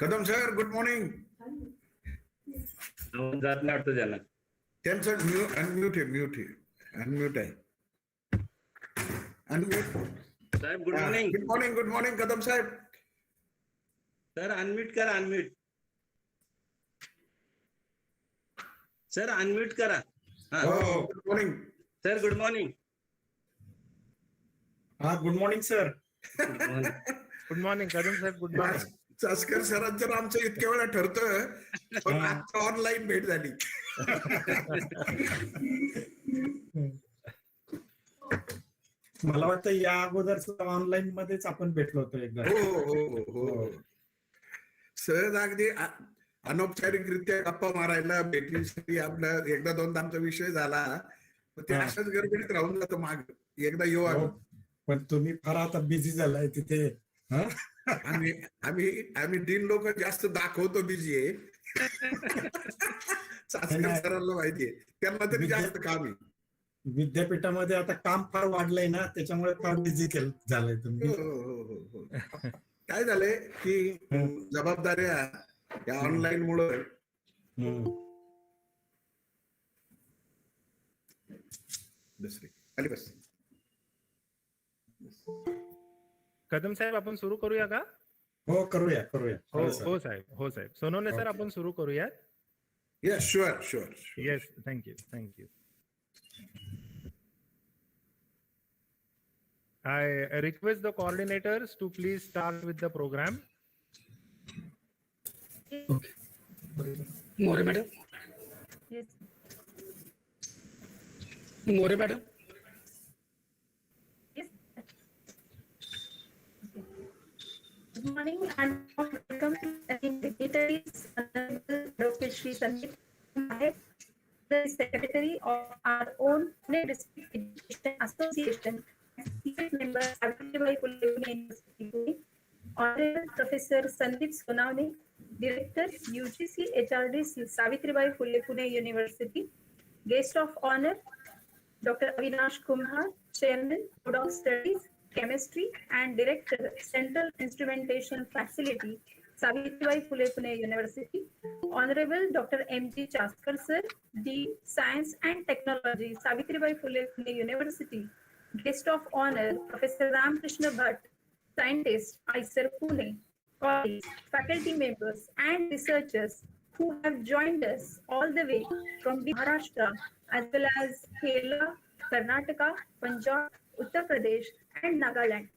कदम sir, good morning. जात नाही वाटतं त्याला. त्यांचं अनम्यूट आहे. साहेब good morning. Good morning Kadam साहेब. सर अनम्यूट करा. सर अनम्यूट करा. हो, good morning sir. Good morning. हा, good morning sir. Good morning Kadam साहेब. Good morning. चासकर सरांचं आमचं इतक्या वेळा ठरतं, पण आता ऑनलाईन भेट झाली. मला वाटतं या अगोदर ऑनलाईन मध्येच आपण भेटलो होतो एकदा. हो. सहज अगदी अनौपचारिकरित्या गप्पा मारायला भेटण्यासाठी आपला एकदा दोनदा आमचा विषय झाला. ते अशाच गडबडीत राहून जातो माग. एकदा येऊ आम्ही. पण तुम्ही फार आता बिझी झालाय तिथे. आम्ही 3 लोक जास्त दाखवतो बिझी आहे. चासकर सरांना माहितीये, त्यांना तरी जास्त काम आहे. विद्यापीठामध्ये आता काम फार वाढलंय ना, त्याच्यामुळे फार बिझी झालंय तुम्ही. हो. काय झालंय की जबाबदाऱ्या या ऑनलाईन मुळे दुसरी आली बस. कदम साहेब आपण सुरू करूया का? हो, करूया. हो साहेब. सोनवणे सर आपण सुरू करूया. Yes, sure. Yes, thank you. I request the coordinators to please start with the program. Okay. More, madam. Yes. More, madam. Yes. Good morning and welcome to the dignitaries, Dr. Shri Sandeep Nayak, the Secretary of our own Pune District Education Association, and member Savitribai Phule University, Honorable Professor Sandeep Sonawne, Director UGC HRDC Savitribai Phule University, Guest of Honor Dr. Avinash Kumhar, Chairman, Board of Studies, Chemistry and Director, Central Instrumentation Facility, Savitribai Phule University, Honorable Dr. M.G. Chaskar Sir, Dean, Science and Technology, Savitribai Phule University, Guest of Honor, Professor Ramkrishna Bhatt, Scientist, ISER Pune, colleagues, faculty members and researchers who have joined us all the way from Maharashtra as well as Kerala, Karnataka, Punjab, Uttar Pradesh and Nagaland.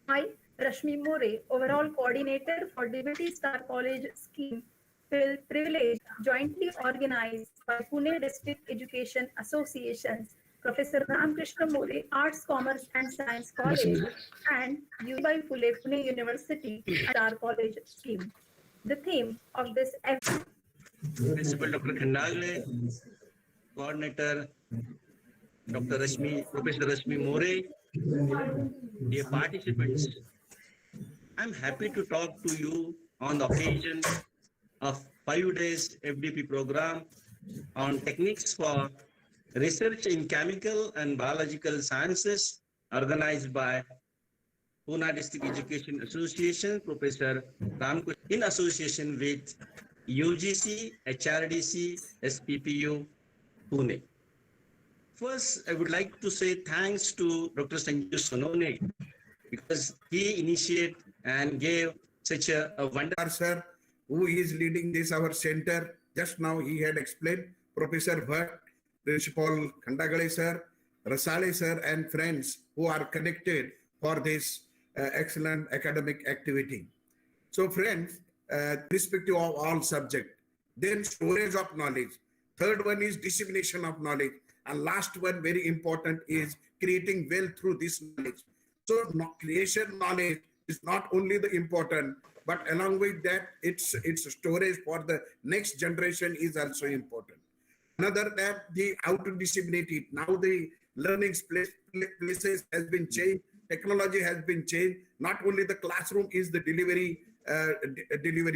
I, Rashmi More, overall coordinator for Deputy Star College scheme, feel privileged jointly organized by Pune District Education Associations, Professor Ramkrishna More, Arts, Commerce and Science College, and Savitribai Phule University Star College scheme. The theme of this Principal Dr. Khandale, Coordinator Dr. Professor Rashmi More, dear participants, I'm happy to talk to you on the occasion of 5 days FDP program on techniques for research in chemical and biological sciences organized by Pune District Education Association, Professor Ramkrishna, in association with UGC, HRDC, SPPU, Pune. First, I would like to say thanks to Dr. Sanjeev Sonawne because he initiated and gave such a wonderful. Sir, who is leading this our center? Just now he had explained. Professor Bhatt, Principal Khandagale sir, Rasale sir, and friends who are connected for this excellent academic activity. So, friends, irrespective of all subject, then storage of knowledge. Third one is dissemination of knowledge. And last one, very important, is creating wealth through this knowledge. So creation knowledge is not only the important, but along with that, its storage for the next generation is also important. Another that the how to disseminate it. Now the learning places has been changed. Technology has been changed. Not only the classroom is the delivery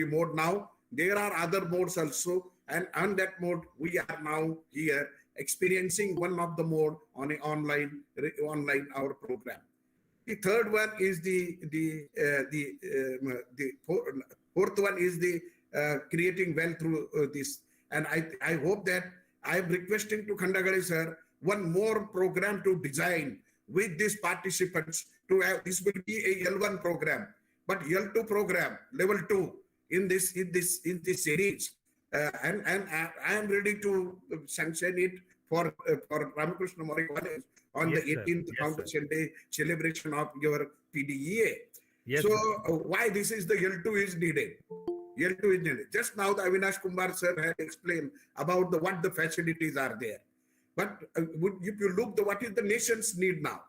mode now. There are other modes also, and on that mode we are now here experiencing one of the mode on an online our program. The third one is the Fourth one is the creating wealth through this. And I hope that I am requesting to Khandagale sir one more program to design with these participants to have. This will be a L1 program, but L2 program, level 2 in this series. And I am ready to sanction it for Ramakrishna Mori College on Yes, the sir. 18th Yes, Foundation Day celebration of your PDEA. Yes, So sir. why this is the L2 is needed? L2 is needed. Just now the Avinash Kumar sir had explained about what the facilities are there. But if you look, what is the nation's need now?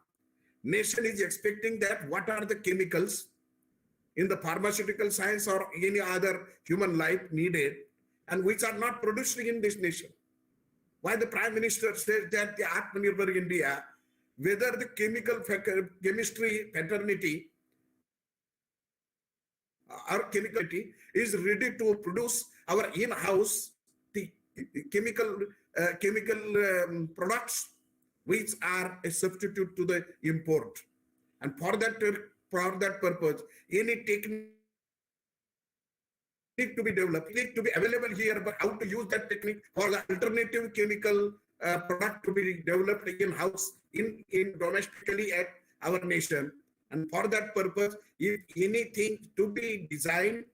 Nation is expecting that what are the chemicals in the pharmaceutical science or any other human life needed, and which are not producing in this nation. Why the Prime Minister says that the Atmanirbhar India, whether the chemistry fraternity or chemicality is ready to produce our in-house the chemical products which are a substitute to the import, and for that purpose any technique to be developed, need to be available here, but how to use that technique for the alternative chemical product to be developed in-house, in domestically at our nation. And for that purpose, if anything to be designed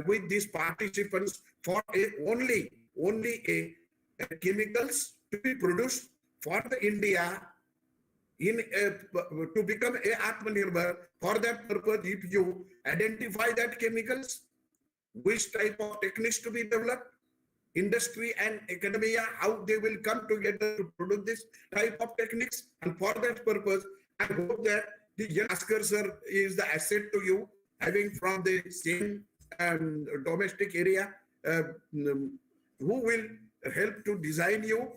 with these participants for only chemicals to be produced for the India to become a Atmanirbhar. For that purpose, if you identify that chemicals, which type of techniques to be developed, industry and academia, how they will come together to produce this type of techniques. And for that purpose, I hope that the young Asker sir is the asset to you, having from the same domestic area, who will help to design you.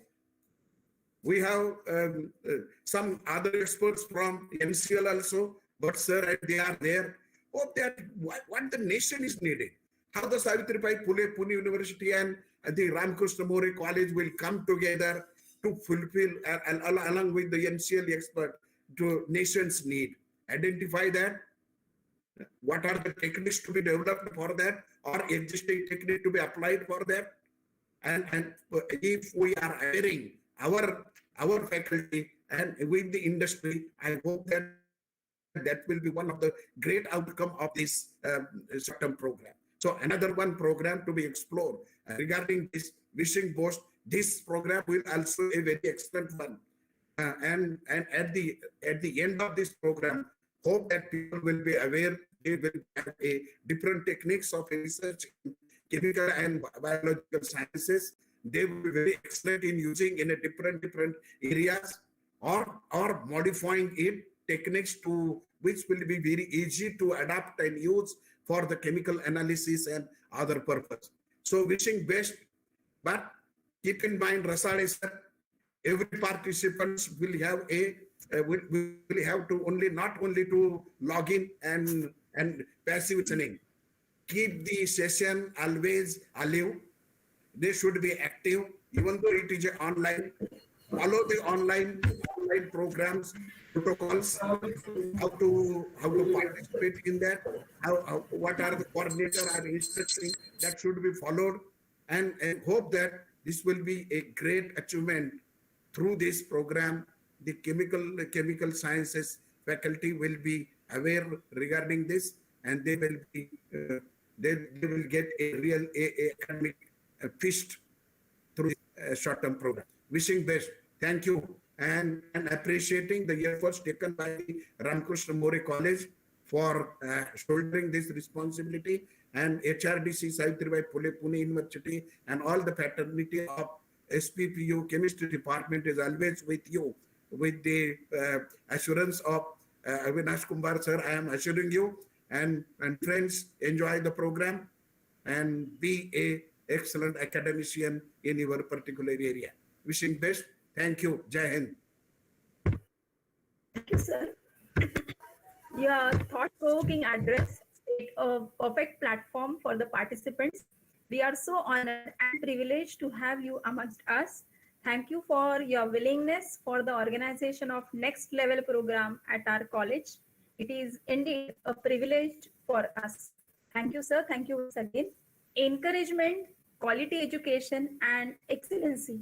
We have some other experts from MCL also, but sir, they are there. Hope that what the nation is needed, how the Savitribai Phule Pune University and the Ramakrishna Mori College will come together to fulfill, along with the NCL expert, to nation's need. Identify that, what are the techniques to be developed for that, or existing technique to be applied for that. And if we are hiring our faculty and with the industry, I hope that will be one of the great outcome of this short-term program. So another one program to be explored regarding this wishing post. This program will also a very excellent one. And at the end of this program, hope that people will be aware. They will have a different techniques of research in chemical and biological sciences. They will be very excellent in using in a different areas, or modifying it techniques to which will be very easy to adapt and use for the chemical analysis and other purpose. So wishing best, but keep in mind, Rasale sir, every participants will have will have to not only to log in and passive listening. Keep the session always alive. They should be active, even though it is online. Follow the online programs, protocols, how to participate in that, what are the coordinator or instructions that should be followed, and hope that this will be a great achievement through this program. The chemical sciences faculty will be aware regarding this, and they will be they will get a real academic feast through this short-term program. Wishing best. Thank you, and appreciating the efforts taken by the Ramakrishna Mori College for shouldering this responsibility, and HRDC Savitribai Phule Pune University and all the fraternity of SPPU Chemistry Department is always with you, with the assurance of Avinash Kumar sir. I am assuring you, and friends, enjoy the program and be a excellent academician in your particular area. Wishing best. Thank you. Jai Hind. Thank you, sir. Your thought-provoking address is a perfect platform for the participants. We are so honored and privileged to have you amongst us. Thank you for your willingness for the organization of next level program at our college. It is indeed a privilege for us. Thank you, sir. Thank you once again. Encouragement, quality education, and excellency.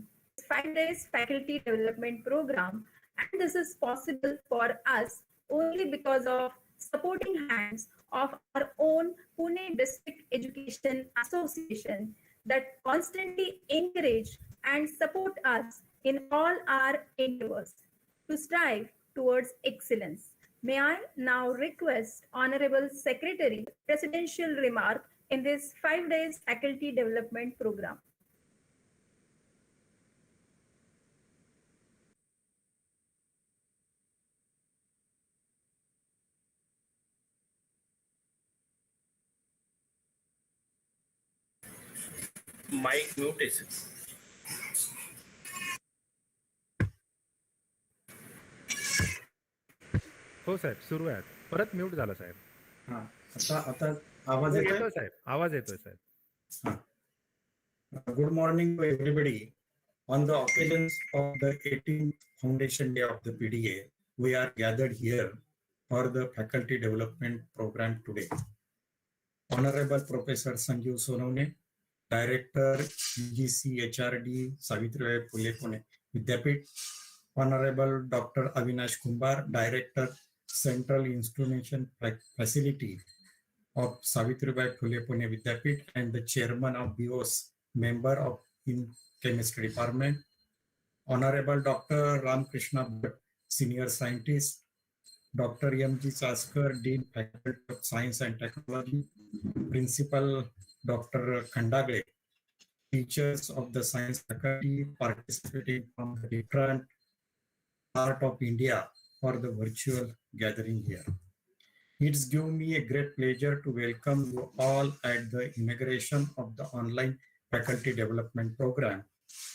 5 days faculty development program, and this is possible for us only because of supporting hands of our own Pune District Education Association that constantly encourage and support us in all our endeavors to strive towards excellence. May I now request Honorable Secretary presidential remark in this 5 days faculty development program. Mic mute is. हो साहेब सुरू आहे. परत mute झाला साहेब. हा आता आवाज येतोय येतोय साहेब, आवाज येतोय साहेब. Good morning to everybody. On the occasions of the 18th Foundation Day of the PDA, we are gathered here for the faculty development program today. Honorable Professor Sanjeev Sonawne, Director UGC HRD Savitribai Phule Pune Vidyapith. Honorable Dr. Avinash Kumbar, Director Central Instrumentation Facility of Savitribai Phule Pune Vidyapith and the Chairman of BIOS, Member of in Chemistry Department. Honorable Dr. Ramkrishna Bhatt, Senior Scientist. Dr. M.G. Chaskar, Dean Faculty of Science and Technology. Principal Dr. Khandagale, teachers of the Science Faculty participating from the different part of India for the virtual gathering here. It's given me a great pleasure to welcome you all at the inauguration of the online faculty development program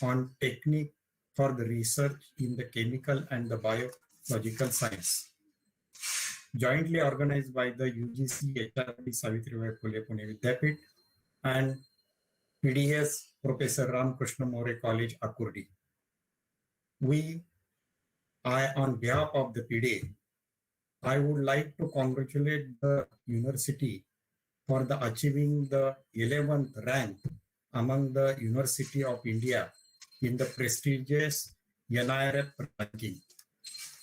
on technique for the research in the chemical and the biological science. Jointly organized by the UGC HRD Savitribai Phule Pune Vidyapith and PDS Professor Ramkrishna More College, Akurdi. On behalf of the PDA, I would like to congratulate the university for the achieving the 11th rank among the University of India in the prestigious NIRF ranking.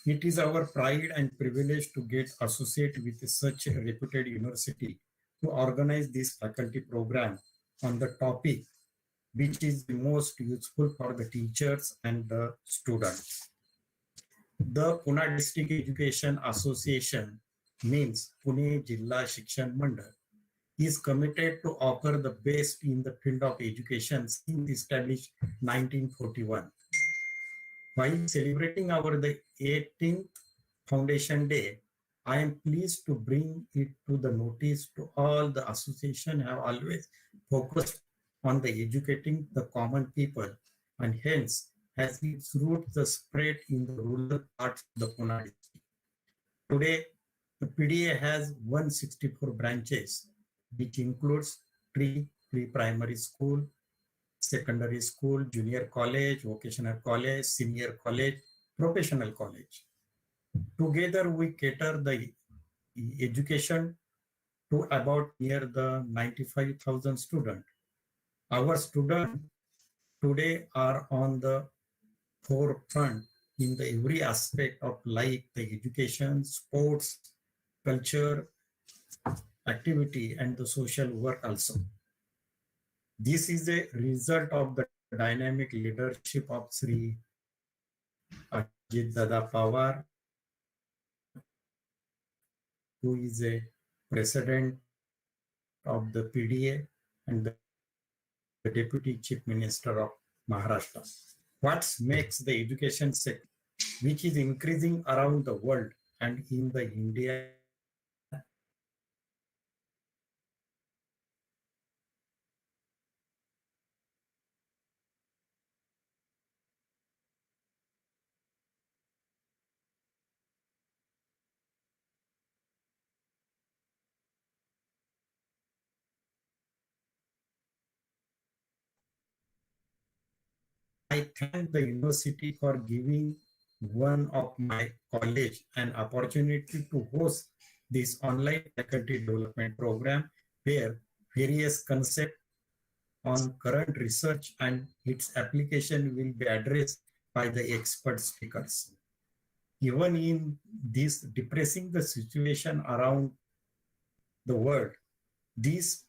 It is our pride and privilege to get associated with such a reputed university to organize this faculty program on the topic which is the most useful for the teachers and the students. The Pune District Education Association, means Pune Jilla Shikshan Mandal, is committed to offer the best in the field of education since established 1941. While celebrating the 18th Foundation Day, I am pleased to bring it to the notice to all the association have always focused on the educating the common people and hence has its roots the spread in the rural parts of the Pune district. Today, the PDA has 164 branches, which includes pre-primary school, secondary school, junior college, vocational college, senior college, professional college. Together, we cater the education to about near the 95,000 students. Our students today are on the forefront in the every aspect of life, the education, sports, culture, activity, and the social work also. This is a result of the dynamic leadership of Sri Ajit Dada Pawar, who is a president of the PDA and the Deputy Chief Minister of Maharashtra. What makes the education sector, which is increasing around the world and in the India, I thank the university for giving one of my college an opportunity to host this online faculty development program where various concepts on current research and its application will be addressed by the expert speakers. Even in this depressing the situation around the world, this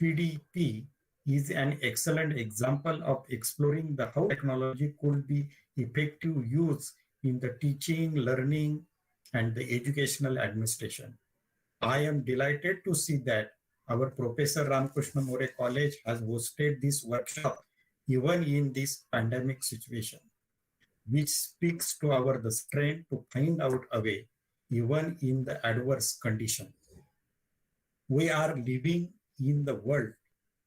PDP is an excellent example of exploring the how technology could be effective use in the teaching, learning, and the educational administration. I am delighted to see that our Professor Ramakrishna More College has hosted this workshop even in this pandemic situation, which speaks to our the strength to find out a way even in the adverse condition. We are living in the world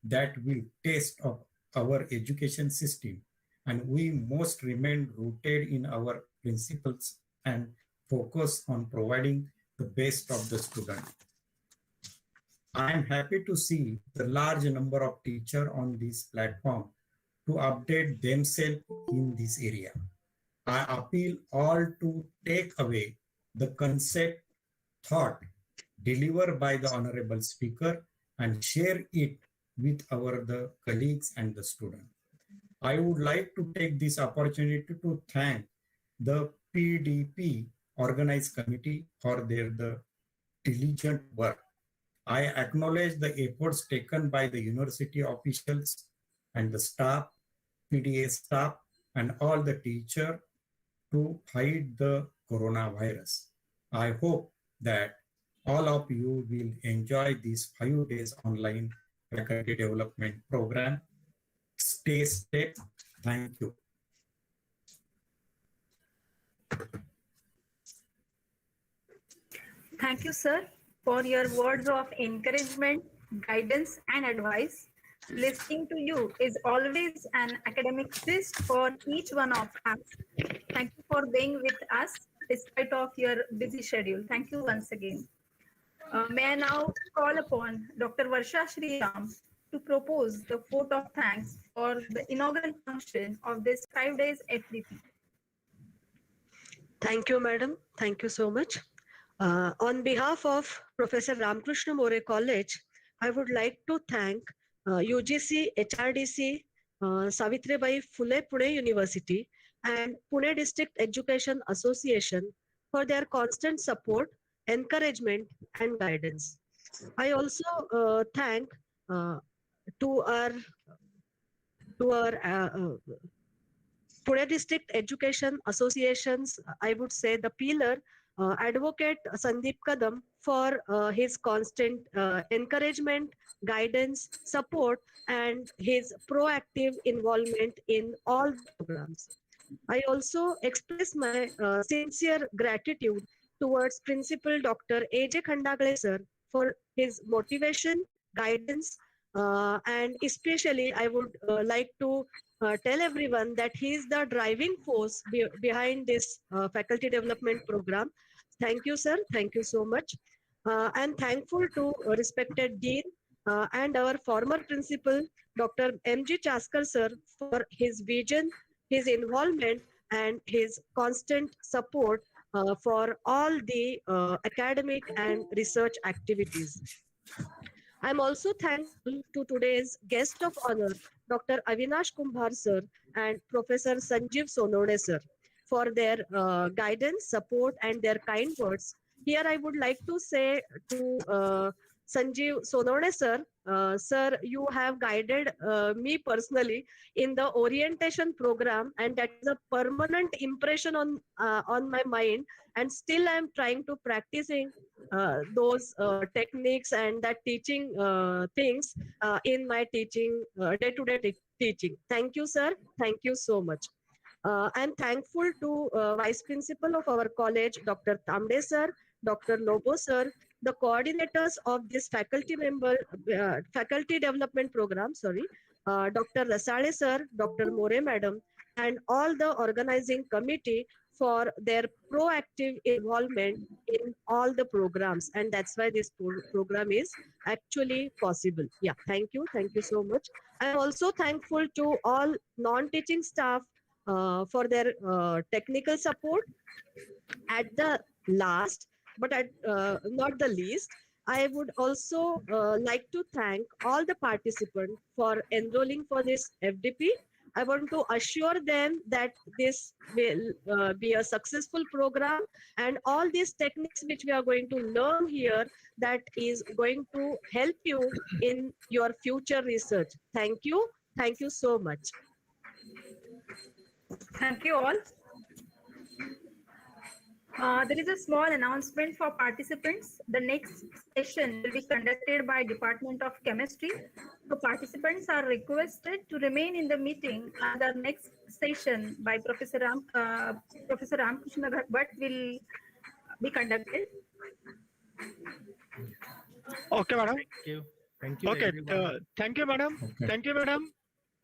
that will test of our education system, and we must remain rooted in our principles and focus on providing the best of the student. I am happy to see the large number of teachers on this platform to update themselves in this area. I appeal all to take away the concept thought delivered by the honorable speaker and share it with our the colleagues and the student. I would like to take this opportunity to thank the PDP organized committee for their the diligent work. I acknowledge the efforts taken by the university officials and the staff, PDA staff, and all the teachers to fight the coronavirus. I hope that all of you will enjoy these 5 days online faculty development program. Stay safe. Thank you. Thank you, sir, for your words of encouragement, guidance, and advice. Listening to you is always an academic feast for each one of us. Thank you for being with us despite of your busy schedule. Thank you once again. May I now call upon Dr. Varsha Sriram to propose the vote of thanks for the inaugural function of this 5 days FDP. Thank you, madam. Thank you so much. On behalf of Professor Ramakrishna More College, I would like to thank UGC, HRDC, Savitribai Phule Pune University, and Pune District Education Association for their constant support, encouragement, and guidance. I also thank to our Pune District Education Associations, I would say the pillar, Advocate Sandeep Kadam for his constant encouragement, guidance, support, and his proactive involvement in all the programs. I also express my sincere gratitude towards Principal Dr. A.J. Khandagle sir for his motivation, guidance, and especially I would like to tell everyone that he is the driving force behind this faculty development program. Thank you, sir. Thank you so much. I'm thankful to respected Dean and our former principal, Dr. M.G. Chaskar, sir, for his vision, his involvement, and his constant support for all the academic and research activities. I'm also thankful to today's guest of honor, Dr. Avinash Kumbhar sir and Professor Sanjeev Sonode sir for their guidance, support, and their kind words. Here I would like to say to Sanjeev Sonode sir, sir, you have guided me personally in the orientation program, and that is a permanent impression on my mind. And still I'm trying to practicing those techniques and that teaching things in my teaching, day-to-day teaching. Thank you, sir. Thank you so much. I'm thankful to Vice Principal of our college, Dr. Tamde sir, Dr. Lobo sir, the coordinators of this faculty development program, Dr. Rasale sir, Dr. More madam, and all the organizing committee for their proactive involvement in all the programs. And that's why this program is actually possible. Yeah, thank you. Thank you so much. I'm also thankful to all non-teaching staff for their technical support. At the last, but at not the least, I would also like to thank all the participants for enrolling for this FDP. I want to assure them that this will be a successful program, and all these techniques which we are going to learn here, that is going to help you in your future research. Thank you. Thank you so much. Thank you all. There is a small announcement for participants. The next session will be conducted by Department of Chemistry. So participants are requested to remain in the meeting, and the next session by Professor Ramkrishna Bhatt will be conducted. Okay, madam. Thank you. Thank you. Okay. everyone. Thank you, madam. Okay. Thank you, madam.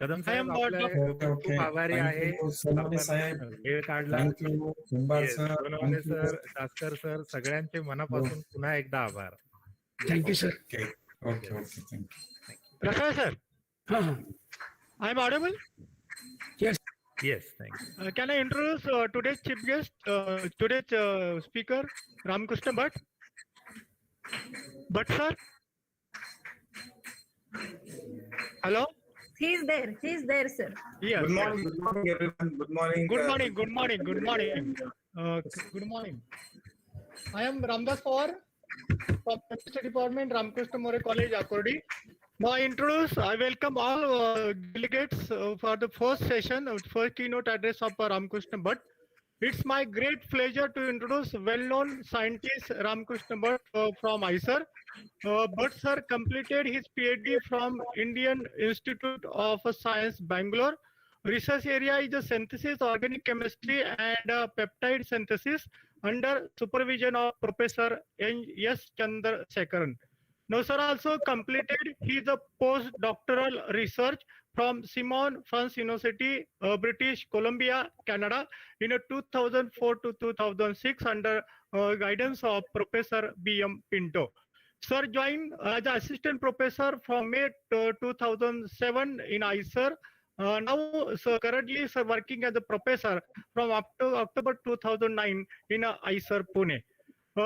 Kadam I Saheb am आपले Okay, खूप okay. आभारी Thank आहे. you, Sonawane आपण साहेब. वेळ काढला. Thank you, Kumbhar Yes, sir. Sonawane Thank you. Sir, Zanskar sir, सगळ्यांचे मनापासून पुन्हा एकदा आभार. Thank you, sir. Okay, okay, okay. Thank you. Prakash, sir. Uh-huh. I am audible. Yes, thank you. Can I introduce today's chief guest, today's speaker, Ramkrishna Bhatt? Bhatt, sir. Hello. He is there, sir. Yes. Good morning, everyone. Good morning. Good morning. Good morning. Good morning. Good morning. I am Ramdas Pawar from Chemistry Department, Ramkrishna More College, Akordi. Now I welcome all delegates for the first session, first keynote address of Ramkrishna Bhatt. It's my great pleasure to introduce well-known scientist Ramkrishna Bhatt from ICER. Bhatt sir completed his PhD from Indian Institute of Science, Bangalore. Research area is the synthesis, organic chemistry, and peptide synthesis under supervision of Professor N.S. Chandrasekaran. Now, sir also completed his postdoctoral research from Simon France University, British Columbia, Canada, in 2004 to 2006 under guidance of Professor B.M. Pinto. Sir joined as assistant professor from May 2007 in ICER. Now, so currently, sir working as a professor from October 2009 in ICER, Pune.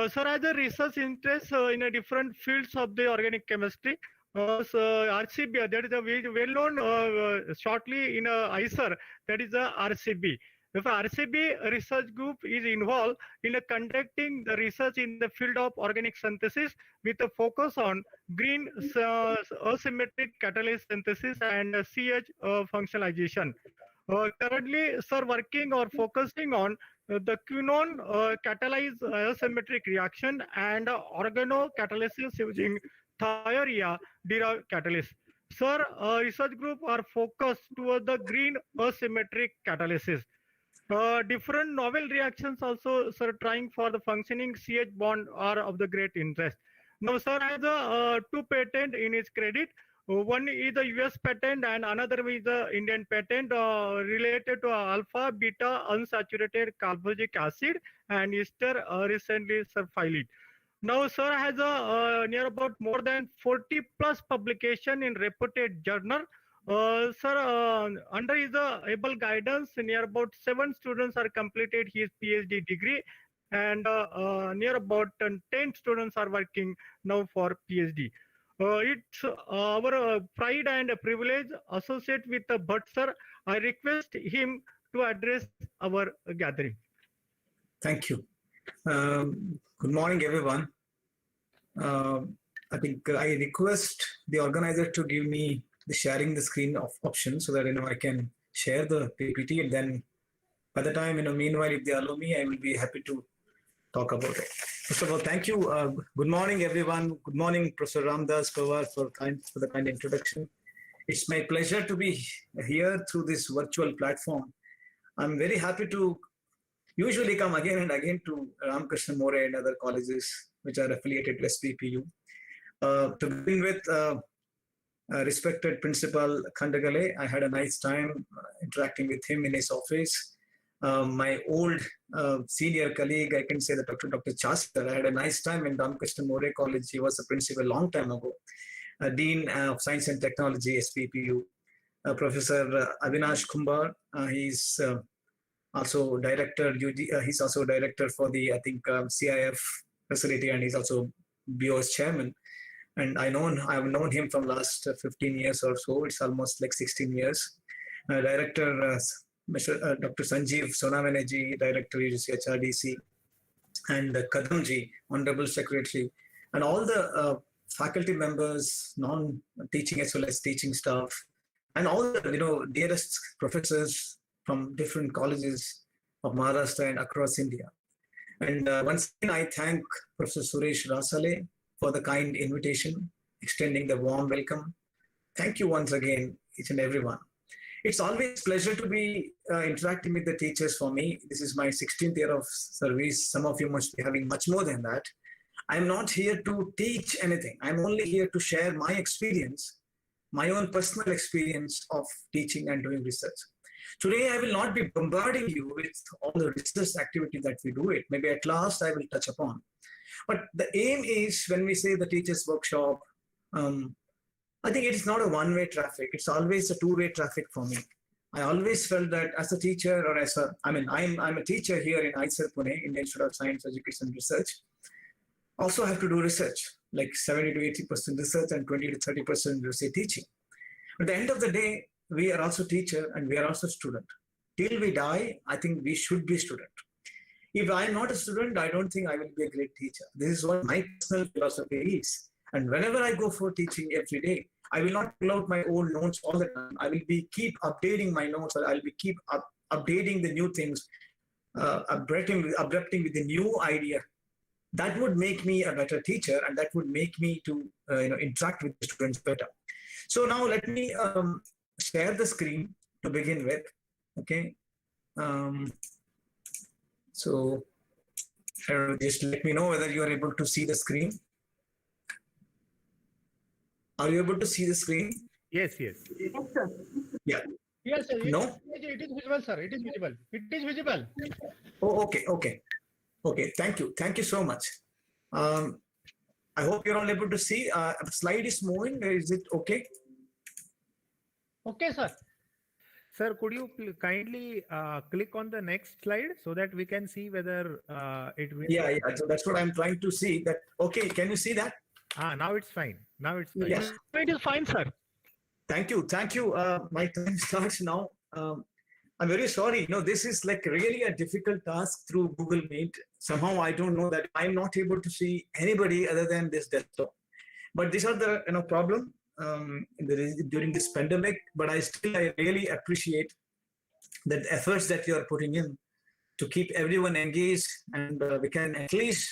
Sir has a research interest in a different fields of the organic chemistry. So RCB, that is a well-known shortly in ICER, that is a RCB. The RCB research group is involved in conducting the research in the field of organic synthesis with a focus on green asymmetric catalyst synthesis and CH functionalization. Currently, sir working or focusing on the quinone catalyzed asymmetric reaction and organocatalysis using thiourea derived catalyst. Sir, research group are focused towards the green asymmetric catalysis. Different novel reactions also, sir, trying for the functioning CH bond are of the great interest. Now, sir has two patent in his credit. One is the US patent and another is the Indian patent related to alpha beta unsaturated carboxylic acid and ester recently sir filed it. Now, sir has near about more than 40 plus publication in reputed journal. Sir, under his able guidance, near about 7 students are completed his PhD degree, and near about 10 students are working now for PhD. It's our pride and privilege associate with Bhatt sir. I request him to address our gathering. Thank you. Good morning, everyone. I think I request the organizer to give me the sharing the screen option so that I can share the PPT, and then by the time meanwhile, if they allow me, I will be happy to talk about it. First of all, thank you. Good morning, everyone. Good morning, Professor Ramdas Pawar, for the kind introduction. It's my pleasure to be here through this virtual platform. I'm very happy to usually come again and again to Ramkrishna More and other colleges which are affiliated to SPPU. To begin with, respected Principal Khandagale, I had a nice time interacting with him in his office. My old senior colleague, I can say that Dr. Chasker, I had a nice time in Ramkrishna More College. He was a principal a long time ago. Dean of Science and Technology, SPPU. Professor Avinash Kumbar, he's also director. He's also director for the CIF facility, and he's also be as chairman. And I've known him from last 15 years or so. It's almost like 16 years. Director Mr. Dr. Sanjeev Sonavaneji, Director HRDC, and Kadamji, Honorable Secretary, and all the faculty members, non-teaching as well as teaching staff, and all the dearest professors from different colleges of Maharashtra and across India. And once again, I thank Professor Suresh Rasale for the kind invitation, extending the warm welcome. Thank you once again, each and everyone. It's always a pleasure to be interacting with the teachers for me. This is my 16th year of service. Some of you must be having much more than that. I'm not here to teach anything. I'm only here to share my experience, my own personal experience of teaching and doing research. Today, I will not be bombarding you with all the research activity that we do it. Maybe at last I will touch upon. But the aim is, when we say the teachers workshop, I think it is not a one-way traffic. It's always a two-way traffic for me. I always felt that as a teacher, or I'm a teacher here in ISER Pune, Indian Institute of Science, Education and Research. Also have to do research, like 70 to 80% research and 20 to 30% teaching. At the end of the day, we are also teacher and we are also student. Till we die, I think we should be student. If I'm not a student, I don't think I will be a great teacher. This is what my personal philosophy is. And whenever I go for teaching every day, I will not pull out my old notes all the time. I will be keep updating my notes. I'll be keep updating the new things, updating with the new idea. That would make me a better teacher, and that would make me to interact with the students better. So now let me share the screen to begin with. Okay. So just let me know whether you are able to see the screen. Are you able to see the screen? Yes, yes. Yes, sir. Yeah. Yes, sir. No? It is visible, sir. It is visible. It is visible. Oh, okay. Thank you so much. I hope you're all able to see. The slide is moving. Is it okay? Okay, sir. Sir, could you kindly click on the next slide so that we can see whether it will... Yeah. So that's what I'm trying to see. That okay? Can you see that? Now it's fine. Now it's fine. Yes. It is fine, sir. Thank you. My time starts now. I'm very sorry. This is like really a difficult task through Google Meet. Somehow I don't know that I'm not able to see anybody other than this desktop. But these are the problem during this pandemic. But I really appreciate the efforts that you are putting in to keep everyone engaged, and we can at least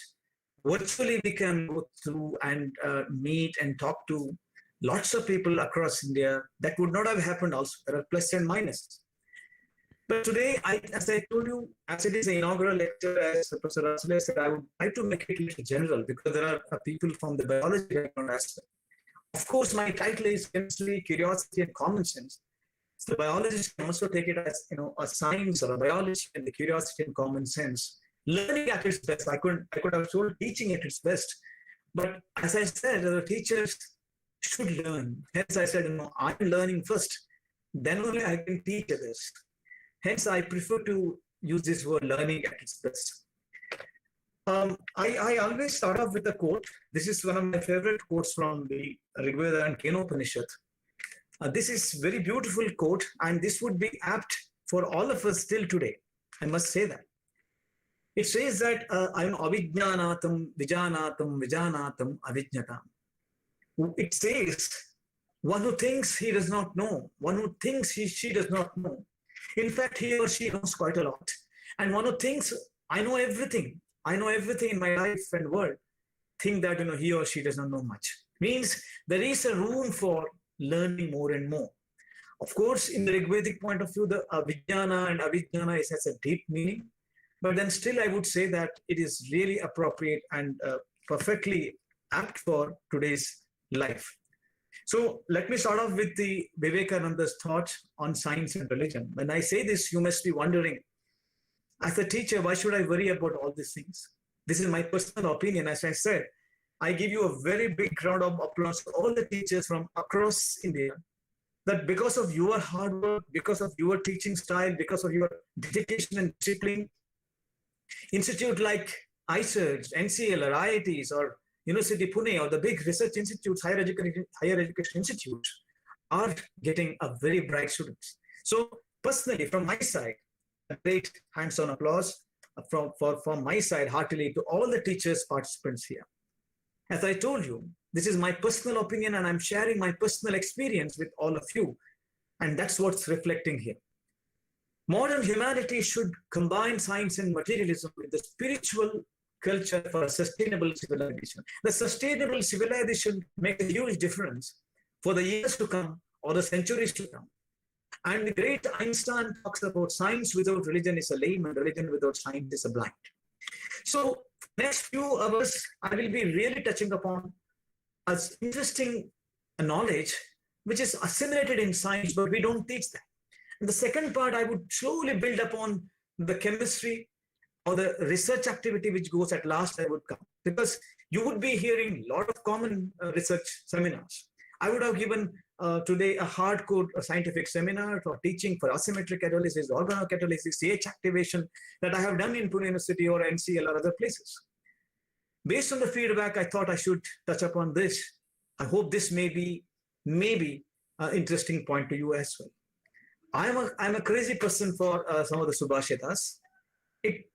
virtually we can go through and meet and talk to lots of people across India. That would not have happened also. There are plus and minus. But today, as I told you, as it is an inaugural lecture, as Professor Rasale said, I would like to make it a little general because there are people from the biology background as well. Of course, my title is Chemistry, Curiosity and Common Sense. So biologists can also take it as a science or a biology and the curiosity and common sense. Learning at its best. I could have told teaching at its best. But as I said, the teachers should learn. Hence I said, I'm learning first. Then only I can teach others. Hence I prefer to use this word learning at its best. I always start off with a quote. This is one of my favorite quotes from the Rigveda and Kenopanishad. This is very beautiful quote, and this would be apt for all of us still today. I must say that. It says that I'm avijnanatam, vijanatam, avijnatam. It says, one who thinks he does not know, one who thinks she does not know. In fact, he or she knows quite a lot. And one who thinks, I know everything in my life and world, think that he or she does not know much. Means there is a room for learning more and more. Of course, in the Rigvedic point of view, the vijnana and avijnana has a deep meaning. But then still I would say that it is really appropriate and perfectly apt for today's life. So let me start off with the Vivekananda's thoughts on science and religion. When I say this, you must be wondering, as a teacher, why should I worry about all these things? This is my personal opinion. As I said, I give you a very big round of applause to all the teachers from across India, that because of your hard work, because of your teaching style, because of your dedication and discipline, institute like ISERs, NCL or IITs or University Pune or the big research institutes, higher education institutes are getting a very bright students. So personally, from my side, a great hands-on applause from my side heartily to all the teachers, participants here. As I told you, this is my personal opinion and I'm sharing my personal experience with all of you. And that's what's reflecting here. Modern humanity should combine science and materialism with the spiritual culture for a sustainable civilization. The sustainable civilization makes a huge difference for the years to come or the centuries to come. And the great Einstein talks about science without religion is a lame and religion without science is a blind. So next few hours, I will be really touching upon as interesting knowledge which is assimilated in science, but we don't teach that. And the second part, I would slowly build upon the chemistry or the research activity which goes at last I would come. Because you would be hearing a lot of common research seminars. I would have given today a hardcore scientific seminar for teaching for asymmetric catalysis, organocatalysis, CH activation that I have done in Pune University or NCL or other places. Based on the feedback, I thought I should touch upon this. I hope this may be an interesting point to you as well. I'm a crazy person for some of the Subhashitas.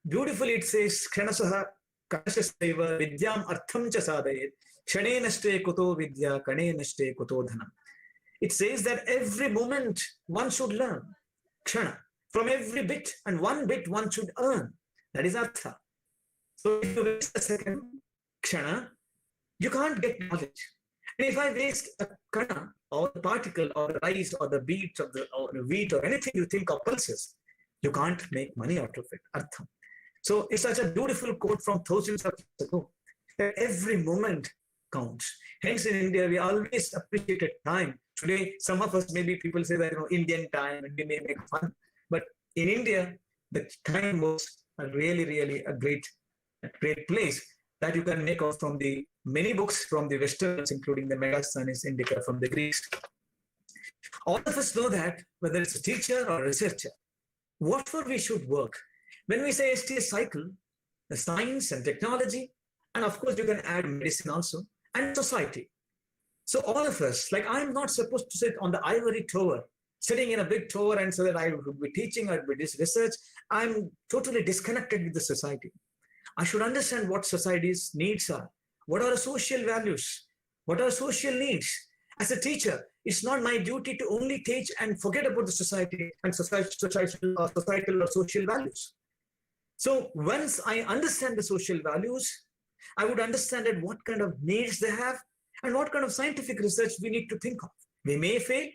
Beautifully it says, Kshanasaha Kanashasaiva Vidyam Artham Cha Sadayet Kshanenaste Kuto Vidya Kanenaste Kuto Dhanam. It says that every moment one should learn. Kshana. From every bit and one bit one should earn. That is Artha. So if you waste a second, Kshana, you can't get knowledge. And if I waste a kana or the particle or the rice or the beat or the wheat or anything you think of pulses, you can't make money out of it. Artham. So it's such a beautiful quote from thousands of years ago that every moment counts. Hence in India, we always appreciated time. Today, some of us, maybe people say that, Indian time and we may make fun. But in India, the time was really a great place that you can make out from the many books from the Westerns, including the Megasthenes Indica from the Greeks. All of us know that whether it's a teacher or a researcher, what for we should work. When we say STS cycle, the science and technology, and of course you can add medicine also, and society. So all of us, like I'm not supposed to sit on the ivory tower, sitting in a big tower and so that I would be teaching or be this research. I'm totally disconnected with the society. I should understand what society's needs are. What are the social values? What are social needs? As a teacher, it's not my duty to only teach and forget about the society and societal or social values. So once I understand the social values, I would understand that what kind of needs they have and what kind of scientific research we need to think of. We may fail,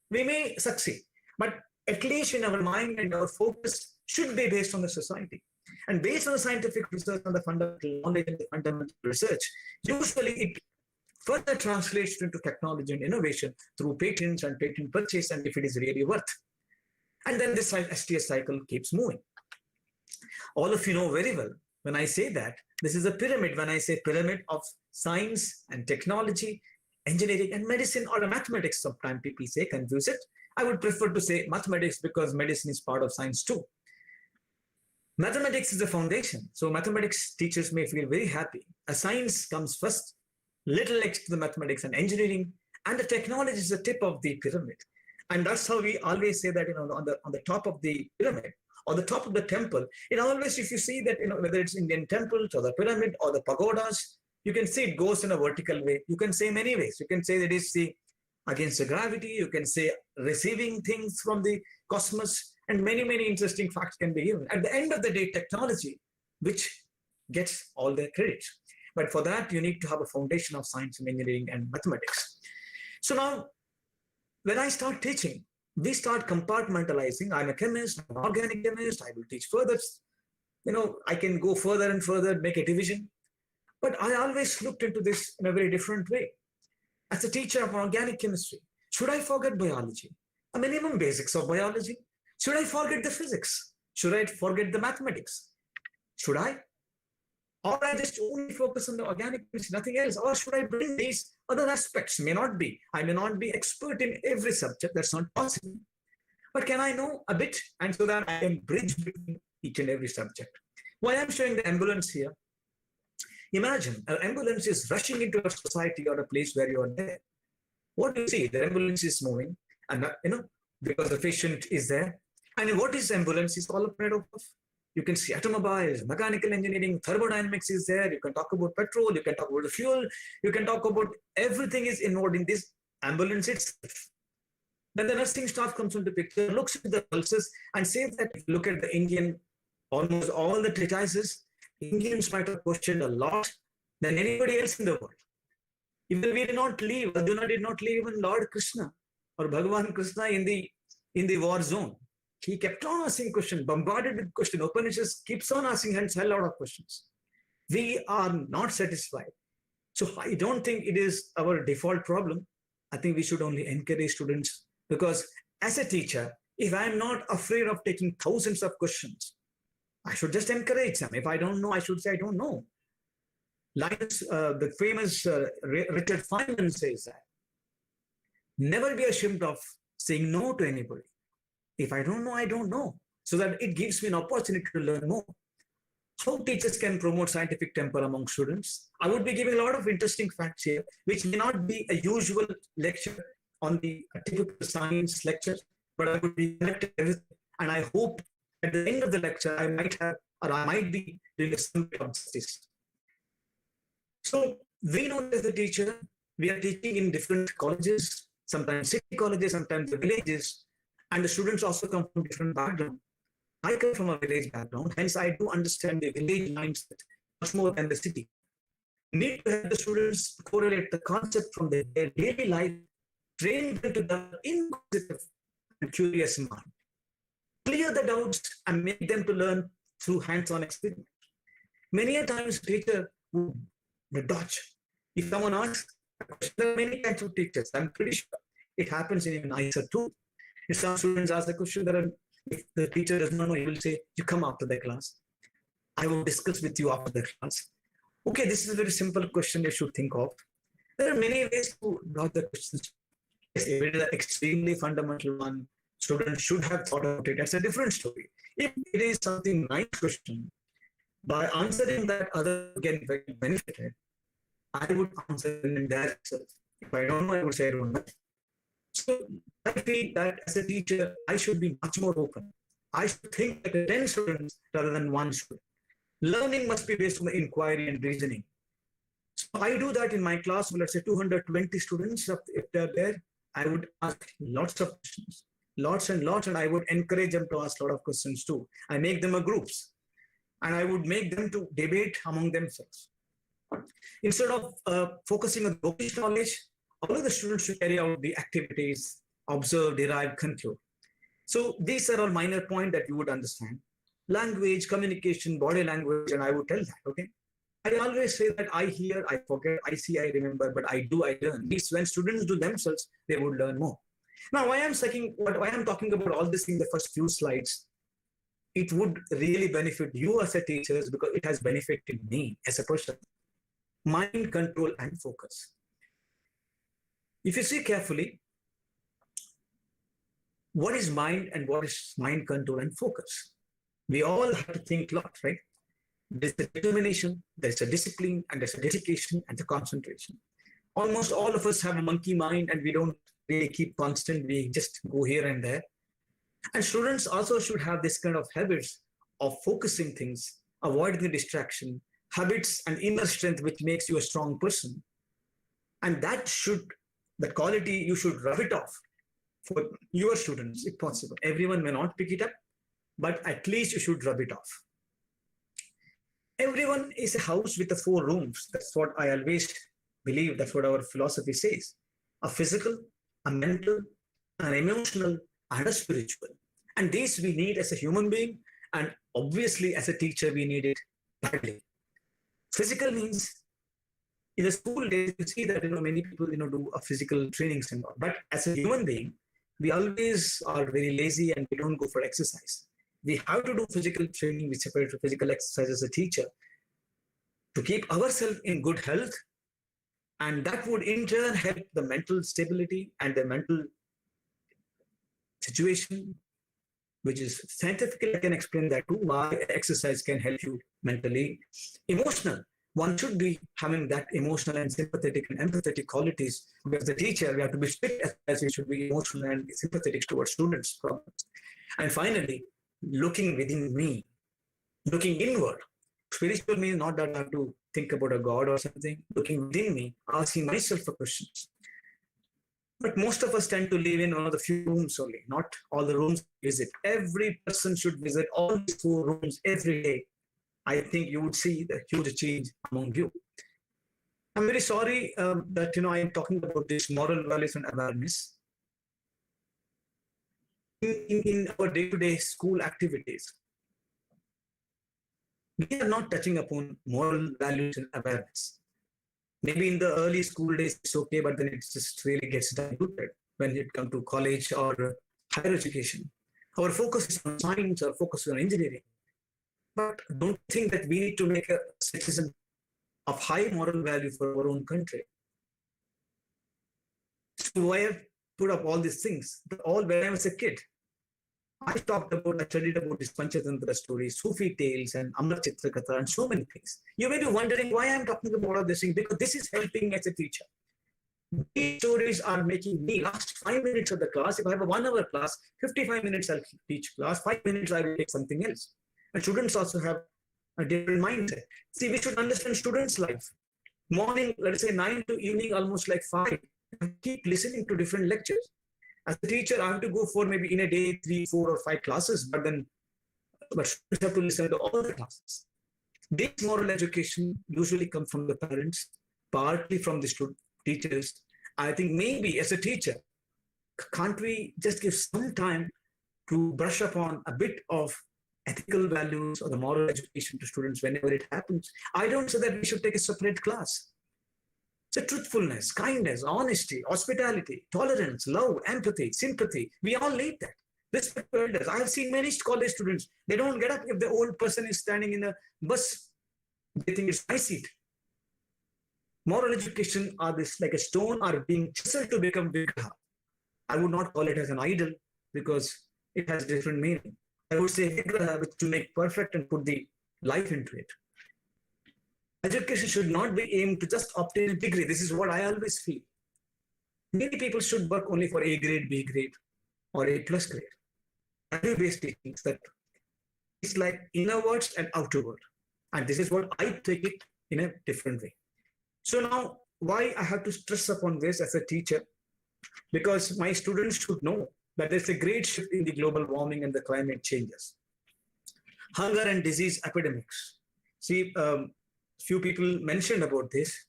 we may succeed, but at least in our mind and our focus should be based on the society. And based on the scientific research and the fundamental knowledge and the fundamental research, usually it further translates into technology and innovation through patents and patent purchase, and if it is really worth. And then this STS cycle keeps moving. All of you know very well, when I say that, this is a pyramid. When I say pyramid of science and technology, engineering and medicine or mathematics, sometimes people say, confuse it. I would prefer to say mathematics because medicine is part of science too. Mathematics is the foundation. So mathematics teachers may feel very happy. A science comes first, little next to the mathematics and engineering, and the technology is the tip of the pyramid. And that's how we always say that, on the top of the pyramid or the top of the temple, it always, if you see that, whether it's Indian temples or the pyramid or the pagodas, you can see it goes in a vertical way. You can say many ways. You can say that it's against the gravity. You can say receiving things from the cosmos, and many interesting facts can be given. At the end of the day, technology, which gets all the credit. But for that, you need to have a foundation of science and engineering and mathematics. So now, when I start teaching, we start compartmentalizing. I'm a chemist, I'm an organic chemist, I will teach further. I can go further and further, make a division. But I always looked into this in a very different way. As a teacher of organic chemistry, should I forget biology? A minimum basics of biology? Should I forget the physics? Should I forget the mathematics? Should I? Or I just only focus on the organic chemistry, nothing else? Or should I bring these other aspects? May not be. I may not be expert in every subject. That's not possible. But can I know a bit? And so that I can bridge between each and every subject. Why I'm showing the ambulance here? Imagine an ambulance is rushing into a society or a place where you are there. What do you see? The ambulance is moving, and because the patient is there. And what is ambulance is all made of? You can see automobiles, mechanical engineering, thermodynamics is there. You can talk about petrol, you can talk about the fuel, you can talk about everything is involved in this ambulance itself. Then the nursing staff comes into the picture, looks at the pulses and says that if you look at the Indian, almost all the treatises, Indians might have questioned a lot than anybody else in the world. Even we did not leave, Arjuna did not leave even Lord Krishna or Bhagavan Krishna in the war zone. He kept on asking questions, bombarded with questions. Upanishads keeps on asking hence a lot of questions. We are not satisfied. So I don't think it is our default problem. I think we should only encourage students, because as a teacher, if I'm not afraid of taking thousands of questions, I should just encourage them. If I don't know, I should say I don't know. The famous Richard Feynman says that. Never be ashamed of saying no to anybody. If I don't know, I don't know. So that it gives me an opportunity to learn more. How teachers can promote scientific temper among students? I would be giving a lot of interesting facts here, which may not be a usual lecture on the typical science lecture, but I would be connected everything. And I hope at the end of the lecture, I might be doing some bit of justice. So we know as a teacher, we are teaching in different colleges, sometimes city colleges, sometimes the villages, and the students also come from different backgrounds. I come from a village background, hence I do understand the village mindset much more than the city. Need to have the students correlate the concept from their daily life, train them to the inquisitive and curious mind. Clear the doubts and make them to learn through hands-on experiment. Many a times teacher would dodge. If someone asks a question, there are many kinds of teachers. I'm pretty sure it happens in even ISA too. If some students ask a question, if the teacher does not know, he will say, you come after the class. I will discuss with you after the class. Okay, this is a very simple question you should think of. There are many ways to dodge the questions. If it is an extremely fundamental one, students should have thought about it. That's a different story. If it is something nice question, by answering that, others get very benefited. I would answer in that itself. If I don't know, I would say I don't know. So I feel that as a teacher, I should be much more open. I should think like 10 students rather than one student. Learning must be based on the inquiry and reasoning. So I do that in my class. Let's say 220 students, if they're there, I would ask lots of questions, lots and lots, and I would encourage them to ask a lot of questions too. I make them a groups, and I would make them to debate among themselves. Instead of focusing on bookish knowledge, all of the students should carry out the activities, observe, derive, conclude. So these are all minor points that you would understand. Language, communication, body language, and I would tell that, okay? I always say that I hear, I forget, I see, I remember, but I do, I learn. Means when students do themselves, they would learn more. Now, why I'm talking about all this in the first few slides, it would really benefit you as a teacher because it has benefited me as a person. Mind control and focus. If you see carefully, what is mind and what is mind control and focus? We all have to think a lot, right? There's a determination, there's a discipline, and there's a dedication and a concentration. Almost all of us have a monkey mind and we don't really keep constant, we just go here and there. And students also should have this kind of habits of focusing things, avoiding the distraction, habits and inner strength which makes you a strong person. And the quality, you should rub it off for your students if possible. Everyone may not pick it up, but at least you should rub it off. Everyone is a house with the 4 rooms. That's what I always believe. That's what our philosophy says. A physical, a mental, an emotional, and a spiritual. And these we need as a human being, and obviously as a teacher, we need it badly. Physical means in the school days, you see that many people do a physical training and all. But as a human being, we always are very lazy and we don't go for exercise. We have to do physical training, we separate physical exercise as a teacher to keep ourselves in good health. And that would in turn help the mental stability and the mental situation, which is scientifically, I can explain that too, why exercise can help you mentally. Emotional, one should be having that emotional and sympathetic and empathetic qualities. Because the teacher, we have to be strict as we should be emotional and sympathetic towards students' problems. And finally, looking within me, looking inward. Spiritual means not that I have to think about a God or something. Looking within me, asking myself for questions. But most of us tend to live in one of the few rooms only, not all the rooms visit. Every person should visit all these 4 rooms every day. I think you would see the huge change among you. I'm very sorry that I am talking about this moral values and awareness. In our day-to-day school activities, we are not touching upon moral values and awareness. Maybe in the early school days, it's okay, but then it just really gets diluted when it comes to college or higher education. Our focus is on science, our focus is on engineering. But don't think that we need to make a citizen of high moral value for our own country. So why I put up all these things? All when I was a kid, I studied about this Panchatantra stories, Sufi tales, and Amar Chitrakatha, and so many things. You may be wondering why I'm talking about all these things, because this is helping me as a teacher. These stories are making me last 5 minutes of the class. If I have a 1 hour class, 55 minutes I'll teach class, 5 minutes I will take something else. And students also have a different mindset. See, we should understand students' life. Morning, let us say 9 to evening, almost like 5. I keep listening to different lectures. As a teacher, I have to go for maybe in a day 3, 4, or 5 classes, but students have to listen to all the classes. This moral education usually comes from the parents, partly from the teachers. I think maybe as a teacher, can't we just give some time to brush upon a bit of ethical values or the moral education to students whenever it happens? I don't say that we should take a separate class. So truthfulness, kindness, honesty, hospitality, tolerance, love, empathy, sympathy, we all need that. Respect for elders. I have seen many college students, they don't get up if the old person is standing in a bus. They think it's my seat. Moral education are this like a stone are being chiseled to become vigraha. I would not call it as an idol because it has different meaning. I would say vigraha, which to make perfect and put the life into it. Education should not be aimed to just obtain a degree. This is what I always feel. Many people should work only for A grade, B grade, or A+ grade. Value-based teachings that it's like inner words and outer word. And this is what I take it in a different way. So now, why I have to stress upon this as a teacher? Because my students should know that there's a great shift in the global warming and the climate changes. Hunger and disease epidemics. See, few people mentioned about this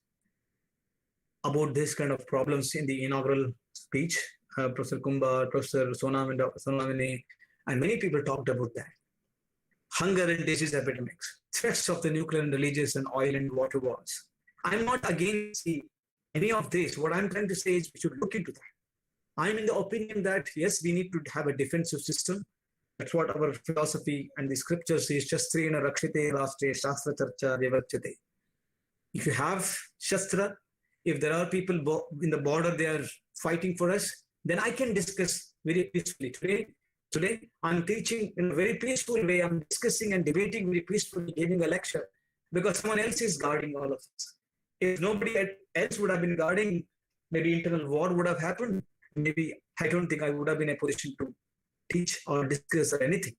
kind of problems in the inaugural speech. Professor Kumbar, Professor Sonamini, and many people talked about that. Hunger and disease epidemics, threats of the nuclear and religious and oil and water wars. I'm not against any of this. What I'm trying to say is we should look into that. I'm in the opinion that, yes, we need to have a defensive system. That's what our philosophy and the scripture says, Shastrena Rakshite Rashtre Shastra Charcha Vyavachate. If you have Shastra, if there are people in the border, they are fighting for us, then I can discuss very peacefully. Today, I'm teaching in a very peaceful way. I'm discussing and debating very peacefully, giving a lecture, because someone else is guarding all of us. If nobody else would have been guarding, maybe internal war would have happened. Maybe I don't think I would have been in a position to teach or discuss or anything.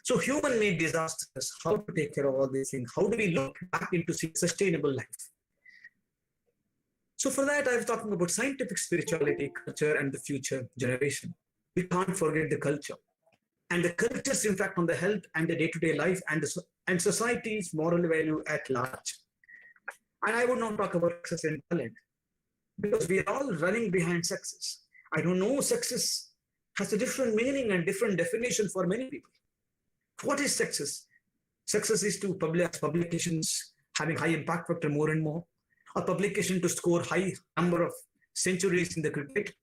So human-made disasters, how to take care of all these things? How do we look back into sustainable life? So for that, I was talking about scientific spirituality, culture, and the future generation. We can't forget the culture. And the culture's impact on the health and the day-to-day life and society's moral value at large. And I would not talk about success and talent, because we are all running behind success. I don't know, success has a different meaning and different definition for many people. What is success? Success is to publish publications having high impact factor more and more, a publication to score high number of centuries in the cricket.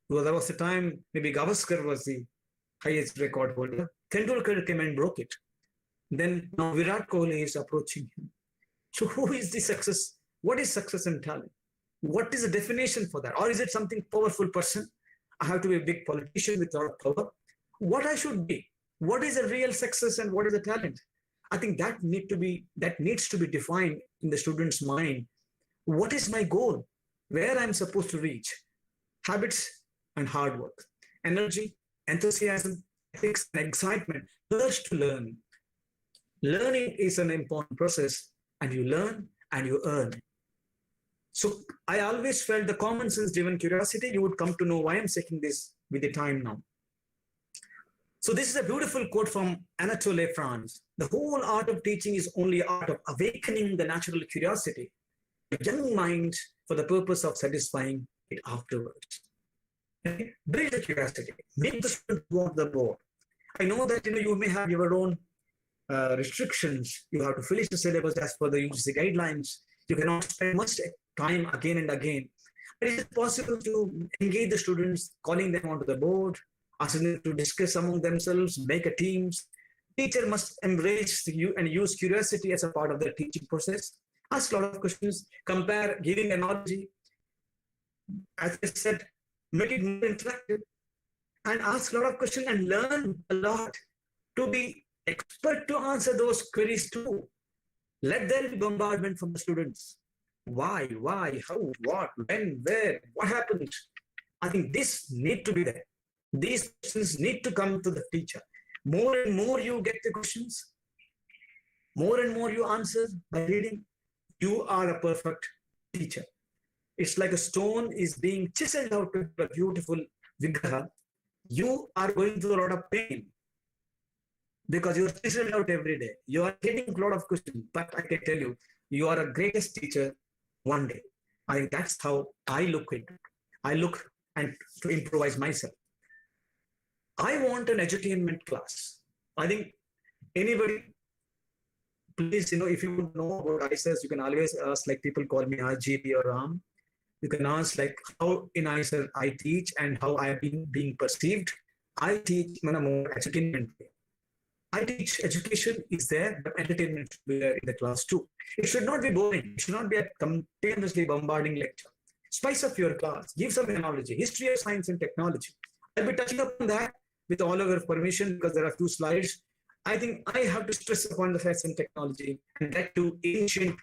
Well, there was a time maybe Gavaskar was the highest record holder. Tendulkar came and broke it. Then now Virat Kohli is approaching him. So who is the success? What is success and talent? What is the definition for that? Or is it something powerful person? I have to be a big politician with a lot of power. What I should be? What is a real success and what is a talent? I think that needs to be defined in the student's mind. What is my goal? Where I'm supposed to reach? Habits and hard work, energy, enthusiasm, ethics, and excitement, urge to learn. Learning is an important process, and you learn and you earn. So I always felt the common sense driven curiosity, you would come to know why I'm saying this with the time now. So this is a beautiful quote from Anatole France. The whole art of teaching is only art of awakening the natural curiosity of young mind for the purpose of satisfying it afterwards. Okay? Build the curiosity, make the student want the board. I know that you may have your own restrictions. You have to finish the syllabus as per the UGC guidelines. You cannot spend much time again and again. But is it possible to engage the students, calling them onto the board, asking them to discuss among themselves, make a teams? Teacher must embrace and use curiosity as a part of their teaching process. Ask a lot of questions, compare, giving analogy. As I said, make it more interactive and ask a lot of questions and learn a lot to be expert to answer those queries too. Let there be bombardment from the students. Why, how, what, when, where, what happened? I think this need to be there. These questions need to come to the teacher. More and more you get the questions, more and more you answer by reading, you are a perfect teacher. It's like a stone is being chiseled out of a beautiful vigraha. You are going through a lot of pain because you're chiseled out every day. You are getting a lot of questions, but I can tell you, you are a greatest teacher one day. I think that's how I look at it. I look and to improvise myself. I want an edutainment class. I think anybody, please, if you know about ICES, you can always ask, like people call me RGB or Ram. You can ask like how in ICES I teach and how I've been being perceived. I teach in a more edutainment way. I teach education is there, but entertainment should be there in the class too. It should not be boring. It should not be a continuously bombarding lecture. Spice up your class. Give some analogy. History of science and technology. I'll be touching upon that with all of your permission because there are 2 slides. I think I have to stress upon the science and technology and that to ancient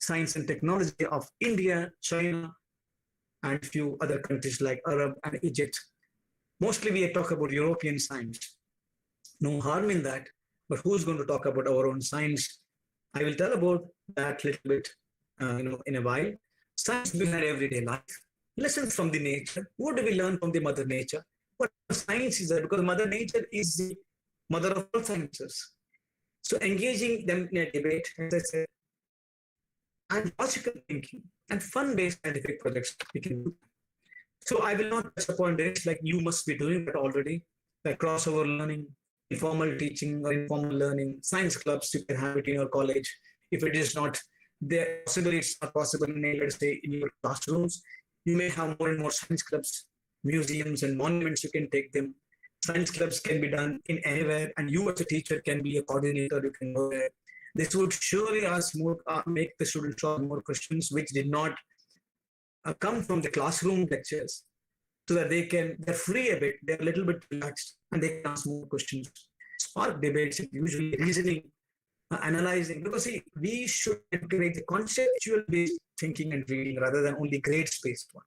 science and technology of India, China, and a few other countries like Arab and Egypt. Mostly we talk about European science. No harm in that, but who's going to talk about our own science? I will tell about that a little bit, in a while. Science behind everyday life. Lessons from the nature. What do we learn from the Mother Nature? What science is that? Because Mother Nature is the mother of all sciences. So engaging them in a debate, as I said, and logical thinking and fun-based scientific projects we can do. So I will not touch upon this, like you must be doing that already, like crossover learning, informal teaching or informal learning, science clubs, you can have it in your college. If it is not there, possibly it's not possible in, let's say, in your classrooms, you may have more and more science clubs, museums and monuments, you can take them. Science clubs can be done in anywhere, and you as a teacher can be a coordinator, you can go there. This would surely ask more, make the students ask more questions which did not come from the classroom lectures, so that they're free a bit, they're a little bit relaxed, and they can ask more questions. Spark debates, usually reasoning, analyzing, because see, we should encourage the conceptual-based thinking and reading rather than only grades-based one.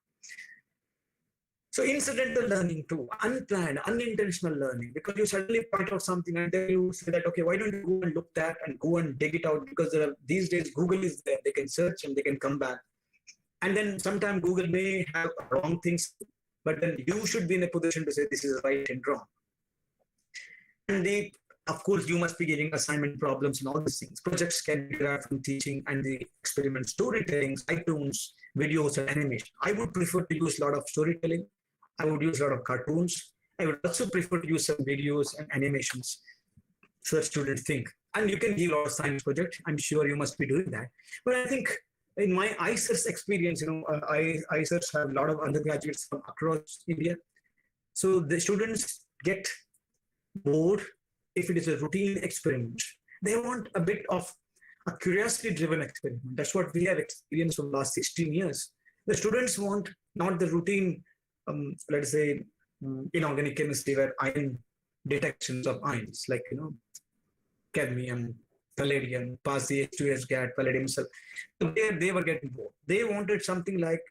So incidental learning too, unplanned, unintentional learning, because you suddenly point out something and then you say that, okay, why don't you go and look that and go and dig it out? Because these days Google is there, they can search and they can come back. And then sometimes Google may have wrong things, but then you should be in a position to say this is right and wrong. And of course, you must be giving assignment problems and all these things. Projects can be derived from teaching and the experiment storytelling, cartoons, videos, and animation. I would prefer to use a lot of storytelling. I would use a lot of cartoons. I would also prefer to use some videos and animations so that students think. And you can give a lot of science projects. I'm sure you must be doing that. But I think in my ICES experience, ICES have a lot of undergraduates from across India. So the students get bored if it is a routine experiment. They want a bit of a curiosity-driven experiment. That's what we have experienced for the last 16 years. The students want not the routine, let's say, inorganic chemistry where ion detections of ions, like, cadmium, palladium, pass the H2S GAT, palladium. So they were getting bored. They wanted something like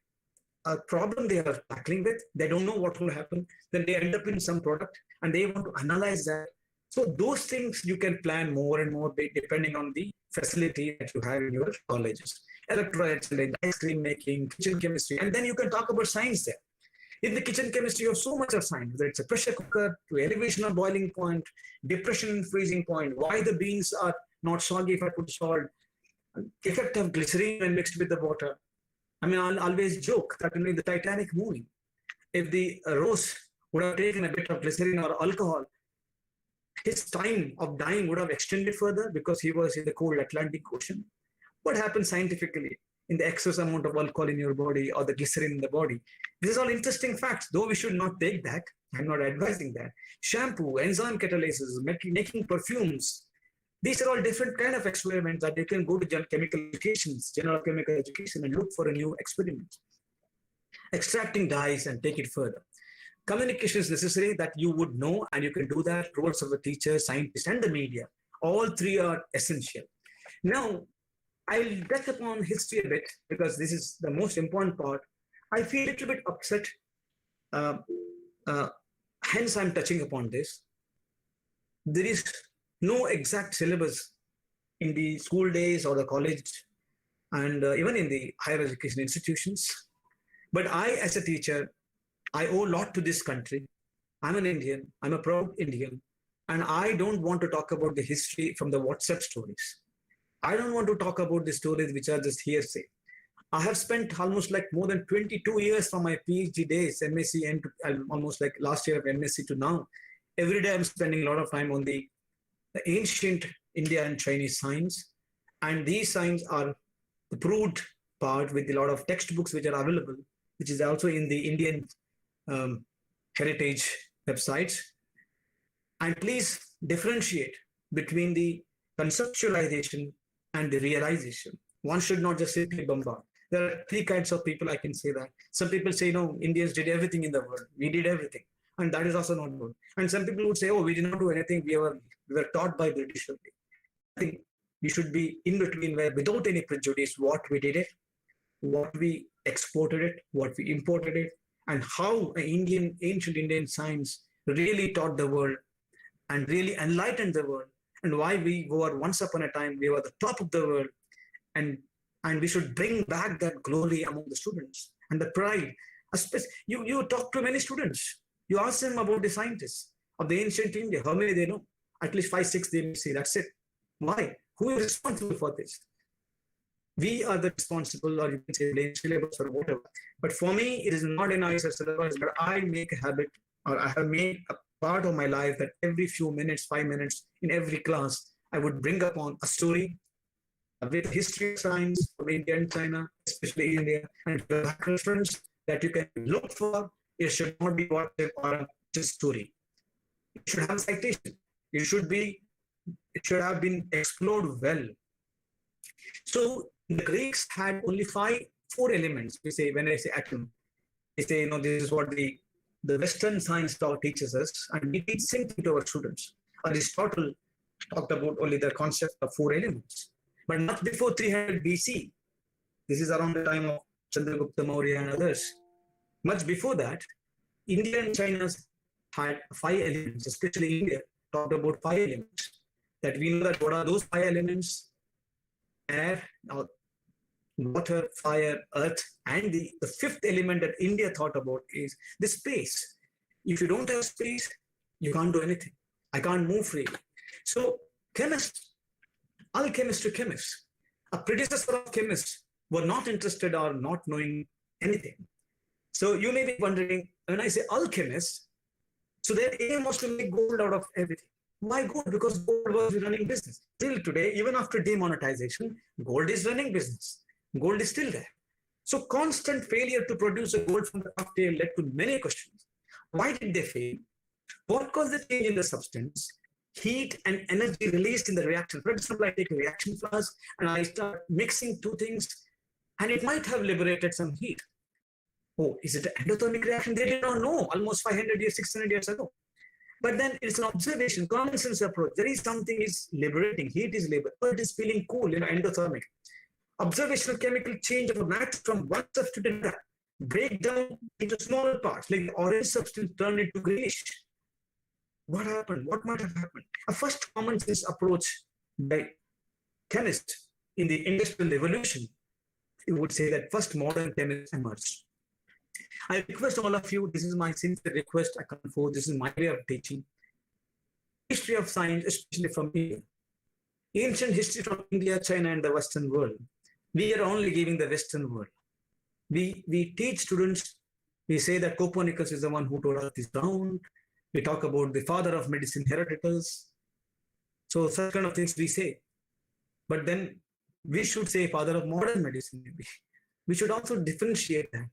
a problem they are tackling with. They don't know what will happen. Then they end up in some product and they want to analyze that. So those things you can plan more and more depending on the facility that you have in your colleges. Electrolytes, ice cream making, kitchen chemistry, and then you can talk about science there. In the kitchen chemistry, you have so much of science, whether it's a pressure cooker, to elevation of boiling point, depression and freezing point, why the beans are not soggy if I put salt, effect of glycerine when mixed with the water. I mean, I'll always joke that in the Titanic movie, if the Rose would have taken a bit of glycerine or alcohol, his time of dying would have extended further because he was in the cold Atlantic Ocean. What happens scientifically in the excess amount of alcohol in your body or the glycerin in the body? These are all interesting facts, though we should not take that. I'm not advising that. Shampoo, enzyme catalysis, making perfumes. These are all different kind of experiments that you can go to general chemical education and look for a new experiment. Extracting dyes and take it further. Communication is necessary that you would know, and you can do that. Roles of the teacher, scientist, and the media. All three are essential. Now, I'll touch upon history a bit because this is the most important part. I feel a little bit upset. Hence, I'm touching upon this. There is no exact syllabus in the school days or the college and even in the higher education institutions. But I, as a teacher, I owe a lot to this country. I'm an Indian. I'm a proud Indian. And I don't want to talk about the history from the WhatsApp stories. I don't want to talk about the stories which are just hearsay. I have spent almost like more than 22 years from my PhD days, MSc, and almost like last year of MSc to now. Every day I'm spending a lot of time on the ancient India and Chinese science. And these science are the proved part with a lot of textbooks which are available, which is also in the Indian heritage websites. And please differentiate between the conceptualization and the realization. One should not just simply bombard. There are three kinds of people, I can say that. Some people say, no, Indians did everything in the world. We did everything. And that is also not good. And some people would say, oh, we did not do anything. We were taught by British only. I think we should be in between, where without any prejudice, what we did it, what we exported it, what we imported it, and how ancient Indian science really taught the world and really enlightened the world, and why we were once upon a time, we were the top of the world, and we should bring back that glory among the students and the pride. You talk to many students, you ask them about the scientists of the ancient India, how many they know? At least 5, 6 they may say, that's it. Why? Who is responsible for this? We are the responsible, or you can say blame syllabus or whatever. But for me, it is not an ISS syllabus, but I make a habit, or I have made a part of my life that every few minutes, 5 minutes in every class, I would bring upon a story with history of science of India and China, especially India, and back reference that you can look for. It should not be WhatsApp or just story. It should have citation. It should have been explored well. So the Greeks had only 4 elements. We say, when I say atom, they say, this is what the Western science teaches us, and we teach same thing to our students. Aristotle talked about only the concept of 4 elements, but not before 300 BC. This is around the time of Chandragupta Maurya and others. Much before that, India and China had 5 elements, especially India talked about 5 elements. That we know that what are those 5 elements? Air, water, fire, earth, and the 5th element that India thought about is the space. If you don't have space, you can't do anything. I can't move freely. So chemists, alchemists to chemists, a predecessor of chemists were not interested or not knowing anything. So you may be wondering, when I say alchemists, so their aim was to make gold out of everything. Why gold? Because gold was running business. Till today, even after demonetization, gold is running business. Gold is still there. So constant failure to produce a gold from the cocktail led to many questions. Why did they fail? What caused the change in the substance? Heat and energy released in the reaction. For example, I take a reaction flask and I start mixing 2 things, and it might have liberated some heat. Oh, is it an endothermic reaction? They did not know almost 500 years, 600 years ago. But then it's an observation, common sense approach. There is something is liberating, heat is labor, earth is feeling cool, endothermic. Observational chemical change of a matter from one substance to another, break down into smaller parts, like the orange substance turned into greenish. What happened? What might have happened? A first common sense approach by chemists in the industrial revolution, you would say that first modern chemists emerged. I request all of you, this is my sincere request, I come forth, this is my way of teaching. History of science, especially from India. Ancient history from India, China, and the Western world. We are only giving the Western world. We teach students, we say that Copernicus is the one who told Earth is round. We talk about the father of medicine, Herodotus. So such kind of things we say. But then we should say father of modern medicine, maybe. We should also differentiate that.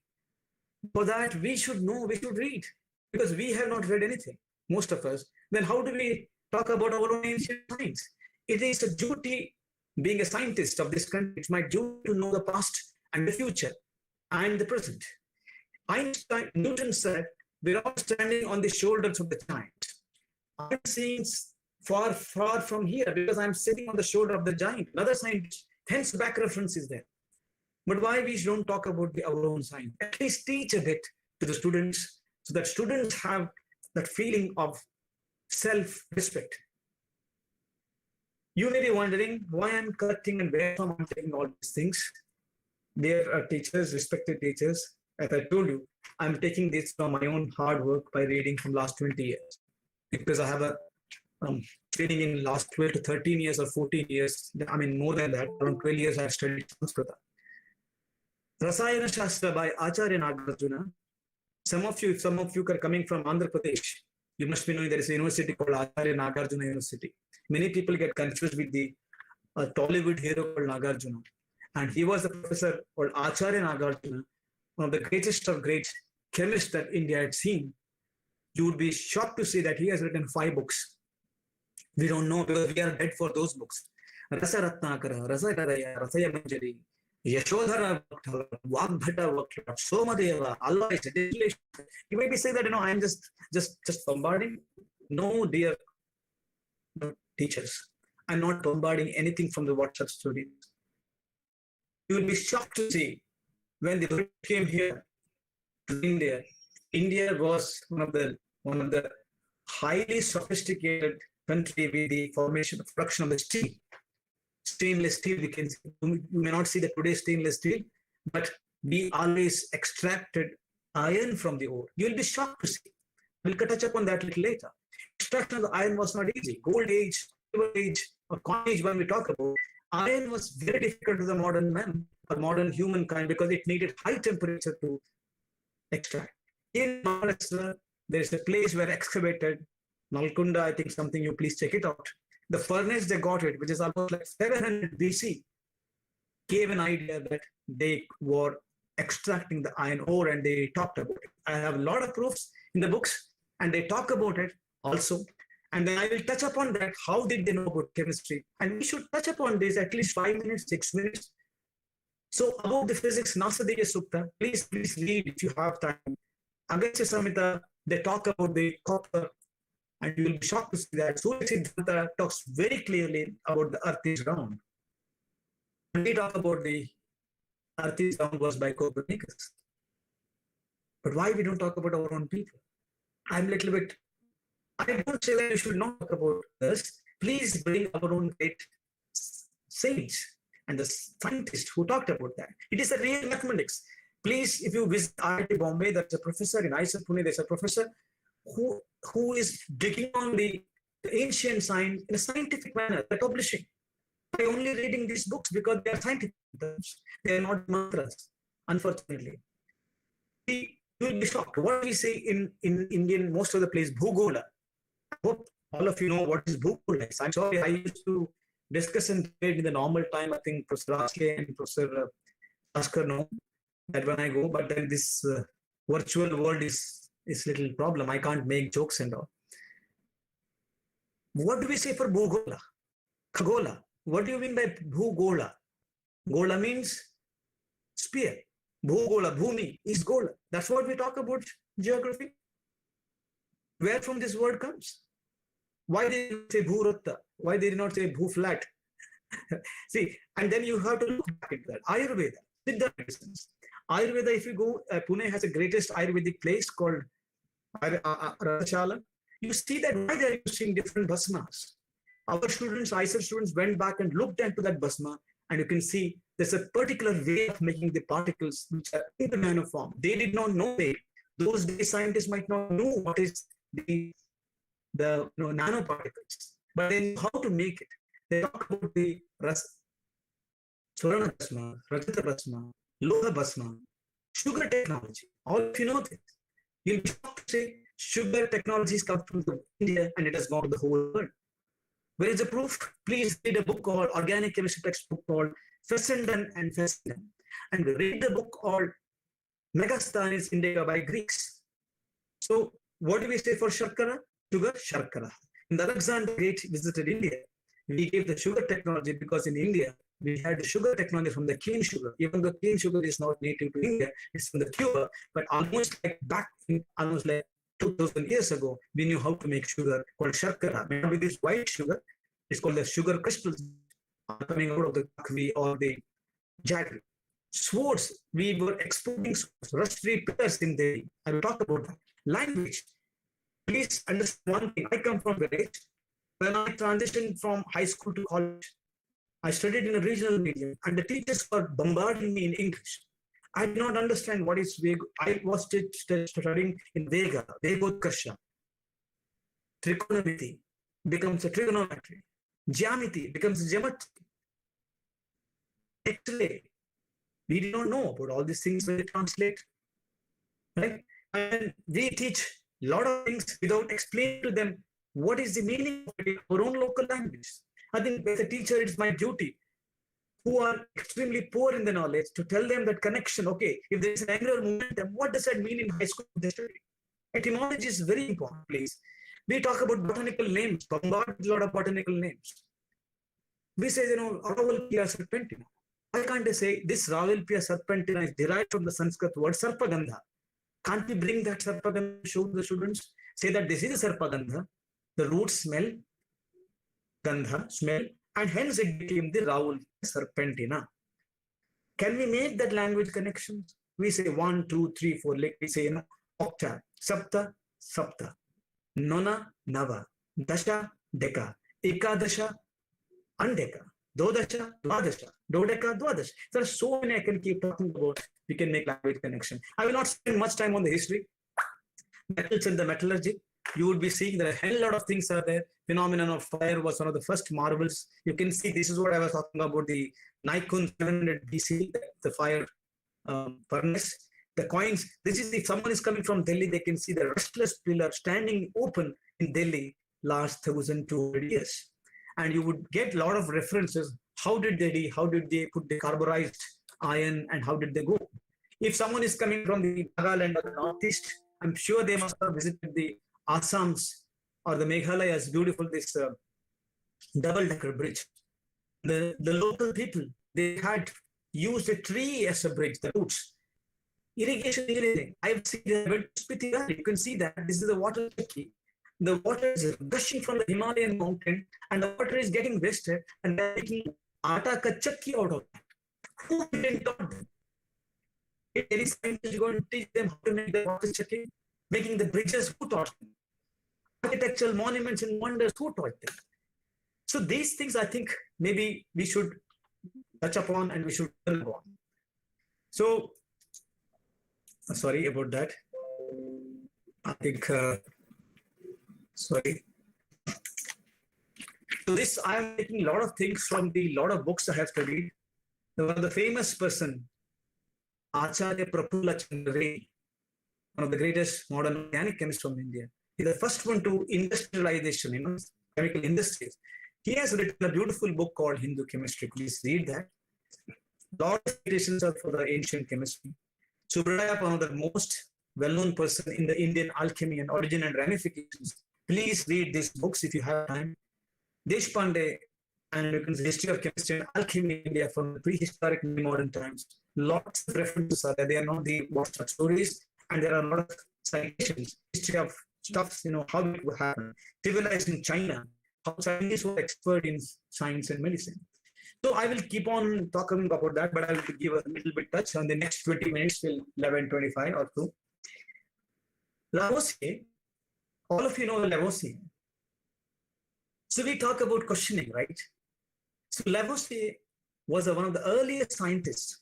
For that, we should know, we should read, because we have not read anything, most of us. Then how do we talk about our own ancient science? It is a duty, being a scientist of this country, it's my duty to know the past and the future and the present. Newton said, we're all standing on the shoulders of the giant. I'm seeing far, far from here because I'm sitting on the shoulder of the giant. Another scientist, hence back reference is there. But why we don't talk about our own science? At least teach a bit to the students so that students have that feeling of self-respect. You may be wondering why I'm collecting and where I'm taking all these things. There are teachers, respected teachers. As I told you, I'm taking this from my own hard work by reading from last 20 years. Because I have a training in last 12 to 13 years or 14 years. I mean, more than that, around 12 years I've studied Sanskrita. Rasayana Shastra by Acharya Nagarjuna. Some of you are coming from Andhra Pradesh. You must be knowing there is a university called Acharya Nagarjuna University. Many people get confused with the Tollywood hero called Nagarjuna. And he was a professor called Acharya Nagarjuna, one of the greatest of great chemists that India had seen. You would be shocked to see that he has written 5 books. We don't know because we are dead for those books. Rasa Ratnakara, Rasa Karaya, Rasaya Manjari, Yashodhara, Vagbhata, Somadeva, Allah is a distillation. You may be saying that, I'm just bombarding. No, dear teachers, I'm not bombarding anything from the WhatsApp students. You will be shocked to see when the British came here to India. India was one of the highly sophisticated country with the production of the steel. Stainless steel, we can see. You may not see the today's stainless steel, but we always extracted iron from the ore. You'll be shocked to see. We'll touch upon that a little later. Extraction of the iron was not easy. Gold age, silver age, or coinage when we talk about, iron was very difficult to the modern man or modern humankind because it needed high temperature to extract. In Maharashtra, there is a place where excavated, Nalkunda, I think something you please check it out. The furnace they got it, which is almost like 700 BC, gave an idea that they were extracting the iron ore and they talked about it. I have a lot of proofs in the books and they talk about it also. And then I will touch upon that. How did they know about chemistry? And we should touch upon this at least 5 minutes, 6 minutes. So about the physics, Nasadeva Sukta, please read if you have time. Agastya Samhita, they talk about the copper. And you will be shocked to see that Surya Siddhanta talks very clearly about the earth is round. When we talk about the earth is round was by Copernicus. But why we don't talk about our own people? I'm a little bit, I don't say that you should not talk about this. Please bring our own great saints and the scientists who talked about that. It is a real mathematics. Please, if you visit IIT Bombay, there's a professor in IIT Pune, there's a professor who is digging on the ancient science in a scientific manner. They're publishing by only reading these books because they are scientific. They are not mantras, unfortunately. You will be shocked. What we say in Indian, most of the place, Bhugola. I hope all of you know what is Bhugola. I'm sorry, I used to discuss and debate in the normal time. I think Professor Raske and Professor Askar know that when I go, but then this virtual world is little problem. I can't make jokes and all. What do we say for Bhugola? Khagola. What do you mean by Bhugola? Gola means sphere. Bhugola, Bhumi is Gola. That's what we talk about geography. Where from this word comes? Why did not say bhuratta? Why did not say bhu flat? See, and then you have to look back into that. Ayurveda, Siddha medicines. Ayurveda, if you go, Pune has the greatest Ayurvedic place called Radhashala. You see that why they're using different bhasmas. Our students, ISL students, went back and looked into that bhasma, and you can see there's a particular way of making the particles which are in the nanoform. They did not know it. Those days, scientists might not know what is the nanoparticles, but they know how to make it. They talk about the Swarna Bhasma, Rajata Bhasma, Loha Bhasma, sugar technology. All of you know this. You'll be shocked to say sugar technologies come from India and it has gone to the whole world. Where is the proof? Please read a book called Organic Chemistry textbook called Fessenden and Fessenden, and read the book called Megastanis Indica by Greeks. So what do we say for Sharkara? Sugar, Sharkara. When Alexander the Great visited India, we gave the sugar technology because in India, we had the sugar technology from the cane sugar. Even though cane sugar is not native to India, it's from the Cuba, but almost like back in almost like 2000 years ago, we knew how to make sugar called Sharkara. Maybe this white sugar is called the sugar crystals coming out of the kakvi or the jaggery. Swords, we were exporting swords, rusty pillars in Delhi. I will talk about that. Language. Please understand one thing. I come from village. When I transitioned from high school to college, I studied in a regional medium, and the teachers were bombarding me in English. I did not understand what is Vega. I was studying in Vega, Vegotkasha. Trigonometry becomes a trigonometry. Geometry becomes geometry. X-ray. We did not know about all these things when they translate. Right? And we teach a lot of things without explaining to them what is the meaning of it in our own local language. I think as a teacher, it's my duty, who are extremely poor in the knowledge, to tell them that connection. Okay, if there is an angular momentum, what does that mean in high school? Etymology is very important, please. We talk about botanical names, bombard with a lot of botanical names. We say, Ravalpia serpentina. Why can't I say this Ravalpia serpentina is derived from the Sanskrit word Sarpagandha? Can't we bring that Sarpagandha, show the students, say that this is a Sarpagandha, the root smell, Gandha, smell, and hence it became the Ravalpia serpentina. Can we make that language connections? We say 1, 2, 3, 4, like we say, octa, sapta, sapta, nona, nava, dasha, deka, ekadasha, andeka, dodasha, dwadasha, dodeka, dwadash. There are so many I can keep talking about. We can make language connection. I will not spend much time on the history. Metals and the metallurgy. You would be seeing that a hell lot of things are there. Phenomenon of fire was one of the first marvels. You can see this is what I was talking about, the Nikon 700 BC, the fire furnace. The coins, this is if someone is coming from Delhi, they can see the restless pillar standing open in Delhi last 1,200 years. And you would get a lot of references. How did they put the carburized iron and how did they go? If someone is coming from the Nagaland or the Northeast, I'm sure they must have visited the Assam's or the Meghalayas, beautiful, this double-decker bridge. The local people, they had used a tree as a bridge, the roots. Irrigation engineering. I've seen that. You can see that this is a water chakki. The water is gushing from the Himalayan mountain and the water is getting wasted and they're making atta ka chakki out of that. Who didn't taught them? If any scientist is going to teach them how to make the water chakki, making the bridges, who taught them? Architectural monuments and wonders, who taught them? So these things I think maybe we should touch upon and we should learn upon. So sorry about that. I think, sorry. So this, I'm taking a lot of things from the lot of books I have studied. One of the famous person, Acharya Prafulla Chandra Ray, one of the greatest modern organic chemists from India. He's the first one to industrialization, chemical industries. He has written a beautiful book called Hindu Chemistry. Please read that. A lot of citations are for the ancient chemistry. Subradaya, one of the most well-known person in the Indian alchemy and origin and ramifications. Please read these books if you have time. Deshpande and History of Chemistry and Alchemy in India from the prehistoric and modern times. Lots of references are there. They are not the short stories, and there are a lot of citations. History of stuffs, how it would happen. Civilized in China, how Chinese were expert in science and medicine. So I will keep on talking about that, but I will give a little bit touch on the next 20 minutes till 11:25 or 2. Lavoisier, all of you know Lavoisier. So we talk about questioning, right? So Lavoisier was one of the earliest scientists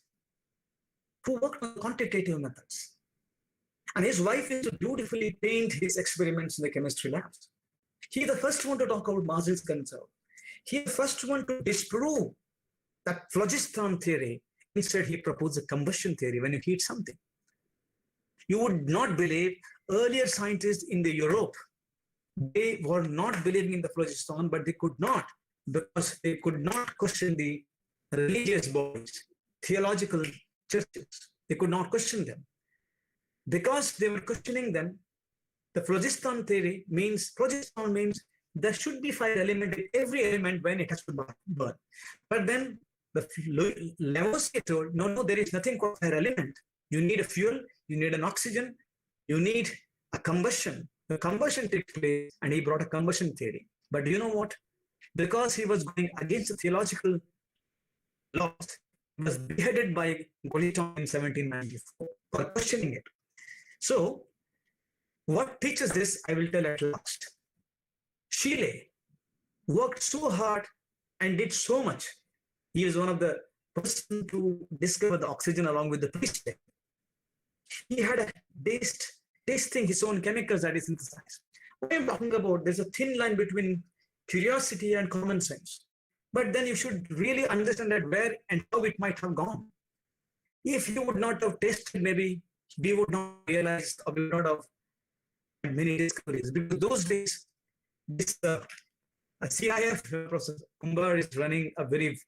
who worked on quantitative methods. And his wife used to beautifully paint his experiments in the chemistry labs. He's the first one to talk about Maslow's conserve. He's the first one to disprove that phlogiston theory. Instead, he proposed a combustion theory when you heat something. You would not believe earlier scientists in the Europe, they were not believing in the phlogiston, but they could not, because they could not question the religious bodies, theological churches. They could not question them. Because they were questioning them, the phlogiston theory means there should be fire element in every element when it has to burn. But then the Lavoisier told, no, there is nothing called fire element. You need a fuel, you need an oxygen, you need a combustion. The combustion takes place, and he brought a combustion theory. But do you know what? Because he was going against the theological laws, he was beheaded by Goliton in 1794 for questioning it. So, what teaches this, I will tell at last. Shelley worked so hard and did so much. He is one of the person to discover the oxygen along with the priest. He had a tasting his own chemicals that he synthesized. What I'm talking about, there's a thin line between curiosity and common sense. But then you should really understand that where and how it might have gone. If you would not have tested, maybe we would not realize, or we would not have many discoveries. Because those days, this CIF process, Kumbar is running a very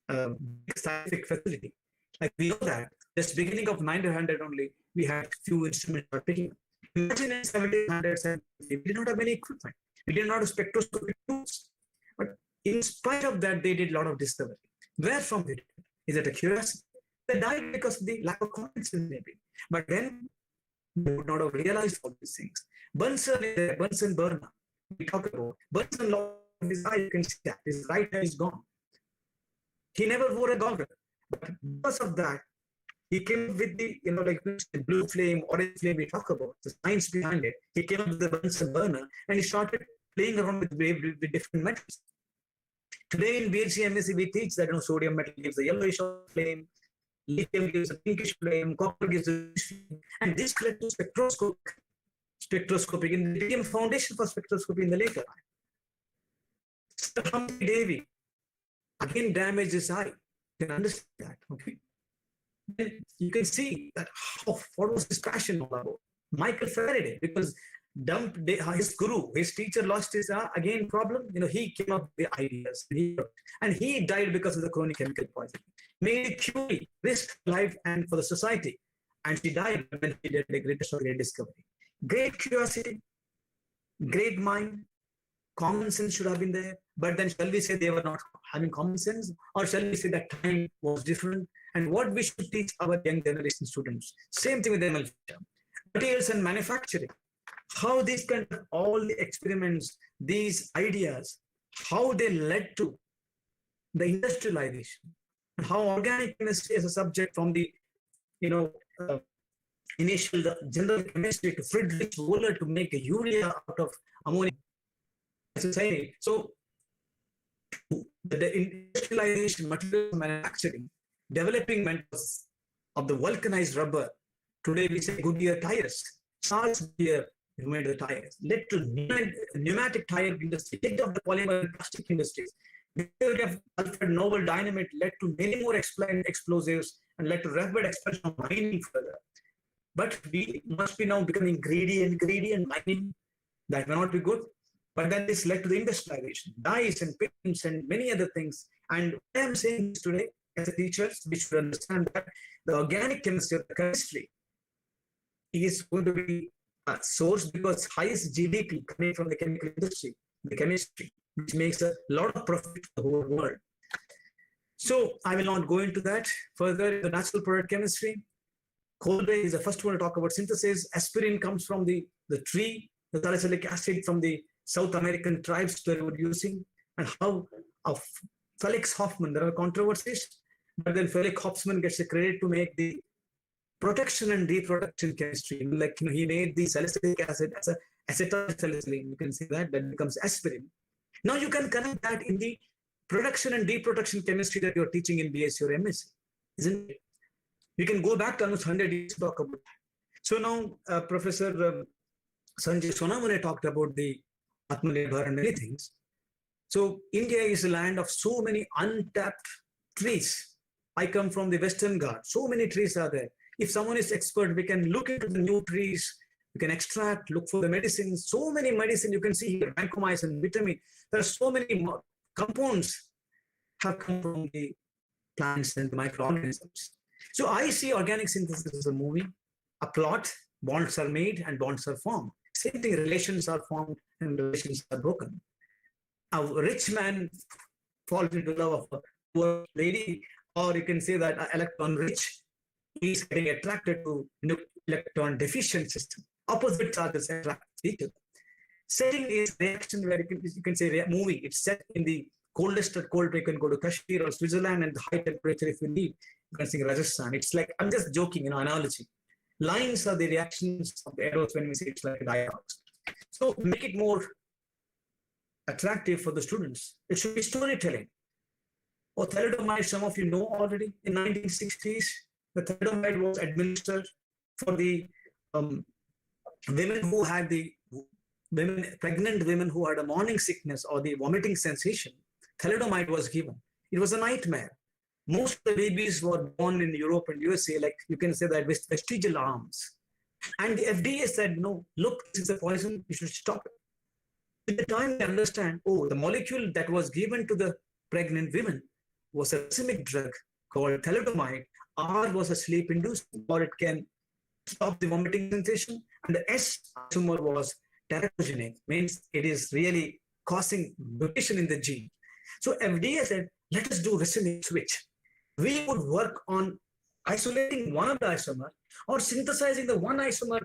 big scientific facility. Like we know that just beginning of 1900 only, we had few instruments are picking up. Imagine in 1700s, we did not have any equipment. We did not have spectroscopic tools. But in spite of that, they did a lot of discovery. Where from did it? Is it a curiosity? They died because of the lack of confidence maybe. But then they would not have realized all these things. Bunsen burner, we talk about. Bunsen lost his eye, you can see that. His right eye is gone. He never wore a goggle. But because of that, he came up with the, like the blue flame, orange flame we talk about, the science behind it. He came up with the Bunsen burner and he started playing around with different metals. Today in BSc MSc, we teach that sodium metal gives a yellowish flame, lithium gives a pinkish flame, copper gives a flame, and this led to spectroscopic, and it became a foundation for spectroscopy in the later time. Sir Humphrey Davy again damaged his eye. You can understand that, okay? Then you can see that what was his passion all about. Michael Faraday, because his guru, his teacher lost his again problem. He came up with the ideas, and he died because of the chronic chemical poisoning. Mary Curie risked life and for the society, and she died when she did the greatest of great discovery. Great curiosity, great mind, common sense should have been there. But then shall we say they were not having common sense, or shall we say that time was different? And what we should teach our young generation students, same thing with ML, materials and manufacturing. How these kind of all the experiments, these ideas, how they led to the industrialization, and how organic chemistry as a subject from the, initial general chemistry to Friedrich Wöhler to make a urea out of ammonia. So the industrialization, material manufacturing, developing methods of the vulcanized rubber. Today we say Goodyear tires, Charles Goodyear who made the tires, led to pneumatic tire industry, picked up the polymer and plastic industries. The theory of Alfred Nobel dynamite led to many more explosives and led to rapid expansion of mining further. But we must be now becoming greedy and mining. That may not be good. But then this led to the industrialization, dyes and paints and many other things. And what I'm saying today, as a teacher, we should understand that the organic chemistry, the chemistry, is going to be a source because highest GDP coming from the chemical industry, the chemistry, which makes a lot of profit for the whole world. So I will not go into that further. The natural product chemistry, Colby is the first one to talk about synthesis. Aspirin comes from the the tree, the salicylic acid from the South American tribes they were using, and how of Felix Hoffman, there are controversies, but then Felix Hoffman gets the credit to make the protection and reproduction chemistry. Like, he made the salicylic acid as acetylsalicylate. You can see that becomes aspirin. Now you can connect that in the production and reproduction chemistry that you're teaching in BSc or MSc, isn't it? We can go back to almost 100 years to talk about that. So now Professor Sanjay Sonamune talked about the Atmanirbhar and many things. So India is a land of so many untapped trees. I come from the Western Ghats. So many trees are there. If someone is expert, we can look into the new trees. We can extract, look for the medicines. So many medicine you can see here, vancomycin, vitamin. There are so many compounds have come from the plants and the microorganisms. So I see organic synthesis as a movie, a plot, bonds are made and bonds are formed. Same thing, relations are formed and relations are broken. A rich man falls into love of a poor lady, or you can say that an electron rich is getting attracted to electron deficient system. Opposite charges attract each other. Setting is reaction where you can say movie. It's set in the coldest of cold. You can go to Kashmir or Switzerland, and the high temperature if you need. You can sing Rajasthan. It's like, I'm just joking, analogy. Lines are the reactions of the arrows when we say it's like dialogues. So make it more attractive for the students. It should be storytelling. Or thalidomide, some of you know already. In 1960s, the thalidomide was administered for the women who had pregnant women who had a morning sickness or the vomiting sensation. Thalidomide was given. It was a nightmare. Most of the babies were born in Europe and USA, like you can say that with vestigial arms. And the FDA said, no, look, this is a poison, you should stop it. At the time they understand, the molecule that was given to the pregnant women was a racemic drug called thalidomide. R was a sleep inducing, or it can stop the vomiting sensation. And the S isomer was teratogenic, means it is really causing mutation in the gene. So FDA said, let us do racemic switch. We would work on isolating one of the isomer or synthesizing the one isomer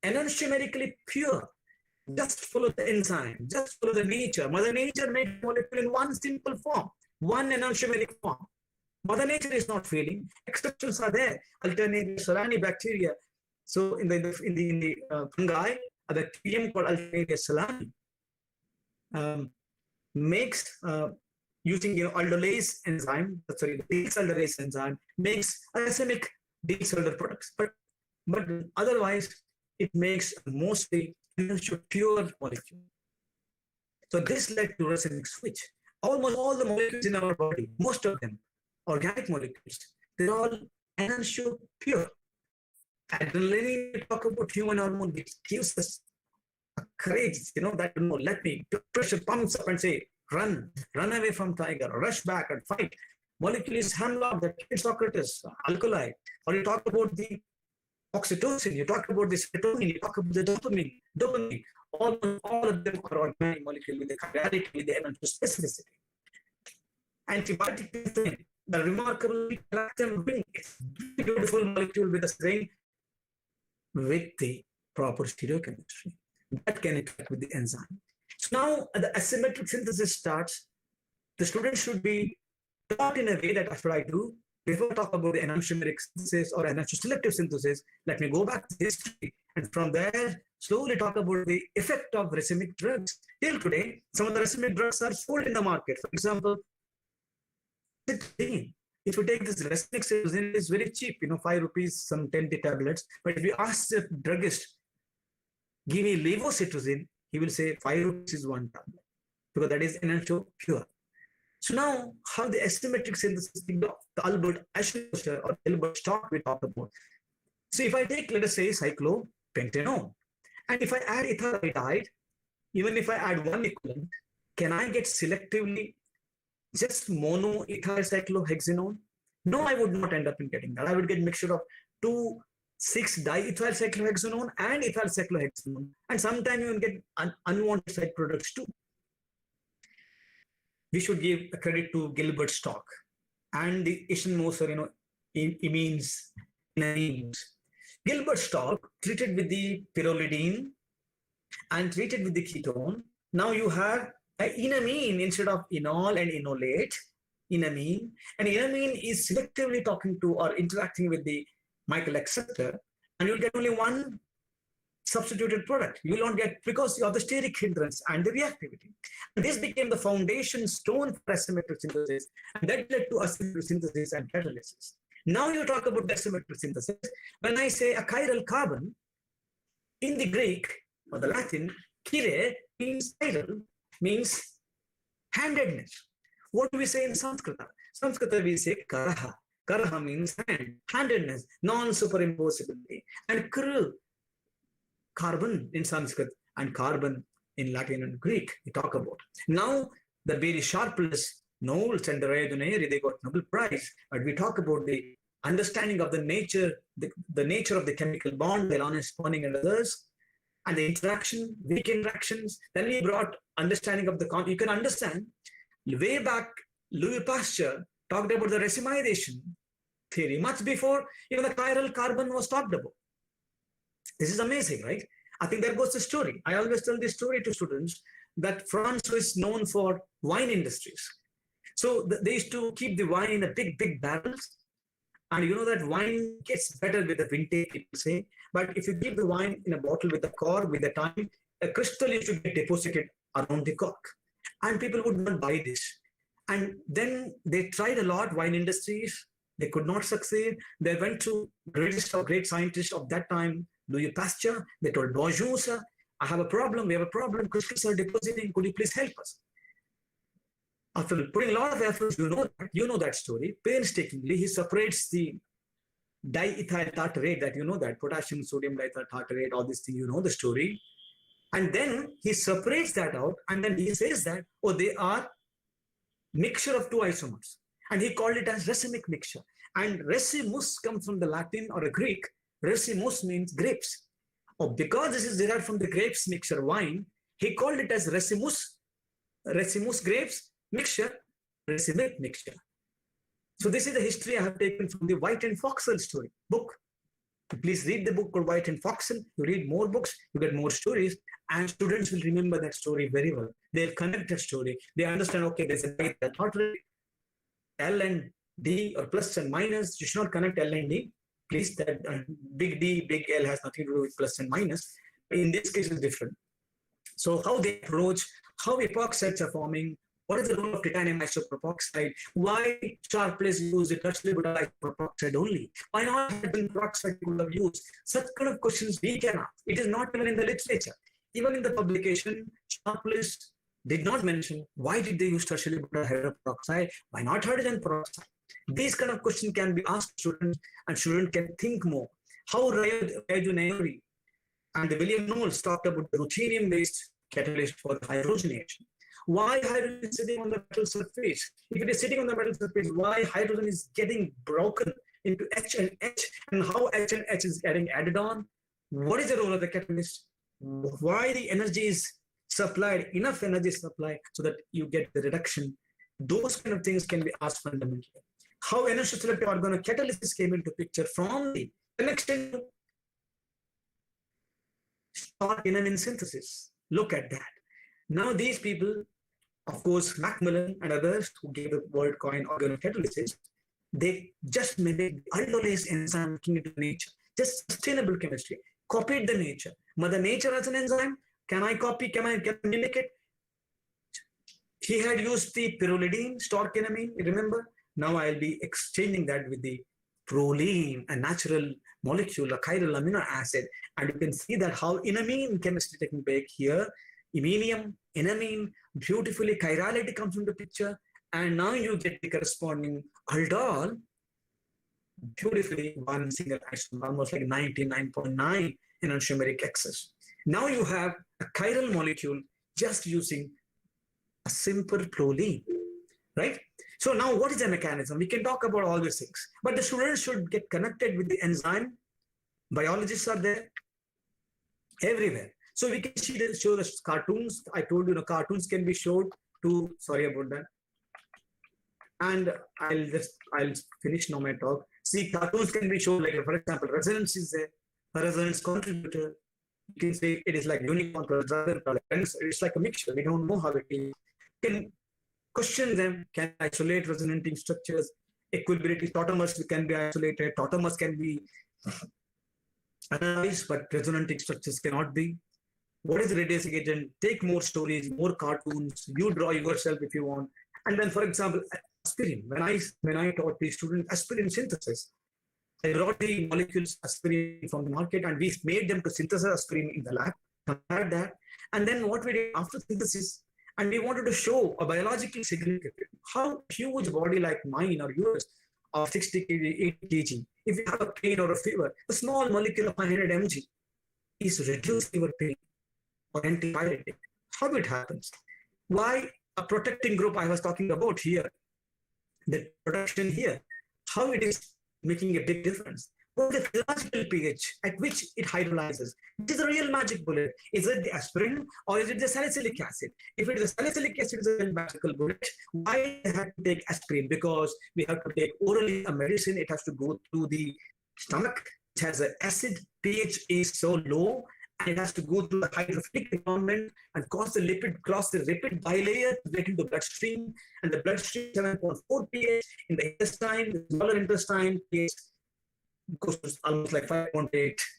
enantiomerically pure. Just follow the enzyme, just follow the nature. Mother Nature made molecule in one simple form, one enantiomeric form. Mother Nature is not failing. Exceptions are there. Alternative Solani bacteria. So in the fungi, a bacterium called Alternative Solani makes using aldolase enzyme, the desulderase enzyme, makes racemic desulder products. But otherwise, it makes mostly pure molecule. So this led to racemic switch. Almost all the molecules in our body, most of them, organic molecules, they're all enantio pure. Adrenaline, we talk about human hormone, which gives us a courage, let me pressure pumps up and say, run away from tiger, rush back and fight. Molecule is hemlock that kills Socrates, alkali. Or you talk about the oxytocin, you talk about the serotonin, you talk about the dopamine. All of them are organic molecules with the chirality, with the energy specificity. Antibiotic, the remarkable ring, it's a beautiful molecule with a string with the proper stereochemistry. That can interact with the enzyme. So now the asymmetric synthesis starts. The student should be taught in a way that what I do. Before I talk about the enantiomeric synthesis or enantioselective synthesis, let me go back to history and from there slowly talk about the effect of racemic drugs. Till today, some of the racemic drugs are sold in the market. For example, citizine. If you take this racemic citizine, it's very cheap, 5 rupees, some 10 tablets. But if you ask the druggist, give me levocitizine, he will say 5 rupees is one tablet because that is enantio pure. So now, how the asymmetric synthesis of the Albert Ashwin or Albert Stock we talked about. So if I take, let us say, cyclopentanone, and if I add ethyl iodide, even if I add one equivalent, can I get selectively just mono ethyl cyclohexanone? No, I would not end up in getting that. I would get mixture of 2,6-diethyl cyclohexanone and ethyl cyclohexanone, and sometimes you will get unwanted side products too. We should give a credit to Gilbert Stock and the Asian Moser, imines. Gilbert Stock treated with the pyrrolidine and treated with the ketone. Now you have enamine instead of enol and enolate, enamine. And enamine is selectively talking to or interacting with the Michael acceptor, and you'll get only one substituted product. You will not get, because of the steric hindrance and the reactivity. And this became the foundation stone for asymmetric synthesis, and that led to asymmetric synthesis and catalysis. Now you talk about asymmetric synthesis. When I say a chiral carbon, in the Greek or the Latin, chire means chiral, means handedness. What do we say in Sanskrit? Sanskrit we say karaha. Karaha means hand, handedness, non-superimposability. And carbon in Sanskrit and carbon in Latin and Greek, we talk about. Now, the very sharpless Knowles and Rayaduneri, they got Nobel Prize, but we talk about the understanding of the nature, the nature of the chemical bond, Delaunay, Sponning and others, and the interaction, weak interactions. Then we brought understanding of the, you can understand, way back, Louis Pasteur talked about the racemization theory, much before even the chiral carbon was talked about. This is amazing, right? I think there goes the story. I always tell this story to students that France was known for wine industries. So they used to keep the wine in a big, big barrels. And you know that wine gets better with the vintage, people say. But if you keep the wine in a bottle with the cork, with the time, a crystal used to get deposited around the cork. And people would not buy this. And then they tried a lot, wine industries. They could not succeed. They went to greatest of great scientists of that time, Louis Pasteur. They told, bonjour, sir, I have a problem. We have a problem. Crystals are depositing. Could you please help us? After putting a lot of efforts, you know that story. Painstakingly, he separates the diethyl tartarate, that you know that, potassium, sodium diethyl tartarate, all this thing, you know the story. And then he separates that out, and then he says that, oh, they are mixture of two isomers. And he called it as racemic mixture. And racemus comes from the Latin or a Greek. Racemus means grapes. Oh, because this is derived from the grapes mixture wine, he called it as racemus grapes mixture, racemic mixture. So this is the history I have taken from the White and Foxell story book. Please read the book called White and Foxell. You read more books, you get more stories, and students will remember that story very well. They'll connect that story. They understand, okay, there's a thought rate, L and D or plus and minus. You should not connect L and D. Please, that big D, big L has nothing to do with plus and minus. In this case, it's different. So how they approach, how epoxides are forming, what is the role of titanium isopropoxide? Why Sharpless use the tertiary butyl isopropoxide only? Why not hydrogen peroxide could have used? Such kind of questions we can ask. It is not even in the literature. Even in the publication, Sharpless did not mention why did they use tertiary butyl hydroperoxide? Why not hydrogen peroxide? These kind of questions can be asked students, and students can think more. How Rayaduneri and William Knowles talked about the ruthenium-based catalyst for hydrogenation. Why hydrogen is sitting on the metal surface? If it is sitting on the metal surface, why hydrogen is getting broken into H and H, and how H and H is getting added on? What is the role of the catalyst? Why the energy is supplied, enough energy is supplied so that you get the reduction? Those kind of things can be asked fundamentally. How energy selective organocatalysis came into picture from the connection to enamine synthesis. Look at that. Now these people, of course, Macmillan and others who gave the word coin organocatalysis, they just made the aldolase enzyme looking into nature, just sustainable chemistry, copied the nature. Mother Nature as an enzyme, can I copy, can I mimic it? He had used the pyrrolidine, storkenamine, remember? Now I'll be exchanging that with the proline, a natural molecule, a chiral amino acid. And you can see that how enamine chemistry taking place here. Iminium, enamine, beautifully chirality comes into picture, and now you get the corresponding aldol, beautifully one single isomer, almost like 99.9 enantiomeric excess. Now you have a chiral molecule just using a simple proline, right? So now what is the mechanism? We can talk about all these things, but the students should get connected with the enzyme. Biologists are there everywhere. So we can show the cartoons. I told you, cartoons can be showed to, sorry about that. And I'll finish now my talk. See, cartoons can be shown, like for example, resonance is there, a resonance contributor, You can say it is like unicorn plus dragon plus it's like a mixture. We don't know how it is. You can question them, can isolate resonating structures, equilibrity, tautomers can be isolated, tautomers can be analyzed, but resonating structures cannot be. What is reducing agent? Take more stories, more cartoons, you draw yourself if you want. And then, for example, aspirin. When I taught the students aspirin synthesis, I brought the molecules aspirin from the market and we made them to synthesize aspirin in the lab, compared that. And then what we did after synthesis, and we wanted to show a biologically significant how huge body like mine or yours of 60 kg, 80 kg, if you have a pain or a fever, a small molecule of 100 mg is reducing your pain or antipyretic. How it happens? Why a protecting group I was talking about here, the protection here, how it is making a big difference. What is the physiological pH at which it hydrolyzes? It is the real magic bullet. Is it the aspirin or is it the salicylic acid? If it is the salicylic acid, it is a magical bullet. Why do we have to take aspirin? Because we have to take orally a medicine. It has to go through the stomach. It has an acid. pH is so low. And it has to go through the hydrophilic environment and cross the lipid bilayer to get into the bloodstream. And the bloodstream 7.4 pH in the intestine, the smaller intestine pH goes to almost like 5.8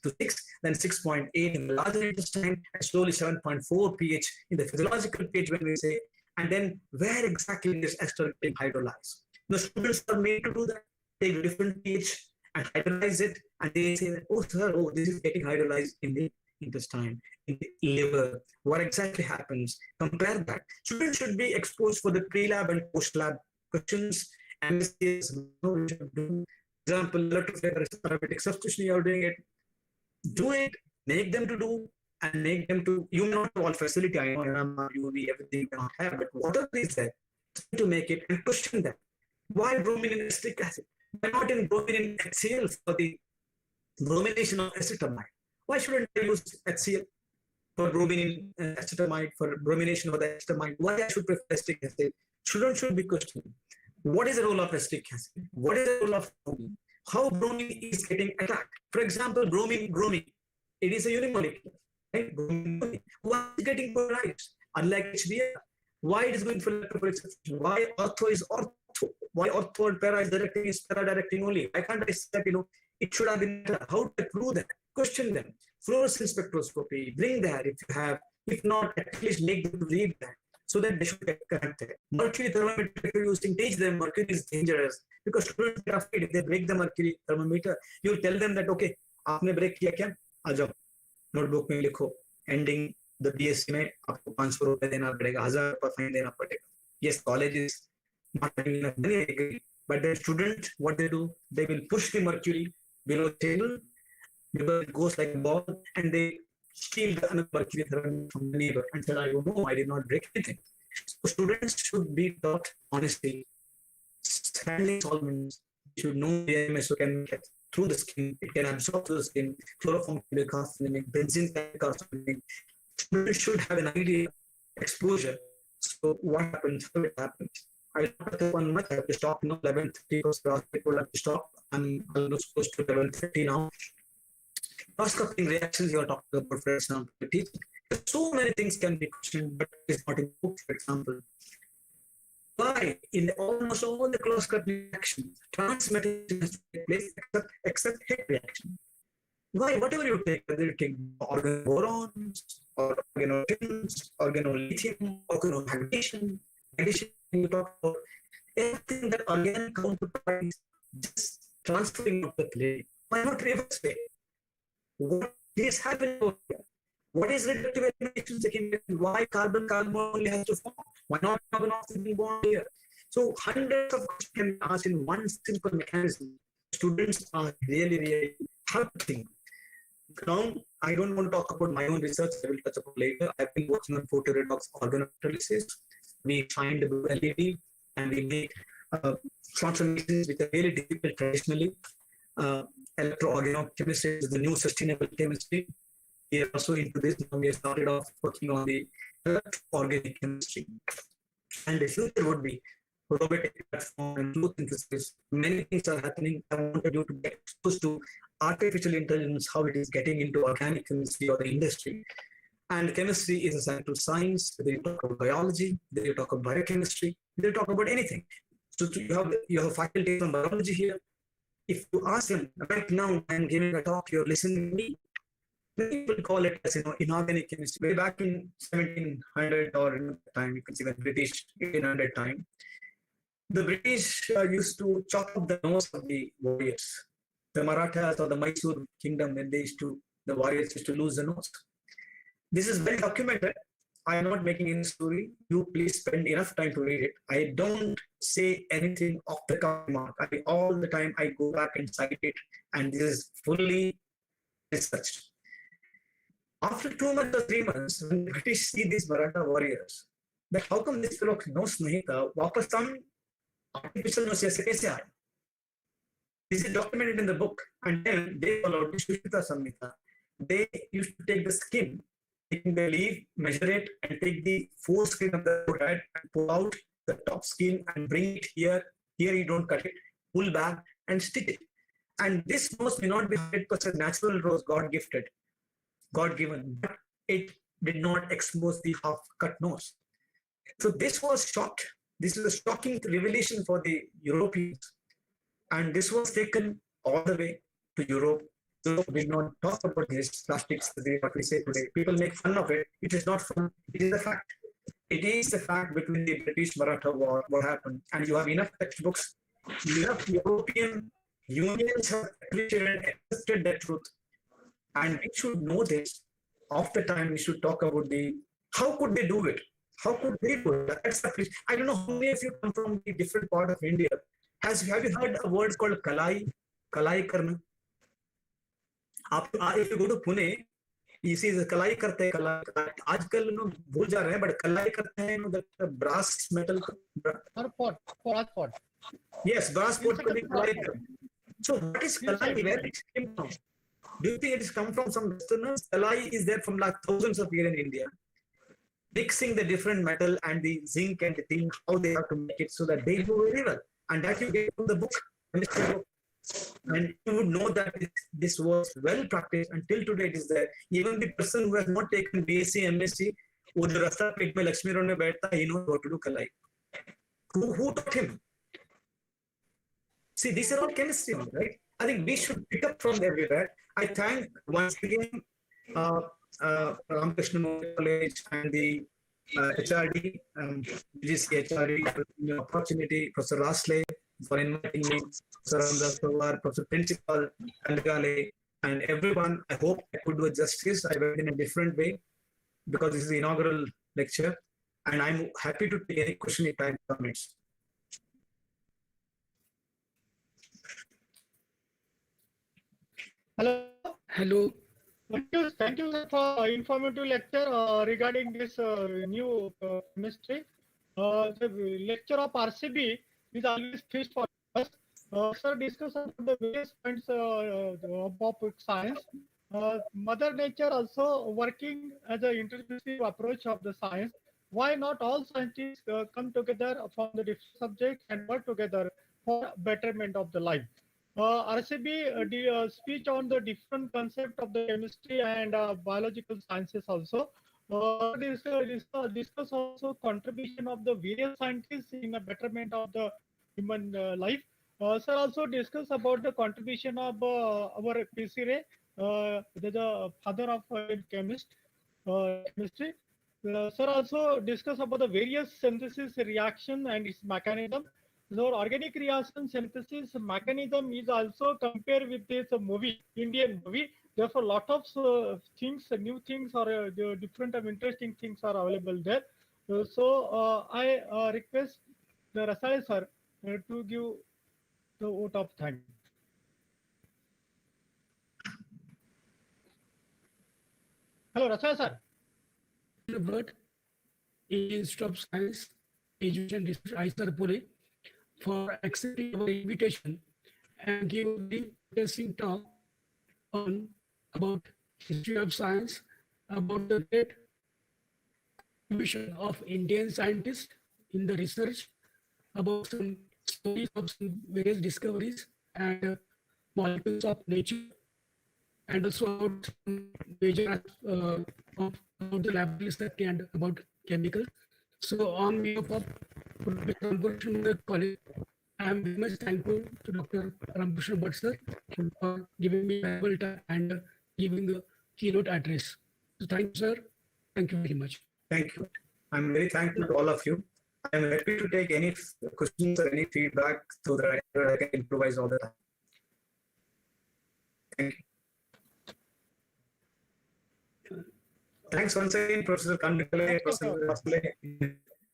to 6, then 6.8 in the larger intestine, and slowly 7.4 pH in the physiological pH when we say, and then where exactly is ester being hydrolyzed? The students are made to do that, take different pH and hydrolyze it, and they say, oh sir, oh, this is getting hydrolyzed in the intestine, in the liver. What exactly happens? Compare that. Students should be exposed for the pre-lab and post-lab questions, and this is example, electrophoretic substitution, you are doing it. Do it, make them to do, and make them to, you may not have all facility, I know, NMR, UV, everything you cannot have, but whatever is there, try to make it and question them. Why bromine in acetic acid? Why not in bromine in HCl for the bromination of acetamide? Why shouldn't I use HCl for bromine in acetamide, for bromination of the acetamide? Why I should prefer acetic acid? Students should be questioning. What is the role of acetic acid? What is the role of bromine? How bromine is getting attacked? For example, bromine, it is a unimolecule, right? Bromine. Why is it getting polarized? Unlike HBr, why it is going for electrophoric substitution? Why ortho is ortho? Why ortho and para is para-directing only? Why can't I say that, it should have been, how to prove that? Question them. Fluorescence spectroscopy, bring that if you have. If not, at least make them read that, so that they should get connected. Mercury thermometer, if you're using, teach them mercury is dangerous, because students are afraid if they break the mercury thermometer, you tell them that, okay, आपने break किया क्या? आ जाओ, notebook में लिखो, ending the BSc में आपको 500 रुपए देना पड़ेगा, 1000 रुपए फाइन देना पड़ेगा. Yes, college is not having enough money, I agree. But the student, what they do, they will push the mercury below the table, because it goes like a ball, and they steal the mercury thermometer from the neighbor and said, I don't know, I did not break anything. So students should be taught honesty. Handling solvents, you should know the MSO can get through the skin, it can absorb through the skin, chloroform can be carcinogenic, benzene can be carcinogenic. Students should have an idea, exposure. So what happens, how it happens. I don't have to one much, I have to stop now, 11:30, because people have to stop. I'm almost close to 11:30 now. Cross-coupling reactions you are talking about, for example, so many things can be questioned, but it's not in book, for example. Why in almost all the cross-coupling reactions, transmutation has to take place except head reaction? Why? Whatever you take, whether you take organoborons, or organotins, organolithium, organomagnesium, addition you talk about, everything that organic counterparties just transferring of the plate. Why not reverse way? What is happening over here? What is reductive elimination? Why carbon-carbon only has to form? Why not carbon-oxygen bond here? So hundreds of questions can be asked in one simple mechanism. Students are really helping. Now, I don't want to talk about my own research. I will touch upon later. I've been working on photoredox organoelectrolysis. We find the LED and we make transformations which are really difficult traditionally. Electroorganochemistry is the new sustainable chemistry. We are also into this. Now we have started off working on the organic chemistry. And the future would be robotic platform and truth synthesis. Many things are happening. I wanted you to get exposed to artificial intelligence, how it is getting into organic chemistry or the industry. And chemistry is a central science. Whether you talk about biology, whether you talk about biochemistry, whether you talk about anything. So you have faculty on biology here. If you ask them right now, I'm giving a talk, you're listening to me. Many people call it as inorganic chemistry. Way back in 1700 or in time, you can see the British 1800 time. The British used to chop up the nose of the warriors. The Marathas or the Mysore kingdom, when the warriors used to lose the nose. This is well documented. I am not making any story. You please spend enough time to read it. I don't say anything off the cuff mark. All the time I go back and cite it, and this is fully researched. After 2 months or 3 months, when the British see these Maratha warriors, that how come this fellow knows nahi tha, wapas some artificial nose aise kaise aaya? This is documented in the book, and then they followed the Shushita Samhita. They used to take the skin, taking the leaf, measure it, and take the foreskin of the forehead and pull out the top skin and bring it here. Here you don't cut it, pull back and stitch it. And this nose may not be 100% natural rose, God gifted, God given, but it did not expose the half-cut nose. So this was shocked. This is a shocking revelation for the Europeans. And this was taken all the way to Europe. So we don't talk about this plastics, what we say today. People make fun of it. It is not fun. It is a fact. It is a fact between the British Maratha War, what happened. And you have enough textbooks, enough European unions have appreciated and accepted that truth. And we should know this. Of the time, we should talk about how could they do it? How could they do it? I don't know how many of you come from the different part of India. Have you heard a word called kalai? Kalai karna? If you go to Pune, you see the kalai karte hain, kalai. Aajkal bhul ja rahe hain, but kalai karte hain, that brass metal. Brass pot. Yes, brass pot ko bhi kalai karte. So what is kalai? Where it came from? Do you think it has come from some Westerners? Kalai is there from like thousands of years in India. Mixing the different metal and the zinc and the tin, how they have to make it so that they do very well. And that you get from the book. And you would know that this was well practiced until today it is there. Even the person who has not taken BSc, MSc, wo jo rasta pet mein Lakshmi Road mein baithta, he knows how to do kalai. Who taught him? See, these are all chemistry, right? I think we should pick up from everywhere. I thank once again Ramakrishna College and the HRD, GGC HRD for the opportunity, Professor Rasley for inviting me, Professor Ramdas Pawar, Professor Principal Kandgale, and everyone. I hope I could do justice. I went in a different way because this is the inaugural lecture, and I'm happy to take any question if time permits. Hello. Thank you for informative lecture regarding this new chemistry. The lecture of RCB is always fixed for us. Sir, discuss about the various points of science. Mother Nature also working as an interdisciplinary approach of the science. Why not all scientists come together from the different subjects and work together for betterment of the life? RCB speech on the different concept of the chemistry and biological sciences also. Discuss also contribution of the various scientists in the betterment of the human life. Sir also discuss about the contribution of our P.C. Ray, the father of chemistry. Sir also discuss about the various synthesis reaction and its mechanism. So organic reaction synthesis mechanism is also compared with this movie, Indian movie. Therefore, a lot of things, new things or different interesting things are available there. I request the Rasale sir to give the vote of thanks. Hello, Rasale sir. The word Institute of Science, Education Research, ISRPULE, for accepting our invitation and giving the interesting talk on about history of science, about the great contribution of Indian scientists in the research about some stories of some various discoveries and molecules of nature, and also about some major about the laboratory study and about chemicals. So on behalf of Professor Ramkrishna College, I am very much thankful to Dr. Ramkrishna Bhatt sir for giving me valuable time and giving the keynote address. So thank you, sir. Thank you very much. Thank you. I'm very thankful to all of you. I'm happy to take any questions or any feedback so that I can improvise all the time. Thank you. Thanks once again, Professor Kandikale, Professor Vasile.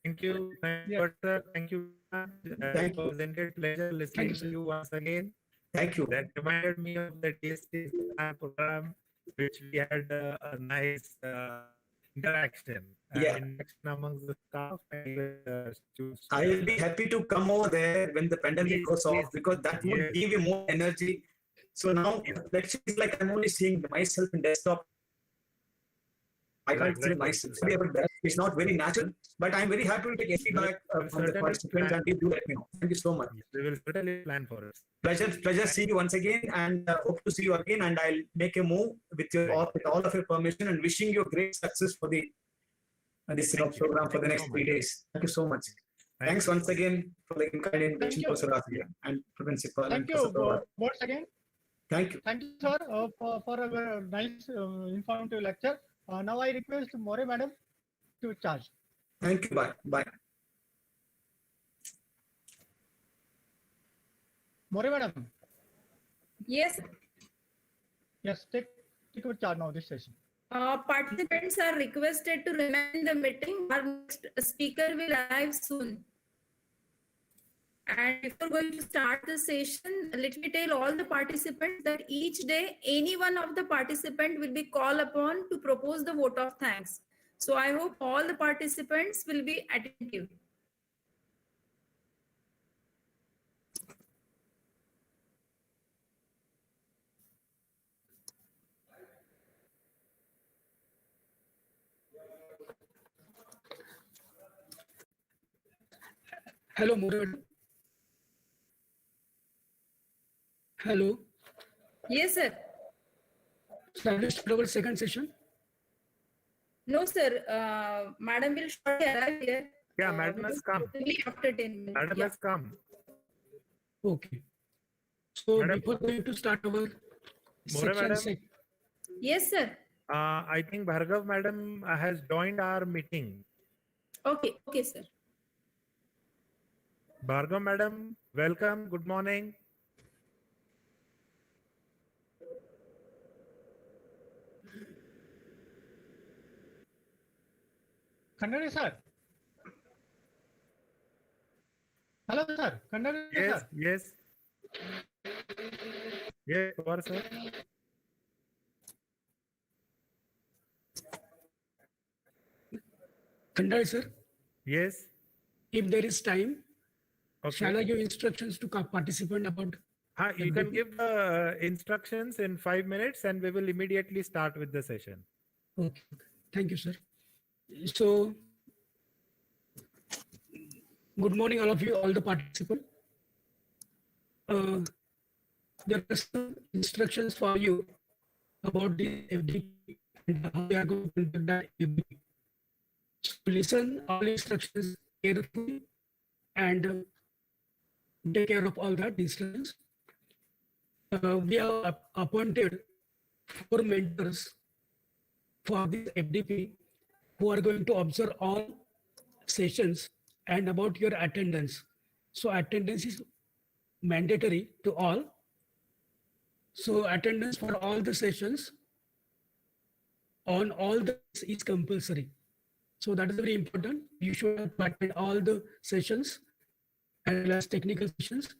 Thank you. Thank you, sir. Thank you. Thank It was a great pleasure listening to you once again. Thank you. That reminded me of the TST program, which we had a nice interaction. Yeah. Interaction amongst the staff and students. I will be happy to come over there when the pandemic Yes, goes off yes, because that would yes. give you more energy. So now lecture is like I'm only seeing myself in desktop. I can't see myself. It's not very natural, but I'm very happy to take feedback from the participants and do let me know. Thank you so much. We will certainly plan for it. Pleasure seeing you once again, and hope to see you again. And I'll make a move with all of your permission, and wishing you great success for this program for the next 3 days. Thank you so much. Thanks once again for the kind invitation, Professor Rathia and Principal. Thank you once again. Thank you. Thank you, sir, for a nice informative lecture. Now I request More Madam to charge. Thank you. Bye. Bye. More Madam. Yes. Yes, take charge now this session. Participants are requested to remain in the meeting. Our next speaker will arrive soon. And before going to start the session, let me tell all the participants that each day, any one of the participant will be called upon to propose the vote of thanks. So I hope all the participants will be attentive. Hello, Murad. Hello. Yes, sir. Shall we start our second session? No, sir. Madam will shortly arrive here. Yeah, madam has come. After 10 minutes. Madam has come. Okay. So Madam. before going to start our section, madam. Yes, sir. I think Bhargav madam has joined our meeting. Okay, sir. Bhargav madam, welcome. Good morning. Kandari sir. Hello, sir. Kandari Yes, sir. yes. Yes, over, sir. Kandari sir. Yes. If there is time, Okay. shall I give instructions to participant about? You can give instructions in 5 minutes and we will immediately start with the session. Okay. Thank you, sir. So, good morning, all of you, all the participants. There are some instructions for you about the FDP and how we are going to conduct that FDP. So listen all instructions carefully and take care of all that instructions. We have appointed 4 mentors for this FDP who are going to observe all sessions and about your attendance. So attendance is mandatory to all. So attendance for all the sessions on all the is compulsory. So that is very important. You should attend all the sessions as well as technical sessions.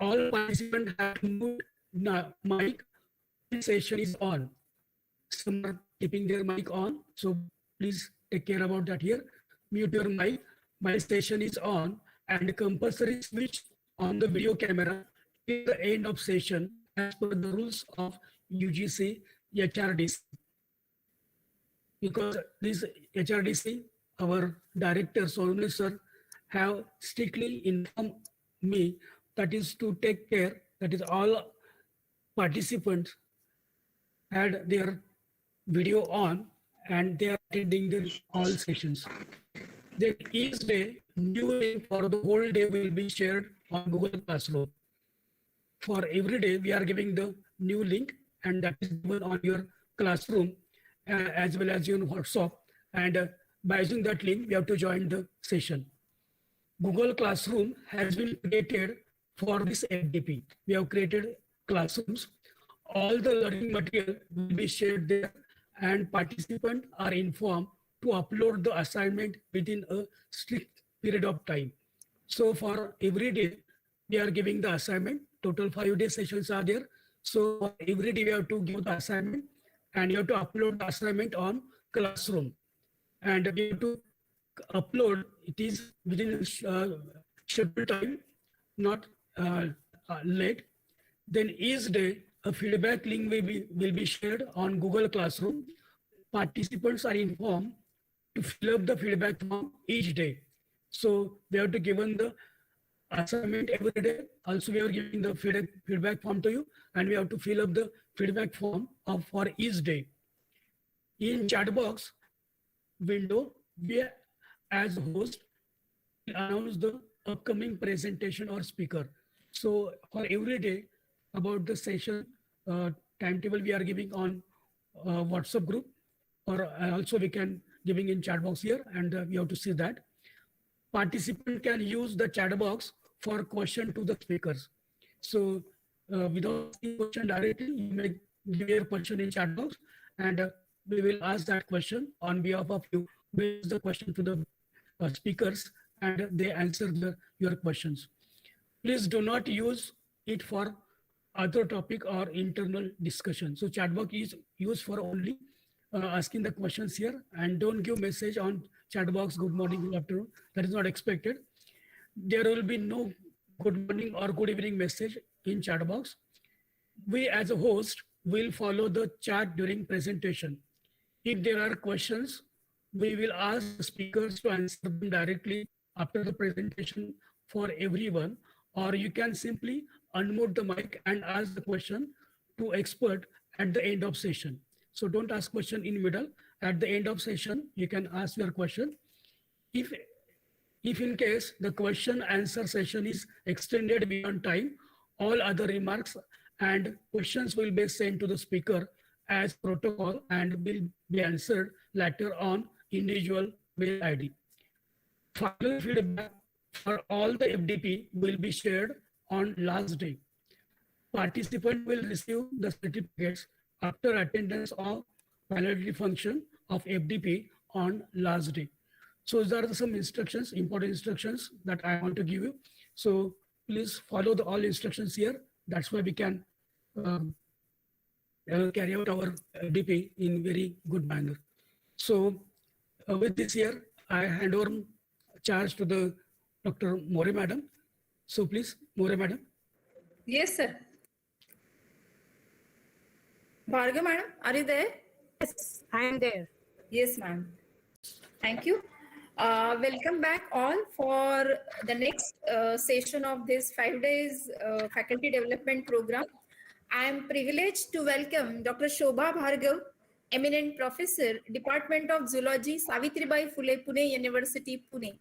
All participants have to mute mic. This session is on. Some are keeping their mic on. So please take care about that here. Mute your mic. My session is on and compulsory switch on the video camera till the end of session as per the rules of UGC HRDC. Because this HRDC, our director, Solomon sir, have strictly informed me that is to take care, that is all participants had their video on and they are attending the all sessions. Then each day, new link for the whole day will be shared on Google Classroom. For every day, we are giving the new link and that is given on your classroom as well as your WhatsApp. And by using that link, we have to join the session. Google Classroom has been created for this FDP. We have created classrooms. All the learning material will be shared there and participants are informed to upload the assignment within a strict period of time. So for every day, we are giving the assignment. Total 5-day sessions are there. So for every day, we have to give the assignment and you have to upload the assignment on Classroom. And we have to upload, it is within scheduled time, not late. Then each day, a feedback link will be shared on Google Classroom. Participants are informed to fill up the feedback form each day. So we have to given the assignment every day. Also, we are giving the feedback form to you, and we have to fill up the feedback form for each day. In chat box window, we as host announce the upcoming presentation or speaker. So for every day about the session timetable we are giving on WhatsApp group, or also we can giving in chat box here, and we have to see that. Participant can use the chat box for question to the speakers. So without asking question directly, you may give your question in chat box and we will ask that question on behalf of you. We ask the question to the speakers and they answer your questions. Please do not use it for other topic or internal discussion. So chat box is used for only asking the questions here, and don't give message on chat box, good morning, good afternoon. That is not expected. There will be no good morning or good evening message in chat box. We as a host will follow the chat during presentation. If there are questions, we will ask the speakers to answer them directly after the presentation for everyone, or you can simply unmute the mic and ask the question to expert at the end of session. So don't ask question in middle. At the end of session, you can ask your question. If in case the question answer session is extended beyond time, all other remarks and questions will be sent to the speaker as protocol and will be answered later on individual mail ID. Final feedback for all the FDP will be shared on last day. Participant will receive the certificates after attendance of validity function of FDP on last day. So there are some instructions, important instructions that I want to give you. So please follow all instructions here. That's why we can carry out our FDP in very good manner. So with this here, I hand over charge to the Dr. More Madam. So please, More Madam. Yes, sir. Bhargav Madam, are you there? Yes, I am there. Yes, ma'am. Thank you. Welcome back all for the next session of this 5 days faculty development program. I am privileged to welcome Dr. Shobha Bhargav, eminent professor, Department of Zoology, Savitribai Phule, Pune University, Pune.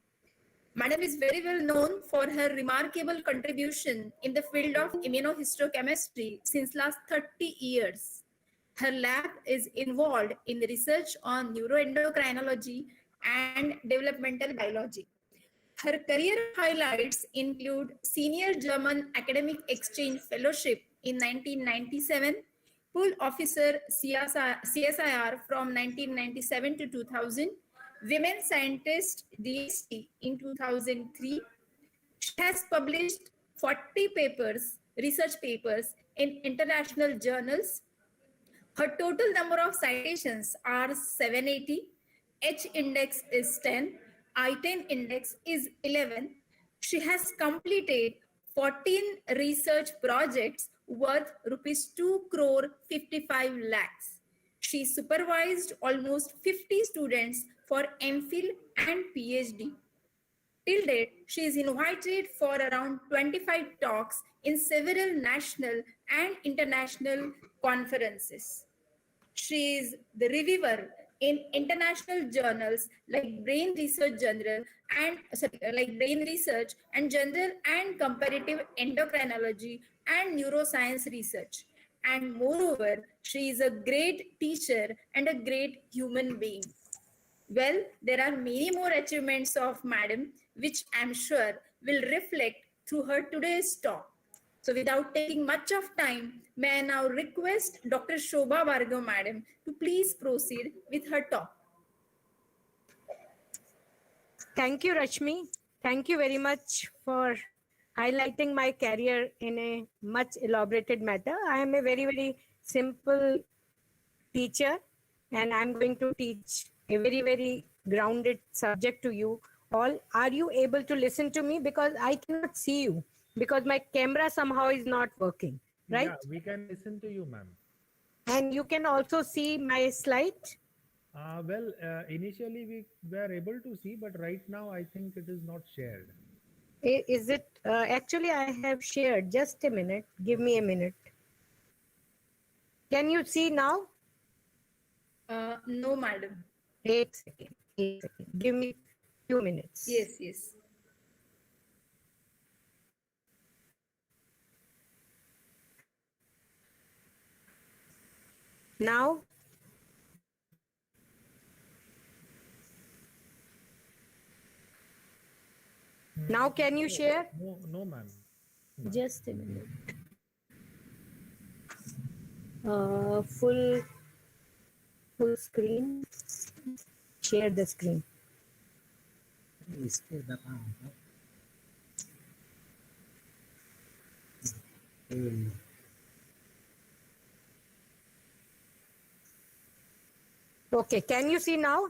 Madam is very well known for her remarkable contribution in the field of immunohistochemistry since last 30 years. Her lab is involved in research on neuroendocrinology and developmental biology. Her career highlights include Senior German Academic Exchange Fellowship in 1997, Pool Officer CSIR from 1997 to 2000, Women Scientist DST in 2003. She has published 40 papers, research papers in international journals. Her total number of citations are 780. H index is 10. I-10 index is 11. She has completed 14 research projects worth rupees 2 crore 55 lakhs. She supervised almost 50 students for MPhil and PhD. Till date, she is invited for around 25 talks in several national and international conferences. She is the reviewer in international journals like Brain Research Journal and like Brain Research and General and Comparative Endocrinology and Neuroscience Research. And moreover, she is a great teacher and a great human being. Well, there are many more achievements of Madam, which I'm sure will reflect through her today's talk. So without taking much of time, may I now request Dr. Shobha Bhargav Madam to please proceed with her talk. Thank you, Rashmi. Thank you very much for highlighting my career in a much elaborated matter. I am a very, very simple teacher, and I'm going to teach a very, very grounded subject to you all. Are you able to listen to me? Because I cannot see you, because my camera somehow is not working, right? Yeah, we can listen to you, ma'am. And you can also see my slide. Initially we were able to see, but right now I think it is not shared. Is it actually I have shared? Just a minute. Give me a minute. Can you see now? No, Madam. 8 seconds. 8 seconds. Give me few minutes. Yes, yes. Now? Now can you share? No, ma'am. Just a minute. Full screen. Share the screen. Okay, can you see now?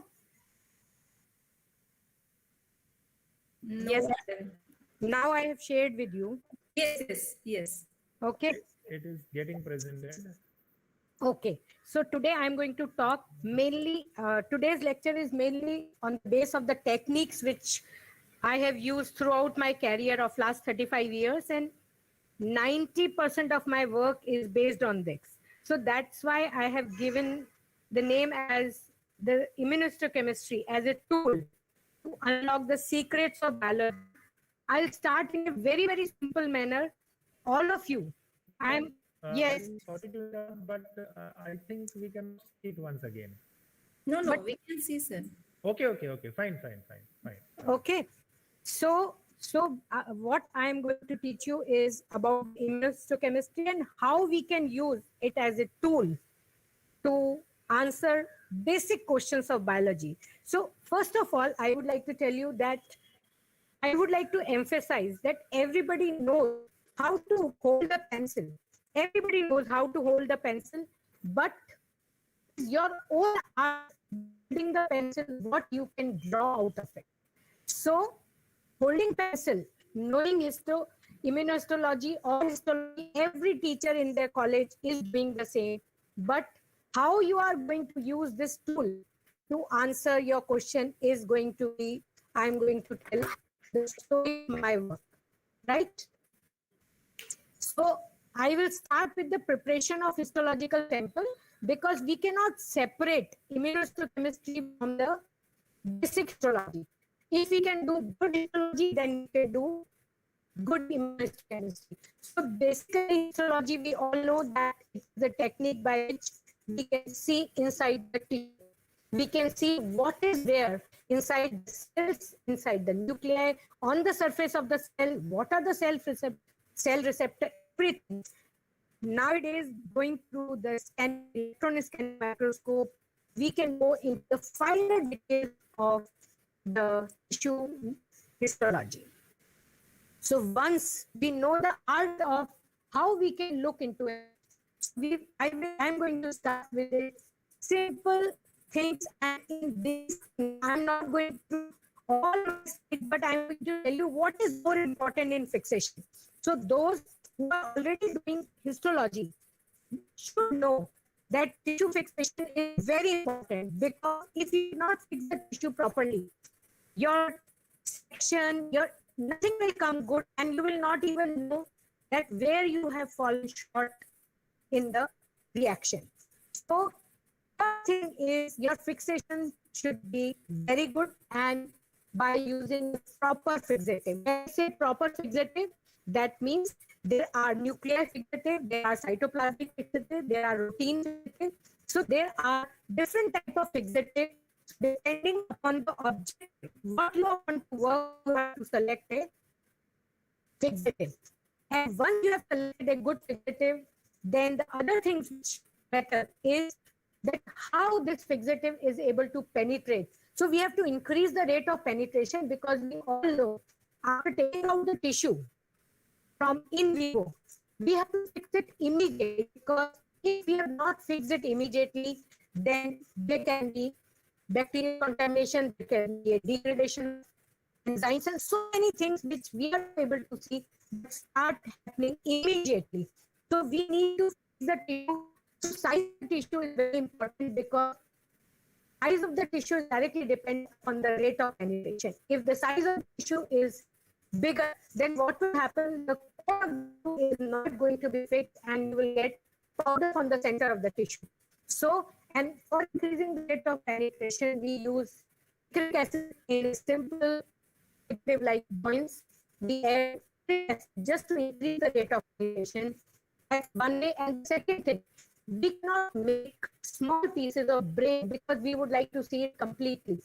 No, Yes. Madam. Now I have shared with you. Yes, yes, yes. Okay. It is getting presented. Okay, so today I'm going to talk mainly, today's lecture is mainly on the base of the techniques which I have used throughout my career of last 35 years, and 90% of my work is based on this. So that's why I have given the name as the immunohistochemistry as a tool to unlock the secrets of biology. I'll start in a very, very simple manner. All of you, yes. I'm sorry to interrupt, but I think we can see it once again. No, we can see, sir. Okay. Fine. Okay. So what I am going to teach you is about immunohistochemistry and how we can use it as a tool to answer basic questions of biology. So first of all, I would like to tell you that I would like to emphasize that everybody knows how to hold a pencil. Everybody knows how to hold the pencil, but your own art holding the pencil, what you can draw out of it. So holding pencil, knowing immunohistology or histology, every teacher in their college is doing the same. But how you are going to use this tool to answer your question is going to be, I'm going to tell the story of my work, right? So I will start with the preparation of histological sample, because we cannot separate immunohistochemistry from the basic histology. If we can do good histology, then we can do good immunohistochemistry. So basically histology, we all know that it's the technique by which we can see inside the tissue. We can see what is there inside the cells, inside the nuclei, on the surface of the cell, what are the cell receptor, everything. Nowadays, going through the electron scanning microscope, we can go into the finer details of the tissue histology. So once we know the art of how we can look into it, I'm going to start with the simple things, and in this, I'm not going to all it, but I'm going to tell you what is more important in fixation. So those who are already doing histology should know that tissue fixation is very important, because if you not fix the tissue properly, your section, your nothing will come good, and you will not even know that where you have fallen short in the reaction. So first thing is your fixation should be very good, and by using proper fixative. When I say proper fixative, that means there are nuclear fixative, there are cytoplasmic fixative, there are routine fixative. So there are different type of fixative depending upon the object. What you want to work, you have to select a fixative. And once you have selected a good fixative, then the other things which matter is that how this fixative is able to penetrate. So we have to increase the rate of penetration, because we all know after taking out the tissue from in vivo, we have to fix it immediately, because if we have not fixed it immediately, then there can be bacterial contamination, there can be a degradation of enzymes, and so many things which we are able to see that start happening immediately. So we need to fix the tissue. So size of the tissue is very important, because size of the tissue is directly dependent on the rate of penetration. If the size of the tissue is bigger, then what will happen? The core is not going to be fixed, and you will get powder on the center of the tissue. So, and for increasing the rate of penetration, we use citric acid in a simple active like joints. We add citric acid just to increase the rate of penetration. That's one way. And the second thing, we cannot make small pieces of brain because we would like to see it completely.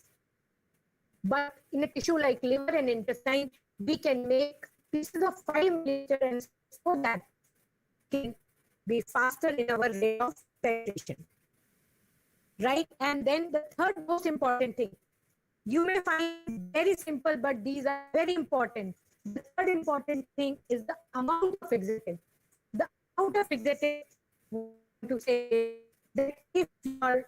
But in a tissue like liver and intestine, we can make pieces of 5 millimeter, and so that can be faster in our rate of penetration. Right? And then the third most important thing, you may find very simple, but these are very important. The third important thing is the amount of fixative. The amount of fixative, to say that if your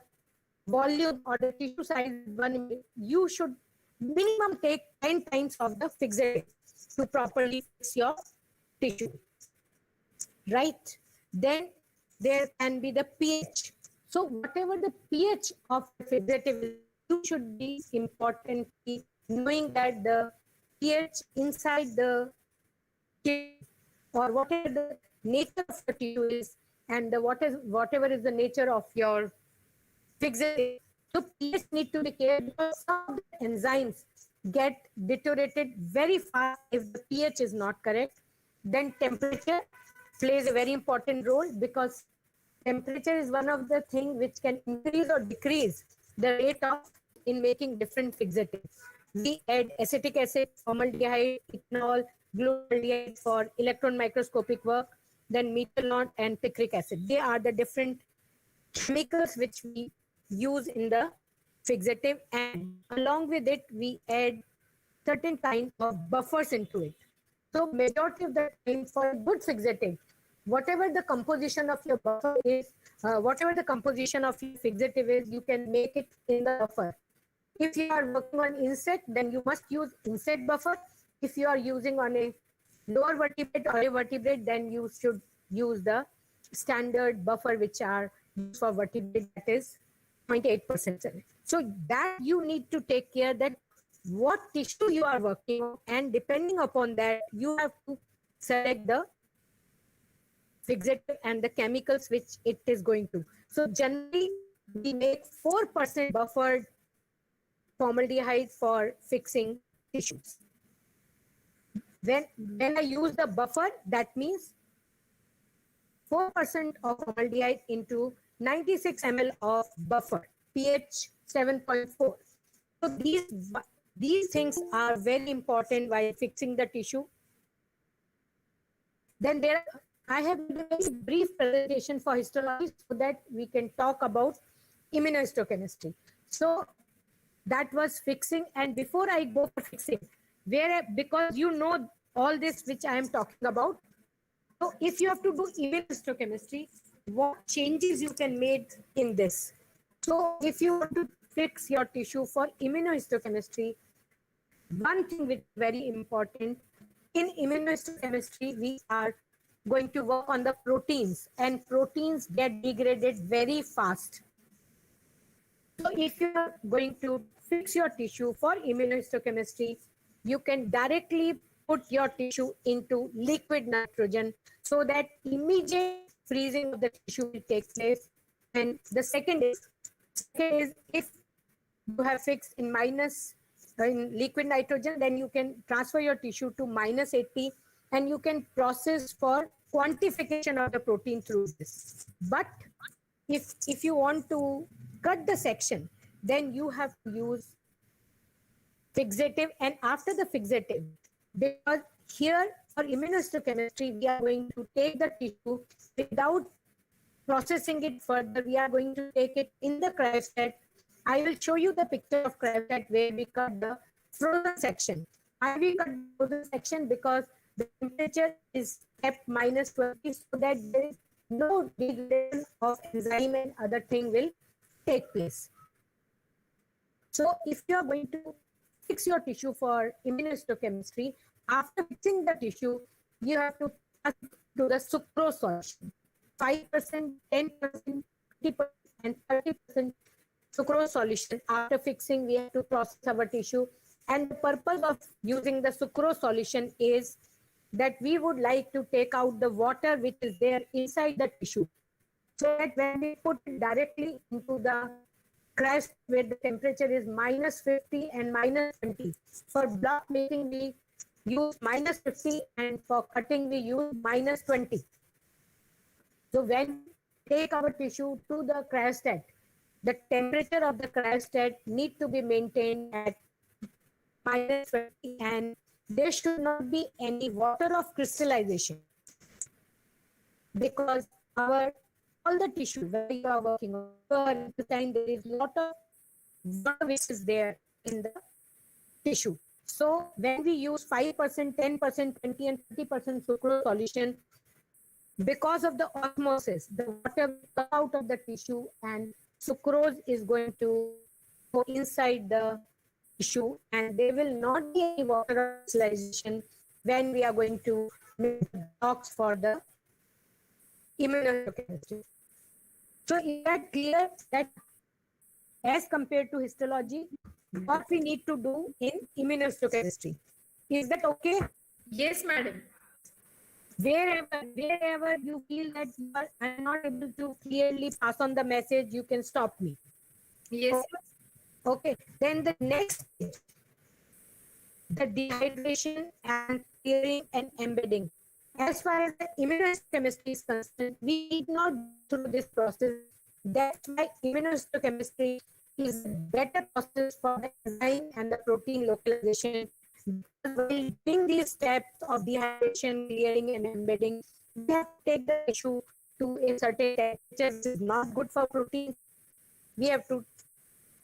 volume or the tissue size is 1 mm, you should minimum take 10 times of the fixative to properly fix your tissue. Right? Then there can be the pH. So whatever the pH of the fixative is, you should be importantly knowing that the pH inside the tissue, or whatever the nature of the tissue is, and the whatever is the nature of your fixative. So pH need to be cared, because some of the enzymes get deteriorated very fast if the pH is not correct. Then temperature plays a very important role, because temperature is one of the things which can increase or decrease the rate of in making different fixatives. We add acetic acid, formaldehyde, ethanol, glutaldehyde for electron microscopic work, then methanol and picric acid. They are the different chemicals which we use in the fixative, and along with it, we add certain kind of buffers into it. So majority of the time for a good fixative, whatever the composition of your buffer is, whatever the composition of your fixative is, you can make it in the buffer. If you are working on insect, then you must use insect buffer. If you are using on a lower vertebrate or a vertebrate, then you should use the standard buffer which are used for vertebrate, that is 0.8%. So that you need to take care that what tissue you are working on, and depending upon that, you have to select the fixative and the chemicals which it is going to. So generally, we make 4% buffered formaldehyde for fixing tissues. When I use the buffer, that means 4% of formaldehyde into 96 ml of buffer, pH 7.4. So these things are very important while fixing the tissue. Then I have a very brief presentation for histology so that we can talk about immunohistochemistry. So that was fixing. And before I go for fixing, because you know all this which I am talking about, so if you have to do immunohistochemistry, what changes you can make in this? So if you want to fix your tissue for immunohistochemistry, one thing which is very important, in immunohistochemistry, we are going to work on the proteins, and proteins get degraded very fast. So if you are going to fix your tissue for immunohistochemistry, you can directly put your tissue into liquid nitrogen so that immediate freezing of the tissue will take place. And the second is if you have fixed in minus in liquid nitrogen, then you can transfer your tissue to minus 80 and you can process for quantification of the protein through this. But if you want to cut the section, then you have to use fixative. And after the fixative, because here for immunohistochemistry, we are going to take the tissue without processing it further. We are going to take it in the cryostat. I will show you the picture of cryostat where we cut the frozen section. I will cut the frozen section because the temperature is kept minus 20 so that there is no degradation of enzyme and other thing will take place. So if you are going to fix your tissue for immunohistochemistry, after fixing the tissue, you have to pass to the sucrose solution. 5%, 10%, 20%, and 30% sucrose solution. After fixing, we have to process our tissue. And the purpose of using the sucrose solution is that we would like to take out the water which is there inside the tissue. So that when we put it directly into the cryostat where the temperature is minus 50 and minus 20. For block making, we use minus 50 and for cutting, we use minus 20. So when we take our tissue to the cryostat, the temperature of the cryostat need to be maintained at minus 20 and there should not be any water of crystallization because all the tissue where you are working on, at the time there is a lot of water which is there in the tissue. So when we use 5%, 10%, 20 and 30% sucrose solution, because of the osmosis, the water will come out of the tissue and sucrose is going to go inside the tissue and there will not be any water crystallization when we are going to make the blocks for the immunohistochemistry. So is that clear that as compared to histology, what we need to do in immunohistochemistry? Is that okay? Yes, madam. Wherever you feel that you are not able to clearly pass on the message, you can stop me. Yes. Okay. Then the next stage, the dehydration and clearing and embedding. As far as the immunohistochemistry is concerned, we need not go through this process. That's why immunohistochemistry is a better process for the enzyme and the protein localization. While doing these steps of dehydration, clearing, and embedding, we have to take the tissue to a certain temperature, which is not good for protein. We have to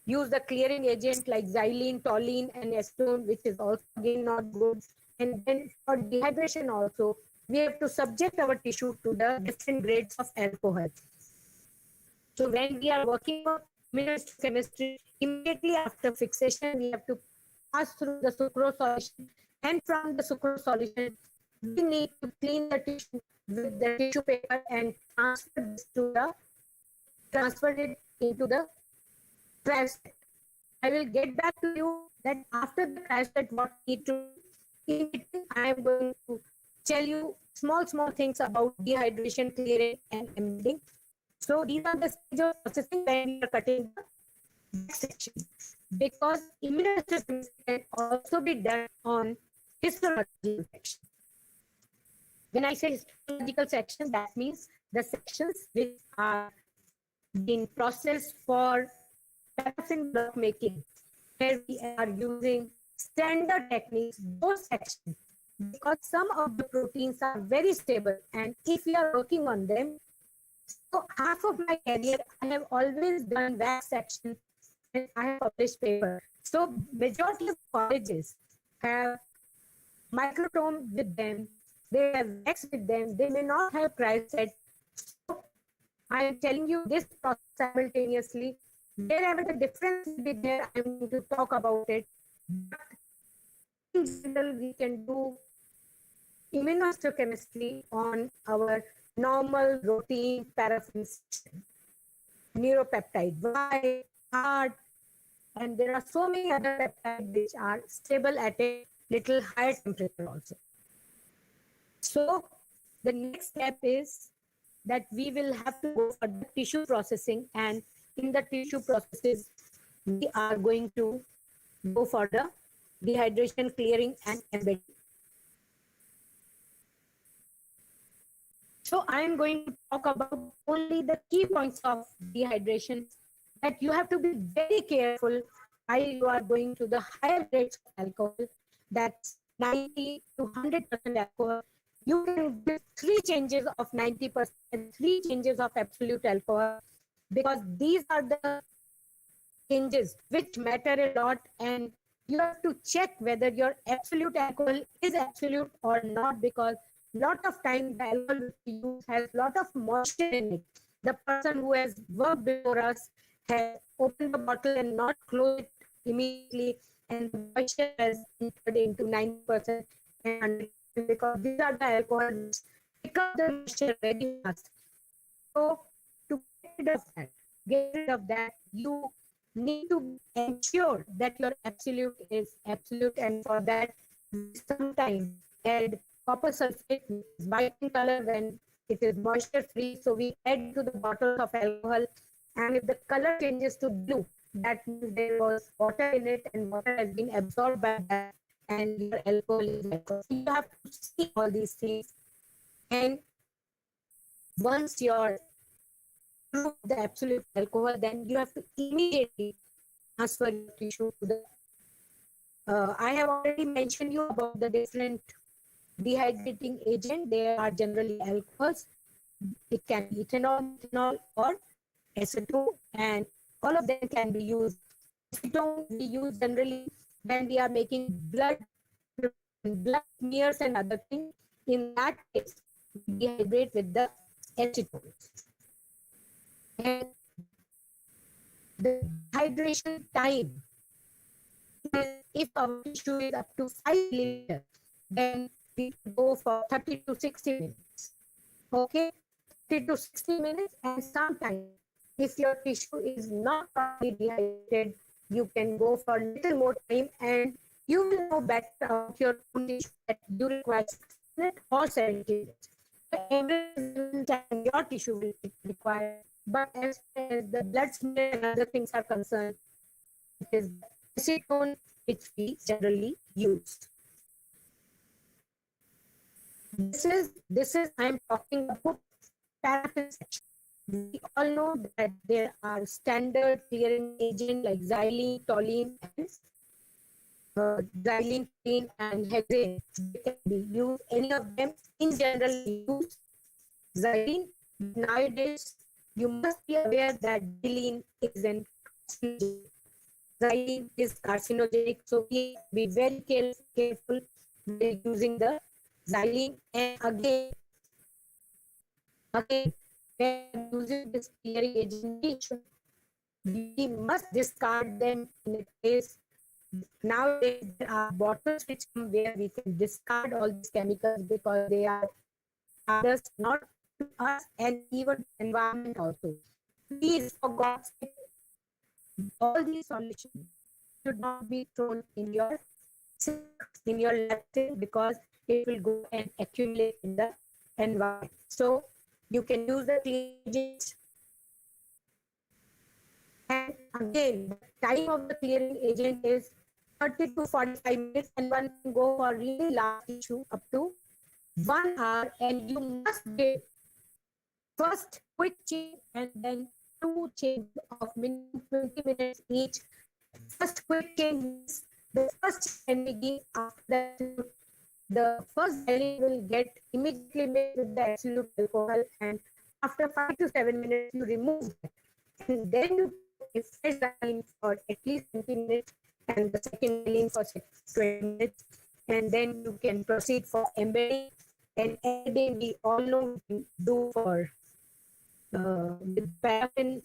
use the clearing agent like xylene, toluene, and acetone, which is also again not good. And then for dehydration also, we have to subject our tissue to the different grades of alcohol. So when we are working on immunohistochemistry, immediately after fixation, we have to pass through the sucrose solution. And from the sucrose solution, we need to clean the tissue with the tissue paper and transfer it into the cryostat. I will get back to you that after the cryostat, what we need to do. I am going to tell you small things about dehydration, clearing, and embedding. So these are the stages of processing when we are cutting the back section. Because immunohistochemistry can also be done on histological section. When I say histological section, that means the sections which are being processed for paraffin block making, where we are using standard techniques, those sections, because some of the proteins are very stable and if we are working on them, so half of my career, I have always done wax section and I have published paper. So majority of colleges have microtome with them, they have wax with them, they may not have cryostat. So I am telling you this process simultaneously. Wherever the difference will be there, I am going to talk about it. But in general, we can do immunohistochemistry on our normal routine paraffin section, neuropeptide Y, heart, and there are so many other peptides which are stable at a little higher temperature also. So the next step is that we will have to go for the tissue processing, and in the tissue processes, we are going to go for the dehydration, clearing, and embedding. So I am going to talk about only the key points of dehydration, that you have to be very careful while you are going to the higher grades of alcohol, that's 90 to 100% alcohol. You can give 3 changes of 90% and 3 changes of absolute alcohol, because these are the changes which matter a lot, and you have to check whether your absolute alcohol is absolute or not, because lot of time the alcohol which we use has lot of moisture in it. The person who has worked before us has opened the bottle and not closed it immediately, and the moisture has entered into 90% and 100%, because these are the alcohols which pick up the moisture very fast. So to get rid of that, you need to ensure that your absolute is absolute, and for that, we sometimes add copper sulfate, which is white in color when it is moisture free. So we add to the bottles of alcohol, and if the color changes to blue, that means there was water in it, and water has been absorbed by that, and your alcohol is alcohol. So you have to see all these things, and once your prove the absolute alcohol, then you have to immediately transfer your tissue to the. I have already mentioned you about the different dehydrating agent. They are generally alcohols. It can be ethanol, or acetone, and all of them can be used. Acetone we use generally when we are making blood smears and other things. In that case, we dehydrate with the acetone. And the hydration time is, if our tissue is up to 5 liters, then we go for 30 to 60 minutes. Okay, 30 to 60 minutes, and sometimes if your tissue is not properly dehydrated, you can go for a little more time, and you will know better about your own tissue that you require 60 minutes or 70 minutes. The average time your tissue will require, but as far as the blood smear and other things are concerned, it is acetone which we generally use. This is I'm talking about paraffin section. We all know that there are standard clearing agents like xylene, toluene, and xylene, toluene, and hexane. They can be used. Any of them in general use xylene. Nowadays, you must be aware that xylene is an carcinogenic. Xylene is carcinogenic, so we have to be very careful when using the xylene. And again, when using this clearing agent, we must discard them in a place. Nowadays, there are bottles which come where we can discard all these chemicals, because they are others, not to us, and even environment also. Please, for God's sake, all these solutions should not be thrown in your lab sink, because it will go and accumulate in the environment. So you can use the cleaning agents. And again, the time of the clearing agent is 30 to 45 minutes, and one can go for really large tissue up to 1 hour, and you must give first quick change and then 2 changes of minimum 20 minutes each. First quick change means the first can be given after that. The first xylene will get immediately mixed with the absolute alcohol, and after 5 to 7 minutes you remove that, and then you take fresh xylene for at least 20 minutes, and the second xylene for 20 minutes, and then you can proceed for embedding. And embedding we all know we can do for with paraffin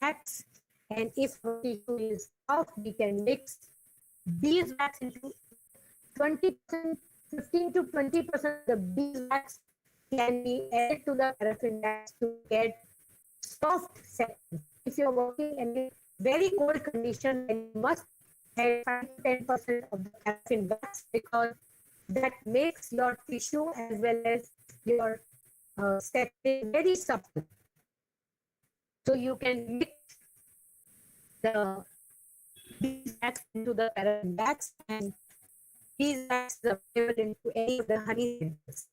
wax, and if our tissue is off, we can mix beeswax into 20%, 15 to 20% of the beeswax can be added to the paraffin wax to get soft section. If you're working in a very cold condition, then you must add 5 to 10% of the paraffin wax, because that makes your tissue as well as your setting very supple. So you can mix the these wax into the paraffin wax, and these wax are available into any of the honey centers.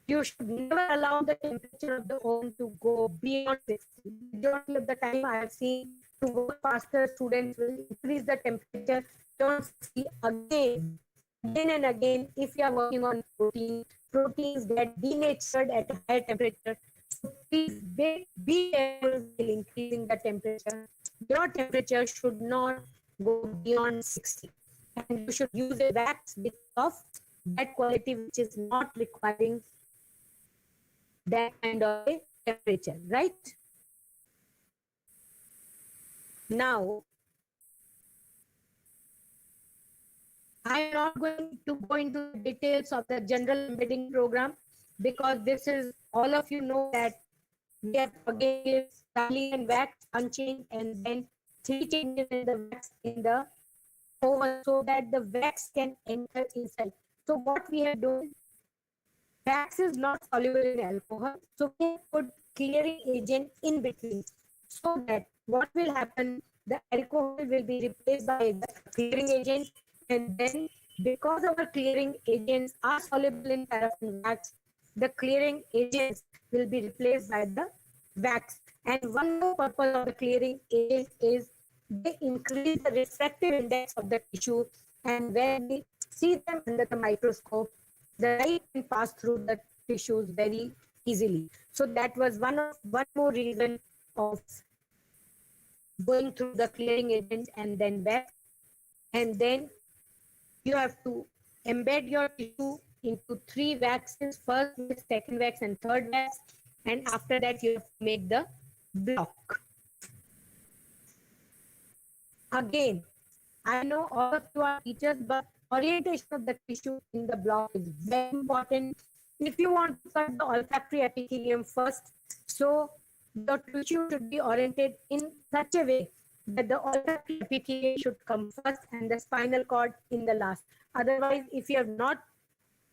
You should never allow the temperature of the oven to go beyond 60. Majority of the time I have seen, to work faster, students will increase the temperature beyond 60 again. Again and again, if you are working on proteins get denatured at a higher temperature. So please be careful while increasing the temperature. Your temperature should not go beyond 60. And you should use a wax which of that quality which is not requiring that kind of a temperature, right? Now, I am not going to go into the details of the general embedding program, because this is, all of you know that we have again styling and wax unchained, and then 3 changes in the wax in the oven so that the wax can enter inside. So what we have done, wax is not soluble in alcohol, so we have put clearing agent in between, so that what will happen, the alcohol will be replaced by the clearing agent, and then because our clearing agents are soluble in paraffin wax, the clearing agents will be replaced by the wax. And one more purpose of the clearing agent is they increase the refractive index of the tissue, and when we see them under the microscope, the light can pass through the tissues very easily. So that was one more reason of going through the clearing agent and then wax. And then you have to embed your tissue into 3 waxes, first wax, second wax, and third wax. And after that, you have to make the block. Again, I know all of you are teachers, but orientation of the tissue in the block is very important. If you want to cut the olfactory epithelium first, so the tissue should be oriented in such a way that the olfactory epithelium should come first and the spinal cord in the last. Otherwise, if you have not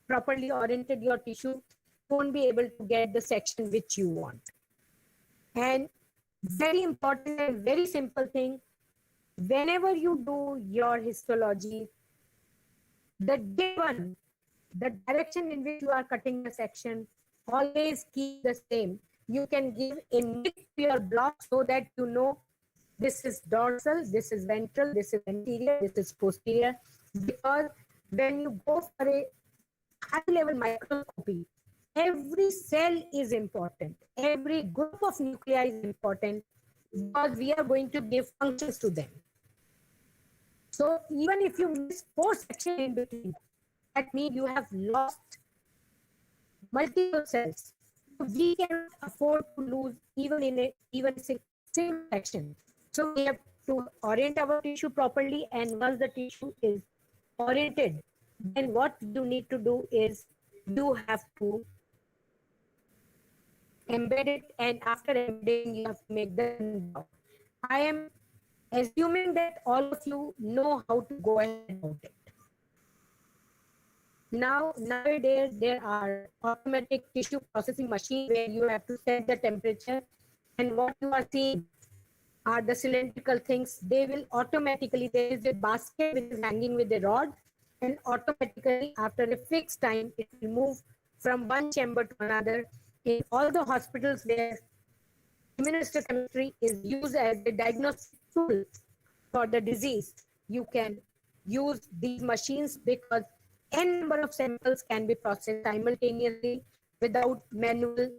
properly oriented your tissue, you won't be able to get the section which you want. And very important and very simple thing, whenever you do your histology, the direction in which you are cutting the section, always keep the same. You can give a nick to your block so that you know this is dorsal, this is ventral, this is anterior, this is posterior. Because when you go for a high level microscopy, every cell is important. Every group of nuclei is important, because we are going to give functions to them. So even if you miss 4 sections in between, that means you have lost multiple cells. We cannot afford to lose even in a single section. So we have to orient our tissue properly, and once the tissue is oriented, then what you need to do is you have to embed it, and after embedding, you have to make the block. I am assuming that all of you know how to go ahead about it. Now, nowadays, there are automatic tissue processing machines where you have to set the temperature, and what you are seeing are the cylindrical things. They will automatically, there is a basket which is hanging with a rod, and automatically after a fixed time, it will move from one chamber to another. In all the hospitals where immunohistochemistry is used as a diagnostic tool for the disease, you can use these machines, because n number of samples can be processed simultaneously without manual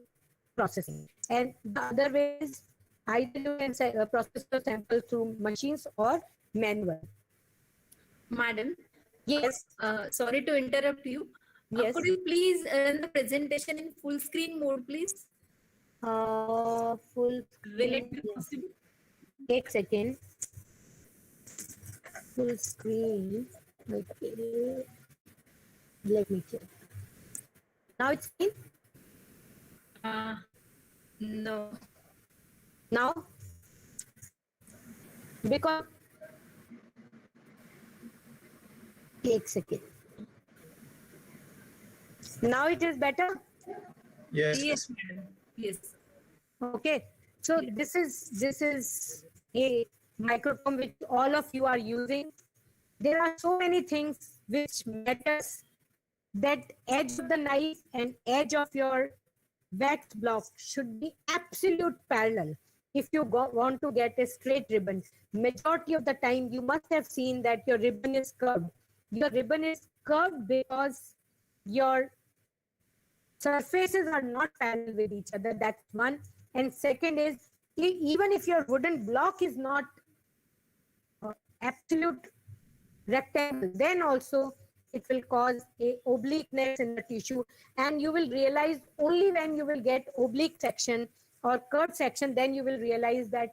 processing. And the other way is either you can process your samples through machines or manual. Madam, Yes. sorry to interrupt you. Yes. Could you please run the presentation in full screen mode, please? Full Will screen. it be Yes. possible? Take second. Full screen. Okay. Let me check. Now it's in. No. Now, because एक second. Now it is better. Yes. madam. Yes. Okay. So this is a microtome which all of you are using. There are so many things which matters. That edge of the knife and edge of your wax block should be absolute parallel. If you want to get a straight ribbon, majority of the time you must have seen that your ribbon is curved. Your ribbon is curved because your surfaces are not parallel with each other. That's one. And second is, even if your wooden block is not absolute rectangle, then also it will cause a obliqueness in the tissue, and you will realize only when you will get oblique section or curved section, then you will realize that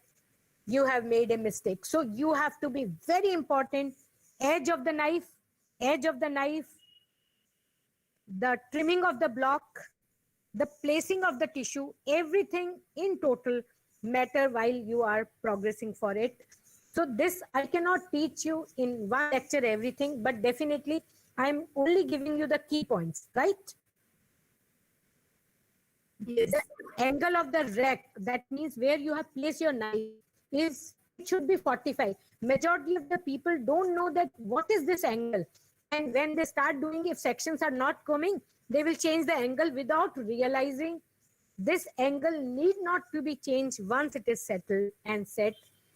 you have made a mistake. So you have to be very important. Edge of the knife, the trimming of the block, the placing of the tissue, everything in total matter while you are progressing for it. So this I cannot teach you in one lecture everything, but definitely I'm only giving you the key points, right? Yes. The angle of the rack, that means where you have placed your knife, it should be 45. Majority of the people don't know that what is this angle. And when they start doing, if sections are not coming, they will change the angle without realizing this angle need not to be changed once it is settled and set.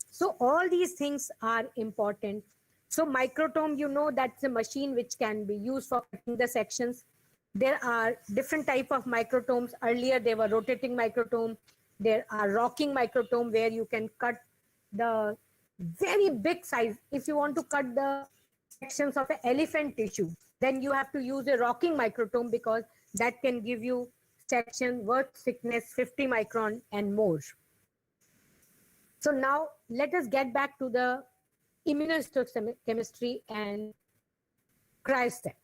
So all these things are important. So microtome, you know, that's a machine which can be used for cutting the sections. There are different type of microtomes. Earlier, they were rotating microtome. There are rocking microtome where you can cut the very big size. If you want to cut the sections of an elephant tissue, then you have to use a rocking microtome because that can give you section worth thickness 50 micron and more. So now let us get back to the immunohistochemistry and cryostat.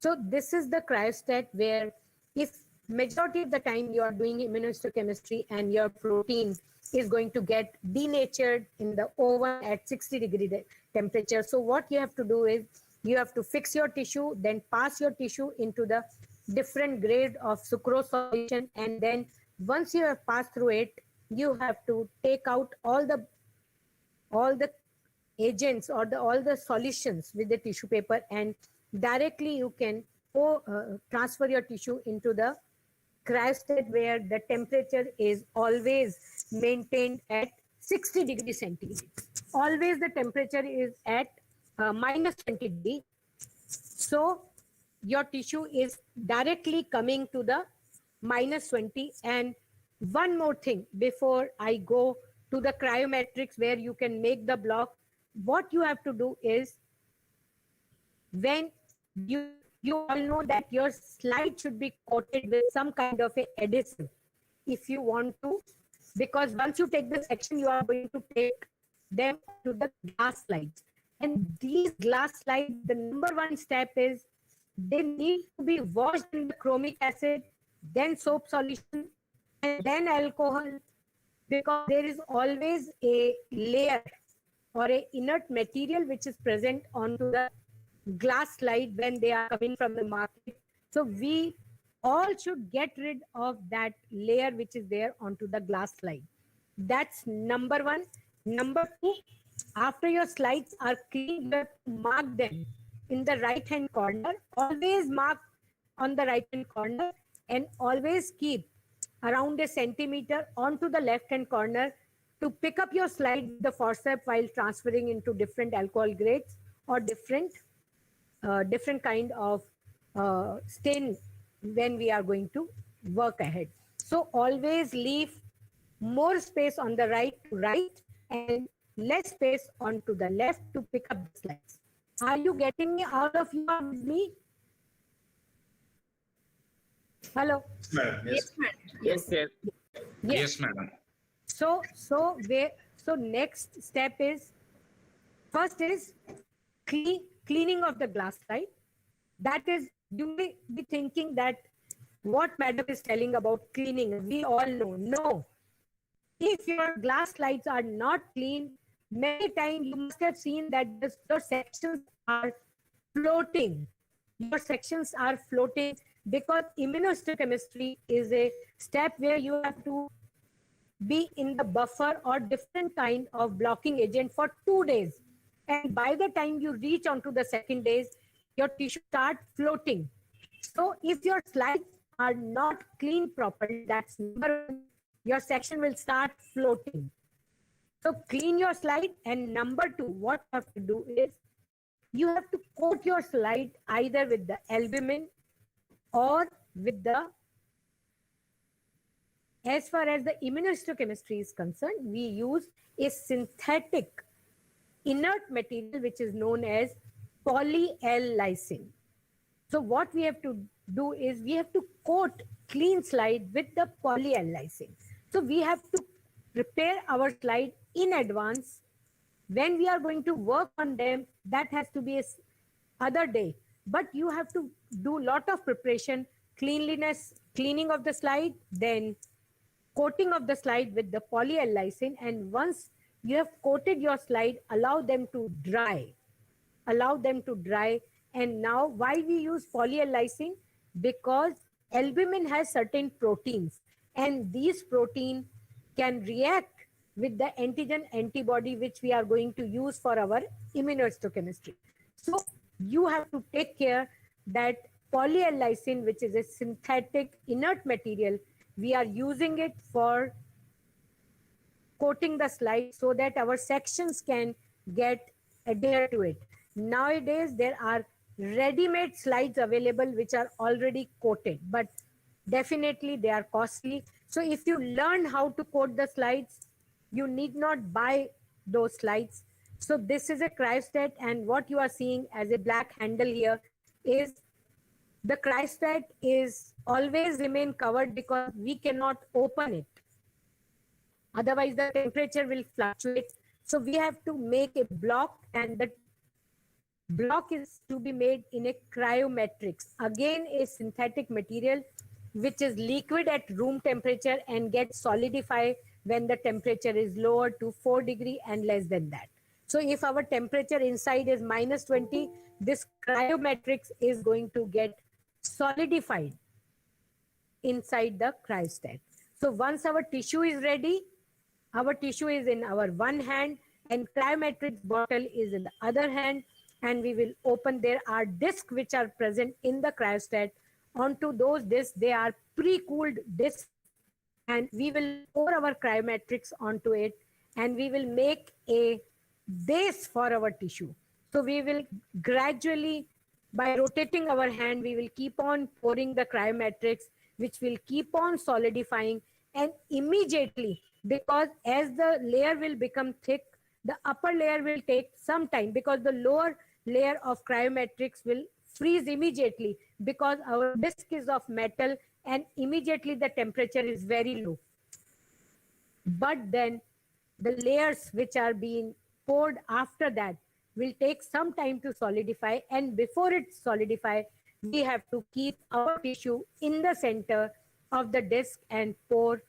So this is the cryostat where if majority of the time you are doing immunohistochemistry and your protein is going to get denatured in the oven at 60-degree temperature. So what you have to do is you have to fix your tissue, then pass your tissue into the different grade of sucrose solution, and then once you have passed through it, you have to take out all the agents or all the solutions with the tissue paper, and directly you can transfer your tissue into the cryostat where the temperature is always maintained at 60 degrees centigrade. Always the temperature is at minus 20 degrees. So your tissue is directly coming to the minus 20. And one more thing before I go to the cryometrics where you can make the block, what you have to do is when you all know that your slide should be coated with some kind of a adhesive if you want to, because once you take the section, you are going to take them to the glass slides. And these glass slides, the number one step is they need to be washed in the chromic acid, then soap solution, and then alcohol, because there is always a layer or a inert material which is present onto the glass slide when they are coming from the market. So we all should get rid of that layer which is there onto the glass slide. That's number one. Number two, after your slides are clean, you have to mark them in the right hand corner. Always mark on the right hand corner and always keep around a centimeter onto the left hand corner to pick up your slide with the forceps while transferring into different alcohol grades or different kind of stain when we are going to work ahead. So always leave more space on the right to right and less space onto the left to pick up the slides. Are you getting me? All of you are with me? Hello? Madam, yes. Yes, Yes. Yes, madam. So next step is, first is cleaning of the glass slide. That is, you may be thinking that what madam is telling about cleaning, we all know. No. If your glass slides are not clean, many times you must have seen that your sections are floating. Your sections are floating because immunohistochemistry is a step where you have to be in the buffer or different kind of blocking agent for 2 days. And by the time you reach onto the second days, your tissue start floating. So if your slides are not cleaned properly, that's number one, your section will start floating. So clean your slide. And number two, what you have to do is you have to coat your slide either with the albumin or with the, as far as the immunohistochemistry is concerned, we use a synthetic inert material which is known as poly-L-lysine. So what we have to do is we have to coat clean slide with the poly-L-lysine. So we have to prepare our slide in advance. When we are going to work on them, that has to be a other day. But you have to do lot of preparation, cleanliness, cleaning of the slide, then coating of the slide with the poly-L-lysine. And once you have coated your slide, allow them to dry. Allow them to dry. And now why we use poly-L-lysine? Because albumin has certain proteins, and these protein can react with the antigen antibody which we are going to use for our immunohistochemistry. So you have to take care that poly-L-lysine, which is a synthetic inert material, we are using it for coating the slide so that our sections can get adhered to it. Nowadays, there are ready-made slides available which are already coated, but definitely they are costly. So if you learn how to coat the slides, you need not buy those slides. So this is a cryostat, and what you are seeing as a black handle here is the cryostat is always remain covered because we cannot open it. Otherwise, the temperature will fluctuate. So we have to make a block, and the block is to be made in a cryometrics. Again, a synthetic material which is liquid at room temperature and gets solidified when the temperature is lower to 4 degrees and less than that. So if our temperature inside is -20, this cryometrics is going to get solidified inside the cryostat. So once our tissue is ready, our tissue is in our one hand and cryometrics bottle is in the other hand, and we will open. There are discs which are present in the cryostat. Onto those discs, they are pre-cooled discs, and we will pour our cryometrics onto it, and we will make a base for our tissue. So we will gradually, by rotating our hand, we will keep on pouring the cryometrics, which will keep on solidifying, and immediately, because as the layer will become thick, the upper layer will take some time because the lower layer of cryometrics will freeze immediately because our disc is of metal and immediately the temperature is very low. But then the layers which are being poured after that will take some time to solidify, and before it solidify, we have to keep our tissue in the center of the disc and pour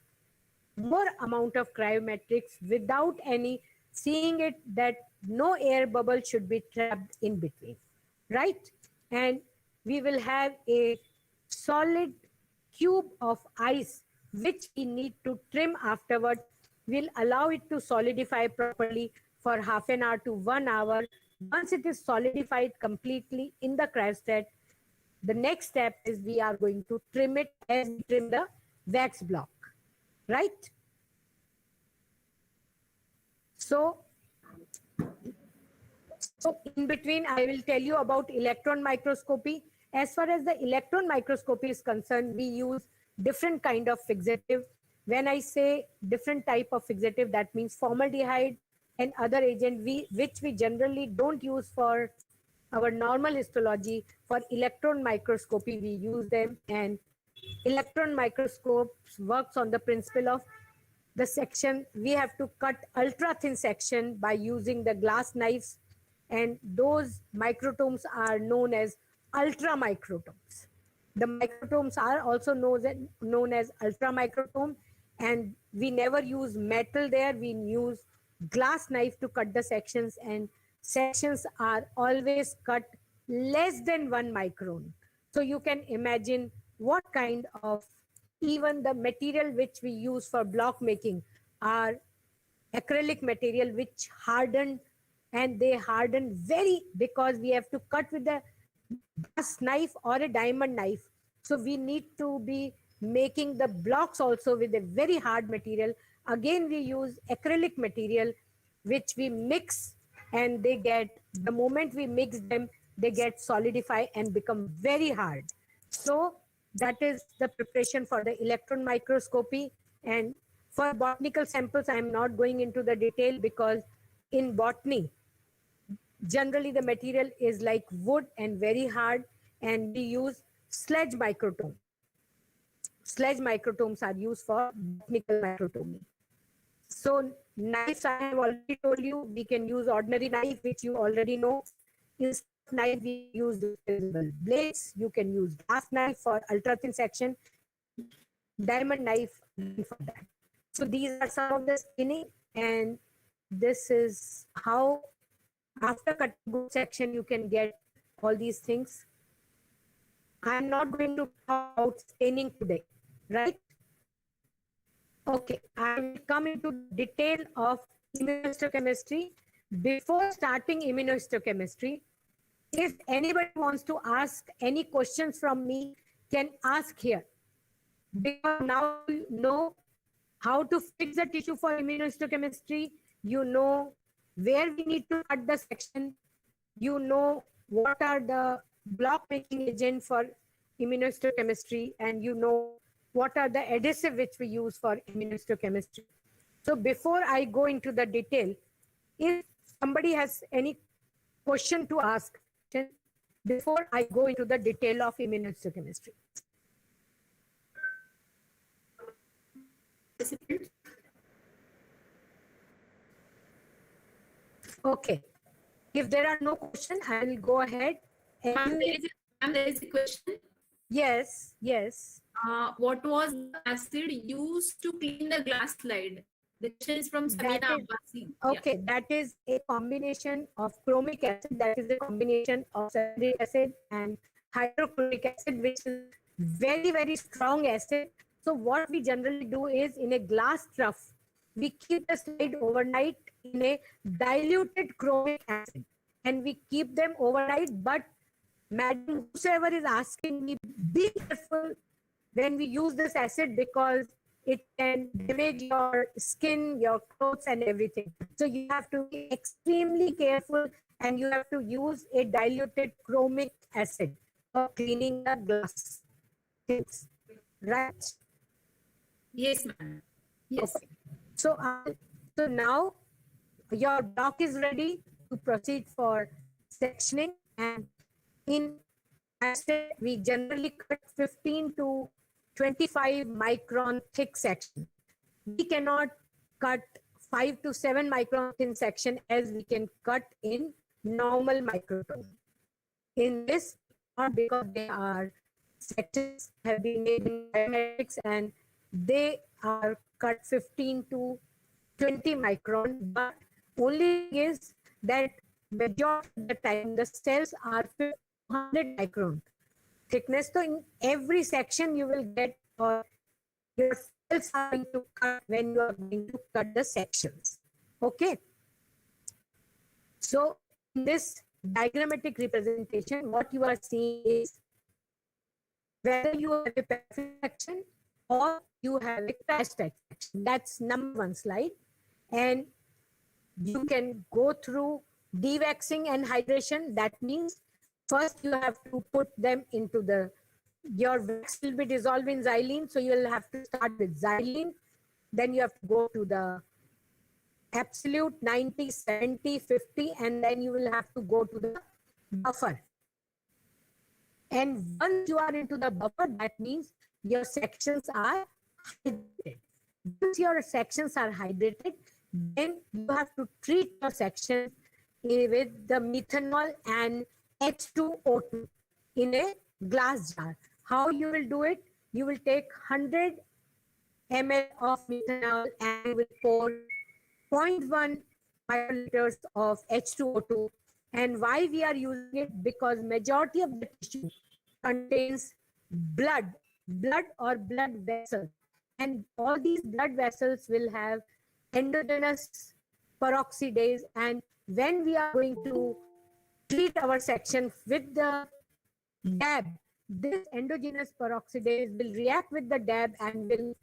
more amount of cryometrics without any seeing it that no air bubble should be trapped in between, right? And we will have a solid cube of ice which we need to trim afterward. We'll allow it to solidify properly for half an hour to 1 hour. Once it is solidified completely in the cryostat, the next step is we are going to trim it as we trim the wax block, right? So in between, I will tell you about electron microscopy. As far as the electron microscopy is concerned, we use different kind of fixative. When I say different type of fixative, that means formaldehyde and other agent which we generally don't use for our normal histology. For electron microscopy, we use them, and electron microscopes works on the principle of the section. We have to cut ultra thin section by using the glass knives, and those microtomes are known as ultra microtomes. The microtomes are also known as ultra microtome, and we never use metal there. We use glass knife to cut the sections, and sections are always cut less than 1 micron. So you can imagine what kind of, even the material which we use for block making are acrylic material which hardened, and they harden very, because we have to cut with a brass knife or a diamond knife. So we need to be making the blocks also with a very hard material. Again, we use acrylic material which we mix, and they get, the moment we mix them, they get solidify and become very hard. So that is the preparation for the electron microscopy. And for botanical samples, I am not going into the detail, because in botany, generally the material is like wood and very hard, and we use sledge microtome. Sledge microtomes are used for botanical microtomy. So knives, I have already told you, we can use ordinary knife, which you already know. Instead of knife, we use disposable blades. You can use glass knife for ultra thin section, diamond knife for that. So these are some of the skinning, and this is how, after cutting good section, you can get all these things. I'm not going to talk about staining today, right? Okay, I will come into detail of immunohistochemistry. Before starting immunohistochemistry, if anybody wants to ask any questions from me, can ask here. Because now you know how to fix the tissue for immunohistochemistry, you know where we need to cut the section, you know what are the block making agent for immunohistochemistry, and you know what are the adhesive which we use for immunohistochemistry. So before I go into the detail, if somebody has any question to ask before I go into the detail of immunohistochemistry. Okay. If there are no questions, I will go ahead. Ma'am, there is a question. Yes, yes. What was the acid used to clean the glass slide? The question is from Samina Abbasi. Okay, that is a combination of chromic acid, that is a combination of sulfuric acid and hydrochloric acid, which is very, very strong acid. So what we generally do is, in a glass trough, we keep the slide overnight in a diluted chromic acid, and we keep them overnight. But madam, whosoever is asking me, be careful when we use this acid, because it can damage your skin, your clothes, and everything. So you have to be extremely careful, and you have to use a diluted chromic acid for cleaning the glass things. Right? Yes, ma'am. Yes. Okay. So, so now your block is ready to proceed for sectioning, and in acid, we generally cut 15 to 25 micron thick section. We cannot cut 5 to 7 micron thin section as we can cut in normal microtome. In this, not because they are sections have been made in biometrics and they are cut 15 to 20 micron, but only is that majority of the time the cells are 100 micron thickness. So in every section you will get, or your cells are going to cut when you are going to cut the sections. Okay. So in this diagrammatic representation, what you are seeing is whether you have a perfect section or you have a crash type section. That's number one slide. And you can go through dewaxing and hydration. That means first you have to put them into the, your wax will be dissolved in xylene. So you will have to start with xylene. Then you have to go to the absolute 90, 70, 50, and then you will have to go to the buffer. And once you are into the buffer, that means your sections are hydrated. Once your sections are hydrated, then you have to treat your sections with the methanol and H2O2 in a glass jar. How you will do it? You will take 100 ml of methanol and you will pour 0.1 microliters of H2O2 And why we are using it? Because majority of the tissue contains blood or blood vessels. And all these blood vessels will have endogenous peroxidase. And when we are going to treat our section with the dab, this endogenous peroxidase will react with the dab and will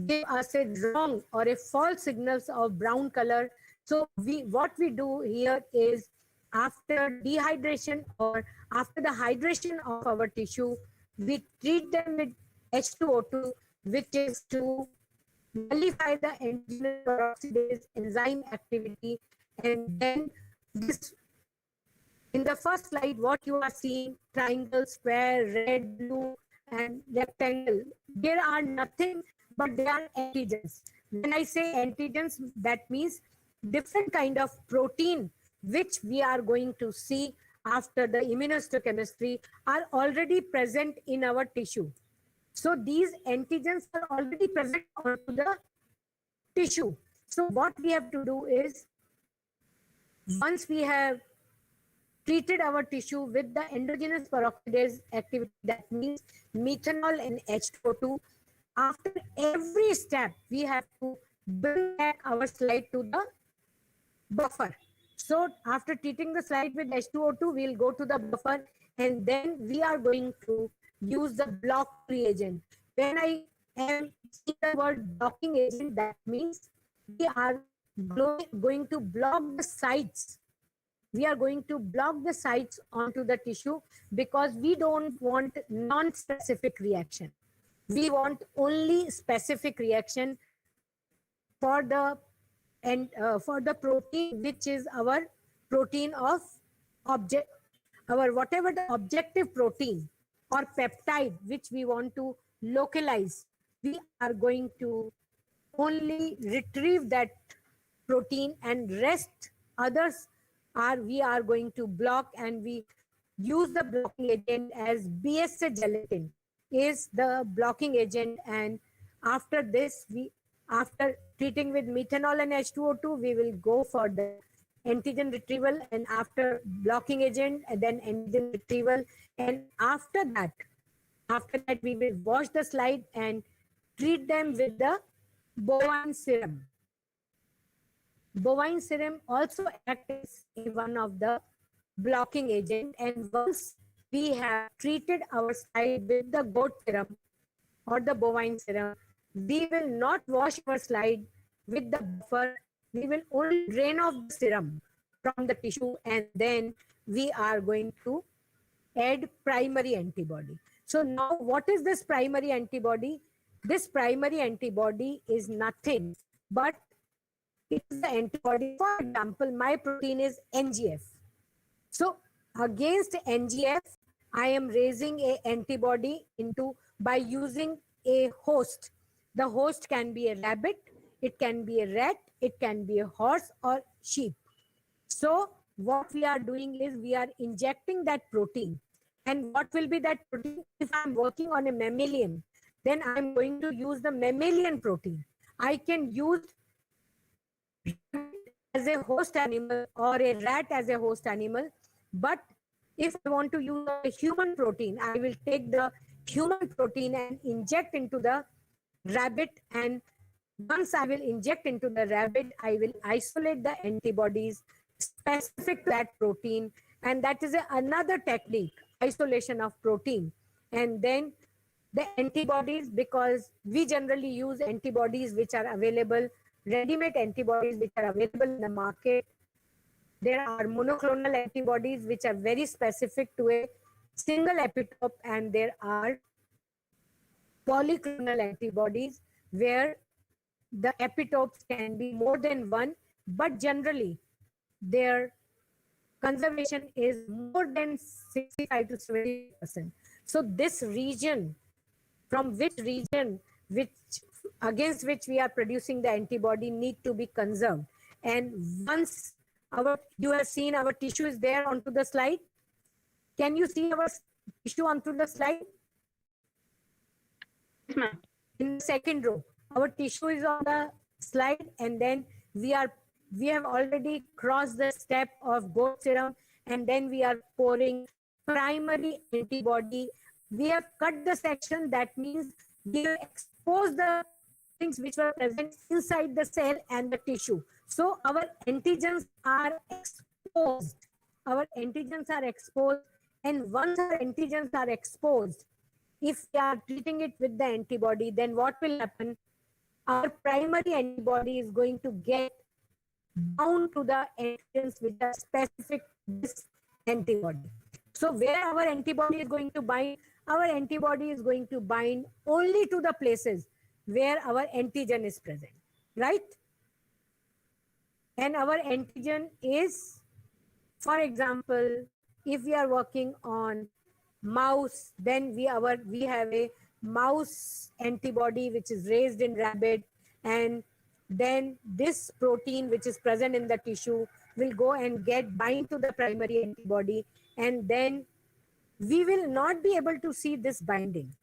give us a wrong or a false signals of brown color. So what we do here is, after dehydration or after the hydration of our tissue, we treat them with H2O2, which is to nullify the endogenous peroxidase enzyme activity. And then this, in the first slide, what you are seeing, triangle, square, red, blue, and rectangle, there are nothing but they are antigens. When I say antigens, that means different kind of protein which we are going to see after the immunohistochemistry are already present in our tissue. So these antigens are already present onto the tissue. So what we have to do is, once we have treated our tissue with the endogenous peroxidase activity, that means methanol and H2O2, after every step, we have to bring back our slide to the buffer. So after treating the slide with H2O2, we'll go to the buffer, and then we are going to use the block reagent. When I am seeing the word blocking agent, that means we are going to block the sites. We are going to block the sites onto the tissue, because we don't want non-specific reaction. We want only specific reaction for the protein, which is our protein of object, our whatever the objective protein or peptide which we want to localize. We are going to only retrieve that protein, and rest others we are going to block. And we use the blocking agent as BSA gelatin is the blocking agent. And after this, after treating with methanol and H2O2, we will go for the antigen retrieval, and after blocking agent, and then antigen retrieval. And after that we will wash the slide and treat them with the bovine serum. Bovine serum also acts as one of the blocking agent. And once we have treated our slide with the goat serum or the bovine serum, we will not wash our slide with the buffer. We will only drain off the serum from the tissue, and then we are going to add primary antibody. So now what is this primary antibody? This primary antibody is nothing but it is the antibody. For example, my protein is NGF. So against NGF, I am raising a antibody by using a host. The host can be a rabbit, it can be a rat, it can be a horse or sheep. So what we are doing is we are injecting that protein. And what will be that protein? If I'm working on a mammalian, then I'm going to use the mammalian protein. I can use as a host animal or a rat as a host animal. But if I want to use a human protein, I will take the human protein and inject into the rabbit. And once I will inject into the rabbit, I will isolate the antibodies specific to that protein. And that is another technique, isolation of protein. And then the antibodies, because we generally use antibodies which are available, ready-made antibodies which are available in the market. There are monoclonal antibodies which are very specific to a single epitope, and there are polyclonal antibodies where the epitopes can be more than one, but generally their conservation is more than 65 to 70%. So this region, from which region against which we are producing the antibody, need to be conserved. And once you have seen our tissue is there onto the slide. Can you see our tissue onto the slide? Yes, ma'am. In the second row, our tissue is on the slide, and then we are we have already crossed the step of goat serum, and then we are pouring primary antibody. We have cut the section, that means we have exposed the things which were present inside the cell and the tissue. So our antigens are exposed. Our antigens are exposed, and once our antigens are exposed, if we are treating it with the antibody, then what will happen? Our primary antibody is going to get bound to the antigens which are specific to this antibody. So where our antibody is going to bind? Our antibody is going to bind only to the places where our antigen is present, right? And our antigen is, for example, if we are working on mouse, then we have a mouse antibody which is raised in rabbit, and then this protein which is present in the tissue will go and get bind to the primary antibody, and then we will not be able to see this binding.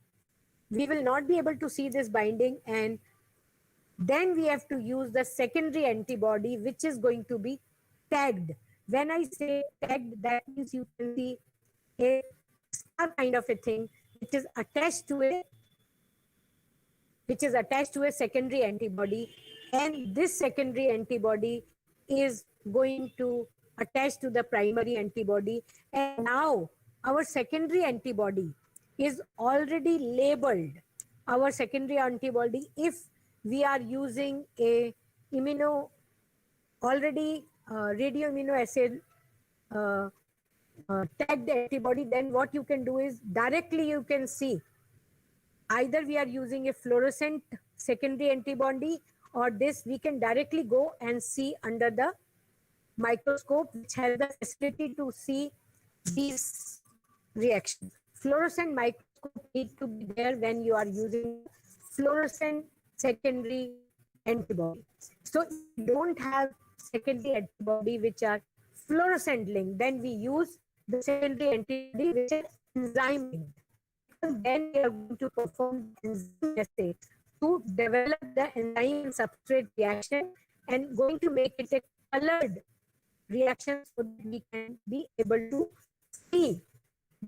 We will not be able to see this binding, and then we have to use the secondary antibody which is going to be tagged. When I say tagged, that means you can see a star kind of a thing which is attached to a secondary antibody, and this secondary antibody is going to attach to the primary antibody, and now our secondary antibody is already labeled. Our secondary antibody, if we are using a radio immunoassay tagged antibody, then what you can do is directly you can see either we are using a fluorescent secondary antibody, or this we can directly go and see under the microscope, which has the facility to see these reactions. Fluorescent microscope need to be there when you are using fluorescent secondary antibody. So if you don't have secondary antibody which are fluorescent linked, then we use the secondary antibody which is enzyme linked. Then we are going to perform enzyme assay to develop the enzyme and substrate reaction, and going to make it a colored reaction so that we can be able to see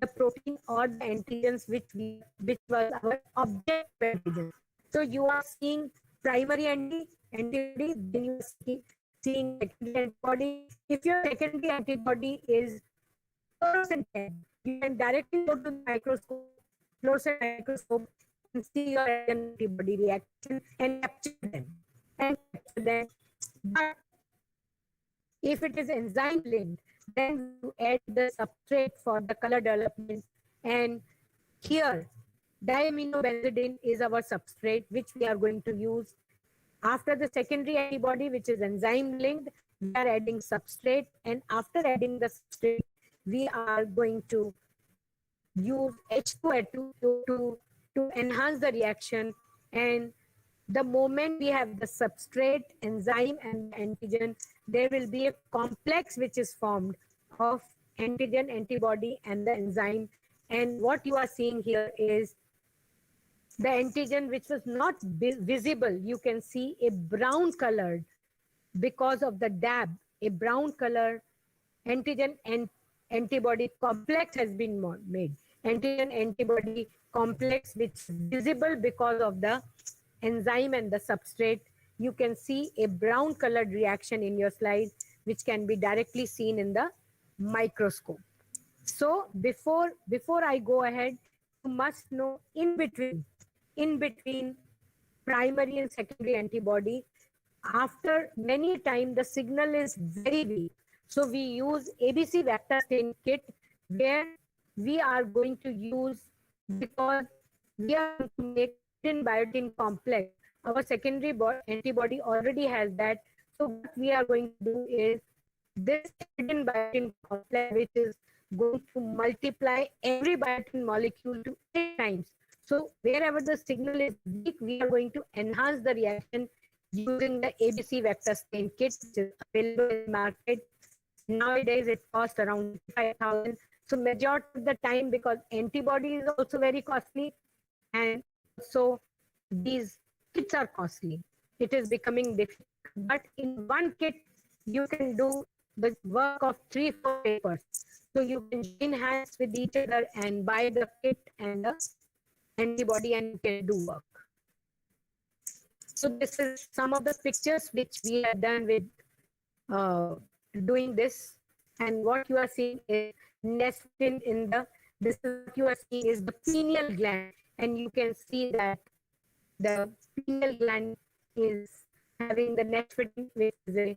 the protein or the antigens which was our object antigen. So you are seeing primary antibody, then you are seeing secondary antibody. If your secondary antibody is fluorescent tagged, you can directly go to the microscope, fluorescent microscope, and see your antibody reaction and capture them. But if it is enzyme linked, then you add the substrate for the color development. And here, diaminobenzidine is our substrate, which we are going to use. After the secondary antibody, which is enzyme linked, we are adding substrate. And after adding the substrate, we are going to use H2 to enhance the reaction. And the moment we have the substrate, enzyme, and antigen, there will be a complex which is formed of antigen, antibody, and the enzyme. And what you are seeing here is the antigen which was not visible. You can see a brown colored, because of the dab, a brown color antigen and antibody complex has been made. Antigen antibody complex which is visible because of the enzyme and the substrate. You can see a brown colored reaction in your slide, which can be directly seen in the microscope. So before I go ahead, you must know in between primary and secondary antibody, after many time the signal is very weak. So we use ABC vector stain kit, where we are going to use, because we are going to make biotin complex. Our secondary antibody already has that. So what we are going to do is this biotin complex, which is going to multiply every biotin molecule to 8 times. So wherever the signal is weak, we are going to enhance the reaction using the ABC vector stain kit, which is available in the market. Nowadays, it costs around 5,000. So majority of the time, because antibody is also very costly, and so these kits are costly, it is becoming difficult. But in one kit, you can do the work of 3-4 papers. So you can join hands with each other and buy the kit and the antibody and you can do work. So this is some of the pictures which we have done with doing this, and what you are seeing is nestin in the, this is what you are seeing is the pineal gland, and you can see that the pineal gland is having the nestin, which is a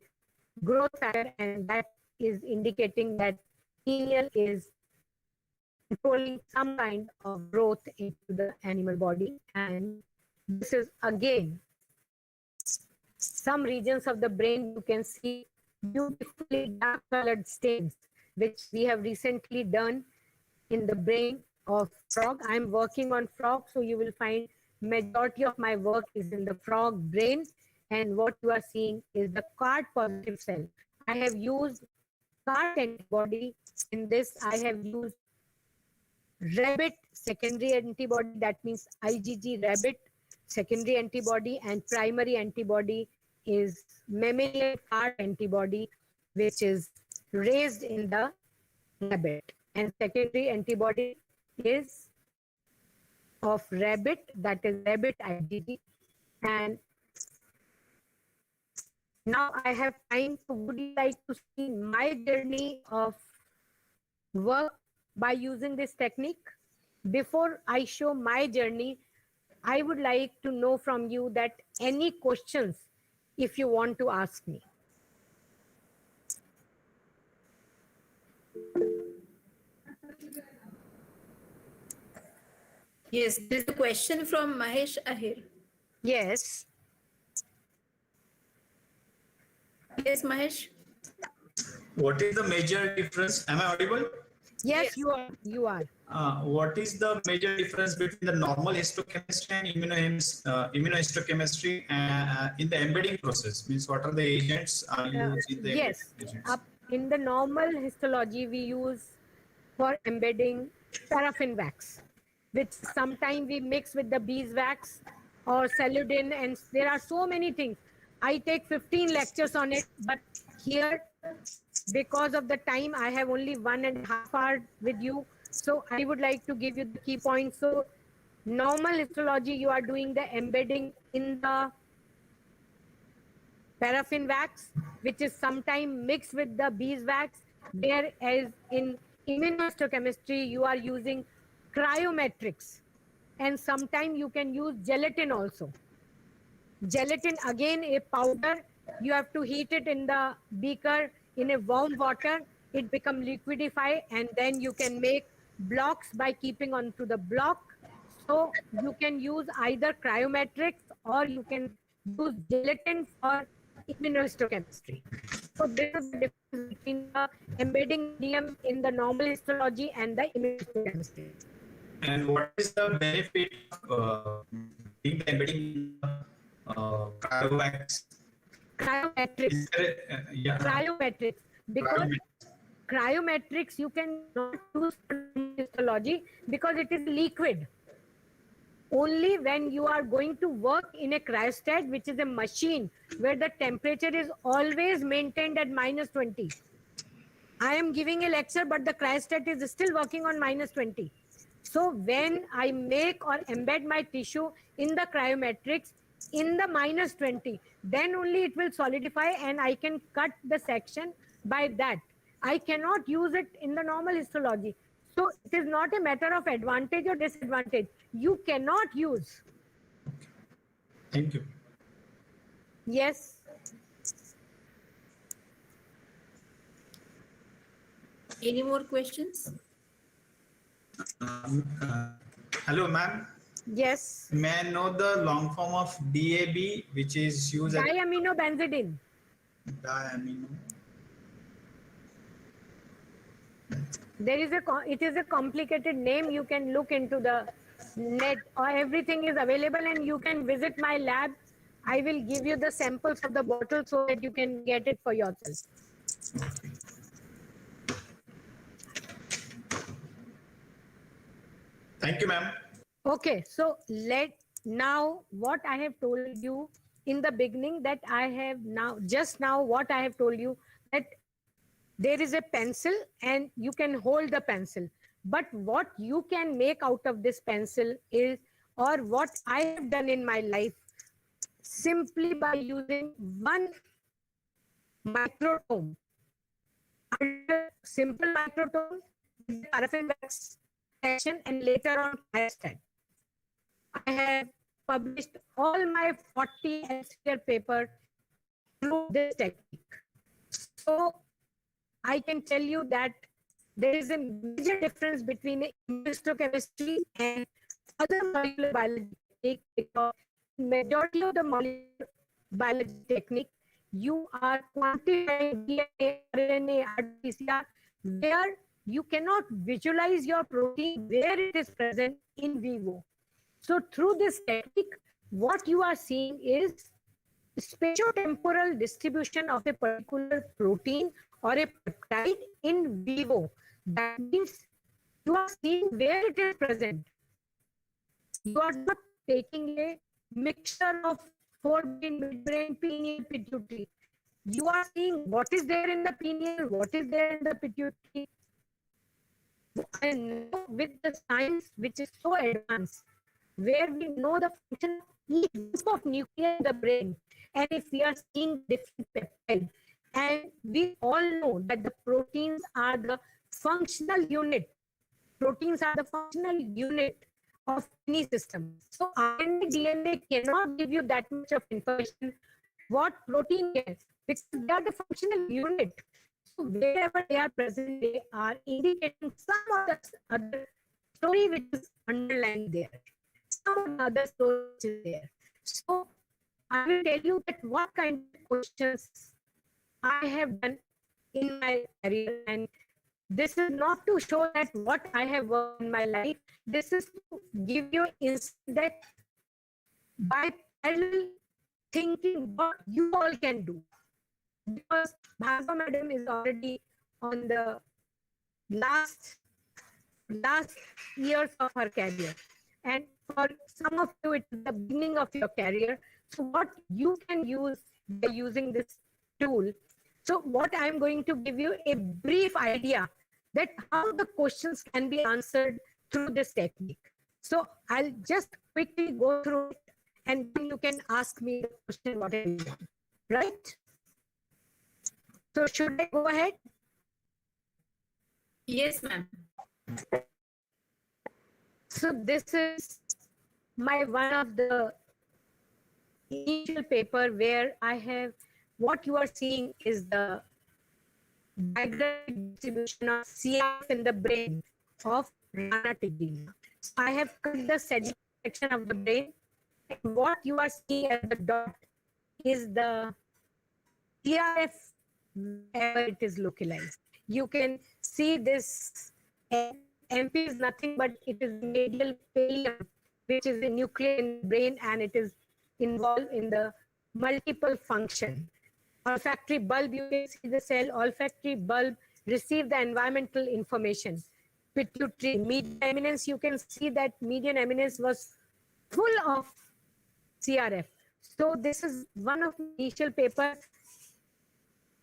growth factor, and that is indicating that pineal is controlling some kind of growth into the animal body. And this is again some regions of the brain you can see beautifully dark colored stains, which we have recently done in the brain of frog. I'm working on frog, so you will find majority of my work is in the frog brain, and what you are seeing is the CART positive cell. I have used CART antibody in this. I have used rabbit secondary antibody, that means IgG rabbit secondary antibody, and primary antibody is mammalian CART antibody, which is raised in the rabbit, and secondary antibody is of rabbit, that is rabbit IgG. And now I have time, so would you like to see my journey of work by using this technique? Before I show my journey, I would like to know from you that any questions if you want to ask me. Yes, there is a question from Mahesh Ahir. Yes. Yes, Mahesh. What is the major difference? Am I audible? Yes, you are. You are. What is the major difference between the normal histochemistry and immunohistochemistry in the embedding process? Means what are the agents used in the Yes. agents? In the normal histology, we use for embedding paraffin wax, which sometimes we mix with the beeswax or celluloid, and there are so many things. I take 15 lectures on it, but here, because of the time, I have only 1.5 hours with you. So I would like to give you the key points. So normal histology, you are doing the embedding in the paraffin wax, which is sometimes mixed with the beeswax, whereas in immunohistochemistry, you are using cryometrics, and sometimes you can use gelatin also. Gelatin, again, a powder, you have to heat it in the beaker in a warm water, it becomes liquidify, and then you can make blocks by keeping onto the block. So you can use either cryometrics or you can use gelatin for immunohistochemistry. So this is the difference between the embedding medium in the normal histology and the immunohistochemistry. And what is the benefit of doing the embedding cryovax? Cryometrics. Cryometrics. Because cryometrics you cannot use for histology because it is liquid. Only when you are going to work in a cryostat, which is a machine where the temperature is always maintained at -20. I am giving a lecture, but the cryostat is still working on -20. So when I make or embed my tissue in the cryometrics in the -20, then only it will solidify and I can cut the section by that. I cannot use it in the normal histology. So it is not a matter of advantage or disadvantage. You cannot use. Thank you. Yes. Any more questions? Hello, ma'am. Yes. May I know the long form of DAB, which is used as Diaminobenzidine. diamino? There is it is a complicated name. You can look into the net, or everything is available, and you can visit my lab. I will give you the samples of the bottle so that you can get it for yourself. Thank you, ma'am. Okay, so now what I have told you in the beginning that I have now, just now what I have told you, that there is a pencil and you can hold the pencil. But what you can make out of this pencil is, or what I have done in my life, simply by using one microtome, under simple microtome with the paraffin wax section and later on Firestat. I have published all my 40 elsevier paper through this technique. So I can tell you that there is a major difference between immunohistochemistry and other molecular biology technique, because majority of the molecular biology technique, you are quantifying DNA, RNA, RT-PCR, where you cannot visualize your protein where it is present in vivo. So through this technique, what you are seeing is spatiotemporal distribution of a particular protein or a peptide in vivo. That means you are seeing where it is present. You are not taking a mixture of forebrain, midbrain, pineal, pituitary. You are seeing what is there in the pineal, what is there in the pituitary. And now with the science which is so advanced, where we know the function of each group of nuclei in the brain, and if we are seeing different peptides, and we all know that the proteins are the functional unit. Proteins are the functional unit of any system. So RNA, DNA cannot give you that much of information what protein is, because they are the functional unit. So wherever they are present, they are indicating some other story which is underlying there. Some other story which is there. So I will tell you that what kind of questions I have done in my career, and this is not to show that what I have worked in my life. This is to give you insight that by parallel thinking what you all can do. Because Bhargava madam is already on the last years of her career, and for some of you it is the beginning of your career. So what you can use by using this tool. So what I'm going to give you a brief idea that how the questions can be answered through this technique. So I'll just quickly go through it, and then you can ask me the question whatever you want, right? So should I go ahead? Yes, ma'am. So this is my one of the initial paper where I have, what you are seeing is the diagram distribution of CRF in the brain of Rana Tigrina. So I have cut the section of the brain, and what you are seeing as the dot is the CRF wherever it is localized. You can see this MP is nothing but it is medial pallium, which is a nucleus in the brain, and it is involved in the multiple function. Olfactory bulb, you can see the cell. Olfactory bulb receive the environmental information. Pituitary, median eminence, you can see that median eminence was full of CRF. So this is one of the initial papers.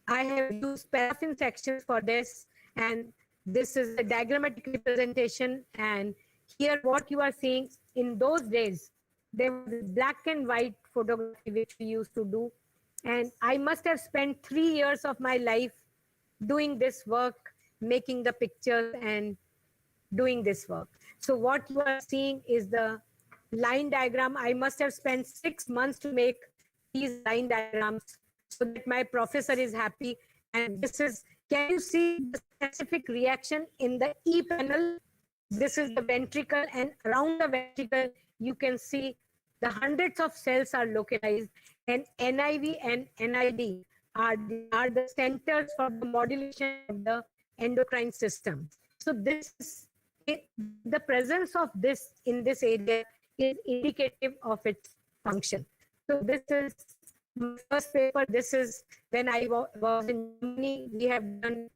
I have used paraffin sections for this, and this is a diagrammatic representation. And here what you are seeing, in those days, there was black and white photography which we used to do. And I must have spent 3 years of my life doing this work, making the pictures and doing this work. So what you are seeing is the line diagram. I must have spent 6 months to make these line diagrams so that my professor is happy. And this is, can you see the specific reaction in the E panel? This is the ventricle, and around the ventricle, you can see the hundreds of cells are localized, and NIV and NID are the centers for the modulation of the endocrine system. So this is the presence of this in this area is indicative of its function. So this is my first paper. This is when I was in Germany. We have done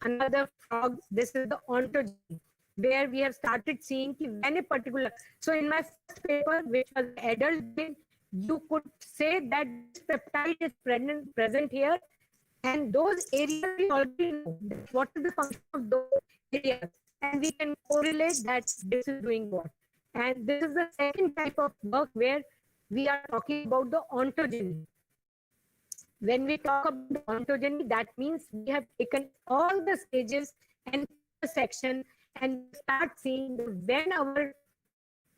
another frog. This is the ontogeny, where we have started seeing when a particular, so in my first paper, which was adult brain, you could say that this peptide is present here, and those areas we already know that what is the function of those areas, and we can correlate that this is doing what. And this is the second type of work where we are talking about the ontogeny. When we talk about the ontogeny, that means we have taken all the stages and section and start seeing when our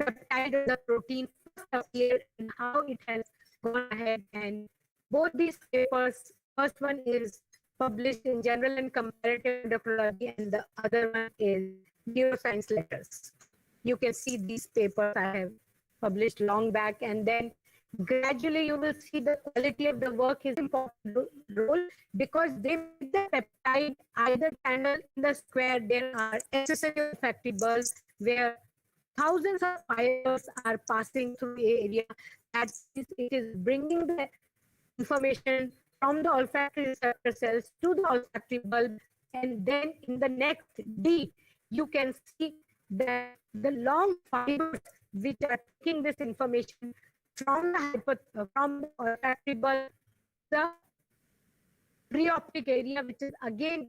peptide or the protein first appeared and how it has gone ahead. And both these papers, first one is published in General and Comparative Endocrinology and the other one is Neuroscience Letters. You can see these papers I have published long back, and then gradually you will see the quality of the work is important role, because they make the peptide either channel in the square. There are accessory olfactory bulbs where thousands of fibers are passing through the area. That is, it is bringing the information from the olfactory receptor cells to the olfactory bulb, and then in the next D, you can see that the long fibers which are taking this information from the olfactory bulb, the preoptic area, which is again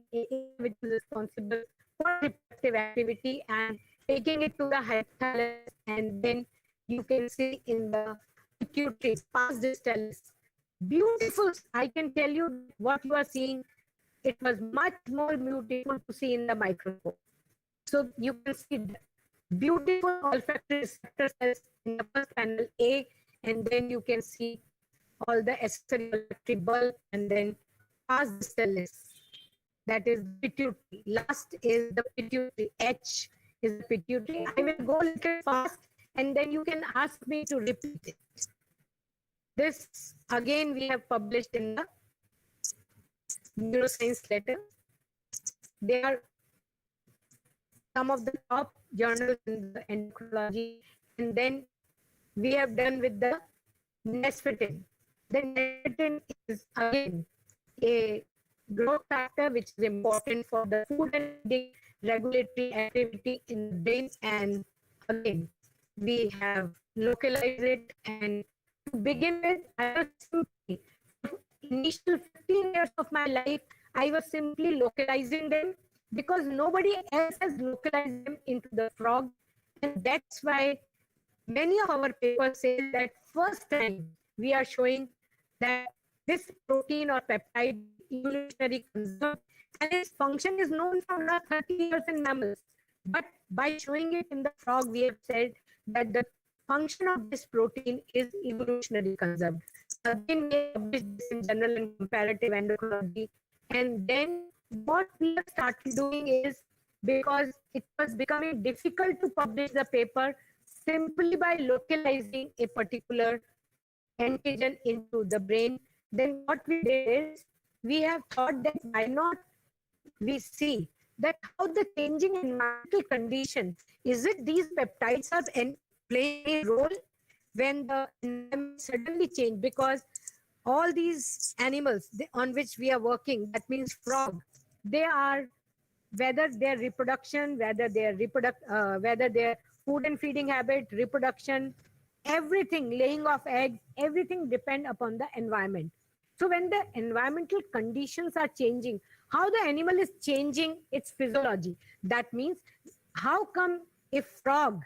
which is responsible for reproductive activity, and taking it to the hypothalamus, and then you can see in the pituitary, pars distalis. Beautiful. I can tell you what you are seeing. It was much more beautiful to see in the microscope. So you can see the beautiful olfactory receptor cells in the first panel A, and then you can see all the accessory olfactory bulb, and then pars distalis. That is pituitary. Last is the pituitary. H is the pituitary. I will go a little fast, and then you can ask me to repeat it. This again we have published in the Neuroscience Letter. They are some of the top journals in the endocrinology, and then we have done with the nesphedin. The nesphedin is again a growth factor which is important for the food and feeding regulatory activity in the brain, and again we have localized it. And to begin with, I was simply, initial 15 years of my life, I was simply localizing them because nobody else has localized them into the frog, and that's why many of our papers say that first time we are showing that this protein or peptide evolutionary conserved, and its function is known from last 30 years in mammals. But by showing it in the frog, we have said that the function of this protein is evolutionary conserved. Again, we published this in General and Comparative Endocrinology. And then what we have started doing is, because it was becoming difficult to publish the paper simply by localizing a particular antigen into the brain, then what we did is we have thought that why not we see that how the changing environmental conditions, is it these peptides are playing a role when the environment suddenly change, because all these animals on which we are working, that means frog, they are, whether their reproduction, whether their food and feeding habit, reproduction, everything, laying of eggs, everything depend upon the environment. So when the environmental conditions are changing, how the animal is changing its physiology, that means how come a frog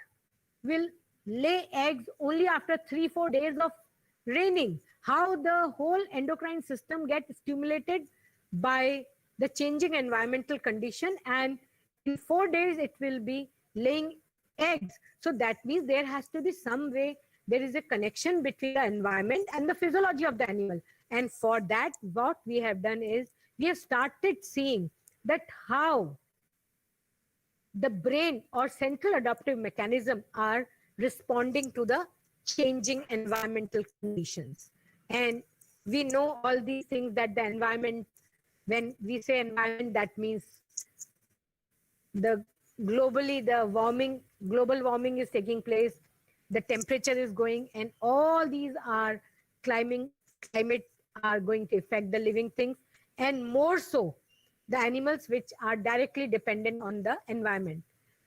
will lay eggs only after 3-4 days of raining, how the whole endocrine system gets stimulated by the changing environmental condition, and in 4 days it will be laying eggs. So that means there has to be some way, there is a connection between the environment and the physiology of the animal. And for that, what we have done is we have started seeing that how the brain or central adaptive mechanism are responding to the changing environmental conditions. And we know all these things, that the environment, when we say environment, that means the globally the global warming is taking place, the temperature is going, and all these are climate are going to affect the living things, and more so the animals which are directly dependent on the environment.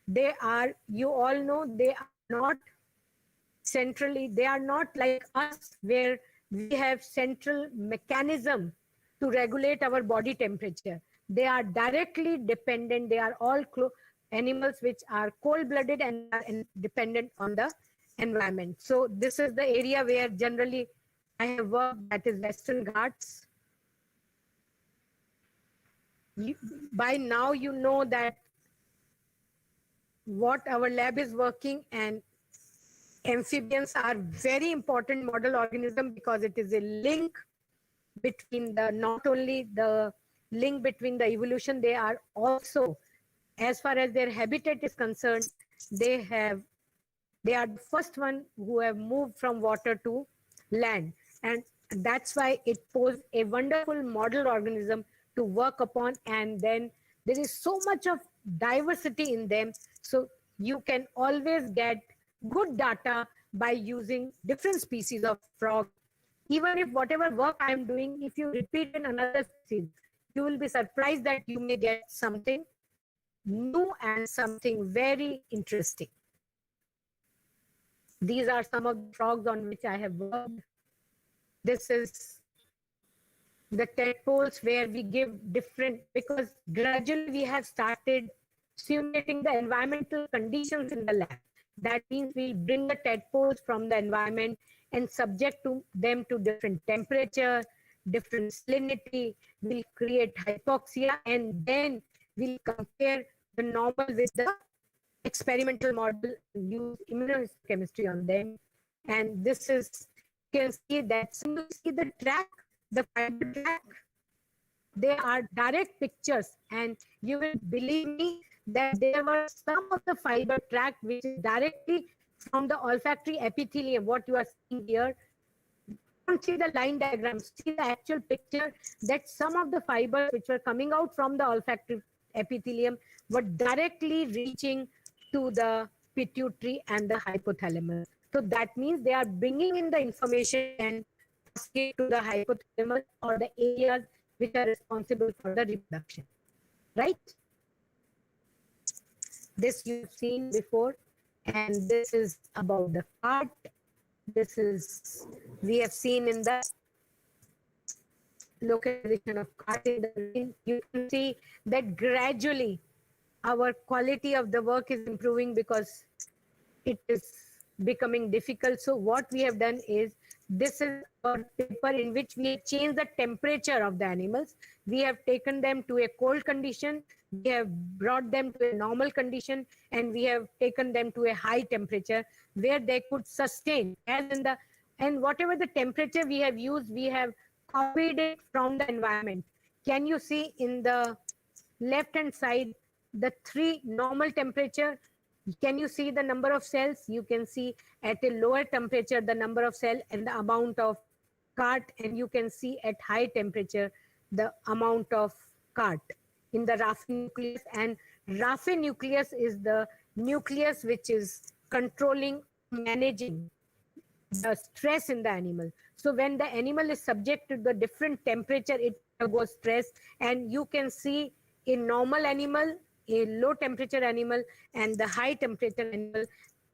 They are, you all know, they are not centrally. They are not like us where we have central mechanism to regulate our body temperature. They are directly dependent. They are all animals which are cold-blooded and are dependent on the environment. So this is the area where generally I have worked, that is Western Ghats. By now you know that what our lab is working, and amphibians are very important model organism because it is a link between the, not only the link between the evolution, they are also, as far as their habitat is concerned, they are the first one who have moved from water to land. And that's why it posed a wonderful model organism to work upon. And then there is so much of diversity in them. So you can always get good data by using different species of frog. Even if whatever work I am doing, if you repeat in another species, you will be surprised that you may get something new and something very interesting. These are some of the frogs on which I have worked. This is the tadpoles where we give different, because gradually we have started simulating the environmental conditions in the lab. That means we'll bring the tadpoles from the environment and subject them to different temperature, different salinity. We'll create hypoxia, and then we'll compare the normal with the experimental model and use immunochemistry on them. And this is, you can see that, so you see the track, the fiber track, they are direct pictures, and you will believe me that there were some of the fiber track which is directly from the olfactory epithelium, what you are seeing here. Don't see the line diagram, see the actual picture, that some of the fibers which were coming out from the olfactory epithelium were directly reaching to the pituitary and the hypothalamus. So that means they are bringing in the information and passing it to the hypothalamus or the areas which are responsible for the reproduction, right? This you've seen before, and this is about the cart. This is, we have seen in the localization of cart in the brain. You can see that gradually our quality of the work is improving because it is becoming difficult. So what we have done is, this is a paper in which we have changed the temperature of the animals. We have taken them to a cold condition, we have brought them to a normal condition, and we have taken them to a high temperature where they could sustain, as in the, and whatever the temperature we have used, we have copied it from the environment. Can you see in the left hand side the 3 normal temperature? Can you see the number of cells? You can see at a lower temperature the number of cell and the amount of cart, and you can see at high temperature the amount of cart in the Raffin nucleus. And Raffin nucleus is the nucleus which is controlling, managing the stress in the animal. So when the animal is subject to the different temperature, it goes stress, and you can see in normal animal, a low temperature animal, and the high temperature animal,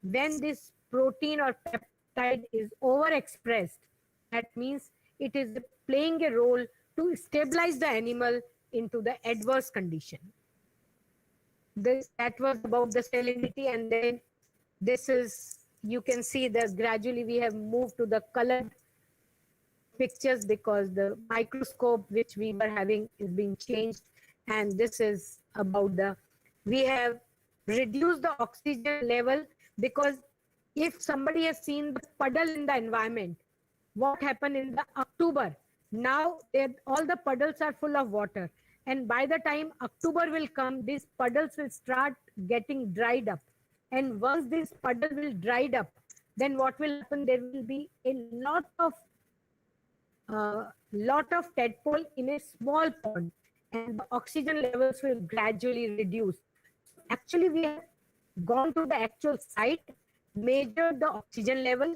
when this protein or peptide is overexpressed, that means it is playing a role to stabilize the animal into the adverse condition. That was about the salinity, and then this is, you can see that gradually we have moved to the colored pictures because the microscope which we were having is being changed. And this is about the, we have reduced the oxygen level, because if somebody has seen the puddle in the environment, what happened in the October, now all the puddles are full of water, and by the time October will come, these puddles will start getting dried up. And once this puddle will dried up, then what will happen, there will be a lot of tadpole in a small pond, and the oxygen levels will gradually reduce. Actually, we have gone to the actual site, measured the oxygen level,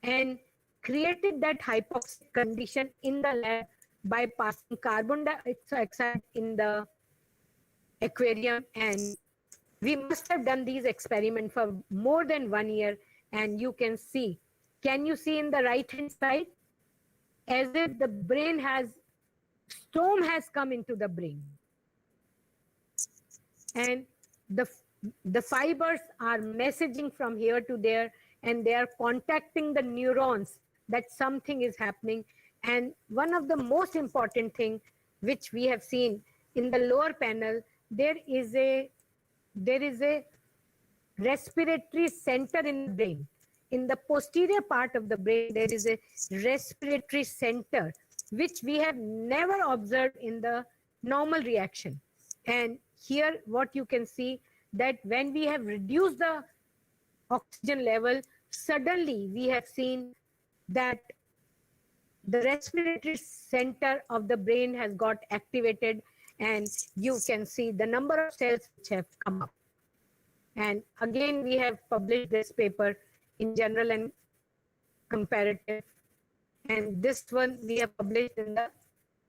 and created that hypoxic condition in the lab by passing carbon dioxide in the aquarium. And we must have done these experiments for more than 1 year, and you can see. Can you see in the right hand side? As if the brain has, storm has come into the brain. And the fibers are messaging from here to there, and they are contacting the neurons that something is happening. And one of the most important thing which we have seen in the lower panel, there is a respiratory center in the brain. In the posterior part of the brain, there is a respiratory center, which we have never observed in the normal reaction. And here what you can see, that when we have reduced the oxygen level, suddenly we have seen that the respiratory center of the brain has got activated, and you can see the number of cells which have come up. And again, we have published this paper in General and Comparative. And this one we have published in the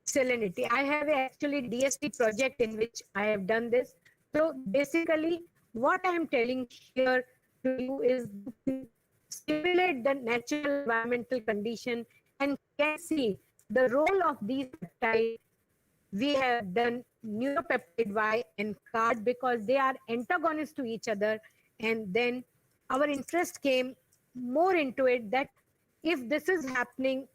Salinity. I have actually DSC project in which I have done this. So basically, what I am telling here to you is simulate the natural environmental condition and can see the role of these peptides. We have done neuropeptide Y and CARD because they are antagonists to each other. And then our interest came more into it, that if this is happening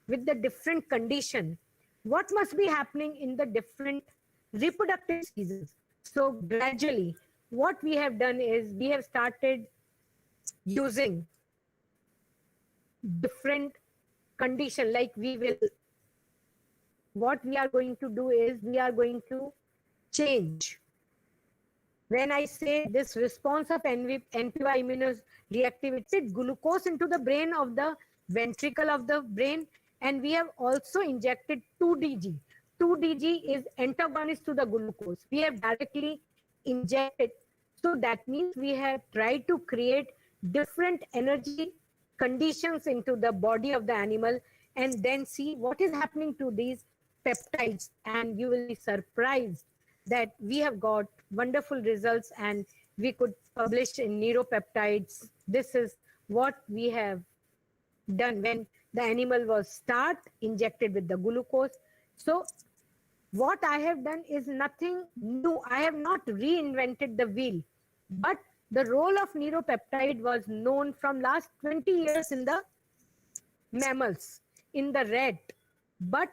with the different condition, what must be happening in the different reproductive seasons. So gradually, what we have done is we have started using different condition, like what we are going to do is we are going to change. When I say this response of NPY immunoreactivity, glucose into the brain of the ventricle of the brain, and we have also injected 2DG. 2DG is antagonist to the glucose. We have directly injected. So that means we have tried to create different energy conditions into the body of the animal, and then see what is happening to these peptides. And you will be surprised that we have got wonderful results, and we could publish in neuropeptides. This is what we have done when the animal was injected with the glucose. So what I have done is nothing new. I have not reinvented the wheel, but the role of neuropeptide was known from last 20 years in the mammals, in the rat, but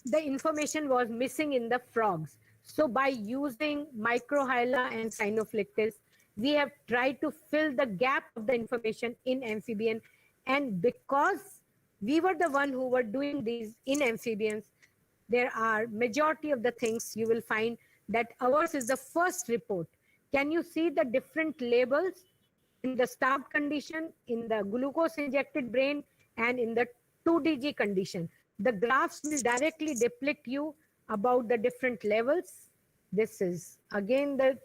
the information was missing in the frogs. So by using microhyla and cyanophyllactis, we have tried to fill the gap of the information in amphibian. And because we were the one who were doing these in amphibians, there are majority of the things you will find that ours is the first report. Can you see the different labels in the starved condition, in the glucose injected brain, and in the 2DG condition? The graphs will directly depict you about the different levels. This is again the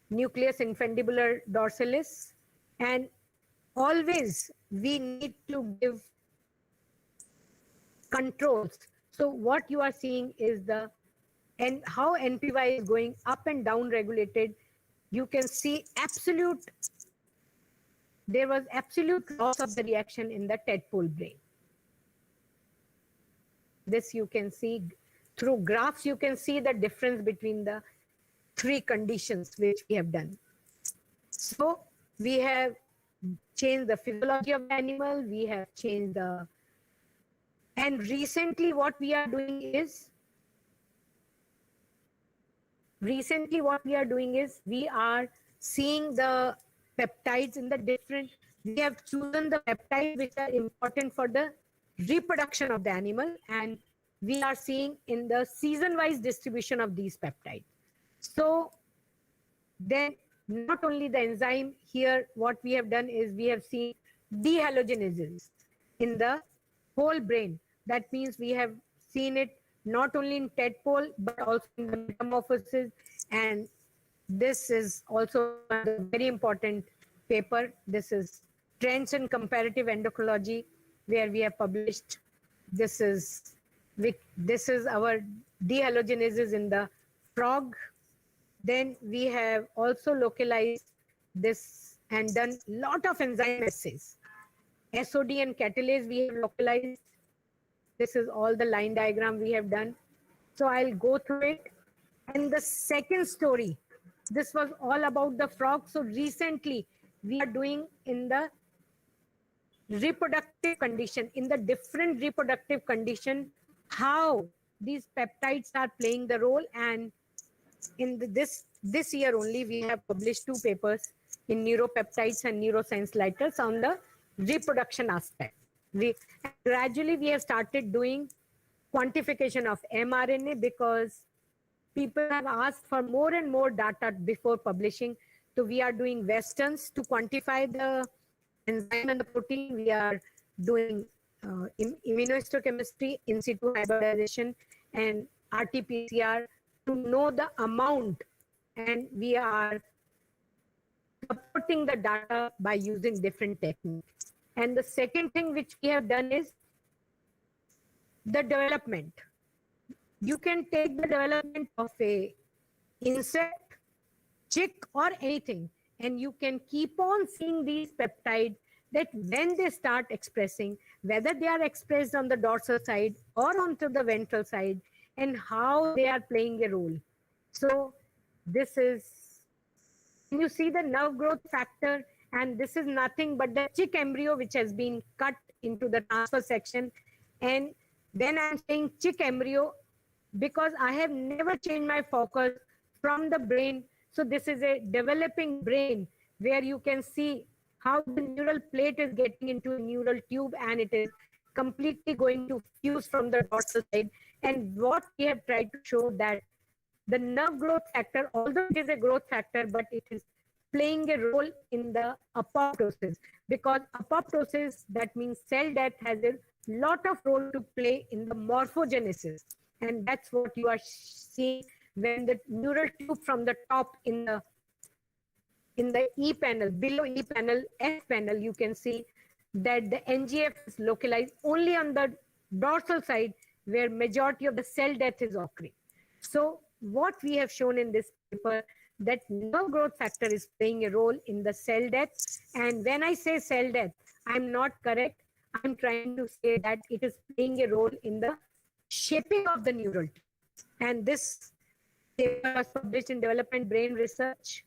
nucleus infundibular dorsalis, and always we need to give controls. So what you are seeing is how NPY is going up and down regulated. You can see there was absolute loss of the reaction in the tadpole brain. This you can see through graphs. You can see the difference between the three conditions which we have done. So we have changed the physiology of the animal. We have changed and recently what we are doing is we are seeing the peptides in the different. We have chosen the peptides which are important for the reproduction of the animal, and we are seeing in the season-wise distribution of these peptides. So then not only the enzyme here, what we have done is we have seen dehalogenases in the whole brain. That means we have seen it not only in tadpole but also in the metamorphosis. And this is also a very important paper. This is Trends in Comparative Endocrinology, where we have published. This is our dehalogenases in the frog. Then we have also localized this and done lot of enzyme assays. SOD and catalase we have localized. This is all the line diagram we have done. So I'll go through it. And the second story, this was all about the frog. So recently we are doing in the reproductive condition, in the different reproductive condition, how these peptides are playing the role. And in this year only, we have published 2 papers in neuropeptides and neuroscience letters on the reproduction aspect. Gradually we have started doing quantification of mRNA because people have asked for more and more data before publishing. So we are doing Westerns to quantify the enzyme and the protein. We are doing immunohistochemistry, in situ hybridization, and RT-PCR to know the amount. And we are supporting the data by using different techniques. And the second thing which we have done is the development. You can take the development of a insect, chick, or anything, and you can keep on seeing these peptides that when they start expressing, whether they are expressed on the dorsal side or onto the ventral side, and how they are playing a role. So this is, you see the nerve growth factor, and this is nothing but the chick embryo which has been cut into the transfer section. And then I'm saying chick embryo because I have never changed my focus from the brain. So this is a developing brain where you can see how the neural plate is getting into a neural tube, and it is completely going to fuse from the dorsal side. And what we have tried to show that the nerve growth factor, although it is a growth factor, but it is playing a role in the apoptosis, because apoptosis, that means cell death, has a lot of role to play in the morphogenesis. And that's what you are seeing when the neural tube from the top in the E panel, below E panel, F panel, you can see that the NGF is localized only on the dorsal side where majority of the cell death is occurring. So what we have shown in this paper, that nerve growth factor is playing a role in the cell death. And when I say cell death, I'm not correct. I'm trying to say that it is playing a role in the shaping of the neural tube. And this paper was published in Development Brain Research.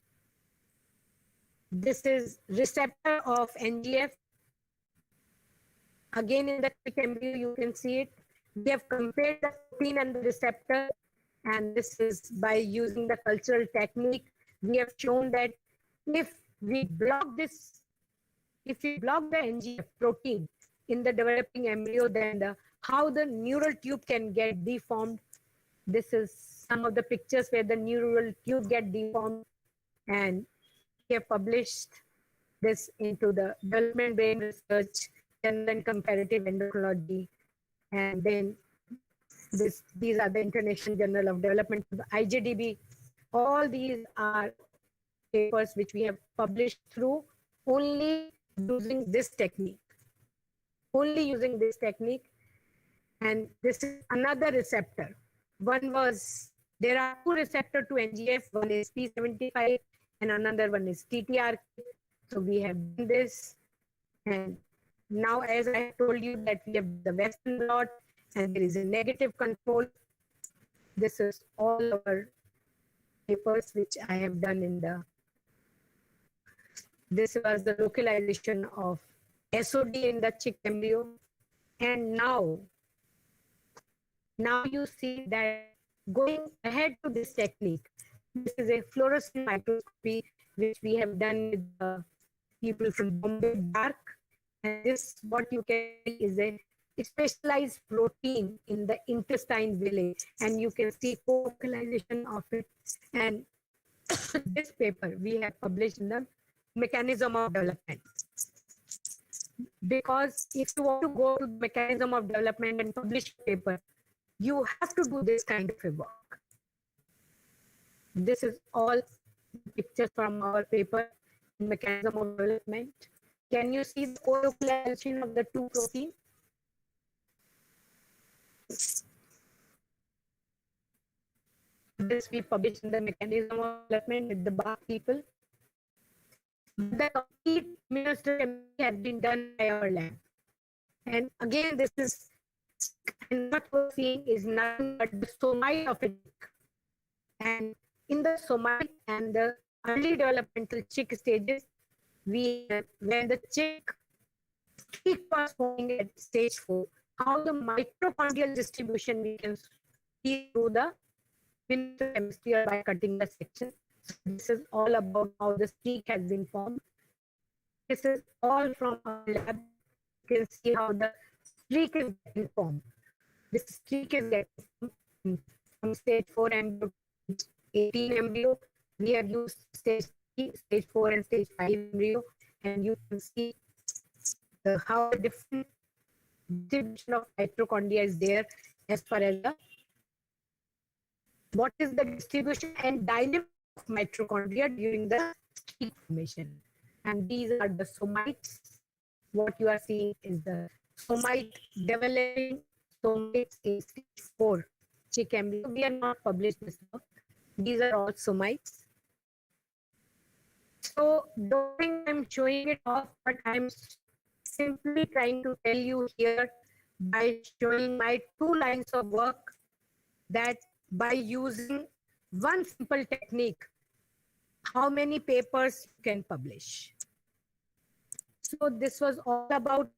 This is receptor of NGF. Again, in the chick embryo, you can see it. We have compared the protein and the receptor, and this is by using the cultural technique. We have shown that if we block this, if we block the NGF protein in the developing embryo, then how the neural tube can get deformed. This is some of the pictures where the neural tube get deformed, and we have published this into the Development Brain Research and then Comparative Endocrinology. And then these are the International Journal of Development, the IJDB. All these are papers which we have published through only using this technique. Only using this technique. And this is another receptor. One was, there are 2 receptors to NGF. One is P75 and another one is TTRK. So we have done this. And now, as I told you, that we have the Western blot and there is a negative control. This is all our papers which I have done in the, this was the localization of SOD in the chick embryo. And now you see that going ahead to this technique, this is a fluorescent microscopy which we have done with the people from Bombay Dark. And this, what you can see, is a specialized protein in the intestine villi, and you can see co-localization of it. And this paper we have published in the Mechanism of Development. Because if you want to go to the Mechanism of Development and publish a paper, you have to do this kind of a work. This is all pictures from our paper, Mechanism of Development. Can you see the co-localization of the 2 proteins? This we published in the Mechanism of Development with the Bach people. The complete immunohistochemistry has been done by our lab. And again, this is, and what we're seeing is nothing but the somite of a chick. And in the somite and the early developmental chick stages, when the chick was forming at stage 4, how the mitochondrial distribution we can see through the immunohistochemistry or by cutting the section. So this is all about how the streak has been formed. This is all from our lab. You can see how the streak is getting formed. This streak is getting formed from stage 4 embryo to 18 embryo. We have used stage 3, stage 4, and stage 5 embryo, and you can see how the different distribution of mitochondria is there as far as what is the distribution and dynamic of mitochondria during the streak formation. And these are the somites. What you are seeing is the somite developing somites in stage 4 chick embryo. We are not published this book. These are all somites. So don't think I'm showing it off, but I'm simply trying to tell you here by showing my 2 lines of work that by using one simple technique, how many papers you can publish. So this was all about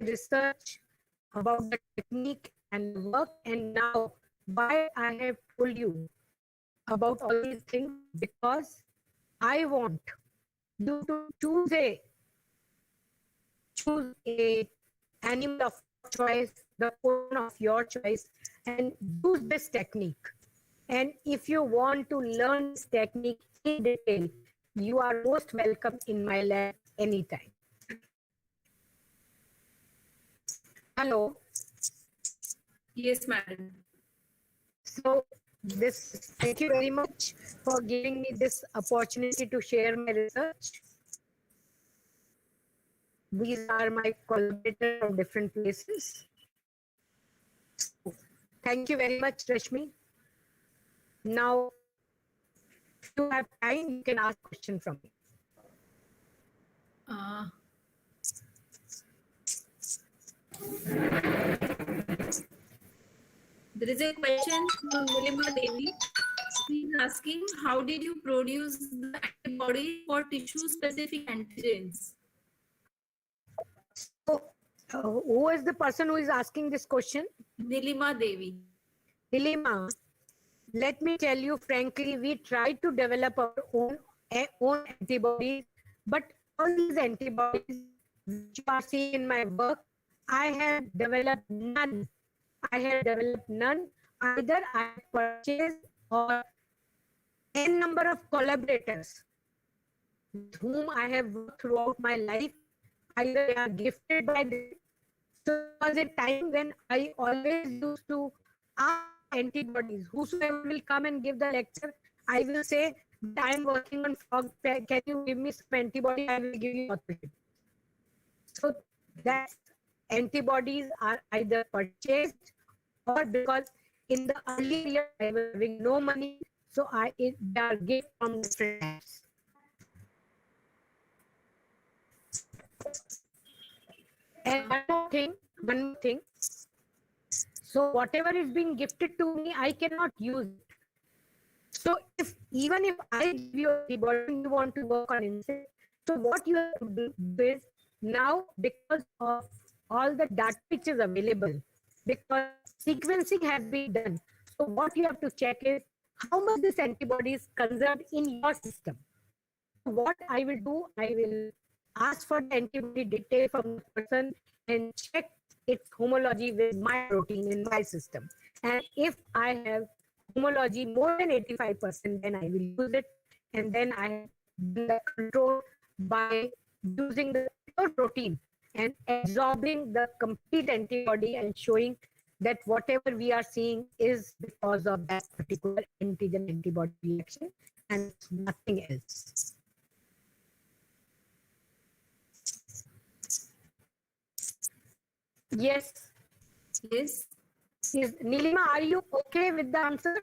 research, about the technique and the work. And now why I have told you about all these things, because I want you to choose a animal of choice, the clone of your choice, and use this technique. And if you want to learn this technique in detail, you are most welcome in my lab anytime. Hello. Yes, madam. So thank you very much for giving me this opportunity to share my research. These are my collaborators from different places. So, thank you very much, Rashmi. Now, if you have time, you can ask questions from me. There is a question from Nilima Devi. She is asking, how did you produce the antibody for tissue-specific antigens? So, who is the person who is asking this question? Nilima Devi. Nilima, let me tell you frankly, we tried to develop our own antibodies, but all these antibodies which you are seeing in my work, I have developed none. Either I have purchased or n number of collaborators with whom I have worked throughout my life. Either they are gifted by them. So there was a time when I always used to ask antibodies. Whosoever will come and give the lecture, I will say, I am working on frog. Can you give me some antibody? I will give you authorship. So that antibodies are either purchased or because in the early years I was having no money, so they are given from different labs. And one more thing. So whatever is being gifted to me, I cannot use it. So even if I give you antibody and you want to work on insect, so what you have to do is now, because of all the data which is available, because sequencing has been done. So what you have to check is how much this antibody is conserved in your system. What I will do, I will ask for the antibody detail from the person and check its homology with my protein in my system. And if I have homology more than 85%, then I will use it. And then I have done the control by using the pure protein and absorbing the complete antibody and showing that whatever we are seeing is because of that particular antigen antibody reaction and nothing else. Yes. Yes. Nilima, are you okay with the answer?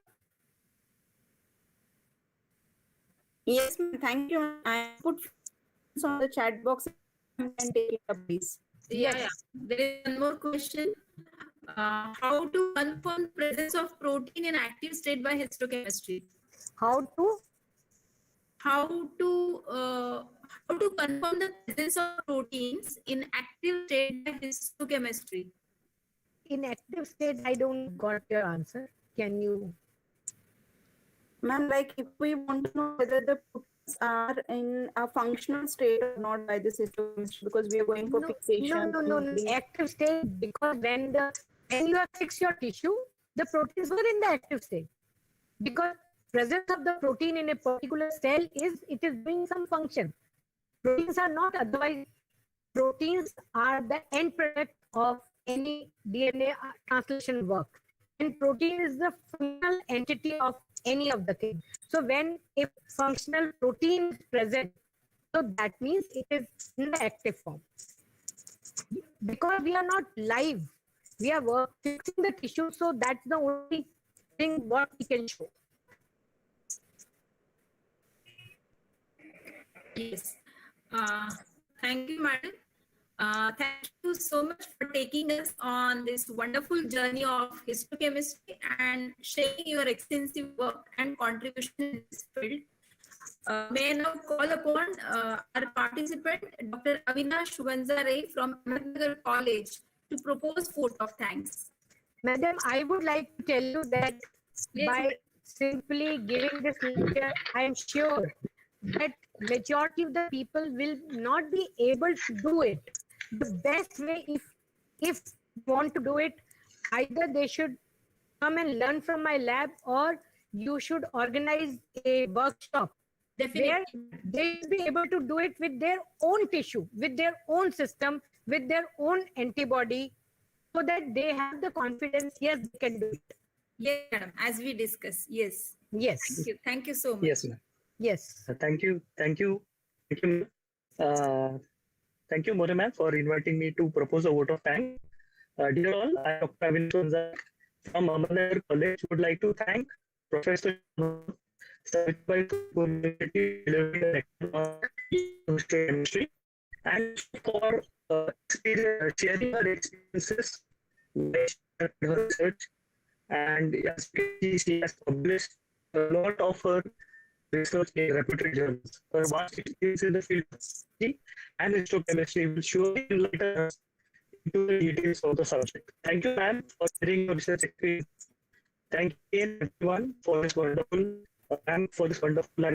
Yes, thank you. I put on the chat box and take it up, please. Yes. There is one more question. How to confirm presence of protein in active state by histochemistry? How to? How to confirm the presence of proteins in active state by histochemistry? In active state, I don't got your answer. Can you? Ma'am, like if we want to know whether the proteins are in a functional state or not by this histochemistry, because we are going for fixation. No. Active state, because when you have fixed your tissue, the proteins were in the active state. Because presence of the protein in a particular cell is doing some function. Proteins are not otherwise. Proteins are the end product of any DNA translation work. And protein is the functional entity of any of the things. So when a functional protein is present, so that means it is in the active form. Because we are not live, we are fixing the tissue, so that's the only thing what we can show. Yes. Thank you, madam. Thank you so much for taking us on this wonderful journey of histochemistry and sharing your extensive work and contribution in this field. May I now call upon our participant, Dr. Avinash Vanzare from Ahmednagar College, to propose vote of thanks. Madam, I would like to tell you that by simply giving this lecture, I am sure that majority of the people will not be able to do it. The best way, if you want to do it, either they should come and learn from my lab, or you should organize a workshop where they should be able to do it with their own tissue, with their own system, with their own antibody, so that they have the confidence, yes, they can do it. Yes, madam, as we discuss. Yes. Yes. Thank you so much. Yes, ma'am. Yes. Thank you. Thank you, More ma'am, for inviting me to propose a vote of thanks. Dear all, I am Dr. Avinash Vanzare from Ahmednagar College. Would like to thank Professor Chemistry and for sharing her experiences, her research, and as she has published a lot of her research in reputed journals. Her vast experience in the field of chemistry and histochemistry will surely enlighten us into the details of the subject. Thank you, ma'am, for sharing your research experience. Thank you, everyone, for this wonderful and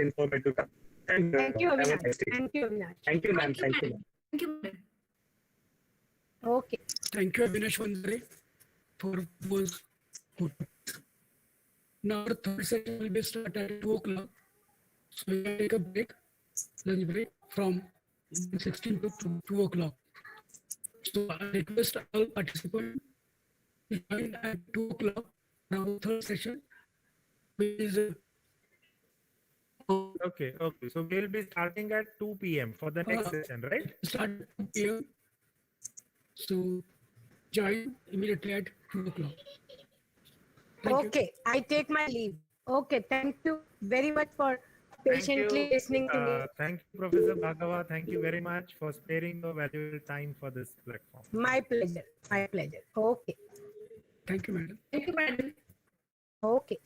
informative talk. Thank you. Thank you, Have a Avinash. nice day. Thank you, Avinash. Thank you, ma'am. Thank you, ma'am. Thank you, madam. Okay. Thank you, Avinash Vanzare, for those good. Now, our third session will be started at 2 o'clock. So we can take a break, lunch break from 16 to 2 o'clock. So I request all participants to join at 2 o'clock. Now, third session, which is Okay. So we'll be starting at 2 p.m. for the next session, right? start at 2 p.m. So join immediately at 2 o'clock. Okay, I take my leave. Okay, thank you very much for patiently listening to me. Thank you, Professor Bhagava. Thank you very much for sparing your valuable time for this platform. My pleasure. My pleasure. Okay. Thank you, madam. Thank you, madam. Okay.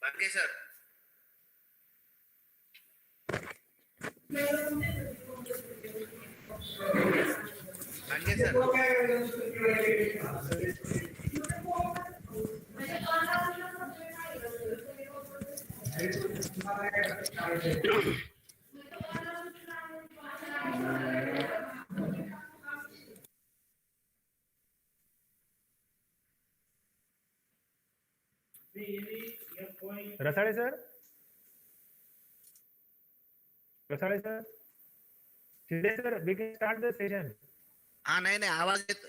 Lange sir. Lange sir. Rasale sir, Rasale sir, Shinde sir, we can start the session. हा नाही आवाज येत,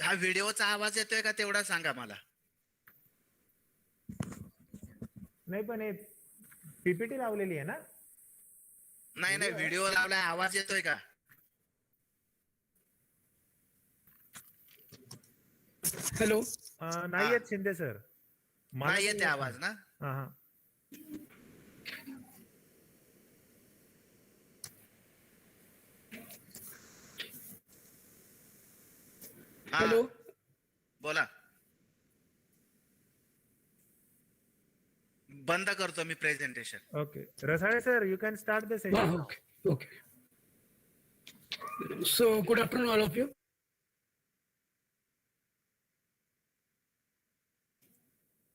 हा व्हिडिओचा आवाज येतोय का तेवढा सांगा मला. नाही पण हे पीपीटी लावलेली आहे ना. नाही व्हिडिओ लावलाय, आवाज येतोय का. हॅलो. नाही येत शिंदे सर. नाही येते आवाज ना. हा हा. हॅलो. बोला. बंद करतो मी presentation. Okay Rasale sir, you can start the session. Okay. Okay. So, good afternoon, all of you.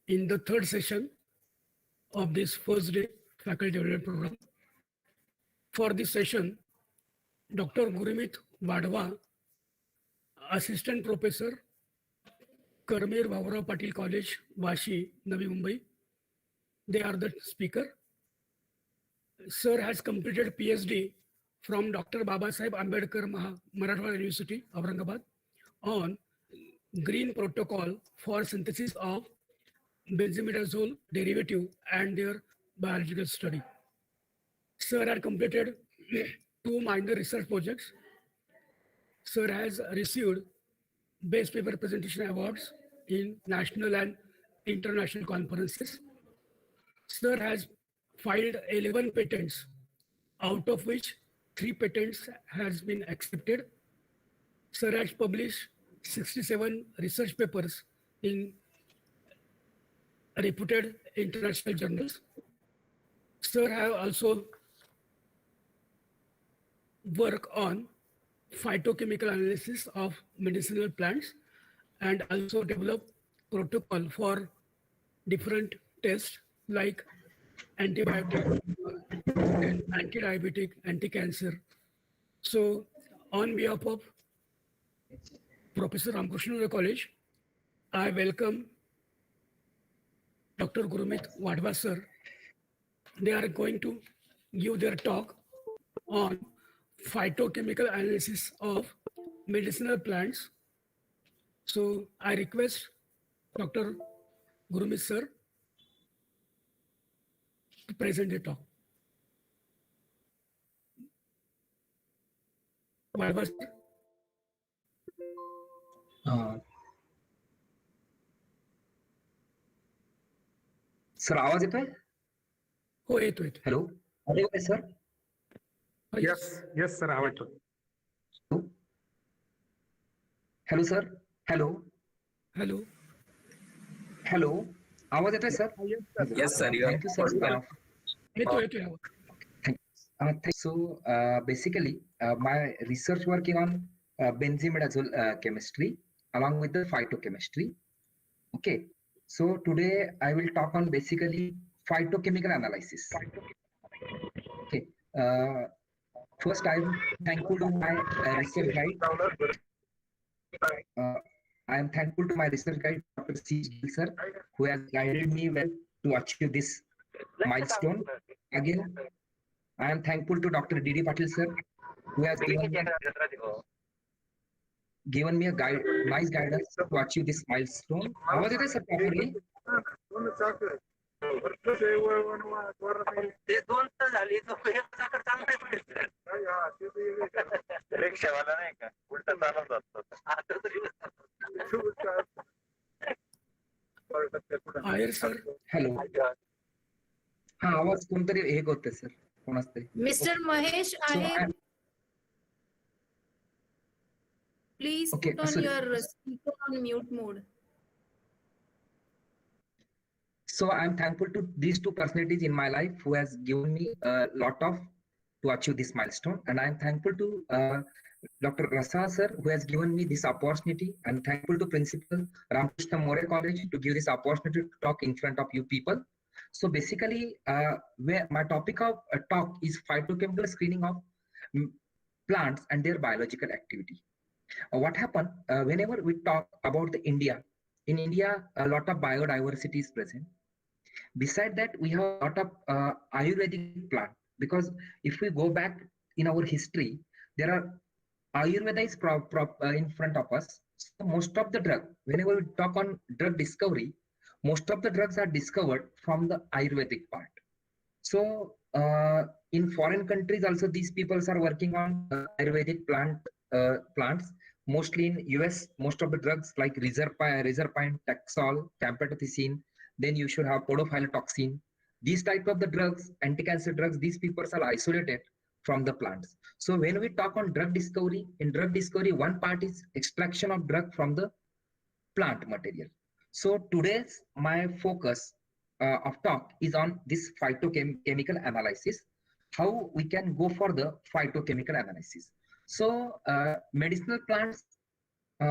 In the third session of this first day faculty development program, for this session, Dr. Gurumit Wadhwa, Assistant Professor, Karmir Bhavarao Patil College, Vashi, Navi Mumbai. They are the speaker. Sir has completed PhD from Dr. Babasaheb Ambedkar Marathwada University, Aurangabad, on green protocol for synthesis of benzimidazole derivative and their biological study. Sir had completed 2 minor research projects. Sir has received Best Paper Presentation Awards in national and international conferences. Sir has filed 11 patents, out of which 3 patents has been accepted. Sir has published 67 research papers in reputed international journals. Sir have also worked on phytochemical analysis of medicinal plants and also developed protocol for different tests like antibiotic, anti-diabetic, anti-cancer. So on behalf of Professor Ramakrishna College, I welcome Dr. Gurumit Wadhwa sir. They are going to give their talk on phytochemical analysis of medicinal plants. So I request Dr. Gurumit sir to present the talk. Wadhwa sir. Sir आवाज येतोय. हो येतोय. Hello अरे sir. Yes sir, आवाज येतो. Hello sir. Hello hello hello आवाज येतोय sir. Yes, sir. Thank you sir. येतोय. So basically my research working on benzimidazole chemistry along with the phytochemistry. Okay, so today I will talk on basically phytochemical analysis. Okay, first I am thankful to my research guide. I am thankful to my research guide Dr. C. sir, who has guided me well to achieve this milestone. Again, I am thankful to Dr. D. Patil sir, who has given me a nice guidance to achieve this milestone. आवाज येतोय sir properly? रिक्षावाला नाही का उलटा चालत आयर sir. Hello. हा आवाज कोणतरी हे होतंय सर. कोणाच तरी. Mr. Mahesh, please Okay, put on sorry. your speaker on mute mode. So I'm thankful to these two personalities in my life who has given me a lot of to achieve this milestone, and I'm thankful to Dr. Rasa sir who has given me this opportunity. I'm thankful to Principal Ramkrishna More College to give this opportunity to talk in front of you people. So basically, where my topic of talk is phytochemical screening of plants and their biological activity. What happened whenever we talk about the India? In India, a lot of biodiversity is present. Beside that, we have a lot of Ayurvedic plant, because if we go back in our history, there are Ayurveda is in front of us. So most of the drug, whenever we talk on drug discovery, most of the drugs are discovered from the Ayurvedic part. So in foreign countries also, these peoples are working on Ayurvedic plants. Mostly in US, most of the drugs like reserpine, Taxol, camptothecin, then you should have podophyllitoxin. These type of the drugs, anti-cancer drugs, these peoples are isolated from the plants. So when we talk on drug discovery, in drug discovery, one part is extraction of drug from the plant material. So today's my focus of talk is on this phytochemical analysis, how we can go for the phytochemical analysis. So medicinal plants,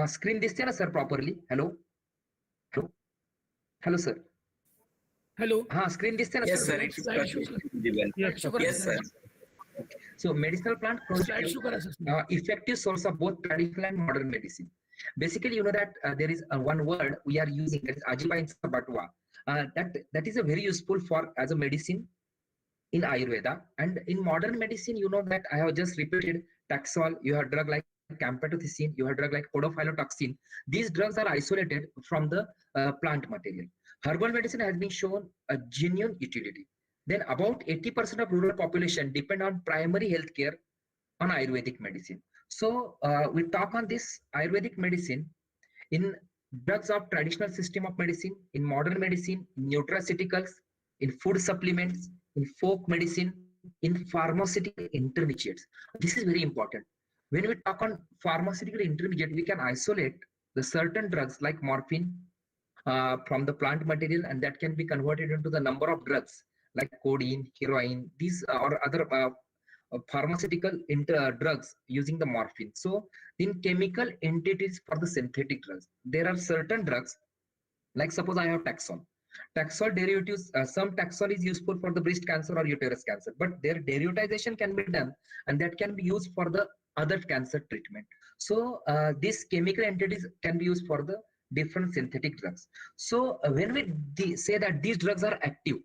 screen this channel, sir, properly. Hello? Hello? Hello, sir. Hello. Screen this channel, Yes, sir. sir. It's Slide show, sir. Yes, sir. So medicinal plant Slide show kara, sir. effective source of both traditional and modern medicine. Basically, you know that there is one word we are using, that is ajiba batwa. That is a very useful for as a medicine in Ayurveda. And in modern medicine, you know that I have just repeated Taxol, you have drug like camptothecin, you have drug like podophyllitoxin. These drugs are isolated from the plant material. Herbal medicine has been shown a genuine utility. Then about 80% of rural population depend on primary healthcare on Ayurvedic medicine. So we talk on this Ayurvedic medicine in drugs of traditional system of medicine, in modern medicine, in nutraceuticals, in food supplements, in folk medicine, in pharmaceutical intermediates. This is very important. When we talk on pharmaceutical intermediate, we can isolate the certain drugs like morphine from the plant material, and that can be converted into the number of drugs like codeine, heroin, these or other pharmaceutical drugs using the morphine. So in chemical entities for the synthetic drugs, there are certain drugs, like suppose I have Taxol. Taxol derivatives, some Taxol is useful for the breast cancer or uterus cancer, but their derivatization can be done and that can be used for the other cancer treatment. So these chemical entities can be used for the different synthetic drugs. So when we say that these drugs are active,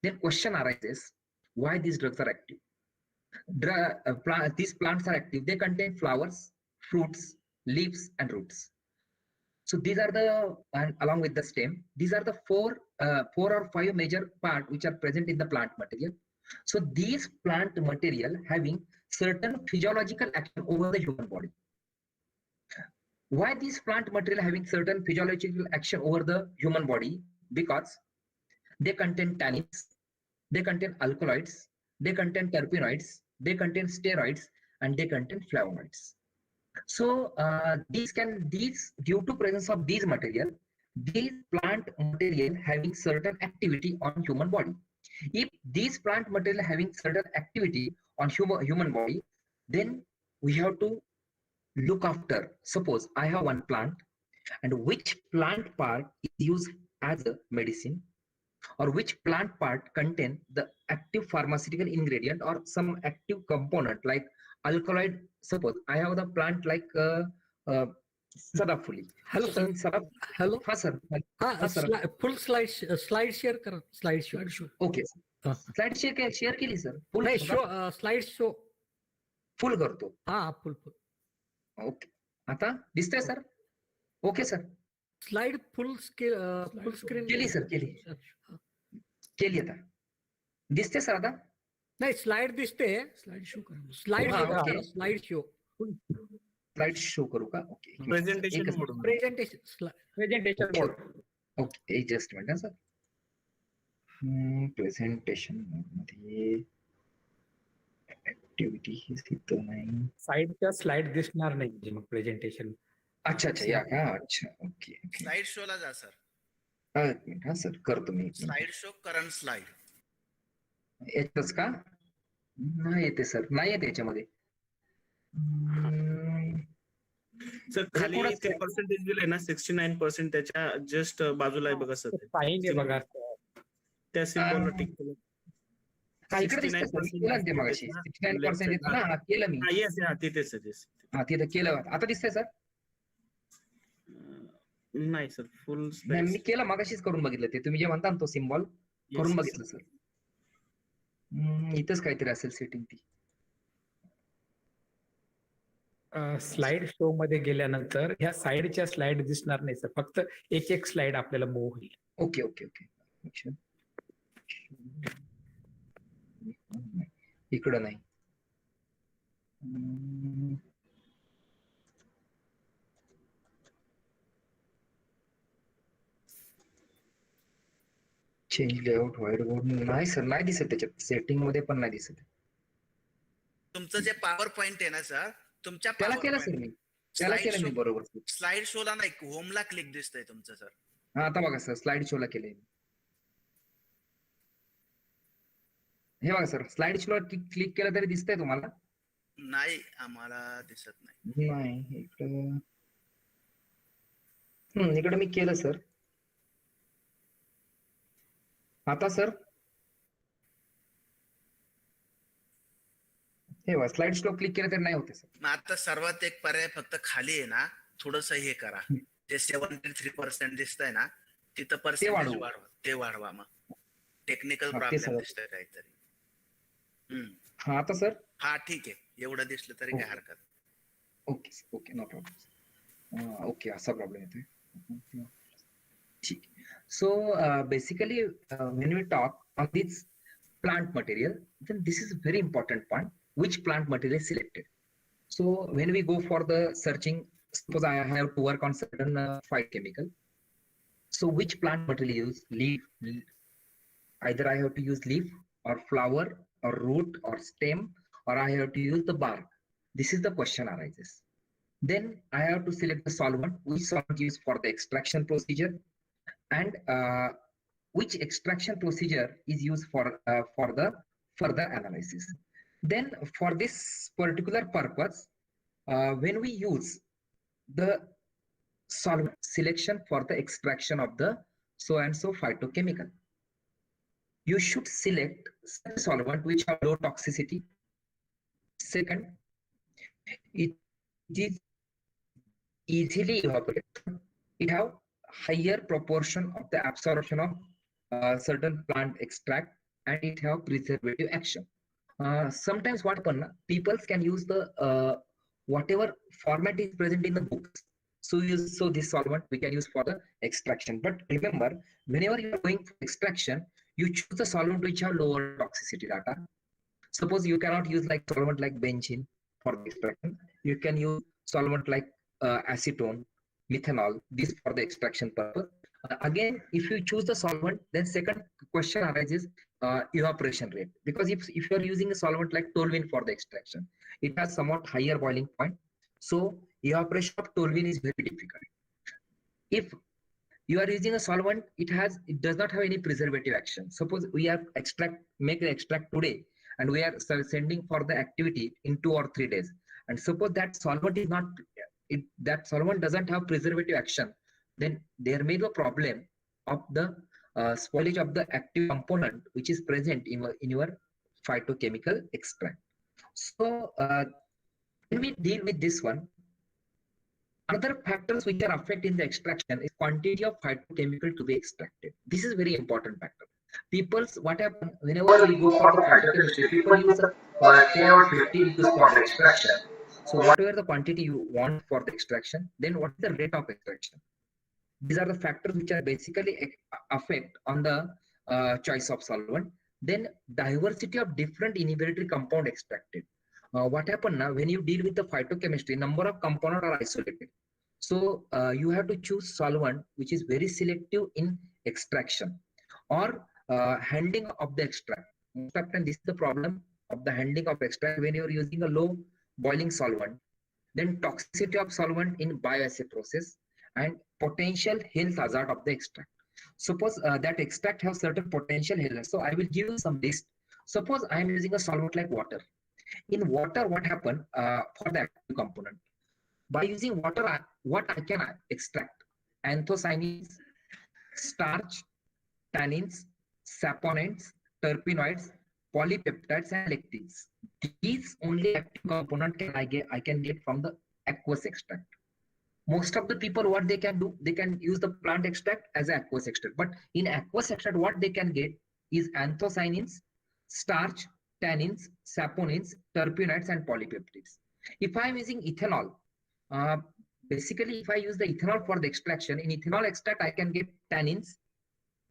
then question arises, why these drugs are active? These plants are active. They contain flowers, fruits, leaves, and roots. So these are the, and along with the stem, these are the four or five major parts which are present in the plant material. So these plant material having certain physiological action over the human body. Why these plant material having certain physiological action over the human body? Because they contain tannins, they contain alkaloids, they contain terpenoids, they contain steroids, and they contain flavonoids. So these due to presence of these material, these plant material having certain activity on human body. If these plant material having certain activity on human body, then we have to look after. Suppose I have one plant, and which plant part is used as a medicine, or which plant part contain the active pharmaceutical ingredient or some active component like alkaloid. Suppose I have the plant like Sadafuli. Hello, sir. Hello. Sir. Full slide share करा. Slide show. Okay. Slide share केली sir. नाही show slide show. Full करतो. full. Okay. आता दिसतंय sir? Okay sir. Slide full screen केली sir केली आता. दिसते सर आता? नाही स्लाइड दिसते. स्लाइड शो करा. Slide show. स्लाइड शो करू का? Okay. Presentation mode. Okay, just minute sir. Presentation mode मध्ये ऍक्टिव्हिटी ही इथं नाही. साइडच्या स्लाइड दिसणार नाही मग प्रेझेंटेशन. अच्छा या का? अच्छा ओके. स्लाइड शोला जा सर. एक मिनिट हा सर, करतो मी. Slide show current slide. याच्यातच का? नाही येते सर, नाही येते याच्यामध्ये. सर खाली रेकॉर्डच ते पर्सेंटेज दिलंय ना 69%, त्याच्या जस्ट बाजूला आहे बघा सर. पाहिजे बघा. त्या सिम्बॉलला टिक केलं. इकडे दिसतंय सर, मी केलं ना ते मगाशी 69% येतं ना, केलं मी. येस, हा तिथेच आहे. हा तिथं केलं, आता दिसतंय सर? नाही सर, फुल नाही मी केलं, मगाशीच करून बघितलं ते तुम्ही जे म्हणता ना तो सिम्बॉल करून बघितलं सर. इथंच काहीतरी असेल सेटिंग ती. स्लाइड शो मध्ये गेल्यानंतर ह्या साइडच्या स्लाइड दिसणार नाही सर, फक्त एक एक स्लाइड आपल्याला मूव्ह होईल. Okay okay okay. इकडं नाही. चेंज लेआउट व्हाईट बोर्ड नाही सर, नाही दिसत त्याच्यात, सेटिंग मध्ये पण नाही दिसत. तुमचं जे पॉवर पॉइंट आहे ना सर, तुमच्या त्याला केलं सर मी, त्याला केलं मी बरोबर. स्लाइड शोला नाही, होमला क्लिक दिसतंय तुमचं सर. हा आता बघा सर, स्लाइड शोला केलंय. हे बघा सर, स्लाइड शोला क्लिक केलं तरी दिसतंय तुम्हाला? नाही, आम्हाला दिसत नाही. नाही इकडं, इकडे मी केलं सर. आता सर हे बघा, स्लाइड शो क्लिक केलं तरी नाही होते सर. मग आता सर्वात एक पर्याय फक्त खाली आहे ना, थोडस हे करा, ते 73% दिसतंय ना, तिथं पर्सेंटेज वाढवा, ते वाढवा. मग टेक्निकल प्रॉब्लेम दिसतोय काहीतरी. हा आता सर, हा ठीक आहे, एवढं दिसलं तरी काय हरकत. Okay okay, no problem. Okay, असा प्रॉब्लेम येतोय. ठीक. So basically when we talk on this plant material, then this is a very important point, which plant material is selected. So when we go for the searching, suppose I have to work on certain phytochemical. So which plant material use? Leaf. Either I have to use leaf or flower or root or stem, or I have to use the bark. This is the question arises. Then I have to select the solvent, which solvent used for the extraction procedure, and which extraction procedure is used for the further analysis. Then for this particular purpose, when we use the solvent selection for the extraction of the so and so phytochemical, you should select such solvent which have low toxicity. Second, it is easily evaporated. It have higher proportion of the absorption of certain plant extract, and it have preservative action. Sometimes what happen, people can use the whatever format is present in the books. So this solvent we can use for the extraction. But remember, whenever you are going for extraction, you choose the solvent which have lower toxicity data. Suppose you cannot use like solvent like benzene for the extraction. You can use solvent like acetone, methanol, this for the extraction purpose. Again, if you choose the solvent, then second question arises, evaporation rate. Because if you are using a solvent like toluene for the extraction, it has somewhat higher boiling point. So evaporation of toluene is very difficult. If you are using a solvent, it does not have any preservative action. Suppose we have make the extract today, and we are sending for the activity in 2 or 3 days. And suppose that solvent is not, that solvent doesn't have preservative action, then there may be a problem of the spoilage of the active component which is present in your phytochemical extract. So when we deal with this one, other factors which are affecting the extraction is quantity of phytochemical to be extracted. This is very important factor. What happens whenever we go for the phytochemistry, people use 10 or 15 use for the extraction. So whatever the quantity you want for the extraction, then what is the rate of extraction? These are the factors which are basically affect on the choice of solvent. Then diversity of different inhibitory compound extracted. What happens now when you deal with the phytochemistry, number of components are isolated. So you have to choose solvent which is very selective in extraction or handling of the extract. Most often this is the problem of the handling of extract when you are using a low boiling solvent. Then toxicity of solvent in bioassay process and potential health hazard of the extract. Suppose that extract have certain potential hazards. So I will give you some list. Suppose I am using a solvent like water. In water, what happened for the active component? By using water, what I can extract? Anthocyanins, starch, tannins, saponins, terpenoids, polypeptides, and lectins. These only active component I can get from the aqueous extract. Most of the people, what they can do, they can use the plant extract as an aqueous extract. But in aqueous extract, what they can get is anthocyanins, starch, tannins, saponins, terpenoids, and polypeptides. If I am using ethanol, basically, if I use the ethanol for the extraction, in ethanol extract, I can get tannins,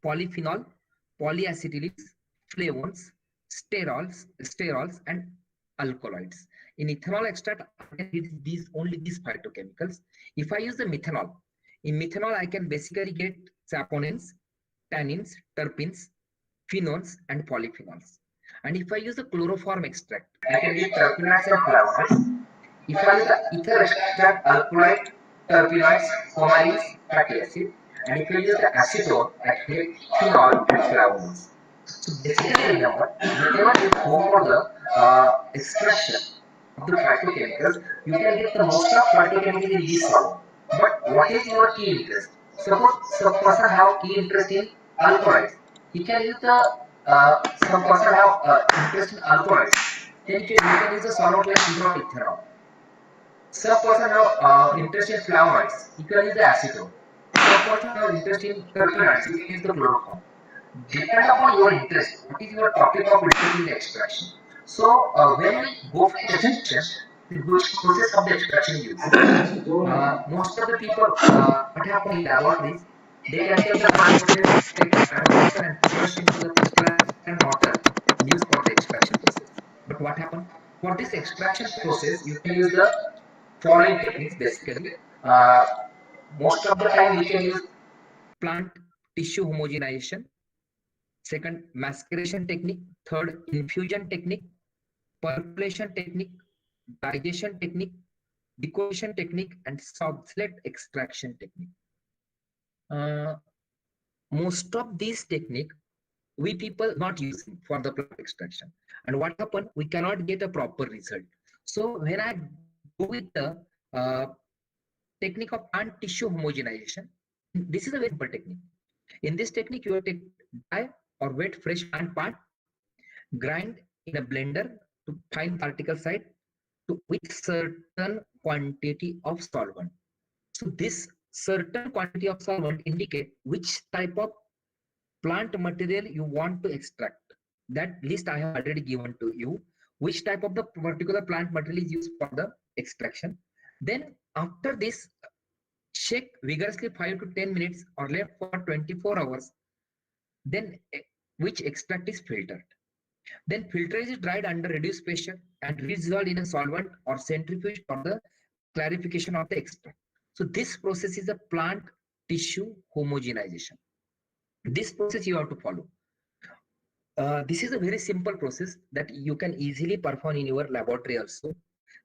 polyphenol, polyacetyls, flavones, sterols, and alkaloids. In ethanol extract, I can get these phytochemicals. If I use the methanol, in methanol, I can basically get saponins, tannins, terpenes, phenols, and polyphenols. And if I use the chloroform extract, I can get terpenoids and flavonoids. If I use the ether extract, alkaloid, terpenoids, coumarins, fatty acid. And if I use the acetone, I can get phenol and flavonoids. So basically, remember, whenever you go for the extraction of the phytochemicals, you can get the most of phytochemicals in this solvent. But what is your key interest? Suppose some person have key interest in alkaloids. He can use the some person have interest in alkaloids. Then you can use the solvent like ethanol. Some person have interest in flavonoids. You can use the acetone. Some person have interest in terpenoids. You can use the chloroform. Depend upon your interest. What is your topic of interest in the extraction? So when we go for the extraction, which process of the extraction you use? Most of the people, what happen in laboratories, they can take the bioreactor, take the bioreactor and flush into the crystalline water and use for the extraction process. But what happened? For this extraction process, you can use the following techniques basically. Most of the time we can use plant tissue homogenization. Second, maceration technique. Third, infusion technique. Percolation technique. Digestion technique. Decoction technique, and substrate extraction technique. Most of these technique we people not using for the plant extraction. And what happened? We cannot get a proper result. So when I go with the technique of plant tissue homogenization, this is a very simple technique. In this technique, you take dry or wet fresh plant part, grind in a blender to fine particle size with certain quantity of solvent. So this certain quantity of solvent indicate which type of plant material you want to extract. That list I have already given to you. Which type of the particular plant material is used for the extraction. Then after this, shake vigorously 5 to 10 minutes or left for 24 hours. Then which extract is filtered. Then filter is dried under reduced pressure and redissolved in a solvent or centrifuge for the clarification of the extract. So this process is a plant tissue homogenization. This process you have to follow. This is a very simple process that you can easily perform in your laboratory also.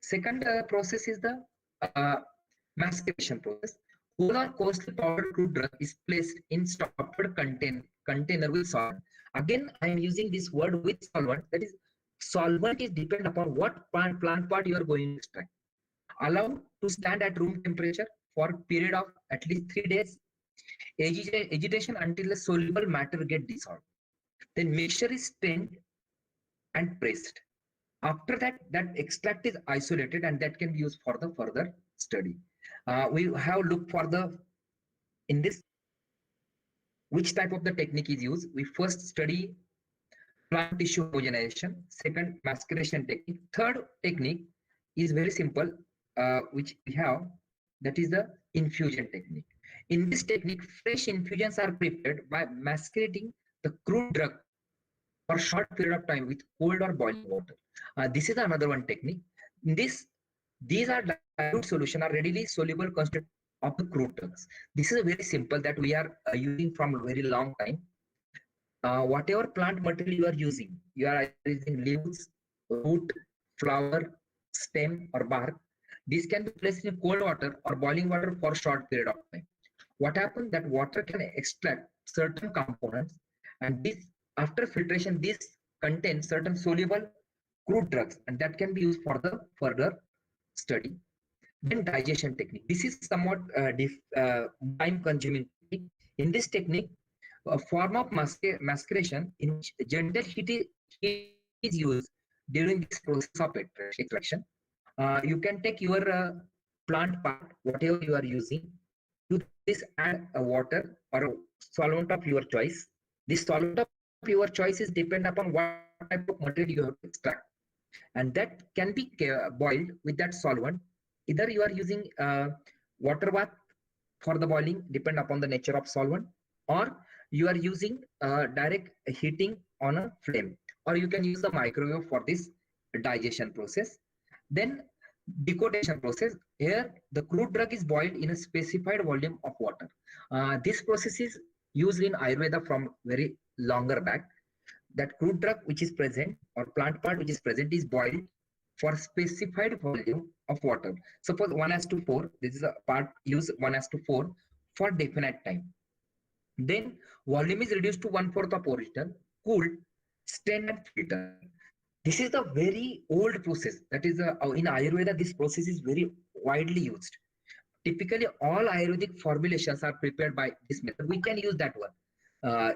Second process is the maceration process. Whole or coarsely powdered crude drug is placed in stopped container with solvent. Again, I am using this word with solvent. That is, solvent is depend upon what plant part you are going to extract. Allowed to stand at room temperature for a period of at least 3 days. Agitation until the soluble matter get dissolved. Then mixture is strained and pressed. After that, that extract is isolated and that can be used for the further study. We have looked for the, in this, which type of the technique is used. We first study plant tissue homogenization. Second, maceration technique. Third technique is very simple, which we have, that is the infusion technique. In this technique, fresh infusions are prepared by macerating the crude drug for a short period of time with cold or boiling water. This is another one technique. In this, these are dilute solution are readily soluble constituent of the crude drugs. This is very simple that we are using from a very long time. Whatever plant material you are using using leaves, root, flower, stem, or bark. These can be placed in cold water or boiling water for a short period of time. What happens that water can extract certain components, and this after filtration, this contains certain soluble crude drugs, and that can be used for the further study. Then digestion technique. This is somewhat time-consuming technique. In this technique, a form of maceration in which gentle heat is used during this process of extraction. You can take your plant part, whatever you are using, to this add a water or a solvent of your choice. This solvent of your choice is depend upon what type of material you have to extract, and that can be boiled with that solvent. Either you are using water bath for the boiling, depend upon the nature of solvent, or you are using direct heating on a flame, or you can use the microwave for this digestion process. Then decoction process. Here the crude drug is boiled in a specified volume of water. This process is used in Ayurveda from very longer back. That crude drug which is present or plant part which is present is boiled for specified volume of water. Suppose 1:4, this is a part use 1:4 for definite time. Then volume is reduced to 1/4 of original, cooled, strained and filtered. This is the very old process. That is in Ayurveda, this process is very widely used. Typically, all Ayurvedic formulations are prepared by this method. We can use that one,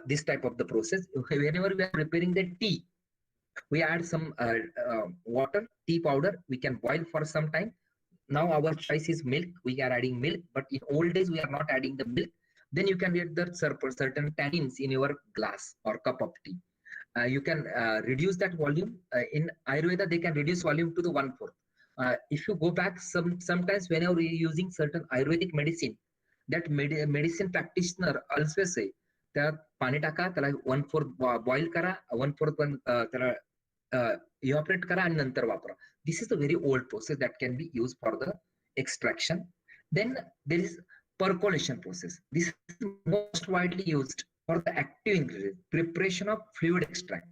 this type of the process. Whenever we are preparing the tea, we add some water, tea powder, we can boil for some time. Now our choice is milk, we are adding milk, but in old days we are not adding the milk. Then you can get the certain tannins in your glass or cup of tea. You can reduce that volume. In Ayurveda, they can reduce volume to the 1/4. If you go back, sometimes whenever we are using certain Ayurvedic medicine, that medicine practitioner also say that पाणी टाका, त्याला 1/4 boil करा, 1/4 त्याला evaporate करा आणि नंतर वापरा. This is a very old process that can be used for the extraction. Then there is percolation process. This is most widely used for the active ingredient, preparation of fluid extract.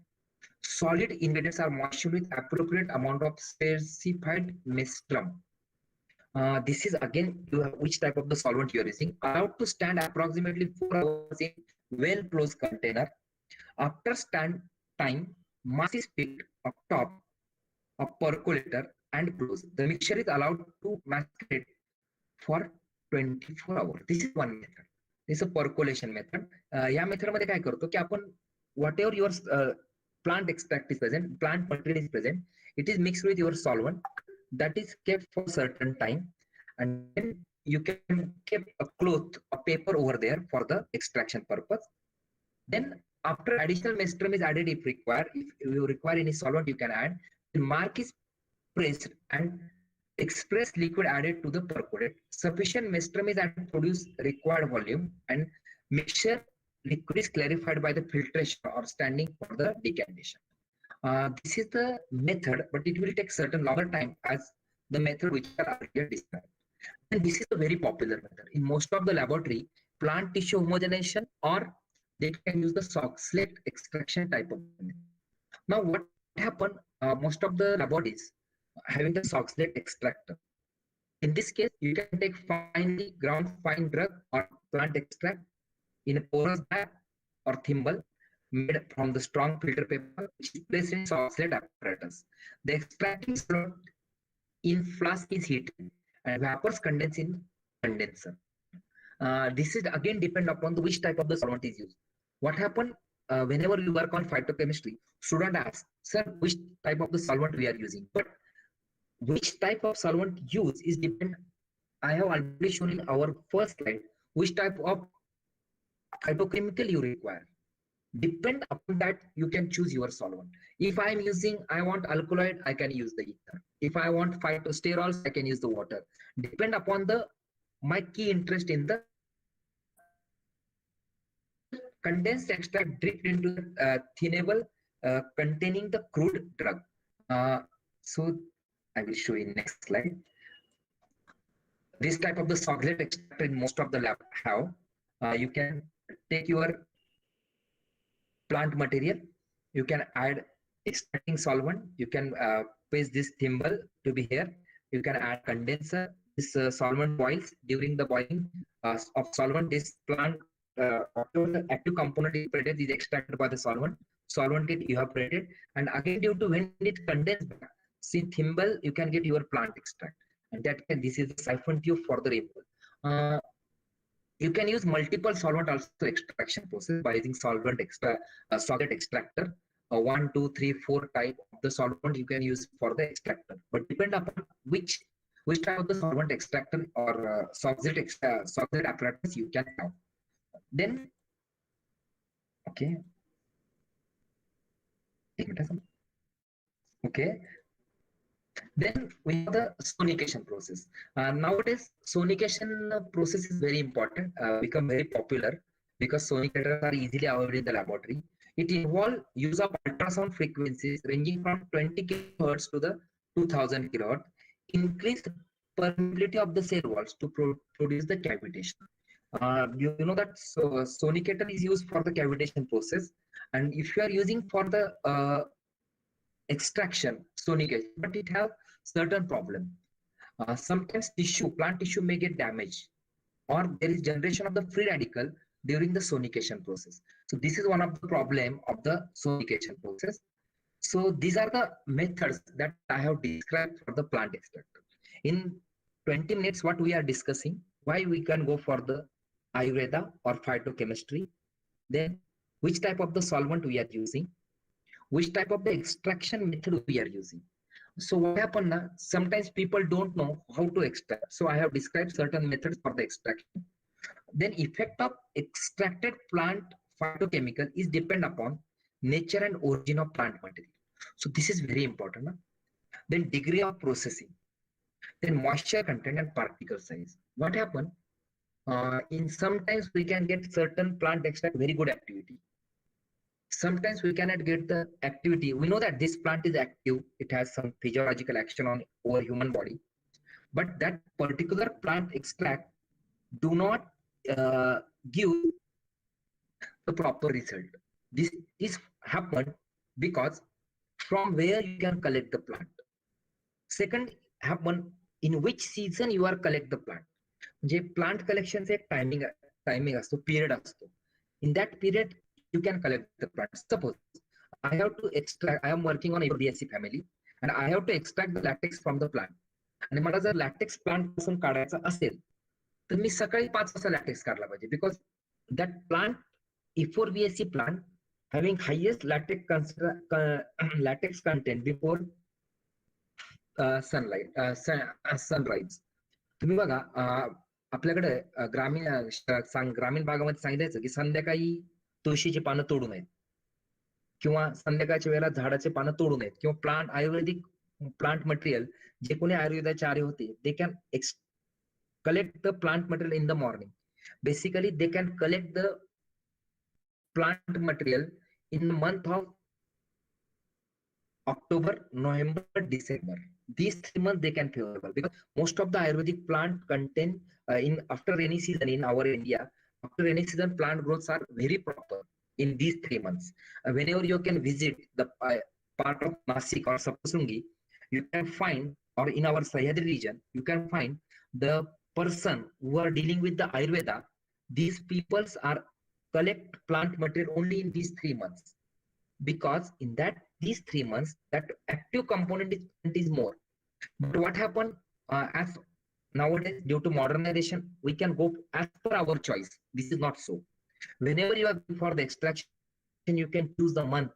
Solid ingredients are moistened with appropriate amount of specified mestrum. This is again which type of the solvent you are using. Allowed to stand approximately 4 hours in well-closed container. After stand time, mass is picked up top of percolator and closed. The mixture is allowed to macerate for 24 hours. This is one method. This is a percolation method. या method मध्ये काय करतो की आपण whatever your plant extract is present, plant material is present, it is mixed with your solvent that is kept for certain time, and then you can keep a cloth, a paper over there for the extraction purpose. Then after additional mestrum is added if required, if you require any solvent you can add. The mark is pressed and express liquid added to the percolate. Sufficient mestrum is added to produce required volume, and mixture liquid is clarified by the filtration or standing for the decantation. This is the method, but it will take certain longer time as the method which are earlier described. And this is a very popular method. In most of the laboratory, plant tissue homogenization, or they can use the Soxhlet extraction type of method. Now what happened, most of the laboratories having the Soxhlet extractor. In this case, you can take finely ground fine drug or plant extract in a porous bag or thimble made from the strong filter paper, which is placed in Soxhlet apparatus. The extracting solvent in flask is heated and vapors condense in condenser. This is again depend upon the which type of the solvent is used. What happened whenever you work on phytochemistry, student asks, sir, which type of the solvent we are using? But which type of solvent used is depend. I have already shown in our first slide which type of phytochemical you require. Depend upon that you can choose your solvent. If I am using, I want alkaloid, I can use the ether. If I want phytosterols, I can use the water. Depend upon the my key interest in the condensed extract dripped into the thinnable containing the crude drug. So I will show you next slide. This type of the Soxhlet extract in most of the lab have. You can take your plant material, you can add extracting solvent, you can paste this thimble to be here, you can add condenser. This solvent boils. During the boiling of solvent, this plant after the active component is separated, is extracted by the solvent. Solvent get evaporated, and again due to when it condenses back, see thimble, you can get your plant extract, and this is the siphon tube for the removal. You can use multiple solvent also extraction process by using solvent solvent extractor. 1, 2, 3, 4 type of the solvent you can use for the extractor, but depend upon which type of the solvent extractor or solvent apparatus you can have. Then, okay. Okay. Then we have the sonication process. Nowadays, sonication process is very important, become very popular because sonicators are easily available in the laboratory. It involves use of ultrasound frequencies ranging from 20 kHz to the 2000 kHz, increase permeability of the cell walls to produce the cavitation. You know that sonicator is used for the cavitation process, and if you are using for the extraction sonication, but it have certain problem. Sometimes plant tissue may get damaged, or there is generation of the free radical during the sonication process. So this is one of the problem of the sonication process. So these are the methods that I have described for the plant extractor. In 20 minutes, what we are discussing, why we can go for the Ayurveda or phytochemistry, then which type of the solvent we are using, which type of the extraction method we are using. So what happened now, sometimes people don't know how to extract. So I have described certain methods for the extraction. Then effect of extracted plant phytochemical is depend upon nature and origin of plant material. So this is very important. Then degree of processing, then moisture content and particle size. What happened? In sometimes we can get certain plant extract very good activity. Sometimes we cannot get the activity. We know that this plant is active. It has some physiological action on our human body, but that particular plant extract do not give the proper result. This is happened because from where you can collect the plant. Second happen in which season you are collect the plant. म्हणजे plant collection चे timing असतो, period असतो. In that period you can collect the plant. Suppose I have to extract, I am working on FDP family and I have to extract the latex from the plant. आणि मला जर latex plant पासून काढायचा असेल तर मी सकाळी 5 वाजता latex काढला पाहिजे, because that plant E4VSC plant having highest latex content before sunrise. तुम्ही बघा आपल्याकडे ग्रामीण भागामध्ये सांगितलं की संध्याकाळी तुळशीची पानं तोडू नयेत किंवा संध्याकाळच्या वेळेला झाडाचे पानं तोडू नयेत, किंवा प्लांट आयुर्वेदिक प्लांट मटेरियल जे कोणी आयुर्वेदाचे आर्य होते, they can collect the plant material in the morning. Basically they can collect the plant material in the month of October, November, December. These 3 months they can favorable, because most of the Ayurvedic plant contain in after rainy season in our India, after rainy season plant growths are very proper in these 3 months. Whenever you can visit the part of Nasik or Sapsungi, you can find, or in our Sahyadri region, you can find the person who are dealing with the Ayurveda. These peoples are collect plant material only in these 3 months, because in these 3 months that active component is more. But what happened, as nowadays due to modernization we can go as per our choice. This is not so. Whenever you are going for the extraction, you can choose the month,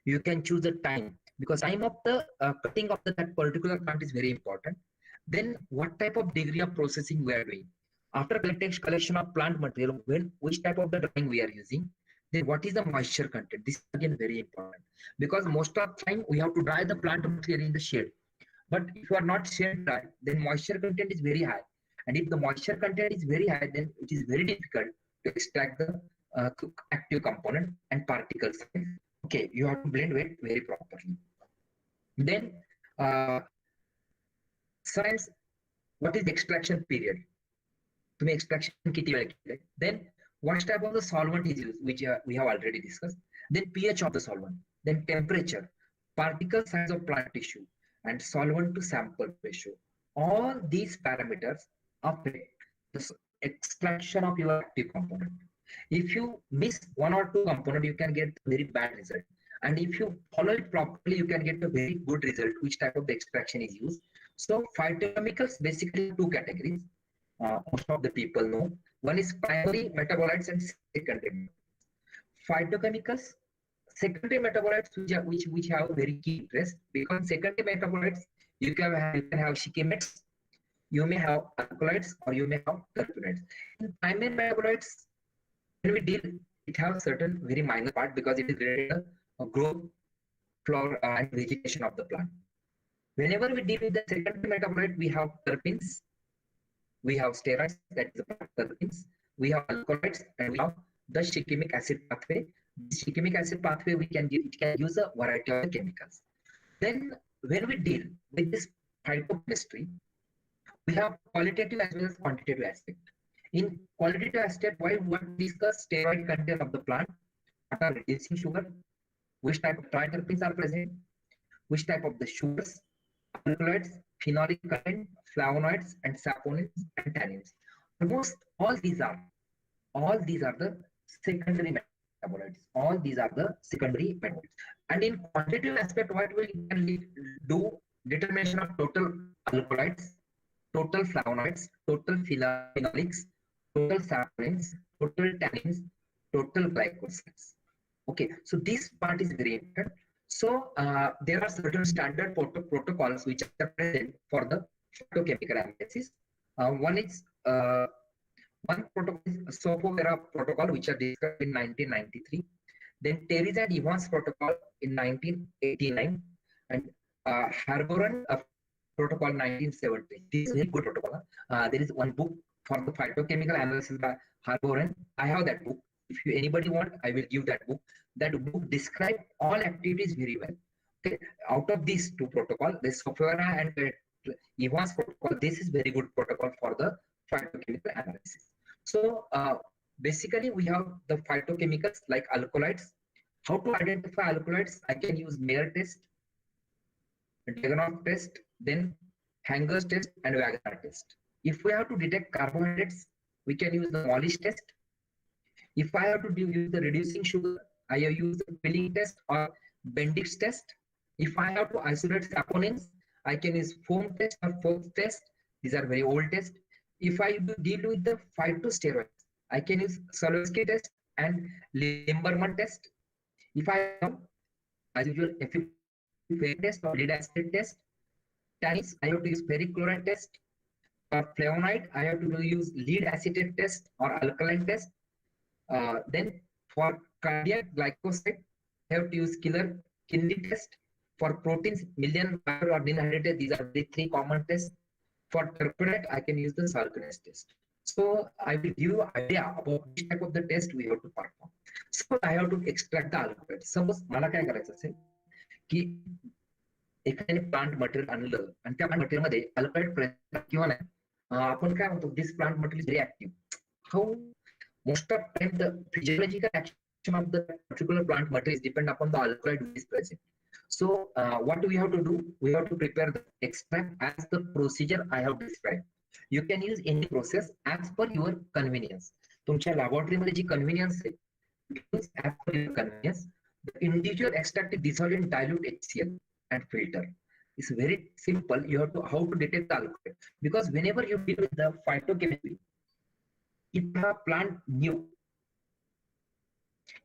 you can choose the time, because time of the cutting of that particular plant is very important. Then what type of degree of processing we are doing after collection of plant material, which type of the drying we are using, then what is the moisture content. This is again very important, because most of the time we have to dry the plant material in the shade, but if you are not shade dry, then moisture content is very high, and if the moisture content is very high, then it is very difficult to extract the active component and particles. Okay, you have to blend it very properly. Then science, what is the extraction period? To make extraction kitty, then what type of the solvent is used, which we have already discussed. Then pH of the solvent, then temperature, particle size of plant tissue, and solvent to sample ratio. All these parameters affect the extraction of your active component. If you miss one or two component, you can get very bad result. And if you follow it properly, you can get a very good result, which type of the extraction is used. So phytochemicals basically two categories. Most of the people know. One is primary metabolites and secondary. Phytochemicals, secondary metabolites which have very key interest, because secondary metabolites you can have shikimides, you may have alkaloids, or you may have terpenoids. In primary metabolites, when we deal, it has certain very minor part because it is related to growth, flora, and vegetation of the plant. Whenever we deal with the secondary metabolite, we have terpenes, we have steroids, that is the terpenes, we have alkaloids, and we have the shikimic acid pathway. This shikimic acid pathway it can use a variety of chemicals. Then when we deal with this phytochemistry, we have qualitative as well as quantitative aspect. In qualitative aspect, what we discuss steroid content of the plant, what are reducing sugar, which type of triterpenes are present, which type of the sugars, alkaloids, phenolic content, flavonoids, and saponins and tannins. Almost all these are the secondary metabolites. All these are the secondary metabolites. And in quantitative aspect, what we can do determination of total alkaloids, total flavonoids, total phenolics, total saponins, total tannins, total glycosides. Okay, so this part is very important. So there are certain standard protocols which are present for the phytochemical analysis. One is one protocol is Sophovera protocol, which are discussed in 1993. Then Terry's and Evans protocol in 1989, and Harboran protocol 1970. This is a very good protocol. There is one book for the phytochemical analysis by Harboran. I have that book. If anybody want, I will give that book. That book describes all activities very well. Okay, out of these two protocols, the Sophovera and the Evans protocol, this is very good protocol for the phytochemical analysis. So basically, we have the phytochemicals like alkaloids. How to identify alkaloids? I can use Mayer test, Daganov test, then Hanger's test, and Wagner test. If we have to detect carbohydrates, we can use the Wallis test. If I have to use the reducing sugar, I have used the Pilling test or Bendix test. If I have to isolate saponins, I can use foam test or Fox test. These are very old tests. If I deal with the phytosteroids, I can use Solowski test and Limberman test. If I have, as usual, FDP test or lead acid test, tannins, I have to use perchlorate test. For flavonoid, I have to use lead acetate test or alkaline test. Then for cardiac glycoside, I have to use Kinney test. For proteins, million or dehydrated, these are the three common tests. For terpenoid, I can use the Salkinase test. So I will give you an idea about which type of the test we have to perform. Suppose I have to extract the alkaloid. Suppose मला काय करायचं असेल की एखाद्याने plant material आणलं आणि त्या material मध्ये अल्कलॉइड प्रेझेंट किंवा नाही, आपण काय म्हणतो this plant material very active. How most of time the physiological action of the particular plant material depend upon the alkaloid which is present. So what we have to do? We have to prepare the extract as the procedure I have described. You can use any process as per your convenience. तुमच्या laboratory मध्ये जी convenience आहे, use as per your convenience. The individual extract is dissolved in dilute HCl and filter. It's very simple. You have to how to detect the alkaloid, because whenever you deal with the phytochemistry, if you have plant new,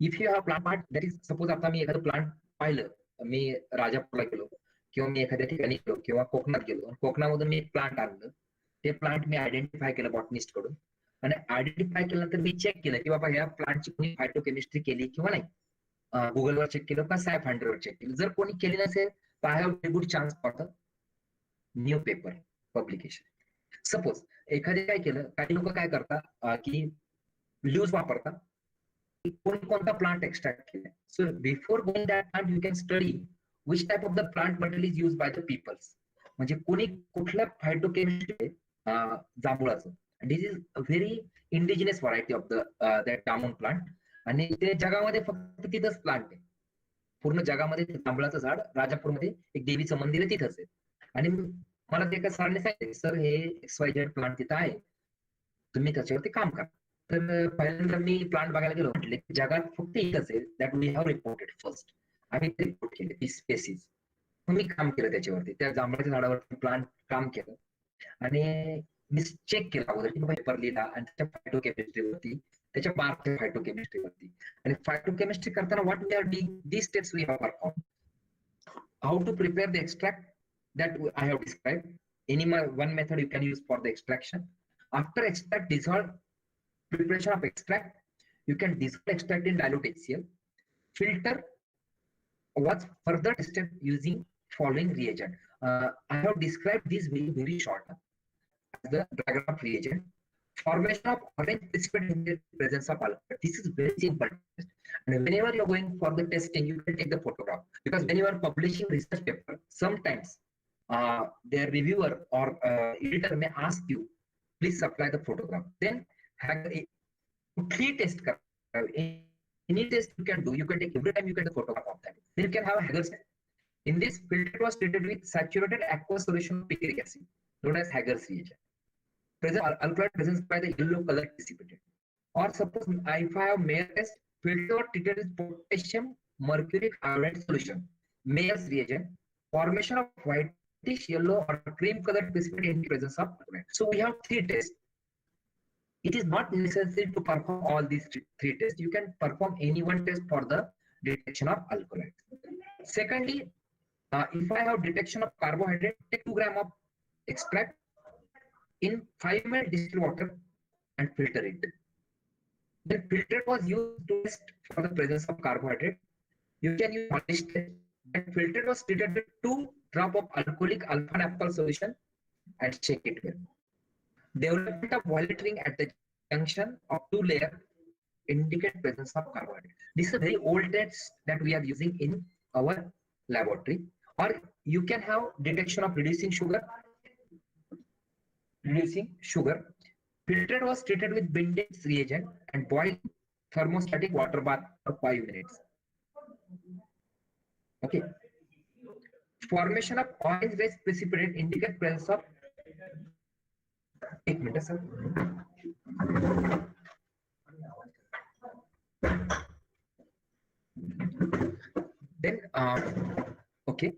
if you have plant part, that is suppose आता मी एखादं plant पाहिलं, मी राजापूरला गेलो किंवा मी एखाद्या ठिकाणी गेलो किंवा कोकणात गेलो, कोकणामधून मी एक प्लांट आणलं, ते प्लांट मी आयडेंटिफाय केलं बॉटनिस्ट कडून, आणि आयडेंटिफाय केल्यानंतर मी चेक केलं की बाबा ह्या प्लांटची कोणी फायटोकेमिस्ट्री केली किंवा नाही. गुगलवर चेक केलं का सायफांडरवर चेक केलं. जर कोणी केली नसेल तर I have very good chance for the new paper publication. Suppose एखादे काय केलं, काही लोक काय करतात की ल्यूज वापरतात, कोणी कोणता प्लांट एक्स्ट्रॅक्ट केला. So before going that plant you can study which type of the plant material is use by the peoples. म्हणजे कोणी कुठल्या फायटोकेमिस्ट्री जांभुळाचं, this is a very indigenous variety of the that jamun plant, आणि ते जगामध्ये फक्त तिथंच प्लांट आहे. पूर्ण जगामध्ये जांभळाचं झाड राजापूरमध्ये एक देवीचं मंदिर आहे तिथंच आहे. आणि मला ते एका सरांनी सांगितलं, सर हे XYZ प्लांट तिथं आहे, तुम्ही त्याच्यावरती काम करा. तर पहिल्यांदा मी प्लांट बघायला गेलो, म्हटले जगात फक्त एकच आहे that we have reported first. आम्ही ते रिपोर्ट केले ती स्पेसिस. मी काम केलं त्याच्यावरती, त्या जांभळाच्या झाडावरती प्लांट काम केलं आणि मी चेक केलं अगोदर की पेपर लिहिला आणि त्याच्या फायटोकेमिस्ट्रीवरती, त्याच्या बारच्या फायटोकेमिस्ट्रीवरती. आणि फायटोकेमिस्ट्री करताना what we are doing, these steps we have performed. How to prepare the extract that I have described. Any one method you can use for the extraction. After extract dissolve, preparation of extract, you can dissolve extract in dilute HCl. Filter was further tested using following reagent. I have described this very short as the diagram of reagent. Formation of orange precipitate in the presence of alcohol. This is very simple. And whenever you're going for the testing, you can take the photograph, because when you are publishing research paper, sometimes their reviewer or editor may ask you, please supply the photograph. Then have a three test. Any test you can do, you can take every time you get the photograph of that. Then you can have a Hager's. In this, filter was treated with saturated aqueous solution of picric acid, known as Hager's reagent. Present alkaloid present by the yellow color precipitate. Or suppose if I have Mayer test, filter was treated with potassium mercury iodide solution, Mayer's reagent, formation of whitish yellow or cream colored precipitate in the presence of alkaloid. So we have three tests. It is not necessary to perform all these three tests. You can perform any one test for the detection of alkaloid. Secondly, if I have detection of carbohydrate, take 2 grams of extract in 5 ml distilled water and filter it. Then filter was used to test for the presence of carbohydrate. You can use polished test. And filter was treated with 2 drops of alcoholic alpha naphtha solution and shake it well. Development of violet ring at the junction of 2 layers indicate presence of carbohydrate. This is a very old test that we are using in our laboratory. Or you can have detection of reducing sugar. Filter was treated with Binden's reagent and boiled thermostatic water bath for 5 minutes. Okay. Formation of orange race precipitate indicate presence of 1 minute, sir. Then okay,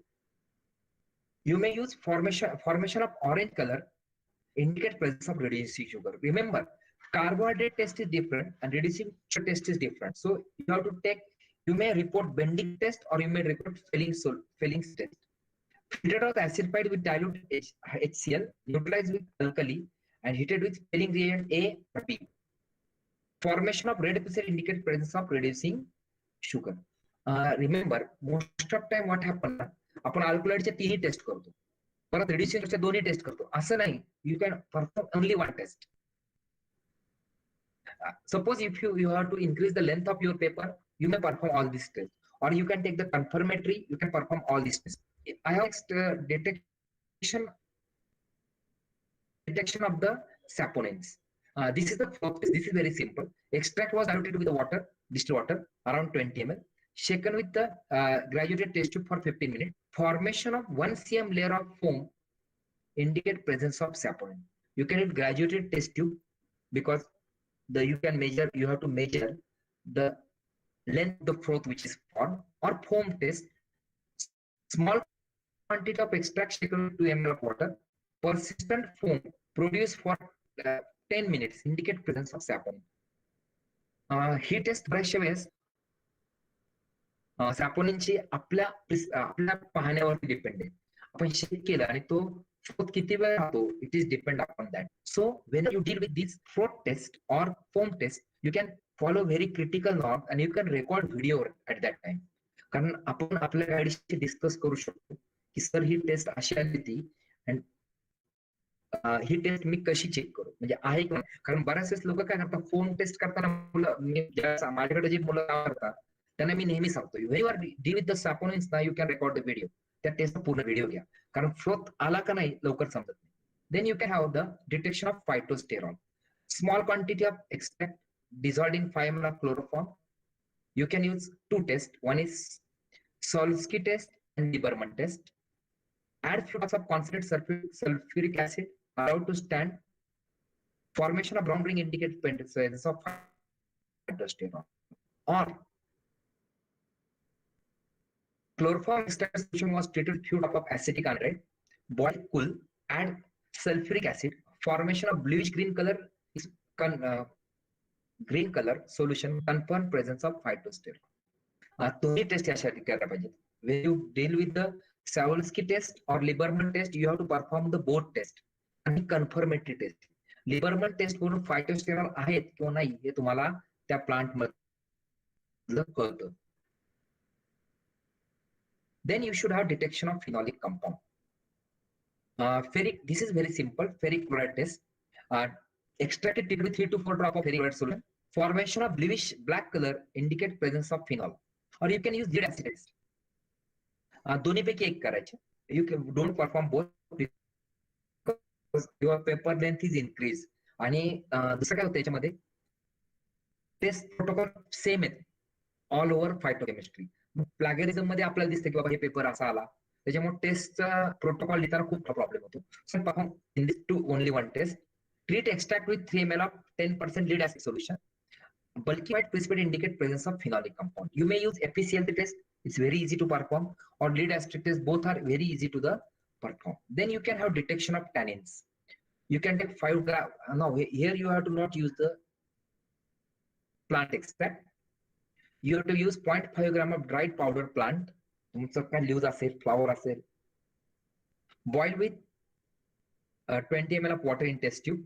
you may use formation of orange color indicate presence of reducing sugar. Remember, carbohydrate test is different and reducing sugar test is different. So you have to take, you may report bending test or you may report Felling's test. Filtered was acidified with dilute HCl, neutralized with alkali, and heated with Felling reagent A or B. Formation of red precipitate indicates presence of reducing sugar. Remember, most of time what happens, आपण अल्कलॉइडच्या 3 test करतो, परत रिड्युसिंगच्या 2 test करतो. असं नाही, you can perform only 1 test. Suppose if you have to increase the length of your paper, you may perform all these tests, or you can take the confirmatory, you can perform all these tests. I have detection of the saponins. This is the first test. This is very simple. Extract was diluted with the water, distilled water, around 20 ml, shaken with the graduated test tube for 15 minutes. Formation of 1 cm layer of foam indicate presence of saponin. You can use graduated test tube because you have to measure the length of the froth which is formed, or foam test. Small quantity of extract shaken with 2 ml of water, persistent foam produced for 10 minutes indicate presence of saponin. He test बऱ्याचशा वेळेस सॅपोनिनची आपल्या पाहण्यावरती depend आहे. आपण shake केलं आणि तो froth किती वेळ राहतो, it is depend upon that. So when you deal with this froth test और foam test, you can follow very critical norm and you can record video at that time. कारण आपण आपल्या गाडीशी डिस्कस करू शकतो की सर ही test अशी आली ती अँड ही टेस्ट मी कशी चेक करू, म्हणजे आहे का. कारण बऱ्याच लोक काय करतात, फोम टेस्ट करताना माझ्याकडे जी मुलं करतात त्यांना मी नेहमी सांगतो, when you are deal with the saponins ना, you can record the video. त्या टेस्टचा पूर्ण व्हिडिओ घ्या, कारण फ्रोथ आला का नाही लवकर समजत नाही. Then you can have the detection of phytosterol. Small quantity of extract dissolved in 5 ml of chloroform. You can use 2 tests. One is Solsky test and Lieberman test. Add few drops of concentrated sulfuric acid allowed to stand Formation of brown ring indicates presence of phytosterol. Or chloroform extract solution was treated with few drops of acetic anhydride, boil, cool, add sulfuric acid. Formation of bluish green color is green color solution confirm presence of phytosterol. तुम्ही test यासाठी करायला पाहिजे. When you deal with the Savolsky test or Lieberman test, you have to perform the both test आणि confirmatory test. Lieberman test करून phytosterol आहेत किंवा नाही हे तुम्हाला त्या प्लांट मधलं कळतं. Then you should have detection of phenolic compound. Ferric, this is very simple. Ferric chloride test. Extracted with 3 to 4 drops of ferric chloride solution. Formation of bluish black color indicate presence of phenol. Or you can use lead acid test. दोन्ही पैकी एक करायचे. You don't perform both because your paper length is increased. आणि दुसरं काय होतं याच्यामध्ये test protocol same आहे ऑल ओव्हर फायटोकेमिस्ट्री. प्लॅगरिझम मध्ये आपल्याला दिसतं की बाबा हे पेपर असा आला, त्याच्यामुळे टेस्टचा प्रोटोकॉल लिहिताना खूप प्रॉब्लेम होतो. So perform in this two only one test. Treat extract with 3 ml of 10% lead acid solution. Bulky white precipitate indicate presence of phenolic compound. You may use FECLT test. It's very easy to perform, or lead acid test. Both are very easy to perform. Then you can have detection of tannins. You can take 5 grams. Now here you have to not use the plant extract. You have to use 0.5 gram of dried powder plant. तुमचं काय leaves असेल, flower असेल. Boil with 20 ml of water in test tube.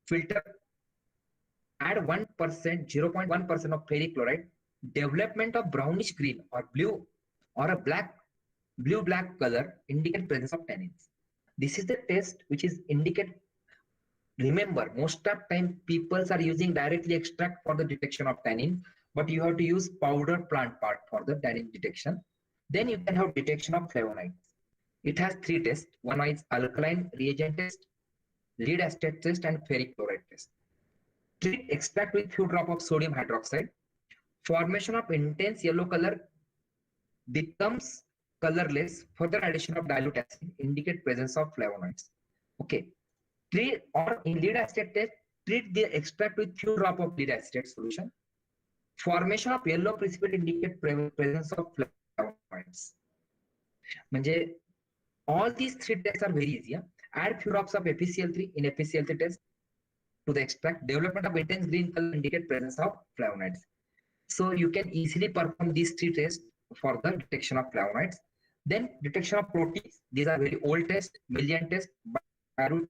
Filter. Add 1%, 0.1% of ferric chloride. Development of brownish green or blue or a blue-black color indicate presence of tannins. This is the test which is indicate. Remember, most of time people are using directly extract for the detection of tannin, but you have to use powder plant part for the tannin detection. Then you can have detection of flavonoids. It has 3 tests. One is alkaline reagent test, lead acid test, and ferric chloride test. Treat extract with few drops of sodium hydroxide. Formation of intense yellow color becomes colorless. Further addition of dilute acid indicate presence of flavonoids. Okay. Treat or in lead acid test, treat the extract with few drops of lead acid solution. Formation of yellow precipitate indicate presence of flavonoids. म्हणजे all these 3 tests are very easy. Add few drops of FeCl3 in FeCl3 test to the extract. Development of intense green color indicate presence of flavonoids. So you can easily perform these 3 tests for the detection of flavonoids. Then detection of proteins. These are very old tests, Millian test, Baru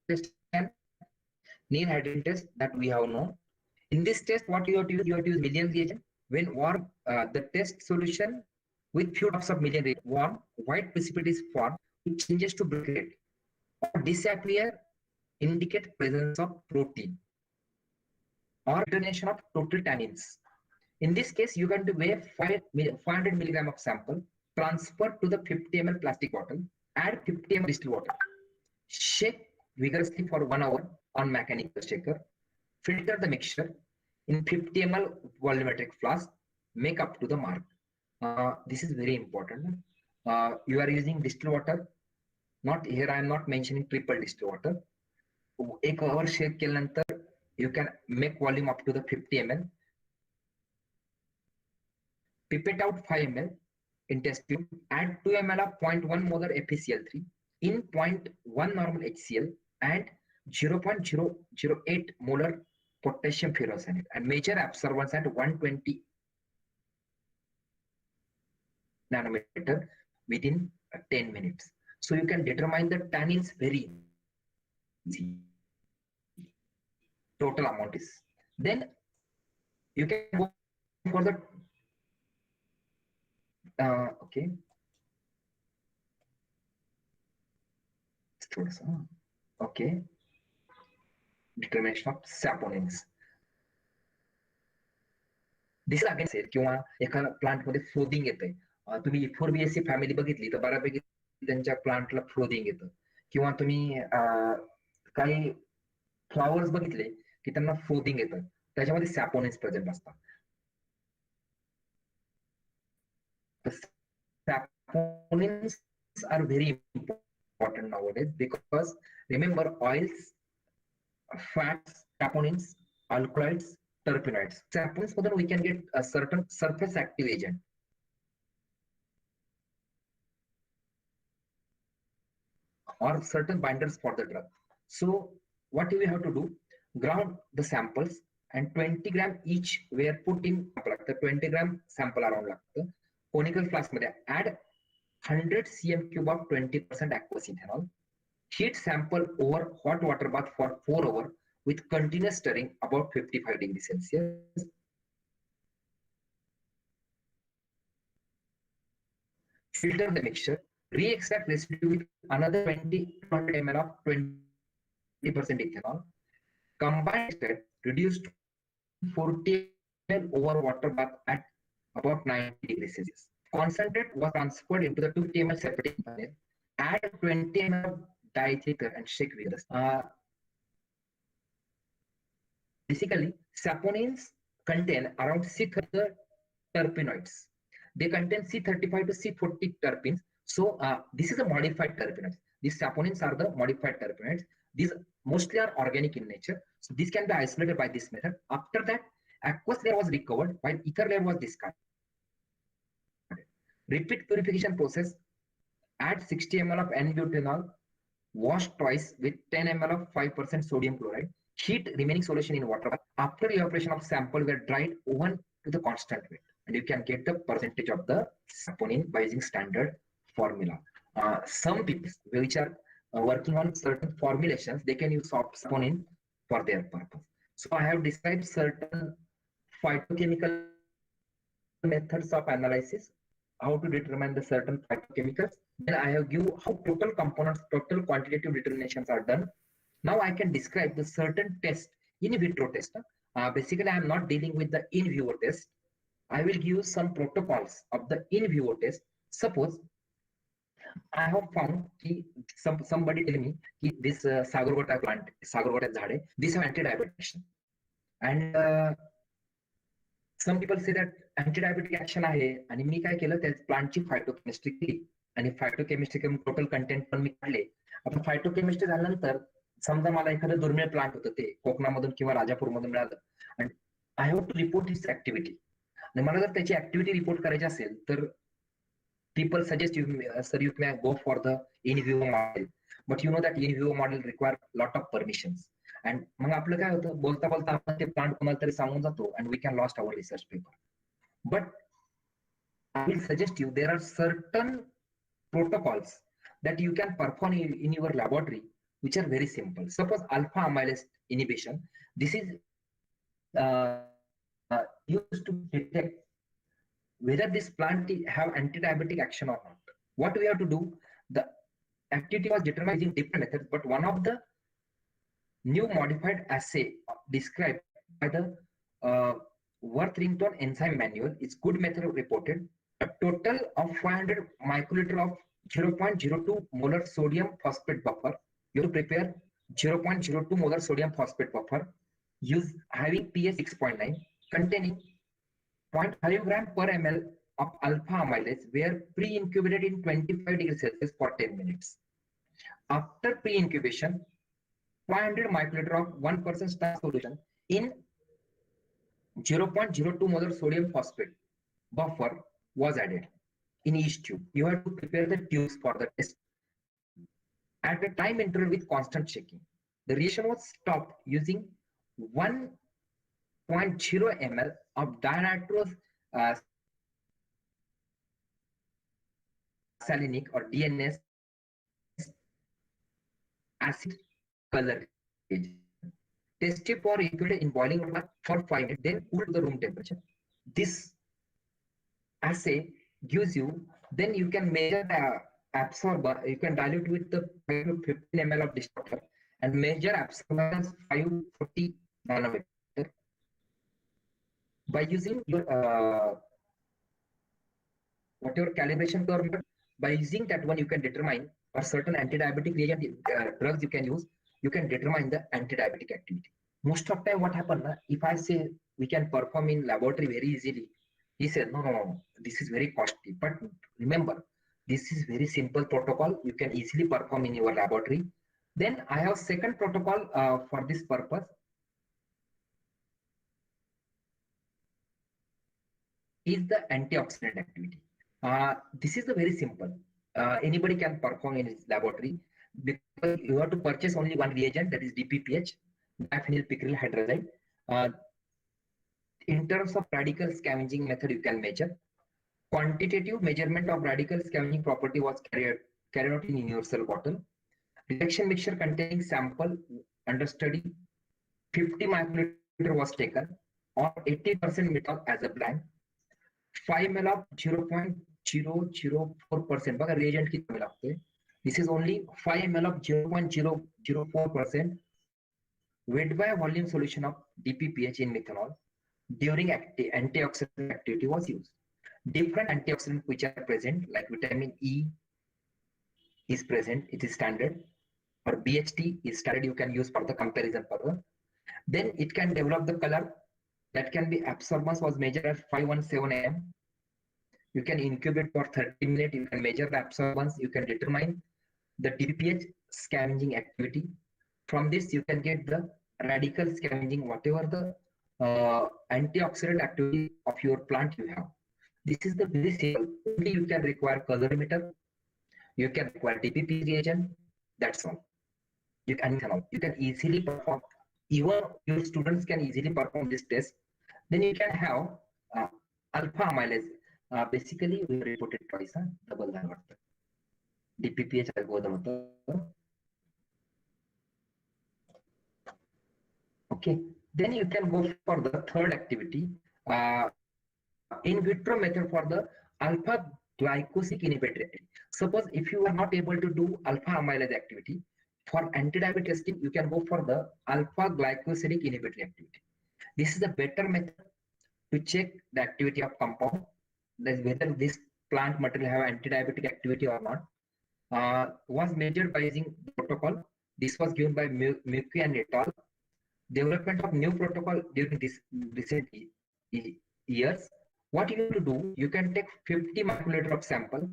test, and Neal hydrogen test that we have known. In this test, what you have to use? You have to use Millian reagent. When warm, the test solution with few drops of Millian reagent, warm, white precipitate is formed, it changes to black red or disappear, indicate presence of protein or detonation of total tannins. In this case, you can weigh 500 milligram of sample, transfer to the 50 ml plastic bottle, add 50 ml distilled water, shake vigorously for 1 hour on mechanical shaker, filter the mixture in 50 ml volumetric flask, make up to the mark. This is very important. You are using distilled water. Not here, I am not mentioning triple distilled water. 1 hour shake केल्यानंतर you can make volume up to the 50 ml. Pipette out 5 ml in test tube. Add 2 ml of 0.1 molar FeCl3 in 0.1 normal HCl and 0.008 molar potassium ferrocyanide and measure absorbance at 120 nanometer within 10 minutes. So you can determine the tannins very easy. Total amount is. Then you can go for the okay. Okay. Determination of saponins. This is again said किंवा एका plant मध्ये फ्लोदिंग येते. तुम्ही 4BSc family बघितली तर बऱ्यापैकी त्यांच्या प्लांटला फ्लोदिंग येतं किंवा तुम्ही काही फ्लॉवर्स बघितले की त्यांना फ्लोदिंग येतं, त्याच्यामध्ये सॅपोनिन्स प्रेझेंट असतात. Saponins are very important nowadays because remember oils fats, saponins, alkaloids, terpenoids. Saponins, then we can get a certain surface active agent. Or certain binders for the drug. So what do we have to do? Ground the samples and 20 gram each were put in the 20 gram sample around like conical flask. Add 100 cm cube of 20% aqueous ethanol. Heat sample over hot water bath for 4 hours with continuous stirring about 55 degrees Celsius. Filter the mixture, re-extract residue with another 200 ml of 20% ethanol. Combined extract reduced 40 ml over water bath at about 90 degrees Celsius. Concentrate was transferred into the 250 ml separate container. Add 20 ml of diethyl and shake vigorously. Basically, saponins contain around C30 terpenoids. They contain C35 to C40 terpenes. So this is a modified terpenoids. These saponins are the modified terpenoids. These mostly are organic in nature. So this can be isolated by this method. After that, aqueous layer was recovered while ether layer was discarded. Repeat purification process. Add 60 ml of N-butanol. Wash twice with 10 ml of 5% sodium chloride. Heat remaining solution in water. After evaporation of sample were dried oven to the constant weight. And you can get the percentage of the saponin by using standard formula. Some people which are working on certain formulations, they can use soft saponin for their purpose. So I have described certain phytochemical methods of analysis, how to determine the certain phytochemicals. Then I have given how total components, total quantitative determinations are done. Now I can describe the certain test, in vitro test. Basically, I am not dealing with the in vivo test. I will give some protocols of the in vivo test. Suppose I have found somebody tell me this sagargota plant, sagargota jhade, this have anti-diabetic action. And some people say that anti-diabetic action आहे आणि मी काय केलं त्या प्लांटची फायटोकेमिस्ट्री केली आणि फायटोकेमिस्ट्री करून total content पण मी काढले. आता फायटोकेमिस्ट्री झाल्यानंतर समजा मला एखादं दुर्मिळ प्लांट होतं ते कोकणामधून किंवा राजापूरमधून मिळालं आणि I have to report his activity आणि मला जर त्याची ऍक्टिव्हिटी रिपोर्ट करायची असेल तर people suggest you sir you may go for the in vivo model, but you know that in vivo model require lot of permissions. And मग आपलं काय होतं बोलता बोलता आपण ते प्लांट कोणाला तरी सांगून जातो and we can lost our research paper. But I will suggest you there are certain protocols that you can perform in your laboratory which are very simple. Suppose alpha amylase inhibition. This is used to detect whether this plant have anti-diabetic action or not. What we have to do, the activity was determined using different methods, but one of the new modified assay described by the Worthington enzyme manual is good method reported. A total of 500 microliter of 0.02 molar sodium phosphate buffer. You have to prepare 0.02 molar sodium phosphate buffer, use having pH 6.9, containing 0.5 gram per ml of alpha amylase were pre-incubated in 25 degrees Celsius for 10 minutes. After pre-incubation, 500 microliter of 1% starch solution in 0.02 molar sodium phosphate buffer was added in each tube. You have to prepare the tubes for the test at a time interval with constant checking. The reaction was stopped using 1.0 ml of dinitrose salinic or DNS acid color agent. Tested for included in boiling water for 5 minutes, then cool to the room temperature. This assay gives you, then you can measure the absorber, you can dilute with the 5 to 15 ml of distiller and measure absorbance 540 nanometer. By using your whatever calibration curve, by using that one you can determine or certain anti-diabetic reagent drugs you can use, you can determine the anti-diabetic activity. Most of the time what happens, if I say we can perform in laboratory very easily, he said no, this is very costly. But remember, this is very simple protocol, you can easily perform in your laboratory. Then I have second protocol for this purpose. Is the antioxidant activity. This is a very simple. Anybody can perform in his laboratory because you have to purchase only one reagent, that is DPPH, diphenyl picril hydrazide. In terms of radical scavenging method, you can measure. Quantitative measurement of radical scavenging property was carried out in universal bottle. Reaction mixture containing sample under study, 50 microliter was taken, or 80% methyl as a blank. 5 ml of 0.004%. बघा reagent किती लागतोय. This is only 5 ml of 0.004% weight by volume solution of DPPH in methanol during antioxidant activity was used. Different antioxidants which are present, like vitamin E is present, it is standard, or BHT is standard, you can use for the comparison purpose. Then it can develop the color, that can be absorbance was measured at 517 am. You can incubate for 30 minutes, you can measure the absorbance, you can determine the DPPH scavenging activity. From this, you can get the radical scavenging, whatever the antioxidant activity of your plant you have. This is the very simple. Only you can require colorimeter, you can require DPP reagent, that's all. You can easily perform, even your students can easily perform this test. Then you can have alpha amylase. Basically, we reported twice, double that. DPPH okay. Then you can go for the third activity, in vitro method for the alpha glycosic inhibitor. Suppose if you are not able to do alpha amylase activity, for anti-diabetic testing, you can go for the alpha glycosidic inhibitor activity. This is a better method to check the activity of compound, whether this plant material have anti-diabetic activity or not. Was measured by using protocol. This was given by Mukhi and et al. Development of new protocol during this recent years. What you have to do, you can take 50 microliter of sample,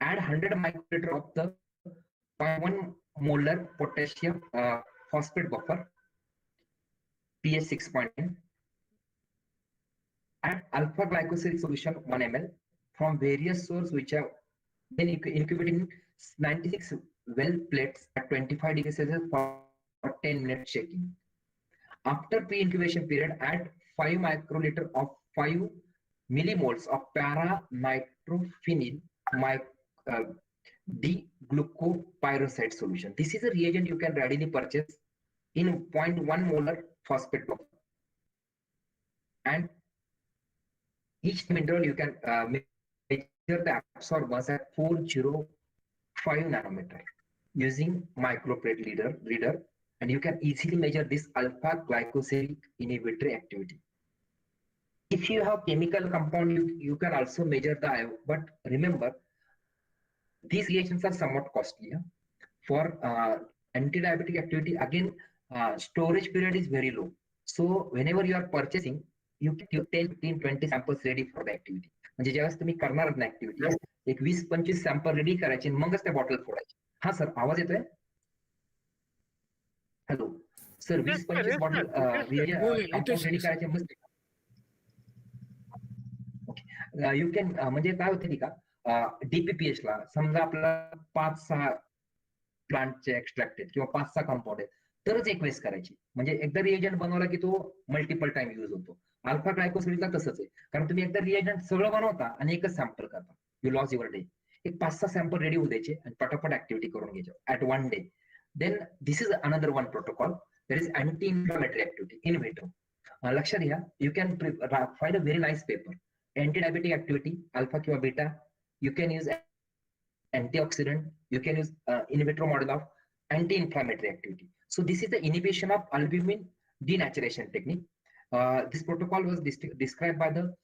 add 100 microliter of the 0.1 molar potassium phosphate buffer, pH 6.9, add alpha glycosidic solution 1 ml from various sources which have been incubated in 96 well plates at 25 degrees Celsius for 10 minutes shaking. After pre-incubation period, add 5 microliter of 5 millimoles of para-nitrophenil D-glucopyrroside solution. This is a reagent you can readily purchase in 0.1 molar phosphate buffer. And each mineral you can measure the absorbance at 405 nanometer using microplate reader, and you can easily measure this alpha glycosidic inhibitory activity. If you have chemical compound, you can also measure the, but remember, these reactions are somewhat costly. For anti-diabetic activity, again, storage period is very low. So whenever you are purchasing, you get 10, 15, 20 samples ready for the activity. म्हणजे ज्यावेळेस तुम्ही करणार ना activity, एक 20-25 sample ready करायचे मगच त्या bottle फोडायचे. हा सर, आवाज येतोय? हॅलो सर, 20-25 बॉटल रेडी करायचे मग यू कॅन, म्हणजे काय होते की का, डीपीपीएच ला समजा आपल्याला 5-6 प्लांटचे एक्स्ट्रॅक्ट आहेत किंवा 5-6 कंपाऊंड आहेत, तरच एक वेस्ट करायची. म्हणजे एकदा रिएजंट बनवला की तो मल्टिपल टाइम यूज होतो. अल्फा ग्लायकोसिडिकला तसंच आहे, कारण तुम्ही एकदा रिएजंट सगळं बनवता आणि एकच सॅम्पल करता, यू लॉस युअर डे. एक 5-6 सॅम्पल रेडी होऊ द्यायचे आणि पटापट ऍक्टिव्हिटी करून घ्यायचे at one day. Then this is another one protocol, that is anti inflammatory activity in vitro. लक्षात घ्या, you can find a very nice paper. Anti-diabetic activity, alpha kiwa beta, you can use antioxidant, you can use in vitro model of anti-inflammatory activity. So this is the inhibition of albumin denaturation technique. This protocol was described by the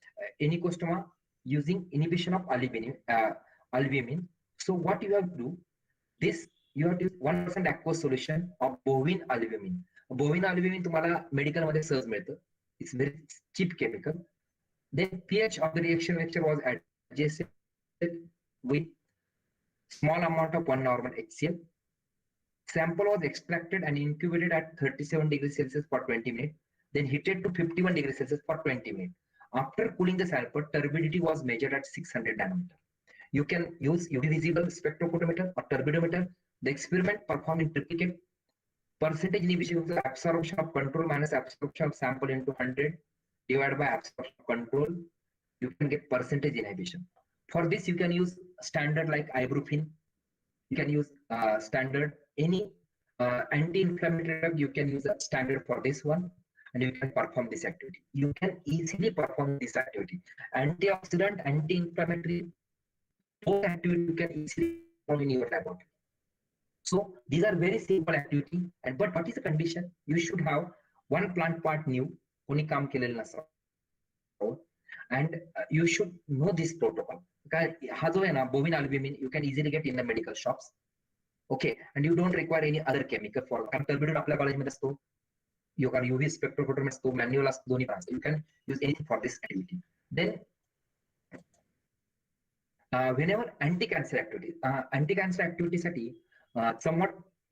Enicostoma using inhibition of albumin. So what you have to do, this you have to use 1% aqueous solution of bovine albumin. Bovine albumin तुम्हाला medical मध्ये सहज मिळतं. It's very cheap chemical. Then pH of the reaction mixture was adjusted with small amount of 1 normal HCl. Sample was extracted and incubated at 37 degrees Celsius for 20 minutes, then heated to 51 degrees Celsius for 20 minutes. After cooling the sample, turbidity was measured at 600 nanometer. You can use UV visible spectrophotometer or turbidometer. The experiment performed in triplicate. Percentage inhibition of the absorption of control minus absorption of sample into 100 divided by absorption of control. You can get percentage inhibition. For this, you can use standard like ibuprofen. You can use standard any anti-inflammatory drug. You can use a standard for this one, and you can perform this activity. You can easily perform this activity. Antioxidant, anti-inflammatory, both activity you can easily perform in your laboratory. So these are very simple activity. And but what is the condition? You should have one plant part new, कोणी काम केलेलं नसावं, and you should know this protocol. हा जो आहे ना bovine albumin, you can easily get in the medical shops. Okay, and you don't require any other chemical for. कारण turbidone आपल्या कॉलेजमध्ये असतो, you can UV spectrophotometer असतो, manual असतो, दोन्ही पण असतो. You can use anything for this activity. Then whenever anti-cancer activity साठी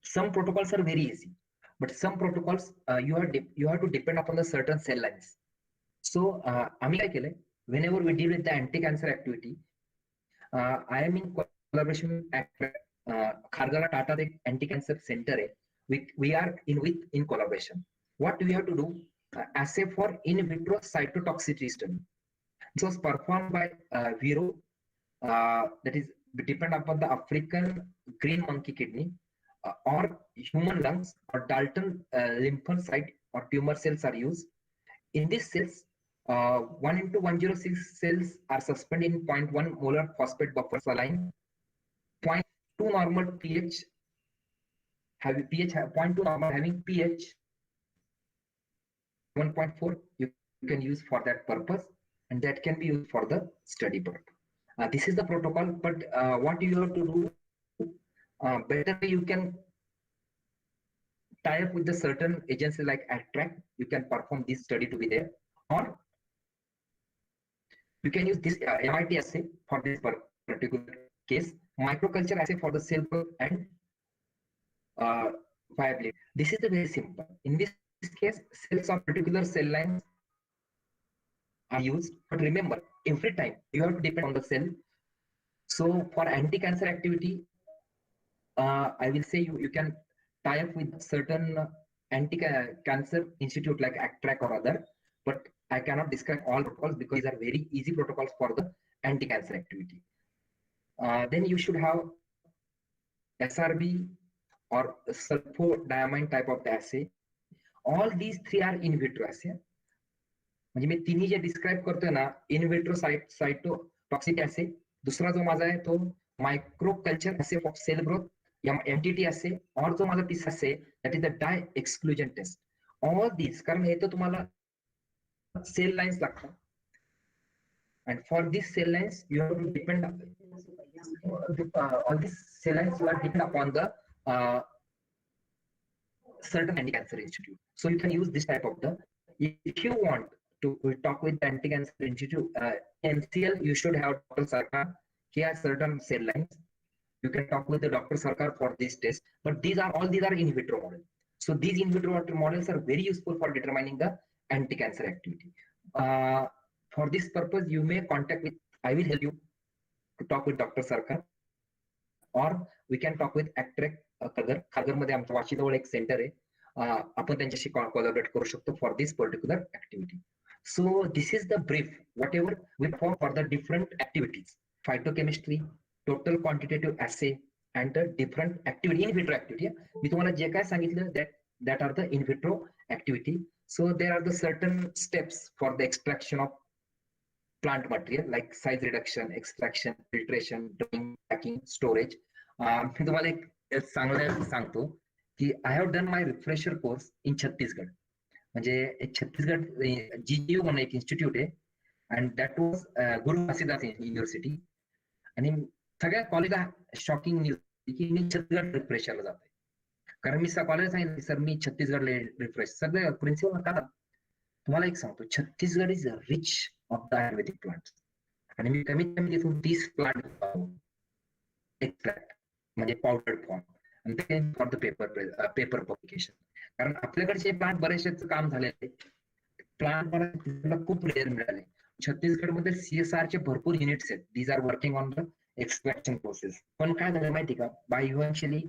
some protocols are very easy, but some protocols you have to depend upon the certain cell lines. So आम्ही काय केलंय, whenever we deal with the anti-cancer activity, I am in collaboration with Khargala Tata, the anti-cancer center. We are in collaboration. What we have to do, assay for in vitro cytotoxicity study. It was performed by Viro, that is depend upon the African green monkey kidney or human lungs or Dalton lymphocyte or tumor cells are used. In these cells, 1:106 cells are suspended in 0.1 molar phosphate buffer saline, 0.2 normal pH, having pH 0.2 normal having pH 1.4. You can use for that purpose, and that can be used for the study purpose. This is the protocol, but what you have to do, better you can tie up with the certain agency like Attract. You can perform this study to be there, or you can use this MIT assay for this particular case, microculture assay for the cell growth and viability. This is the very simple. In this case, cells of particular cell lines are used, but remember, every time you have to depend on the cell. So for anti-cancer activity, I will say you can tie up with certain anti-cancer institute like Attract or other, but I cannot describe all protocols because these are very easy protocols for the anti-cancer activity. Then you should have SRB or sulfodiamine type of the assay. All these three are in vitro assay. म्हणजे मी तिन्ही जे describe करतोय ना, in vitro cytotoxic assay, दूसरा जो माझा आहे तो micro culture assay for sale growth या MTT assay, और जो माझा तीसरा assay that is the dye exclusion test. All these, कारण हे तो तुम्हाला cell lines लागतात, and for these cell lines you have to depend all these cell lines you are depend upon the certain anti-cancer institute. So you can use this type of the, if you want to talk with the anti-cancer institute, MCL, you should have Dr. Sarkar. He has certain cell lines. You can talk with the Dr. Sarkar for this test, but these are in vitro models. So these in vitro models are very useful for determining the anti-cancer activity. For this purpose, you may contact with, I will help you to talk with Dr. Sarkar, or we can talk with Attract Kharghar मध्ये आमच्या वाशीजवळ एक centre आहे, आपण त्यांच्याशी collaborate करू शकतो for this particular activity. So this is the brief whatever we for for the different activities, phytochemistry, total quantitative assay and the different activity, in vitro activity. मी तुम्हाला जे काय सांगितलं that are the in vitro activity. So there are the certain steps for the extraction of plant material like size reduction, extraction, filtration, drying, packing, storage. मी तुम्हाला एक चांगलं सांगतो की I have done my refresher course in Chhattisgarh. म्हणजे Chhattisgarh GGU म्हणून एक institute आहे, and that was Guru Ghasidas university. आणि सगळ्या कॉलेजला शॉकिंग न्यूज की मी छत्तीसगड रिफ्रेशरला जातोय, कारण मी कॉलेजला सांगितलं सर मी छत्तीसगडला रिफ्रेश. सगळे प्रिन्सिपल का, तुम्हाला एक सांगतो, Chhattisgarh is rich of the Ayurvedic plant, आणि मी कमीत कमी तिथून 30 प्लांट एक्स्ट्रॅक्ट म्हणजे powder form. and then for the paper publication. कारण आपल्याकडचे प्लांट बरेचसे काम झालेले प्लांट मला खूप रेअर मिळाले. छत्तीसगडमध्ये CSR चे भरपूर युनिट्स आहेत. These are working on the extraction process. पण काय झालं माहिती का, बाय इव्हेंच्युअली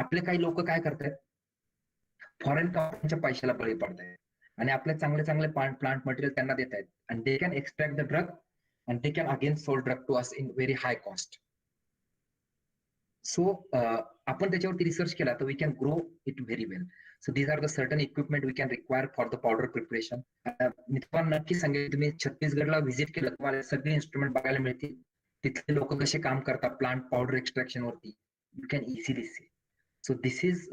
आपले काही लोक काय करतात, फॉरेन कंपन्यांच्या पैशाला बळी पडतायत आणि आपले चांगले चांगले प्लांट मटेरियल त्यांना देत आहेत आणि they can extract the drug and they can again sold drug to us in very high cost. So आपण त्याच्यावरती रिसर्च केला तर we can grow it very well. So these are the certain equipment we can require for the powder preparation. मी तुम्हाला नक्की सांगेन, तुम्ही छत्तीसगडला visit केलं तुम्हाला सगळे इन्स्ट्रुमेंट बघायला मिळतील. तिथले लोक कसे काम करतात प्लांट पावडर एक्सट्रॅक्शन वरती, you can easily see. So this is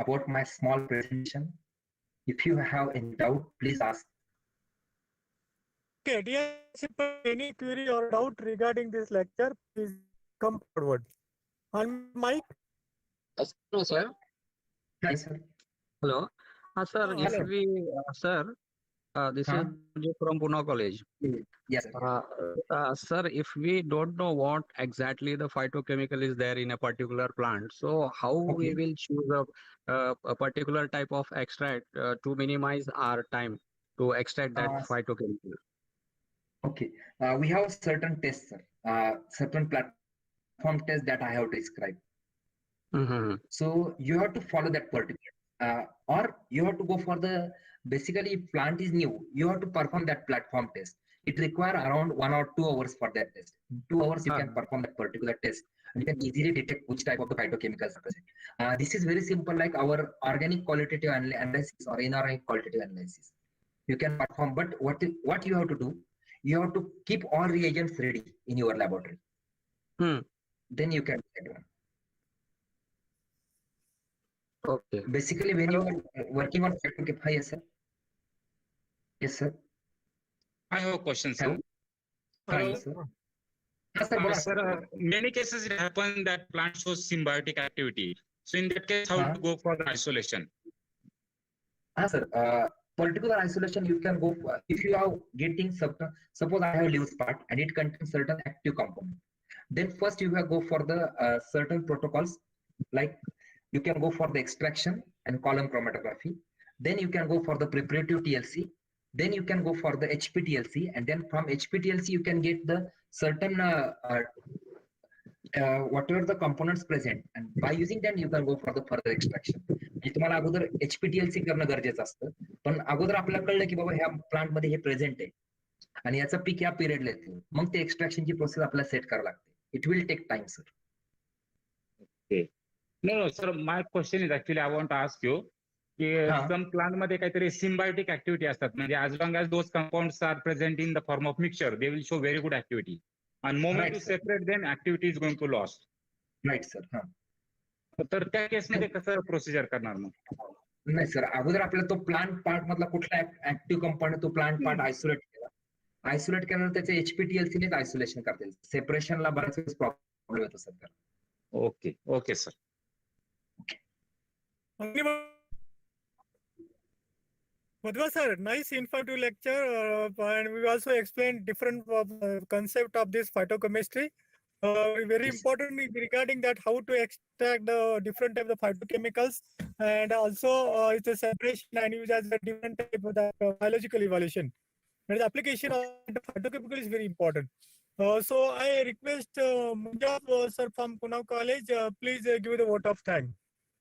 about my small presentation. If you have any doubt, please ask. Okay, dear, any query or doubt regarding this lecture, please come forward. On mic. Hello, sir. Hi, sir. Hello. Sir, Oh, if hello. we, this is from Pune College. Yes, sir. Sir, if we don't know what exactly the phytochemical is there in a particular plant, so how we will choose a particular type of extract to minimize our time to extract that phytochemical? Okay, we have certain tests, sir. Certain platform tests that I have described. So you have to follow that particular, or you have to go for the, basically if plant is new, you have to perform that platform test. It requires around 1 or 2 hours for that test. In 2 hours, you can perform that particular test and you can easily detect which type of the phytochemicals are present. This is very simple, like our organic qualitative analysis or inorganic qualitative analysis. You can perform, but what you have to do, you have to keep all reagents ready in your laboratory. Then you can get one. Okay. Basically, when you are working on phytochemical, yes, sir. Yes, sir. I have a question, sir. Yes, sir. Sir, many cases it happens that plant shows symbiotic activity. So in that case, how to go for the isolation? Sir. Particular isolation you can go for, if you are getting suppose I have leaves part and it contains certain active component, then first you will go for the certain protocols, like you can go for the extraction and column chromatography, then you can go for the preparative TLC, then you can go for the HPTLC, and then from HPTLC you can get the certain whatever the components present, and by using them you can go for the further extraction. तुम्हाला अगोदर HPTLC करणं गरजेचं असतं, पण अगोदर आपल्याला कळलं की बाबा ह्या प्लांट मध्ये हे प्रेझेंट आहे आणि याचं पीक या पिरियडला येतं, मग ते एक्सट्रॅक्शनची प्रोसेस आपल्याला सेट करावी लागते. It will take time, sir. Okay. No, sir. My question is actually I want to ask you, some plant मध्ये काहीतरी symbiotic activity असतात, म्हणजे as long as those compounds are present in the form of mixture, they will show very good activity. And moment you separate them, activity is going to lost. Right, sir. तर त्या केसमध्ये कसं procedure करणार मग? नाही sir, अगोदर आपल्याला तो plant part मधला कुठला ऍक्टिव्ह कंपाऊंड तो प्लांट पार्ट आयसोलेट केल्यावर त्याचे HPTLC नेच आयसोलेशन करता येईल. सेपरेशनला बराच वेळेस प्रॉब्लेम येतो sir. Okay okay sir. Madhva sir, nice informative lecture, and we also explained different concept of this phytochemistry. Very important regarding that how to extract the different type of phytochemicals, and also it's a separation and use as a different type of the biological evaluation. And the application of the phytochemical is very important. So I request Munjab sir from Pune College, please give the vote of thanks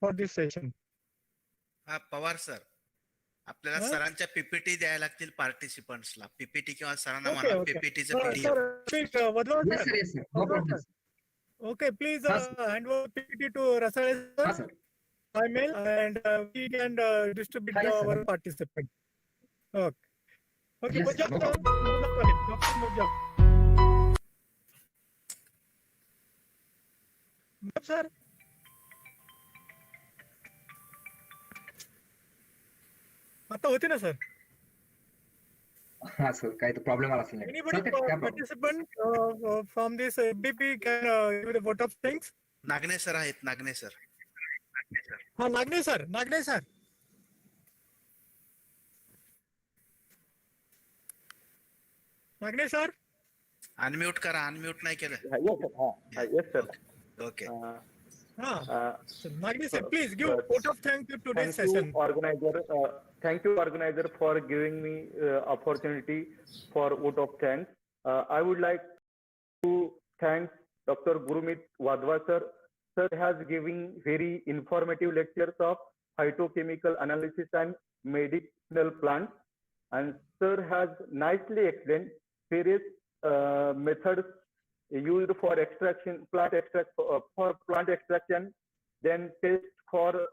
for this session. Pawar sir, आपल्याला सरांच्या PPT द्यायला लागतील पार्टिसिपंट्सला. PPT किंवा सरांना म्हणा पीपीटीचं PDF. Okay, please hand over PPT to Rasale sir by mail, and we can distribute to our participants. Okay. Okay, Munjab sir, Dr. Munjab. Sir. आता होते ना सर? हा सर, काही प्रॉब्लेम आला असेल. Anybody participant from this FDP can give the vote of thanks? Nagane sir आहेत, Nagane sir. हा, Nagane sir, Nagane sir. Nagane sir. Unmute करा, अनम्यूट नाही केलं. Yes sir. Okay. Nagini sir, please give vote of thanks to today's Thank you, session. organizer. Thank you, organizer, for giving me opportunity for vote of thanks. I would like to thank Dr. Gurumit Wadhwa sir. Sir has given very informative lectures of phytochemical analysis and medicinal plants, and sir has nicely explained various methods used for extraction, for plant extraction, then test for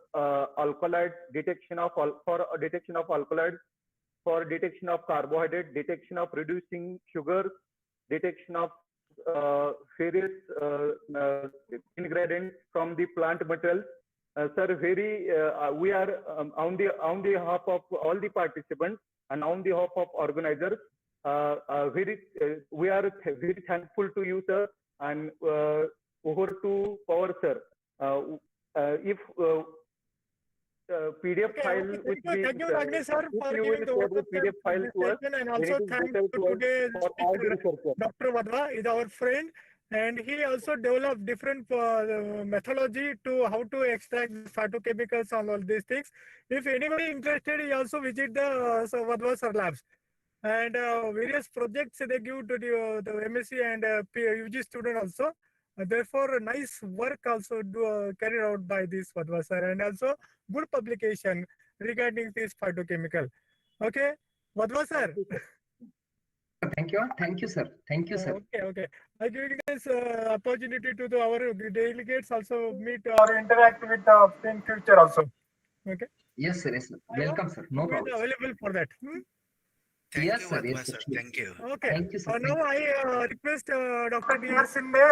alkaloid detection of detection of alkaloids, for detection of carbohydrate, detection of reducing sugars, detection of various ingredients from the plant materials. Sir, we are on the behalf of all the participants and on behalf of organizers, we are very thankful to you, sir, and over to Power, sir. If PDF file with Thank you, Nagini sir, for giving the vote of PDF file to us, and then also it is thank better to to us today's for all the speaker, researchers. Dr. Wadhwa is our friend, and he also developed different methodology to how to extract phytochemicals and all these things. If anybody interested, he also visit the Wadhwa sir labs. And various projects they give to the MSc and UG student also. Therefore, nice work also carried out by this Wadhwa sir, and also good publication regarding this phytochemical. Okay, Wadhwa sir. Thank you, sir. Thank you, sir. Okay. I give you guys opportunity to our delegates also meet or interact with in future also. Okay. Yes, sir. Yes, sir. Welcome, sir. No We'll problem. be available for that. Thank Yes, you, sir. Wadhwa Yes, sir. sir. Thank you. Okay. Thank you, sir. Now I request Dr. D.R. Sinde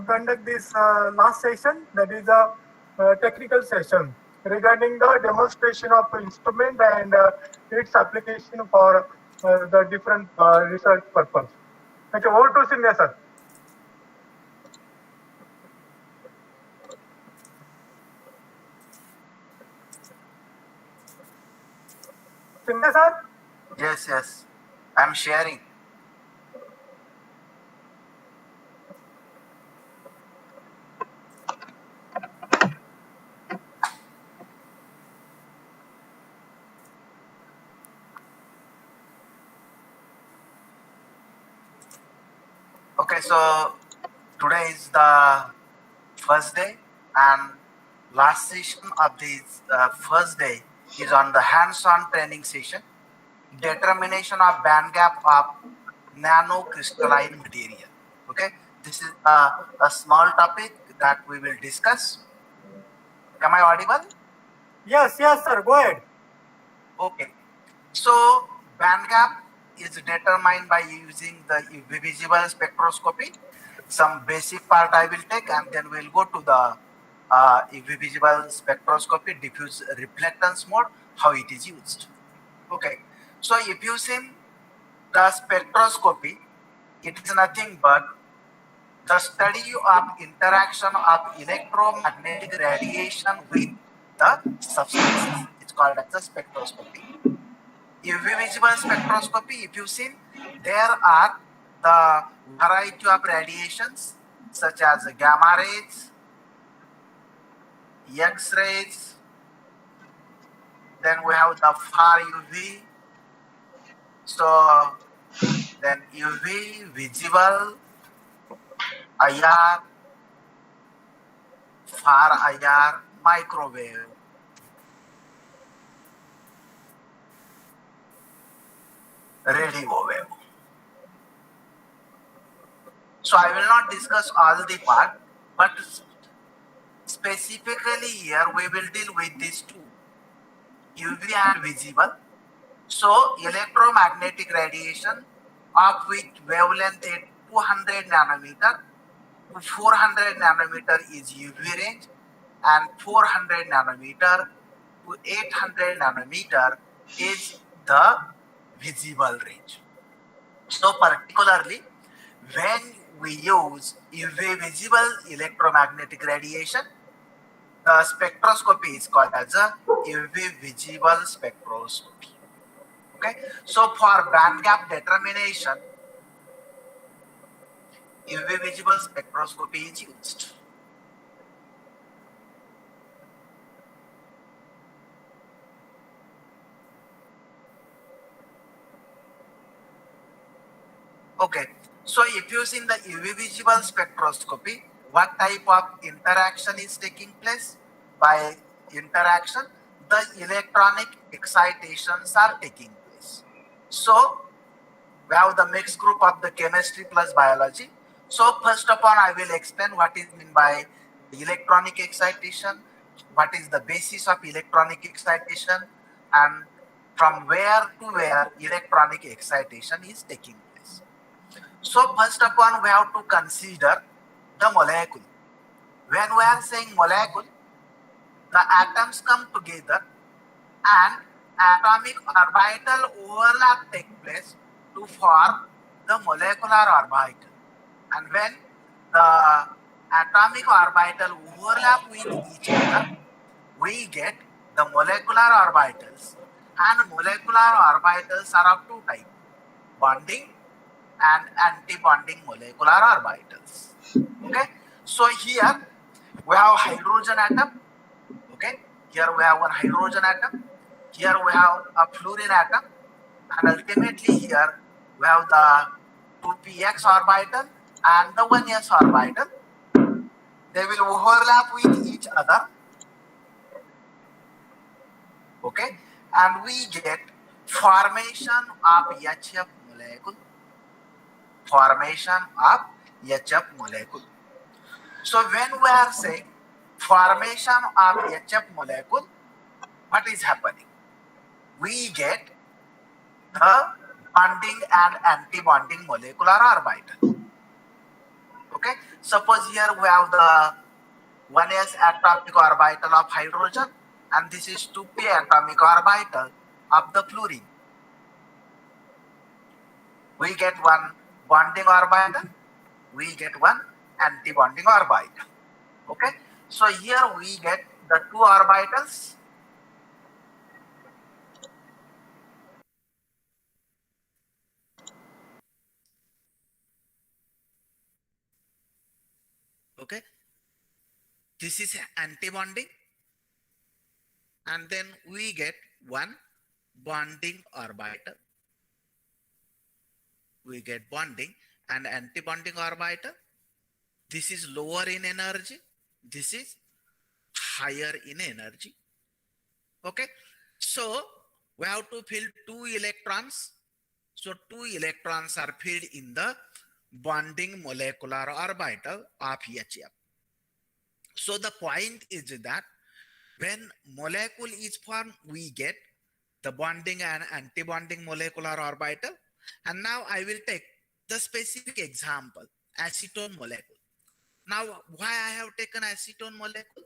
conduct this last session, that is a technical session regarding the demonstration of instrument and its application for the different research purpose. Okay, over to Sinde, sir. Sinde, sir? Yes. I'm sharing. Okay, so today is the first day, and last session of this first day is on the hands-on training session, determination of band gap of nanocrystalline material. Okay, this is a small topic that we will discuss. Am I audible? Yes, sir. Go ahead. Okay. So band gap is determined by using the visible spectroscopy. Some basic part I will take, and then we'll go to the visible spectroscopy, diffuse reflectance mode, how it is used. Okay. So if you see the spectroscopy, it is nothing but the study of interaction of electromagnetic radiation with the substances. It's called as a spectroscopy. Visible spectroscopy, if you see, there are the variety of radiations such as gamma rays, X-rays, then we have the far UV, so then UV, visible, IR, far IR, microwave, radio wave. So I will not discuss all the part, but specifically here we will deal with these two, UV and visible. So electromagnetic radiation of which wavelength is 200 nanometer to 400 nanometer is UV range, and 400 nanometer to 800 nanometer is the visible range. So particularly when we use UV visible electromagnetic radiation, the spectroscopy is called as a UV visible spectroscopy. Okay, so for band gap determination, UV visible spectroscopy is used. Okay, so if using the UV visible spectroscopy, what type of interaction is taking place? By interaction, the electronic excitations are taking place. So we have the mixed group of the chemistry plus biology. So first of all, I will explain what is meant by electronic excitation, what is the basis of electronic excitation, and from where to where electronic excitation is taking place. So first of all, we have to consider the molecule. When we are saying molecule, the atoms come together and atomic orbital overlap take place to form the molecular orbital. And when the atomic orbital overlap with each other, we get the molecular orbitals. And molecular orbitals are of two types, bonding and anti-bonding molecular orbitals. Okay, so here we have hydrogen atom. Okay, here we have one hydrogen atom. Here we have a fluorine atom, and ultimately here we have the 2px orbital and the 1s orbital. They will overlap with each other. Okay, and we get formation of HF molecule. Formation of HF molecule. So when we are saying formation of HF molecule, what is happening? We get the bonding and anti-bonding molecular orbital. Okay, suppose here we have the 1s atomic orbital of hydrogen, and this is 2p atomic orbital of the fluorine. We get one bonding orbital, we get one anti-bonding orbital. Okay, so here we get the two orbitals. Okay, this is anti-bonding, and then we get one bonding orbital. We get bonding and anti-bonding orbital. This is lower in energy. This is higher in energy. Okay, so we have to fill two electrons. So two electrons are filled in the bonding molecular orbital of HF. So the point is that when molecule is formed, we get the bonding and anti-bonding molecular orbital. And now I will take the specific example, acetone molecule. Now, why I have taken acetone molecule?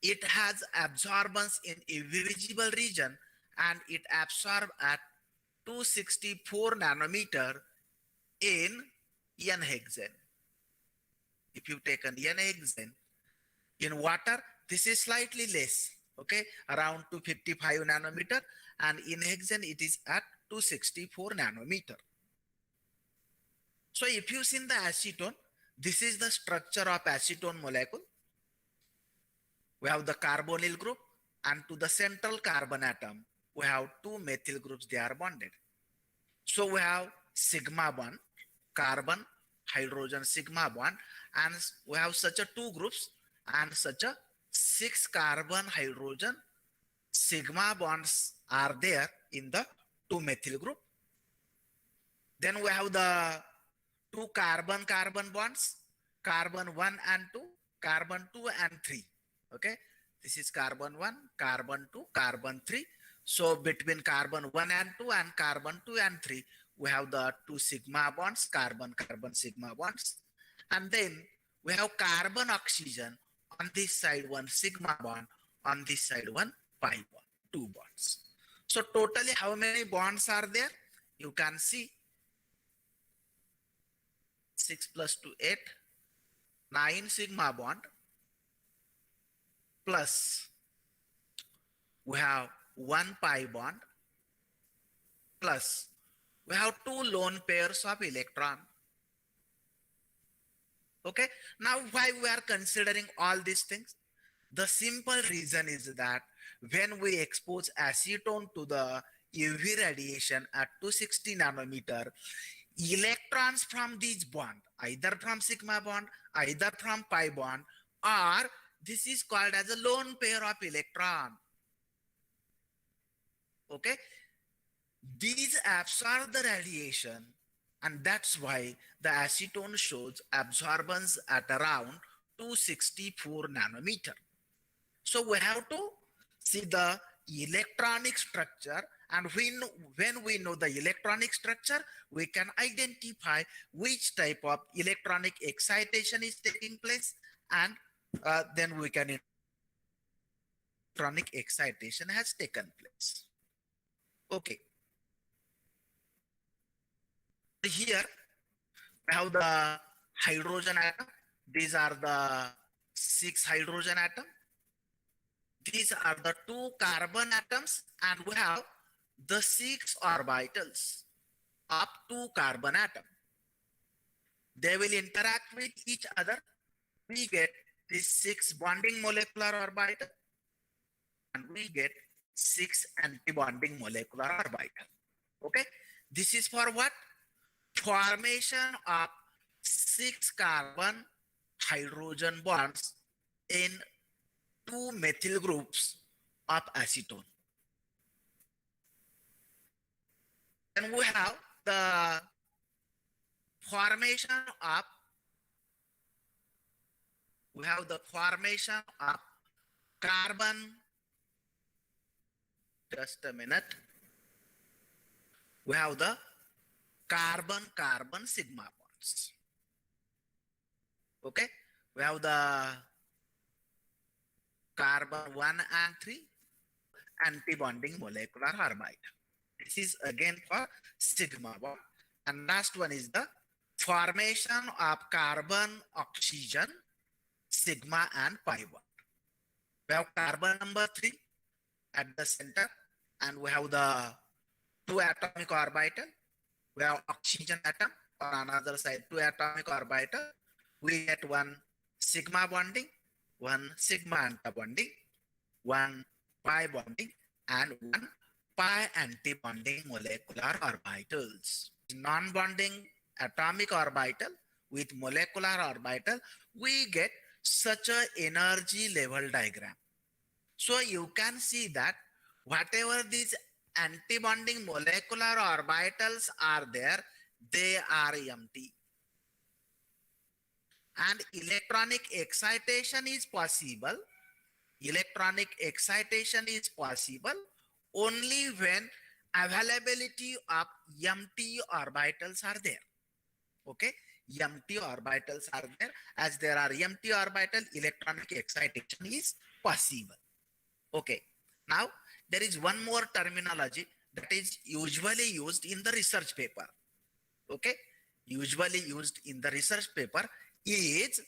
It has absorbance in invisible region and it absorbs at 264 nanometer in N-hexane. If you take an N-hexane in water, this is slightly less, okay, around 255 nanometer, and in hexane it is at 264 nanometer. So if you see the acetone, this is the structure of acetone molecule. We have the carbonyl group, and to the central carbon atom, we have two methyl groups, they are bonded. So we have sigma bond, carbon, hydrogen sigma bond, and we have such a two groups and such a 6 carbon hydrogen sigma bonds are there in the 2 methyl group. Then we have the two carbon bonds, carbon 1 and 2, carbon 2 and 3. Okay, this is carbon 1, carbon 2, carbon 3. So between carbon 1 and 2 and carbon 2 and 3, we have the two sigma bonds, carbon sigma bonds. And then we have carbon oxygen, on this side one sigma bond, on this side one pi bond, two bonds. So totally how many bonds are there? You can see 6 plus 2, 8, 9 sigma bond, plus we have one pi bond, plus we have two lone pairs of electron. Okay, now why we are considering all these things? The simple reason is that when we expose acetone to the UV radiation at 260 nanometer, electrons from this bond, either from sigma bond, either from pi bond, or this is called as a lone pair of electron. Okay, these absorb the radiation, and that's why the acetone shows absorbance at around 264 nanometer. So we have to see the electronic structure, and when we know the electronic structure, we can identify which type of electronic excitation is taking place, and then we can electronic excitation has taken place. Okay. Here we have the hydrogen atom. These are the 6 hydrogen atom. These are the 2 carbon atoms, and we have the 6 orbitals of 2 carbon atom. They will interact with each other. We get these 6 bonding molecular orbital, and we get 6 anti-bonding molecular orbital. Okay, this is for what? Formation of 6 carbon hydrogen bonds in 2 methyl groups of acetone. Then we have the formation of carbon. Just a minute. We have the carbon-carbon sigma bonds. Okay, we have the carbon 1 and 3 anti-bonding molecular orbital. This is again for sigma bond. And last one is the formation of carbon oxygen sigma and pi bond. We have carbon number 3 at the center, and we have the 2 atomic orbital. We have oxygen atom on another side, 2 atomic orbital. We get 1 sigma bonding, 1 sigma anti-bonding, 1 pi bonding, and 1 pi anti-bonding molecular orbitals. Non-bonding atomic orbital with molecular orbital, we get such a energy level diagram. So you can see that whatever these anti-bonding molecular orbitals are there, they are empty. And electronic excitation is possible. Electronic excitation is possible only when availability of empty orbitals are there. Okay, empty orbitals are there. As there are empty orbital, electronic excitation is possible. Okay, now there is one more terminology that is usually used in the research paper. Okay, usually used in the research paper is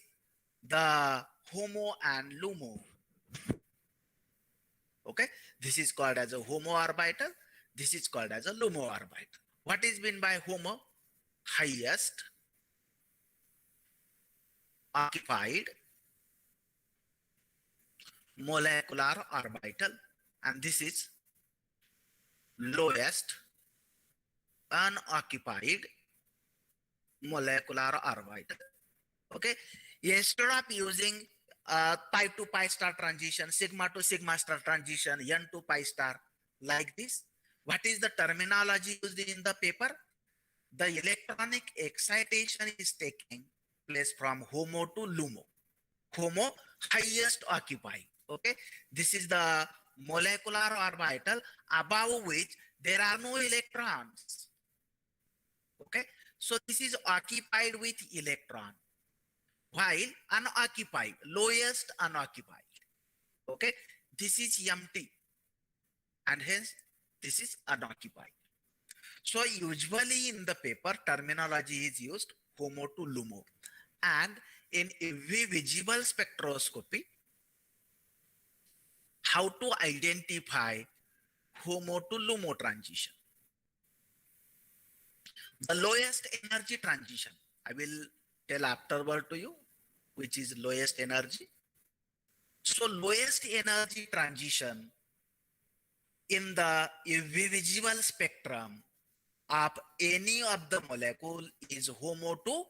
the HOMO and LUMO. Okay, this is called as a HOMO orbital. This is called as a LUMO orbital. What is meant by HOMO? Highest occupied molecular orbital, and this is lowest unoccupied molecular orbital. Okay, instead of using pi to pi star transition, sigma to sigma star transition, n to pi star, like this, what is the terminology used in the paper? The electronic excitation is taking place from HOMO to LUMO. HOMO, highest occupied. Okay, this is the molecular orbital above which there are no electrons. Okay, so this is occupied with electron, while unoccupied, lowest unoccupied. Okay, this is empty, and hence this is unoccupied. So usually in the paper, terminology is used HOMO to LUMO, and in UV visible spectroscopy, how to identify HOMO to LUMO transition. The lowest energy transition, I will tell afterward to you, which is lowest energy. So lowest energy transition in the UV visible spectrum of any of the molecule is homo to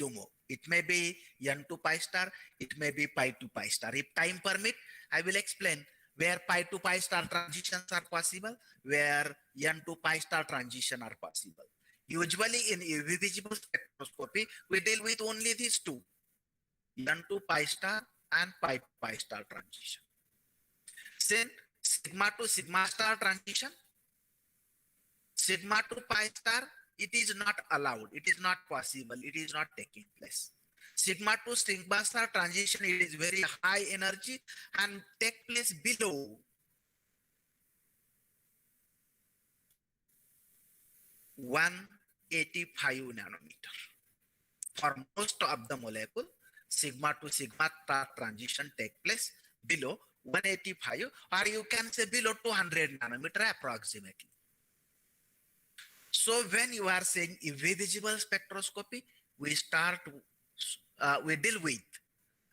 LUMO. It may be N to pi star, it may be pi to pi star. If time permit, I will explain where pi to pi star transitions are possible, where N to pi star transition are possible. Usually in UV visible spectroscopy, we deal with only these two, N to pi star and pi to pi star transition. Then sigma to sigma star transition, sigma to pi star, it is not allowed, it is not possible, it is not taking place. Sigma to sigma star transition, it is very high energy and take place below 185 nanometer. For most of the molecule, sigma to sigma star transition take place below 185, or you can say below 200 nanometer approximately. So when you are saying invisible spectroscopy, we deal with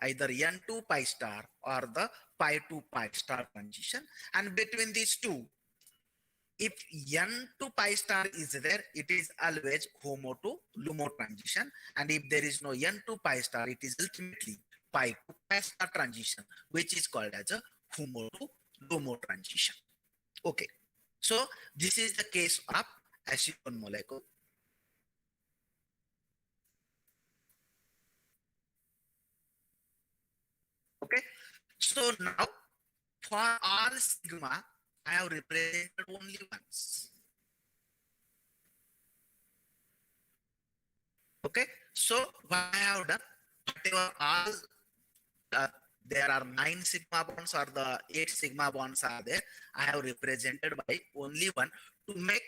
either N to pi star or the pi to pi star transition, and between these two, if N to pi star is there, it is always homo to LUMO transition, and if there is no N to pi star, it is ultimately pi to pi star transition, which is called as a homo to LUMO transition. Okay, so this is the case of acetone molecule. Okay, so now for all sigma, I have represented only once. Okay, so what I have done, whatever all there are 9 sigma bonds or the 8 sigma bonds are there, I have represented by only one to make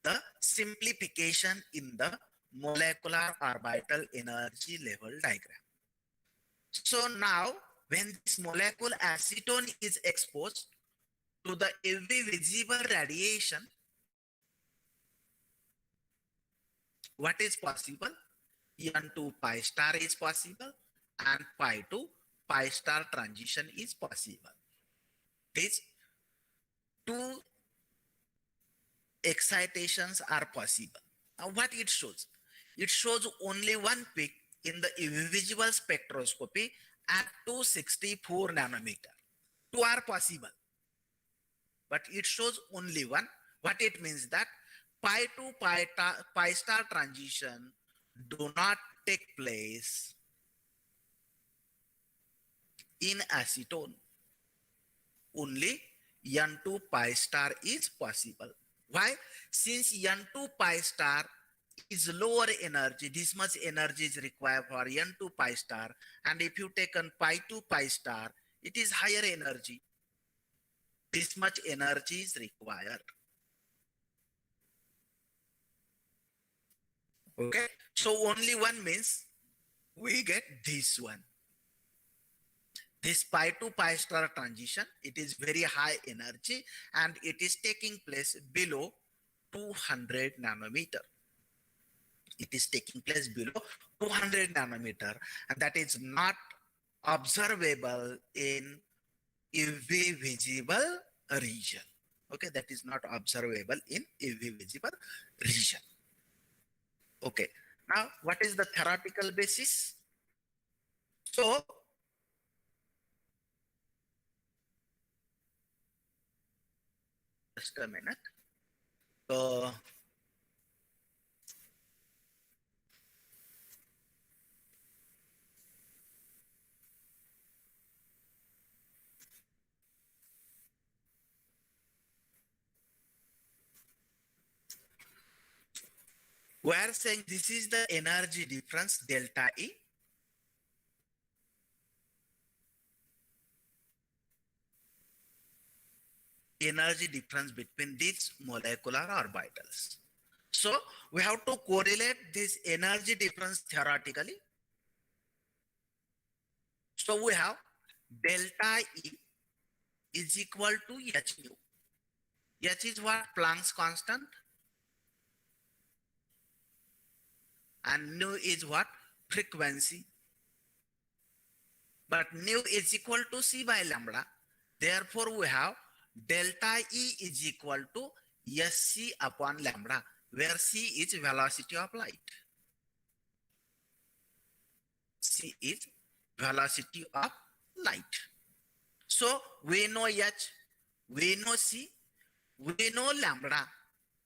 the simplification in the molecular orbital energy level diagram. So now, when this molecule acetone is exposed to the UV visible radiation, what is possible? N to pi star is possible and pi to pi star transition is possible. These two excitations are possible. Now what it shows? It shows only one peak in the invisible spectroscopy at 264 nanometer. Two are possible, but it shows only one. What it means that pi to pi star transition do not take place in acetone. Only N to pi star is possible. Why? Since N to pi star is lower energy, this much energy is required for N to pi star, and if you take on pi to pi star, it is higher energy. This much energy is required. Okay, so only one means we get this one. This pi to pi star transition, it is very high energy and it is taking place below 200 nanometer. It is taking place below 200 nanometer, and that is not observable in UV visible region. Okay, that is not observable in UV visible region. Okay, now what is the theoretical basis? So just a minute. So we are saying this is the energy difference delta E. Energy difference between these molecular orbitals. So we have to correlate this energy difference theoretically. So we have delta E is equal to h nu. H is what? Planck's constant. And nu is what? Frequency. But nu is equal to c by lambda. Therefore, we have delta E is equal to sc upon lambda. where c is velocity of light. C is velocity of light. So we know H, we know C, we know lambda.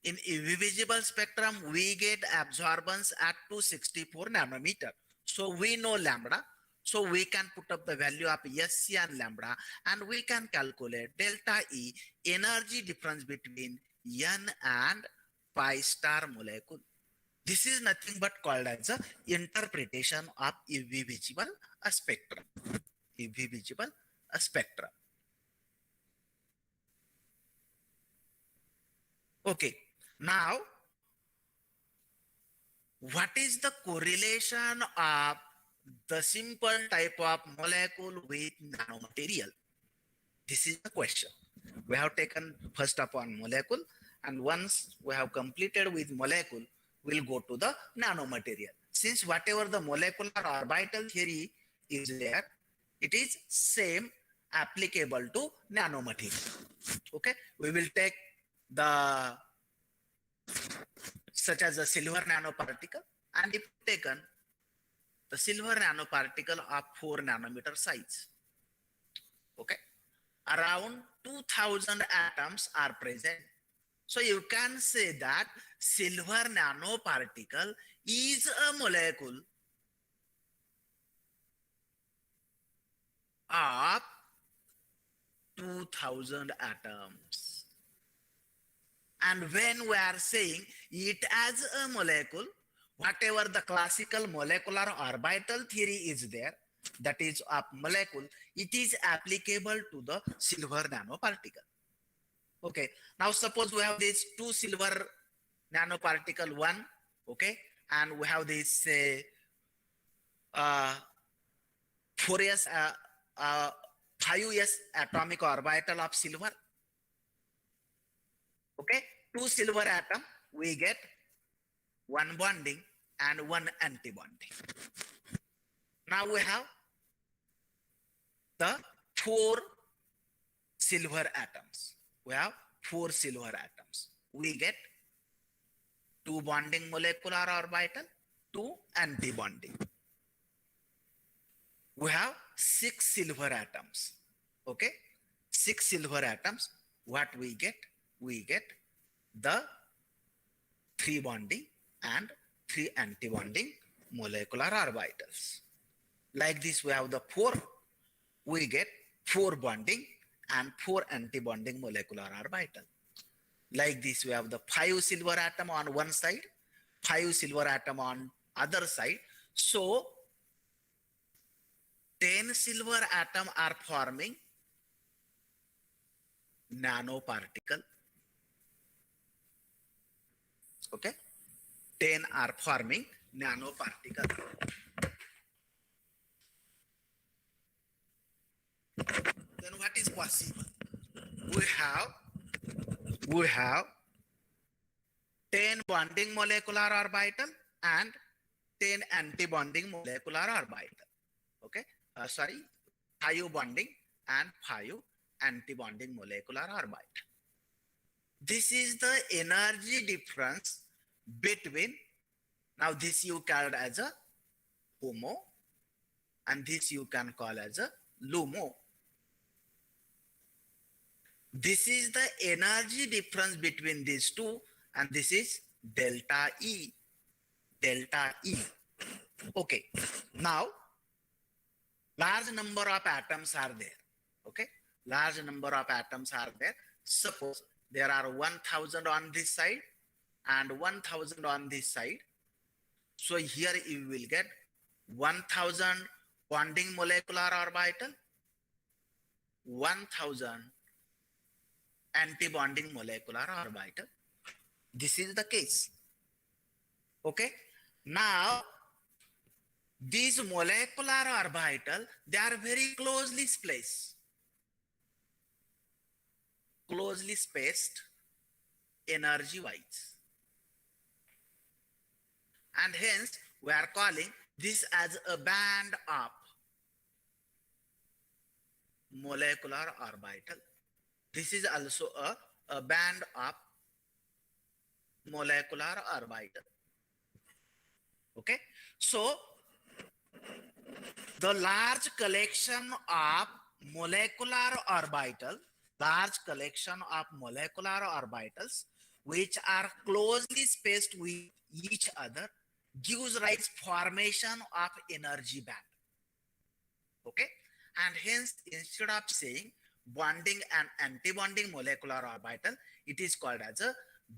In invisible spectrum, we get absorbance at 264 nanometer. So we know lambda. So we can put up the value of SC and lambda, and we can calculate delta E, energy difference between N and pi star molecule. This is nothing but called as a interpretation of invisible spectrum. Invisible spectrum. Okay, now what is the correlation of the simple type of molecule with nanomaterial? This is the question. We have taken first upon molecule, and once we have completed with molecule, we'll go to the nanomaterial. Since whatever the molecular orbital theory is there, it is same applicable to nanomaterial. Okay, we will take the such as a silver nanoparticle, and if taken the silver nanoparticle of 4 nanometer size, okay, around 2000 atoms are present. So you can say that silver nanoparticle is a molecule of 2000 atoms. And when we are saying it as a molecule, whatever the classical molecular orbital theory is there, that is of molecule, it is applicable to the silver nanoparticle. Okay, now suppose we have these two silver nanoparticle, one, okay, and we have this 4s 5s atomic orbital of silver. Okay, two silver atom, we get one bonding and one anti-bonding. Now we have the 4 silver atoms. We have 4 silver atoms. We get 2 bonding molecular orbital, 2 anti-bonding. We have 6 silver atoms. Okay, 6 silver atoms. What we get? We get the 3 bonding and 3 anti-bonding molecular orbitals. Like this, we have the 4. We get 4 bonding and 4 anti-bonding molecular orbital. Like this, we have the 5 silver atom on one side, 5 silver atom on other side. So 10 silver atom are forming nanoparticle. Okay, 10 are forming nanoparticle. Then what is possible? We have 10 bonding molecular orbital and 10 anti-bonding molecular orbital. Okay, sorry, 5 bonding and 5 anti-bonding molecular orbital. This is the energy difference between, now this you called as a HOMO and this you can call as a LUMO. This is the energy difference between these two, and this is delta E. Delta E. Okay, now large number of atoms are there. Okay, large number of atoms are there. Suppose there are 1000 on this side and 1000 on this side. So here you will get 1000 bonding molecular orbital, 1000 anti-bonding molecular orbital. This is the case. Okay, now these molecular orbital, they are very closely spaced energy wise, and hence we are calling this as a band of molecular orbital. This is also a band of molecular orbital. Okay, so the large collection of molecular orbital, large collection of molecular orbitals which are closely spaced with each other gives rise formation of energy band. Okay, and hence instead of saying bonding and anti-bonding molecular orbital, it is called as a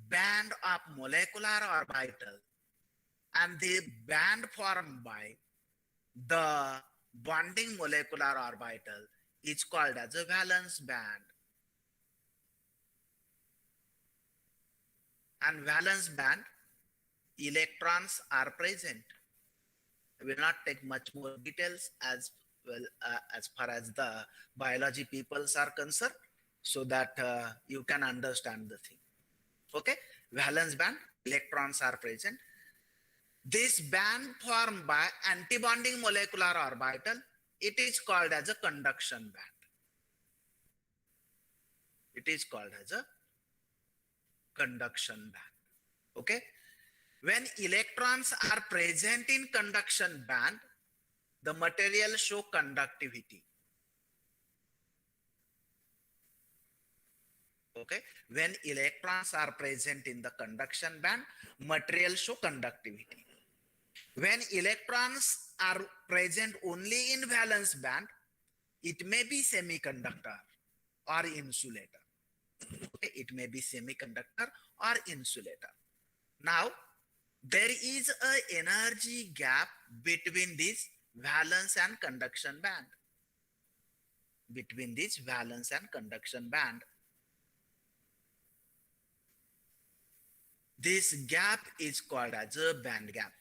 band of molecular orbital, and the band formed by the bonding molecular orbital is called as a valence band. And valence band, electrons are present. I will not take much more details as well as far as the biology peoples are concerned, so that you can understand the thing. Okay, valence band, electrons are present. This band formed by antibonding molecular orbital, it is called as a conduction band. It is called as a conduction band. Okay, when electrons are present in conduction band, the material show conductivity. Okay, when electrons are present in the conduction band, material show conductivity. When electrons are present only in valence band, it may be semiconductor or insulator. Okay, it may be semiconductor or insulator. Now, there is an energy gap between this valence and conduction band. Between this valence and conduction band. This gap is called as a band gap.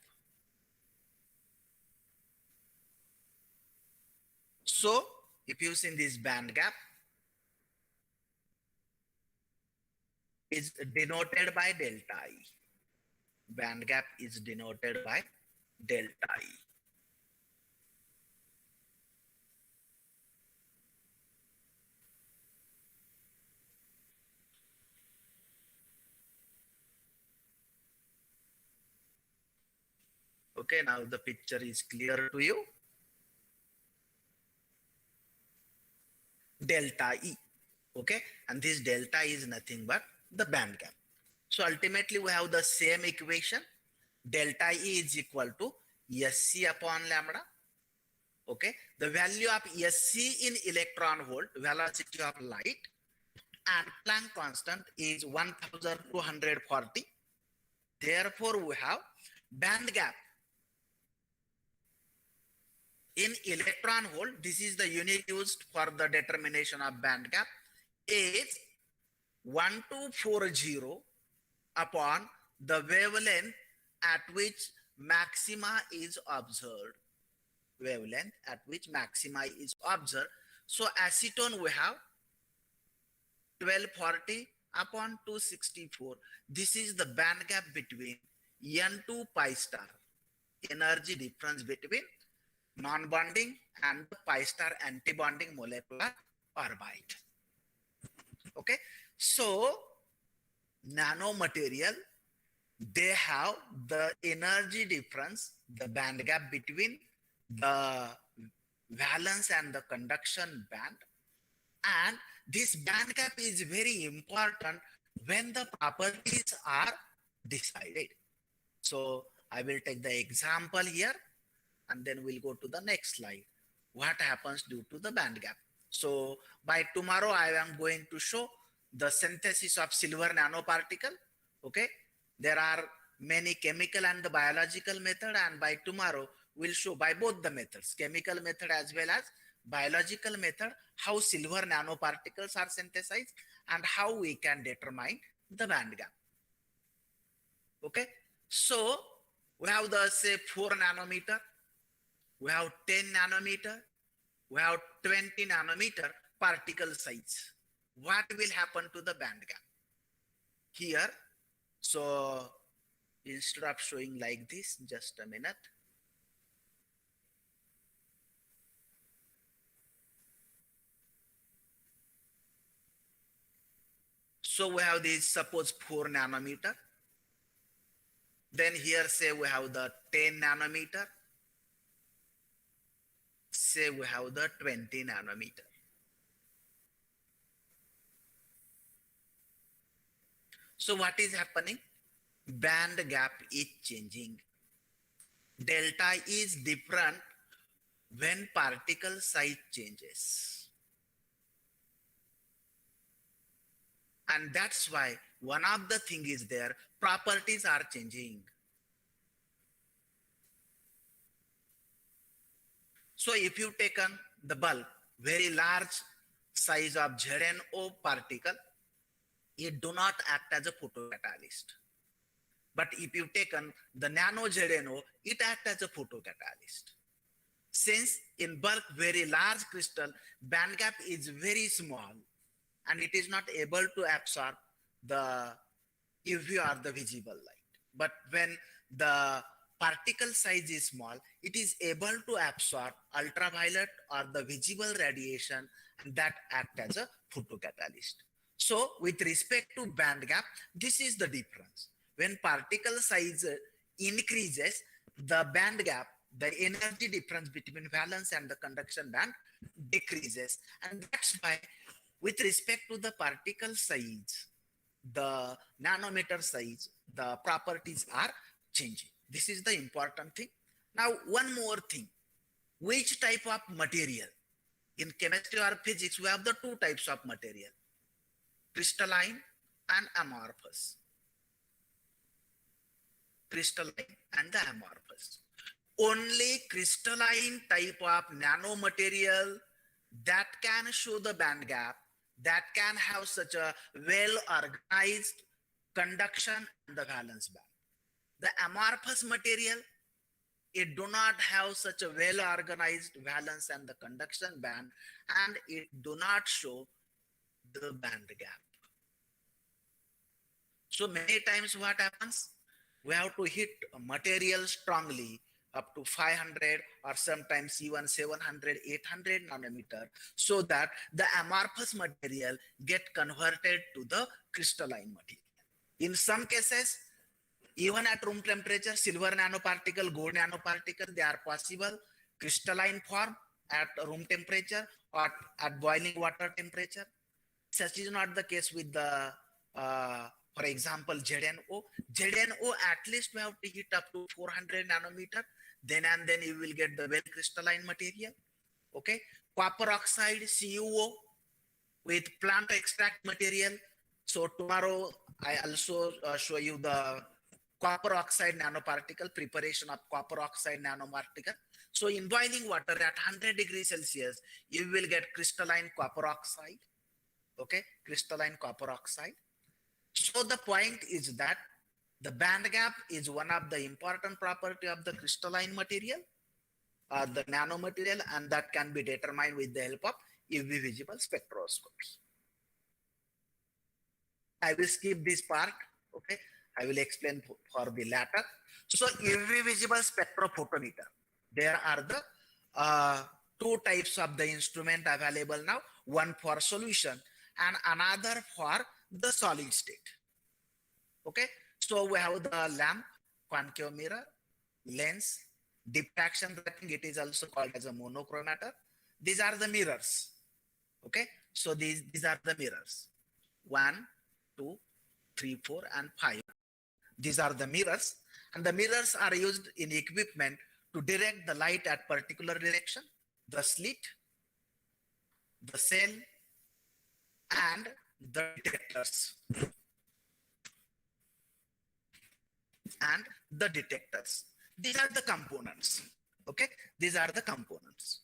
So, if you see this band gap, is denoted by delta E. Band gap is denoted by delta E. Okay, now the picture is clear to you. Delta E. Okay, and this delta is nothing but the band gap. So ultimately we have the same equation. Delta E is equal to SC upon lambda. Okay, the value of SC in electron volt, velocity of light, and Planck constant is 1240. Therefore, we have band gap in electron volt. This is the unit used for the determination of band gap, is 1240 upon the wavelength at which maxima is observed. Wavelength at which maxima is observed. So acetone we have 1240 upon 264. This is the band gap between N2 pi star, energy difference between non-bonding and the pi star anti-bonding molecular orbit. Okay, so nanomaterial, they have the energy difference, the band gap between the valence and the conduction band, and this band gap is very important when the properties are decided. So I will take the example here and then we'll go to the next slide. What happens due to the band gap? So by tomorrow I am going to show the synthesis of silver nanoparticle. Okay, there are many chemical and the biological method, and by tomorrow we'll show by both the methods, chemical method as well as biological method, how silver nanoparticles are synthesized and how we can determine the band gap. Okay, so we have the say 4 nanometer, we have 10 nanometer, we have 20 nanometer particle size. What will happen to the band gap? Here, so instead of showing like this, just a minute. So we have this, suppose 4 nanometer. Then here say we have the 10 nanometer. Say we have the 20 nanometer. So what is happening? Band gap is changing. Delta is different when particle size changes. And that's why one of the thing is there, properties are changing. So if you taken the bulb, very large size of ZNO particle, it do not act as a photocatalyst. But if you taken the nano ZNO, it acts as a photocatalyst. Since in bulk very large crystal, band gap is very small and it is not able to absorb the UV or the visible light. But when the particle size is small, it is able to absorb ultraviolet or the visible radiation and that act as a photocatalyst. So with respect to band gap, this is the difference. When particle size increases, the band gap, the energy difference between valence and the conduction band decreases. And that's why with respect to the particle size, the nanometer size, the properties are changing. This is the important thing. Now, one more thing. Which type of material? In chemistry or physics, we have the two types of material, crystalline and amorphous. Crystalline and the amorphous. Only crystalline type of nanomaterial that can show the band gap, that can have such a well-organized conduction and the valence band. The amorphous material, it do not have such a well-organized valence and the conduction band, and it do not show the band gap. So many times what happens? We have to hit a material strongly up to 500 or sometimes even 700, 800 nanometer so that the amorphous material get converted to the crystalline material. In some cases, even at room temperature, silver nanoparticle, gold nanoparticle, they are possible crystalline form at room temperature or at boiling water temperature. Such is not the case with the for example, ZNO. ZNO, at least we have to heat up to 400 nanometer. Then and then you will get the well crystalline material. Okay. Copper oxide, CuO with plant extract material. So tomorrow I also show you the copper oxide nanoparticle, preparation of copper oxide nanoparticle. So in boiling water at 100 degrees Celsius, you will get crystalline copper oxide. Okay. Crystalline copper oxide. So the point is that the band gap is one of the important property of the crystalline material, the nanomaterial, and that can be determined with the help of UV visible spectroscopy. I will skip this part. Okay, I will explain for the latter. So UV visible spectrophotometer. There are the two types of the instrument available now. One for solution and another for the solid state. Okay, so we have the lamp, concave mirror, lens, diffraction grating, it is also called as a monochromator. These are the mirrors. Okay, so these are the mirrors. 1, 2, 3, 4, and 5. These are the mirrors, and the mirrors are used in equipment to direct the light at particular direction, the slit, the cell, and the detectors. And the detectors. These are the components. Okay, these are the components.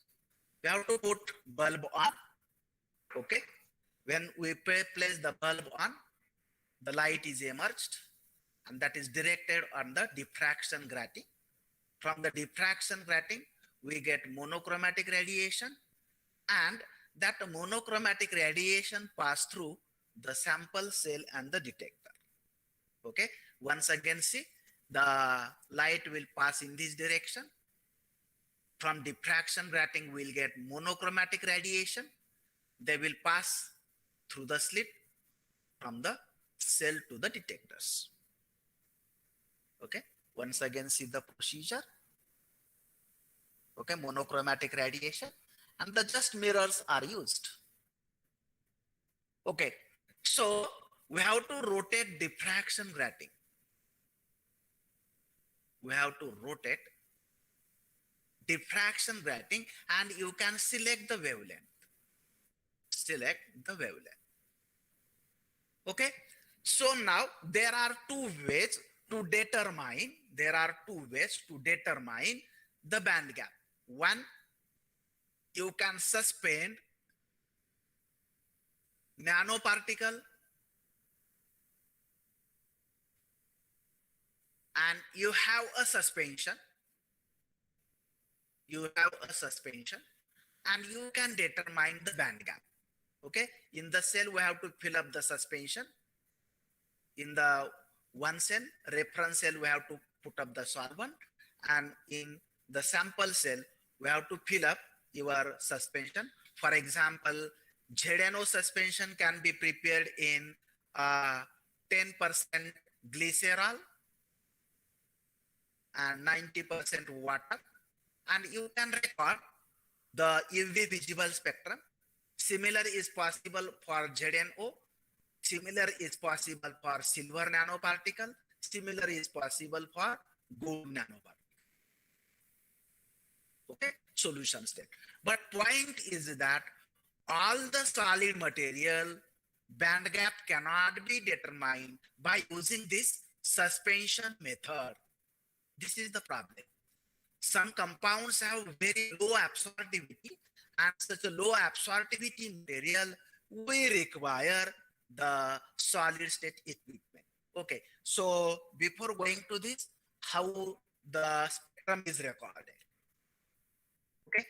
We have to put bulb on. Okay, when we place the bulb on, the light is emerged, and that is directed on the diffraction grating. From the diffraction grating, we get monochromatic radiation, and that monochromatic radiation pass through the sample cell and the detector. Okay, once again see, the light will pass in this direction. From diffraction grating, we'll get monochromatic radiation. They will pass through the slit from the cell to the detectors. Okay, Once again, see the procedure. Okay, monochromatic radiation, and the just mirrors are used. Okay, so we have to rotate diffraction grating. We have to rotate diffraction grating, and you can select the wavelength. Select the wavelength. Okay, so now there are two ways to determine. There are two ways to determine the band gap. One, you can suspend nanoparticle and you have a suspension. You have a suspension and you can determine the band gap. Okay, in the cell we have to fill up the suspension. In the one cell, reference cell, we have to put up the solvent, and in the sample cell we have to fill up your suspension. For example, ZNO suspension can be prepared in 10% glycerol and 90% water, and you can record the UV visible spectrum. Similar is possible for ZNO. Similar is possible for silver nanoparticle. Similar is possible for gold nanoparticle. Okay, solution state. But point is that all the solid material band gap cannot be determined by using this suspension method. This is the problem. Some compounds have very low absorptivity, and such a low absorptivity material we require the solid state equipment. Okay, so before going to this, how the spectrum is recorded. Okay,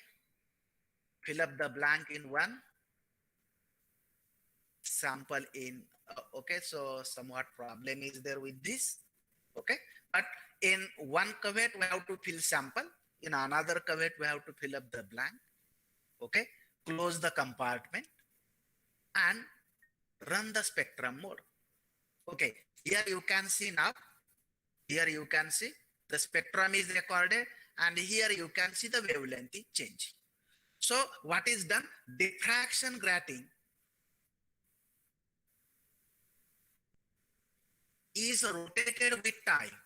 fill up the blank in one, sample in, okay, so somewhat problem is there with this. Okay, but in one cuvette we have to fill sample, in another cuvette we have to fill up the blank. Okay, close the compartment and run the spectrum mode. Okay, here you can see now, here you can see the spectrum is recorded, and here you can see the wavelength is changing. So what is done? Diffraction grating is rotated with time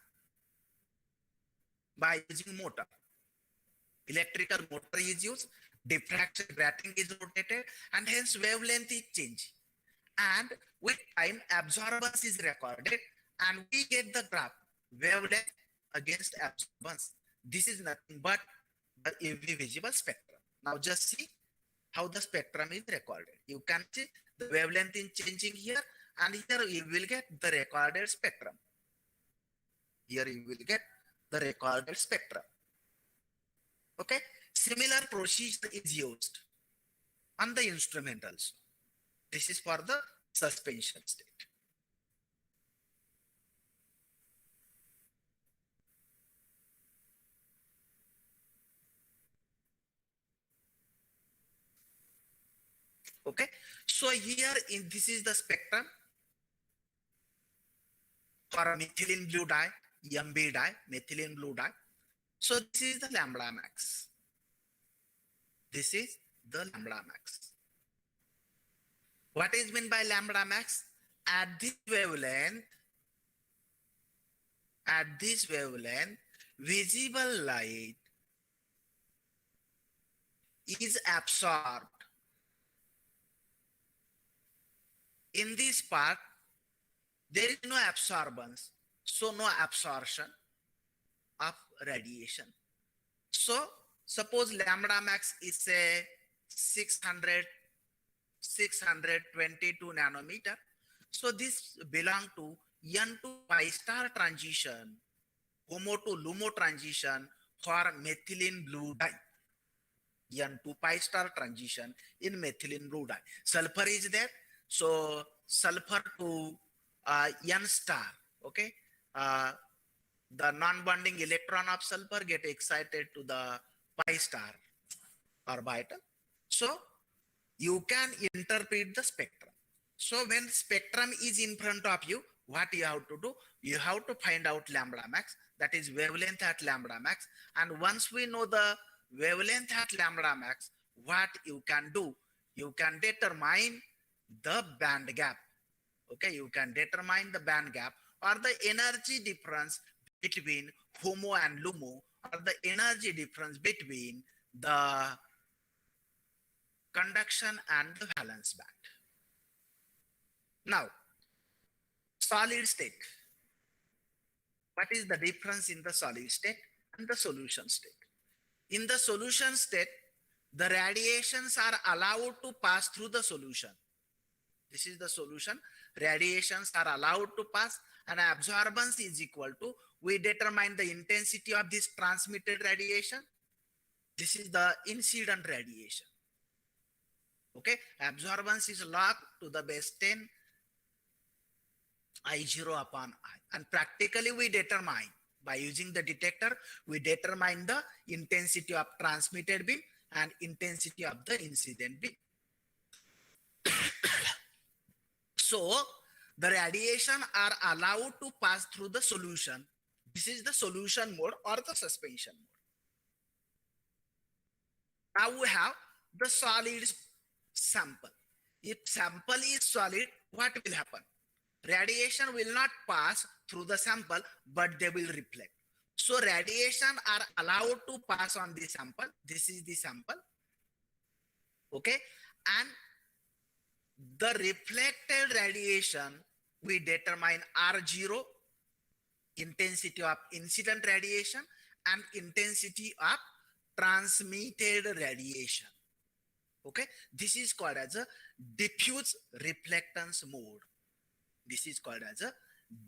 by using motor. Electrical motor is used, diffraction grating is rotated, and hence wavelength is changing. And with time, absorbance is recorded, and we get the graph wavelength against absorbance. This is nothing but the UV visible spectrum. Now just see how the spectrum is recorded. You can see the wavelength is changing here, and here you will get the recorded spectrum. Here you will get the recorded spectrum. Okay, similar procedure is used on the instrument also. This is for the suspension state. Okay, so here in this is the spectrum for methylene blue dye, MB dye, methylene blue dye. So this is the lambda max. This is the lambda max. What is meant by lambda max? At this wavelength, visible light is absorbed. In this part, there is no absorbance, so no absorption of radiation. So suppose lambda max is a 622 nanometer. So this belong to N to pi star transition, homo to LUMO transition for methylene blue dye. N to pi star transition in methylene blue dye. Sulfur is there, so sulfur to N star. Okay, the non-bonding electron of sulfur get excited to the pi star orbital. So you can interpret the spectrum. So when spectrum is in front of you, what you have to do? You have to find out lambda max. that is wavelength at lambda max. And once we know the wavelength at lambda max, what you can do, you can determine the band gap. Okay, you can determine the band gap or the energy difference between HOMO and LUMO, or the energy difference between the conduction and the valence band. Now, solid state. What is the difference in the solid state and the solution state? In the solution state, the radiations are allowed to pass through the solution. This is the solution. Radiations are allowed to pass, and absorbance is equal to, we determine the intensity of this transmitted radiation. This is the incident radiation. Okay, absorbance is log to the base 10 I0 upon I. And practically we determine, by using the detector, we determine the intensity of transmitted beam and intensity of the incident beam. So the radiation are allowed to pass through the solution. This is the solution mode or the suspension mode. Now we have the solid sample. If sample is solid, what will happen? Radiation will not pass through the sample, but they will reflect. So radiation are allowed to pass on the sample. This is the sample. Okay. And the reflected radiation, we determine R0, intensity of incident radiation, and intensity of transmitted radiation. Okay. This is called as a diffuse reflectance mode. This is called as a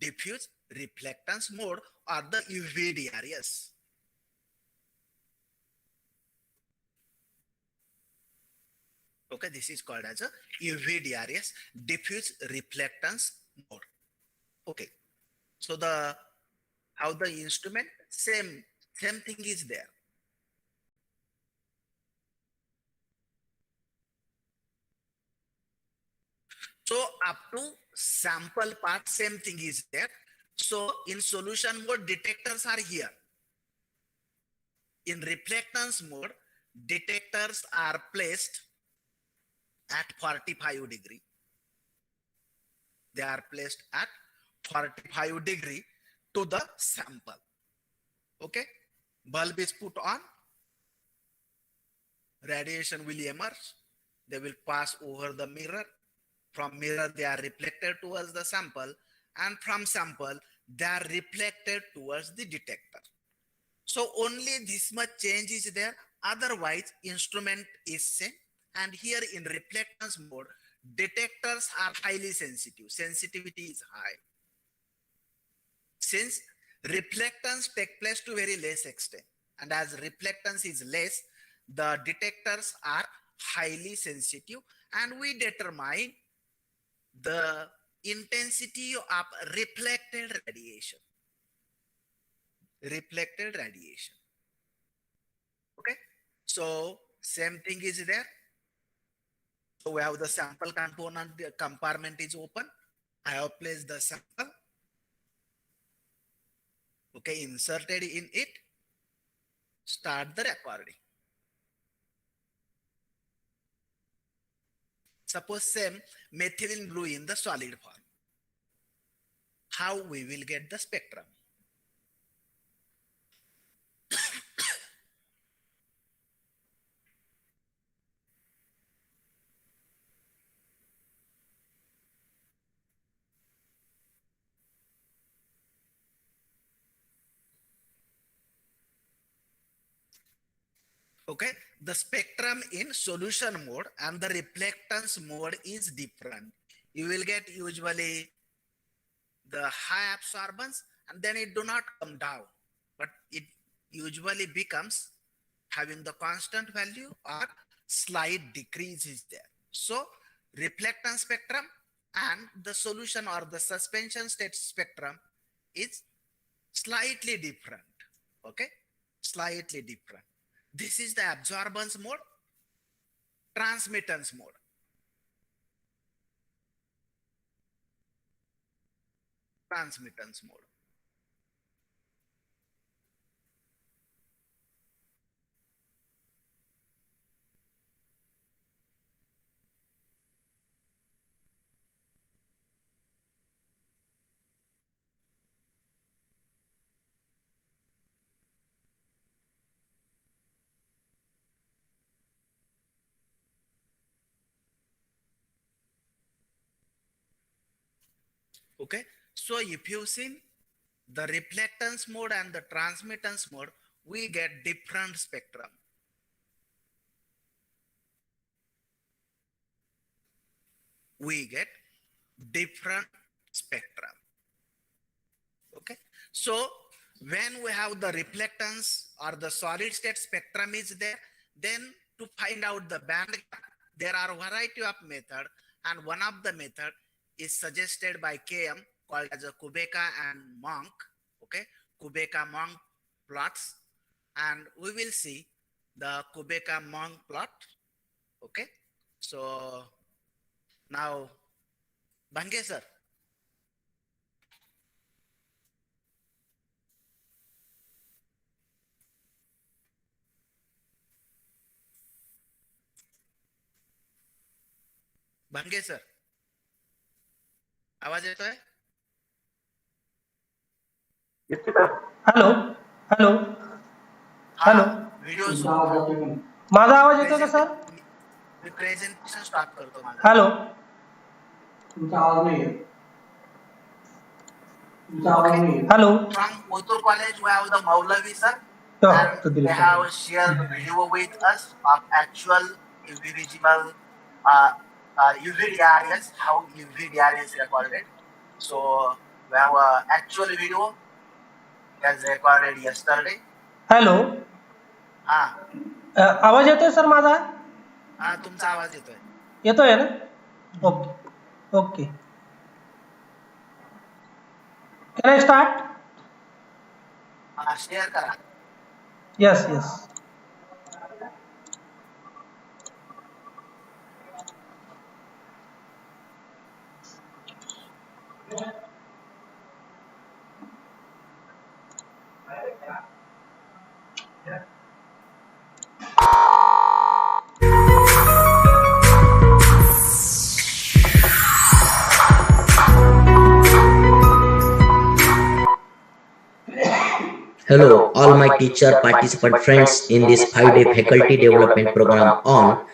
diffuse reflectance mode or the UV-DRS. Okay, this is called as a UV-DRS, diffuse reflectance mode. Okay, so how the instrument, same thing is there. So up to sample part, same thing is there. So in solution mode, detectors are here. In reflectance mode, detectors are placed at 45 degree. They are placed at 45 degree to the sample. Okay, bulb is put on, radiation will emerge, they will pass over the mirror. From mirror, they are reflected towards the sample, and from sample, they are reflected towards the detector. So only this much change is there. Otherwise, instrument is same. And here in reflectance mode, detectors are highly sensitive. Sensitivity is high. Since reflectance take place to very less extent, and as reflectance is less, the detectors are highly sensitive, and we determine the intensity of reflected radiation. Reflected radiation. Okay, so same thing is there. So we have the sample component, the compartment is open. I have placed the sample. Okay, inserted in it. Start the recording. Suppose same methylene blue in the solid form. How we will get the spectrum? Okay, the spectrum in solution mode and the reflectance mode is different. You will get usually the high absorbance, and then it do not come down, but it usually becomes having the constant value or slight decrease is there. So reflectance spectrum and the solution or the suspension state spectrum is slightly different. Okay, slightly different. This is the absorbance mode, transmittance mode. Transmittance mode. Okay, so if you see the reflectance mode and the transmittance mode, we get different spectrum. We get different spectrum. Okay, so when we have the reflectance or the solid state spectrum is there, then to find out the band gap, there are a variety of method, and one of the method is suggested by KM called as a Kubeka and Monk. Okay, Kubeka Monk plots, and we will see the Kubeka Monk plot. Okay, so now Bhange sir. भांगे sir आवाज येतोय? Hello hello hello video सुरू ठेव. माझा आवाज येतो का sir? मी presentation start करतो माझं. हॅलो तुमचा आवाज नाही येत. Hello. From Utur College, we have the Maulavi sir. And they have shared video with us of actual UV-visible UV-DRS, how UV-DRS recorded. So we have an actual video as recorded yesterday. Hello आवाज येतोय sir माझा? हा तुमचा आवाज येतोय. येतोय ना? Okay okay. Can I start? Share करा. Yes, yes. Hello, all my teacher participant friends in this 5-day faculty development program on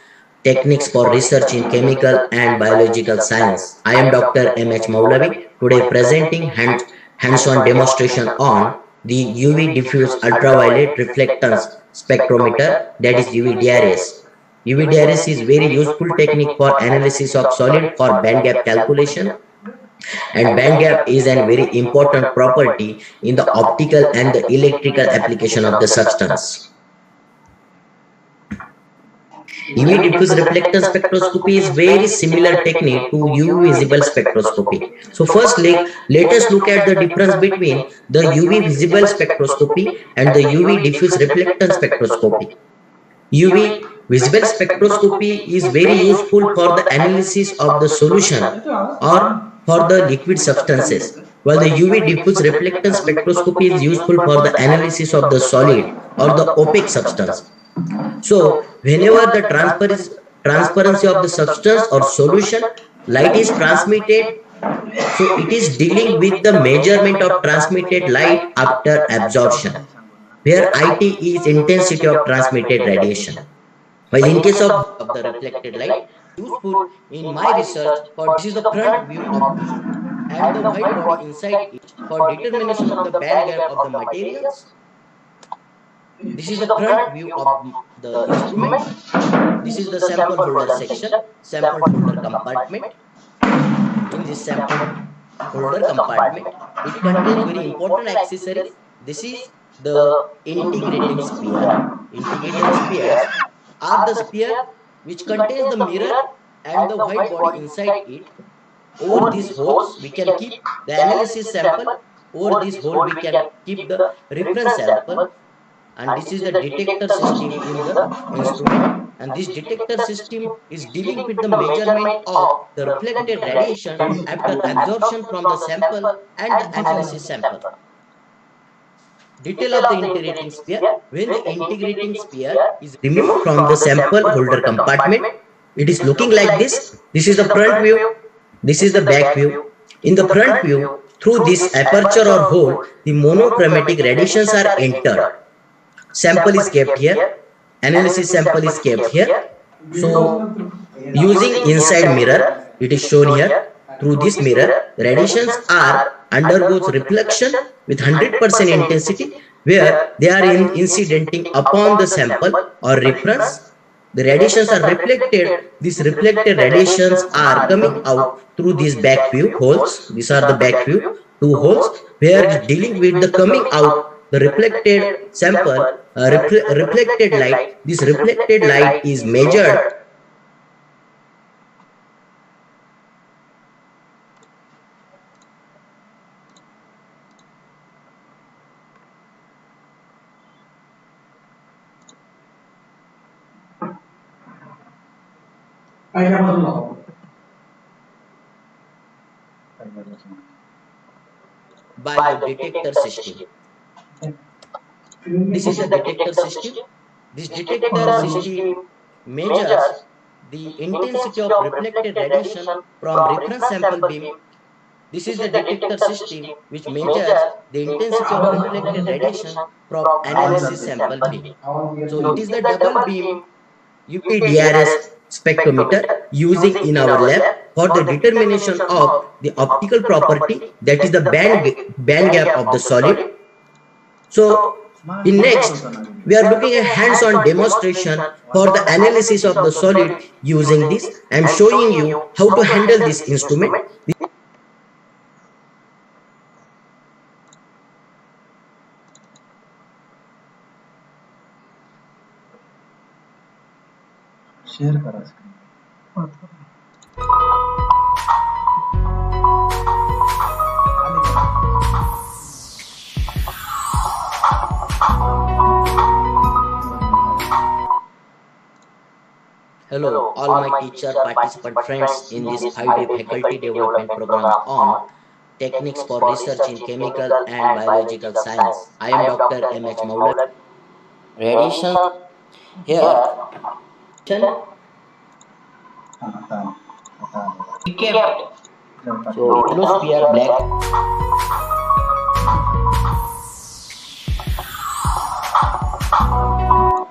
techniques for research in chemical and biological science. I am Dr. M.H. Maulavi, today presenting hands-on demonstration on the UV diffuse ultraviolet reflectance spectrometer, that is UV-DRS. UV-DRS is very useful technique for analysis of solid for band gap calculation, and band gap is a very important property in the optical and the electrical application of the substance. UV diffuse reflectance spectroscopy is very similar technique to UV visible spectroscopy. So first let us look at the difference between the UV visible spectroscopy and the UV diffuse reflectance spectroscopy. UV visible spectroscopy is very useful for the analysis of the solution or for the liquid substances, while the UV diffuse reflectance spectroscopy is useful for the analysis of the solid or the opaque substance. So whenever the transparency of the substance or solution light is transmitted, so it is dealing with the measurement of transmitted light after absorption, where IT is intensity of transmitted radiation. While in case of the reflected light, useful in my research for this is the front view of it and the white body inside it for determination of the band gap of the materials. This is the front view of the instrument. This is the sample holder section, sample holder compartment. In this sample holder compartment, it contains very important accessories. This is the integrating sphere. Integrating spheres are the sphere which contains the mirror and the white body inside it. Over these holes, we can keep the analysis sample. Over this hole, we can keep the reference sample. And this is the detector system in the instrument. And this detector system is dealing with the measurement of the reflected radiation after absorption from the sample and the analysis sample. Detail of the integrating sphere. When the integrating sphere is removed from the sample holder compartment, it is looking like this. This is the front view. This is the back view. In the front view, through this aperture or hole, the monochromatic radiations are entered. Sample is kept here. Analysis sample is kept here. So using inside mirror, it is shown here. through this mirror, radiations are undergoes reflection with 100% intensity where they are incidenting upon the sample or reference. The radiations are reflected. These reflected radiations are coming out through these back view holes. These are the back view two holes where it's dealing with the coming out the reflected sample reflected light. This reflected light is measured. By the detector system. This is the detector system. This detector system measures the intensity of reflected radiation from reference sample beam. This is the detector system which measures the intensity of reflected radiation from analysis sample beam. So it is the double beam UV-DRS spectrometer using in our lab for the determination of the optical property, that is the band gap of the solid. So in next, we are looking at hands-on demonstration for the analysis of the solid using this. I am showing you how to handle this instrument. Share करा screen. Hello, all my teacher, participant friends in this 5-day faculty development program on techniques for research in chemical and biological science. I am Dr. M.H. Maulavi. Radiation here. Kept. So ionosphere black.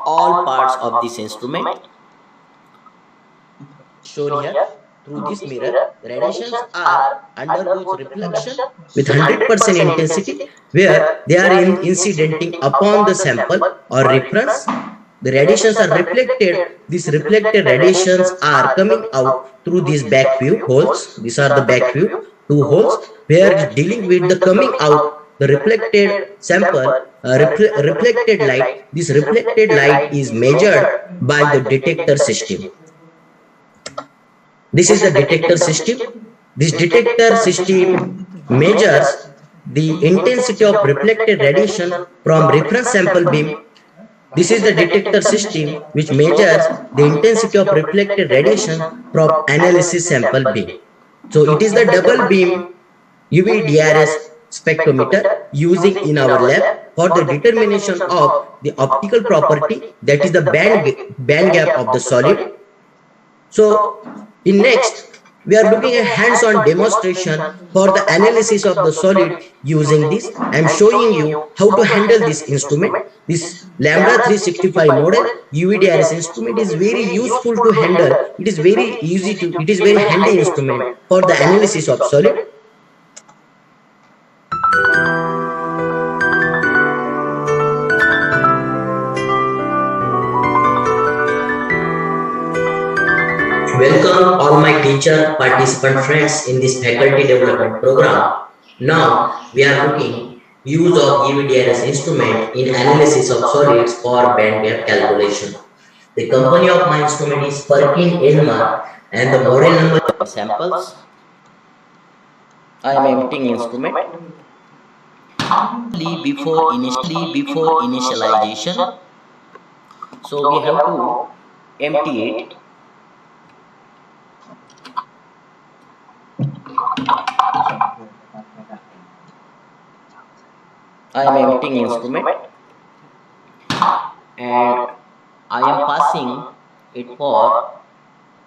All parts of this instrument shown here through this mirror, radiations are undergoes reflection with 100% intensity where they are incidenting upon the sample or reference. The radiations are reflected. These reflected radiations are coming out through these back view holes. These are the back view two holes where it's dealing with the coming out the reflected sample reflected light. This reflected light is measured by the detector system. This is the detector system. This detector system measures the intensity of reflected radiation from reference sample beam. This is the detector system which measures the intensity of reflected radiation from analysis sample beam. So it is the double beam UV-DRS spectrometer using in our lab for the determination of the optical property, that is the band gap of the solid. So in next, we are looking at hands-on demonstration for the analysis of the solid using this. I am showing you how to handle this instrument. This Lambda 365 model UVDRS instrument is very useful to handle. It is very easy to, it is very handy instrument for the analysis of solid. Welcome all my teacher, participant friends in this faculty development program. Now we are looking use of UVDRS instrument in analysis of solids for band gap calculation. The company of my instrument is Perkin Elmer and the model number of samples. I am emptying instrument. Before initialization, so we have to empty it. I am emptying instrument and I am passing it for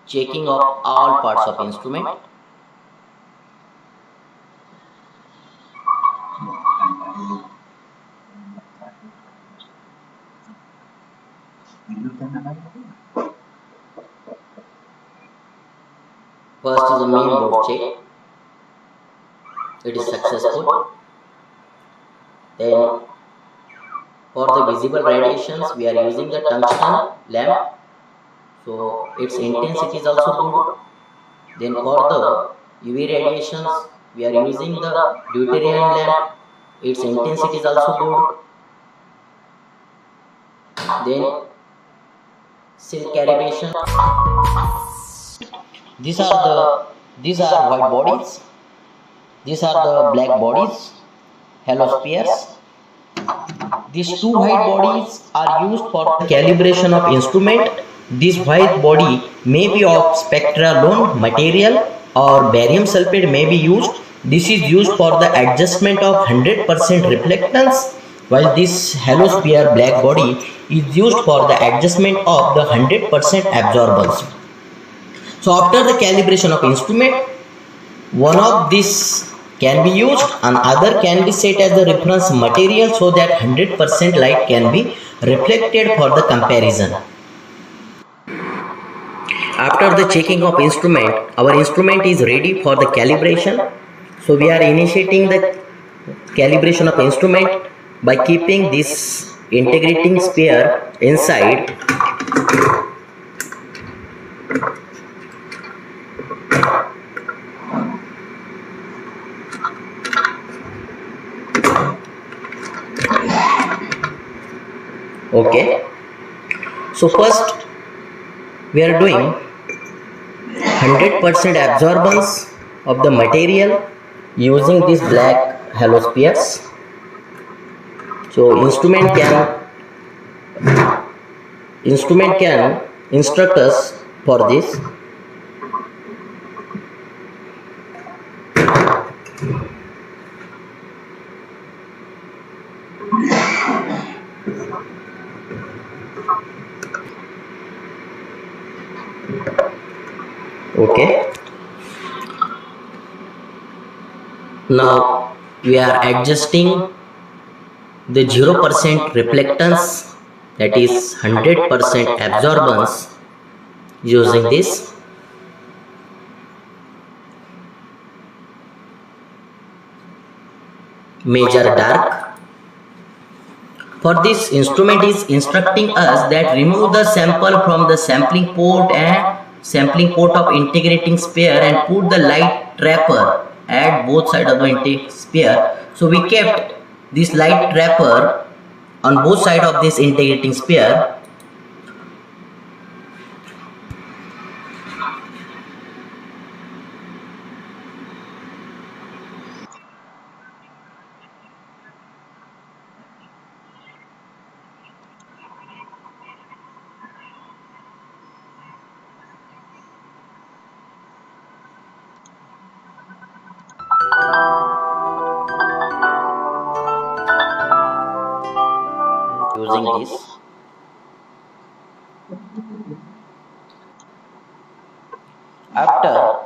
checking of all parts of instrument. First is the main board check. it is successful. Then for the visible radiations, we are using the tungsten lamp, so its intensity is also good. Then for the UV radiations, we are using the deuterium lamp, its intensity is also good. Then silk calibration. These are white bodies. These are the black bodies, halospheres. These two white bodies are used for the calibration of instrument. This white body may be of spectra-alone material or barium sulfate may be used. This is used for the adjustment of 100% reflectance, while this halosphere black body is used for the adjustment of the 100% absorbance. So after the calibration of instrument, one of these can be used and other can be set as the reference material so that 100% light can be reflected for the comparison. After the checking of instrument, our instrument is ready for the calibration. So we are initiating the calibration of instrument by keeping this integrating sphere inside. Okay, so first we are doing 100% absorbance of the material using these black halospheres. So instrument can instruct us for this. Okay, now we are adjusting the 0% reflectance, that is 100% absorbance, using this. Major dark. For this, instrument is instructing us that remove the sample from the sampling port and sampling port of integrating sphere and put the light trapper at both sides of the integrating sphere. So we kept this light trapper on both sides of this integrating sphere. Using this. After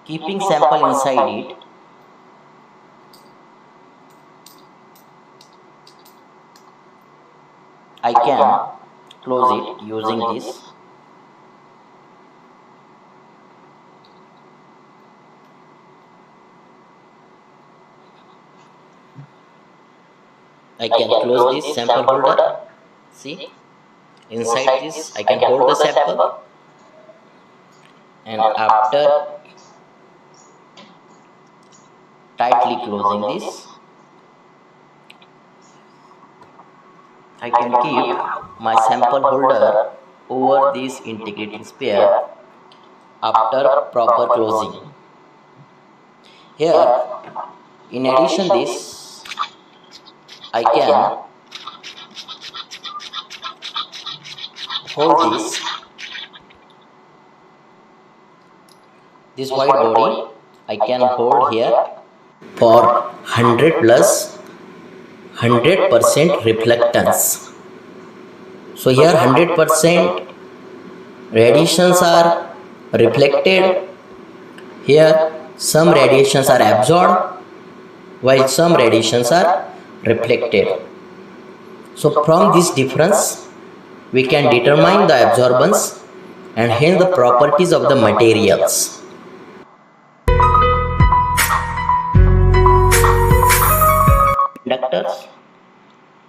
keeping sample inside it, I can close it using this. I can close this sample holder. See, inside this I can hold the sample, and after tightly closing this, I can keep my sample holder over this integrating sphere after proper closing. Here, in addition this, I can hold this white body I can hold here for 100 plus 100% reflectance. So here 100% radiations are reflected. Here some radiations are absorbed while some radiations are reflected. So from this difference we can determine the absorbance and hence the properties of the materials.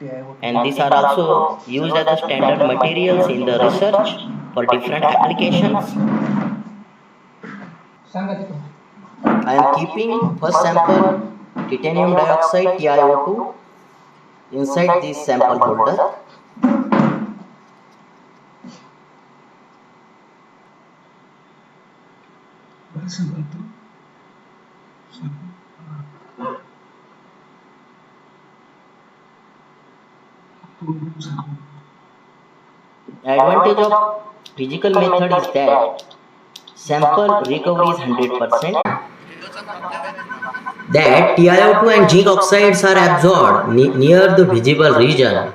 and these are also used as the standard materials in the research for different applications. I am keeping first sample titanium dioxide TiO2 inside this sample holder. The advantage of physical method is that sample recovery is 100%. That TiO2 and zinc oxides are absorbed near the visible region.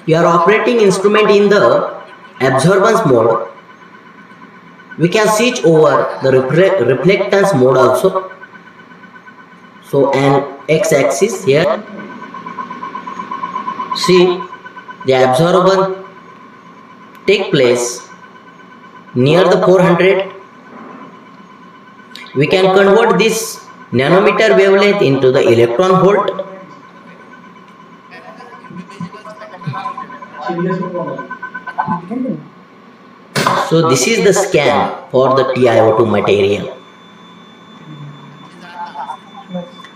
You are operating instrument in the absorbance mode. We can switch over the reflectance mode also. So an x-axis here. See the absorbance take place near the 400. We can convert this nanometer wavelength into the electron volt. So this is the scan for the TiO2 material.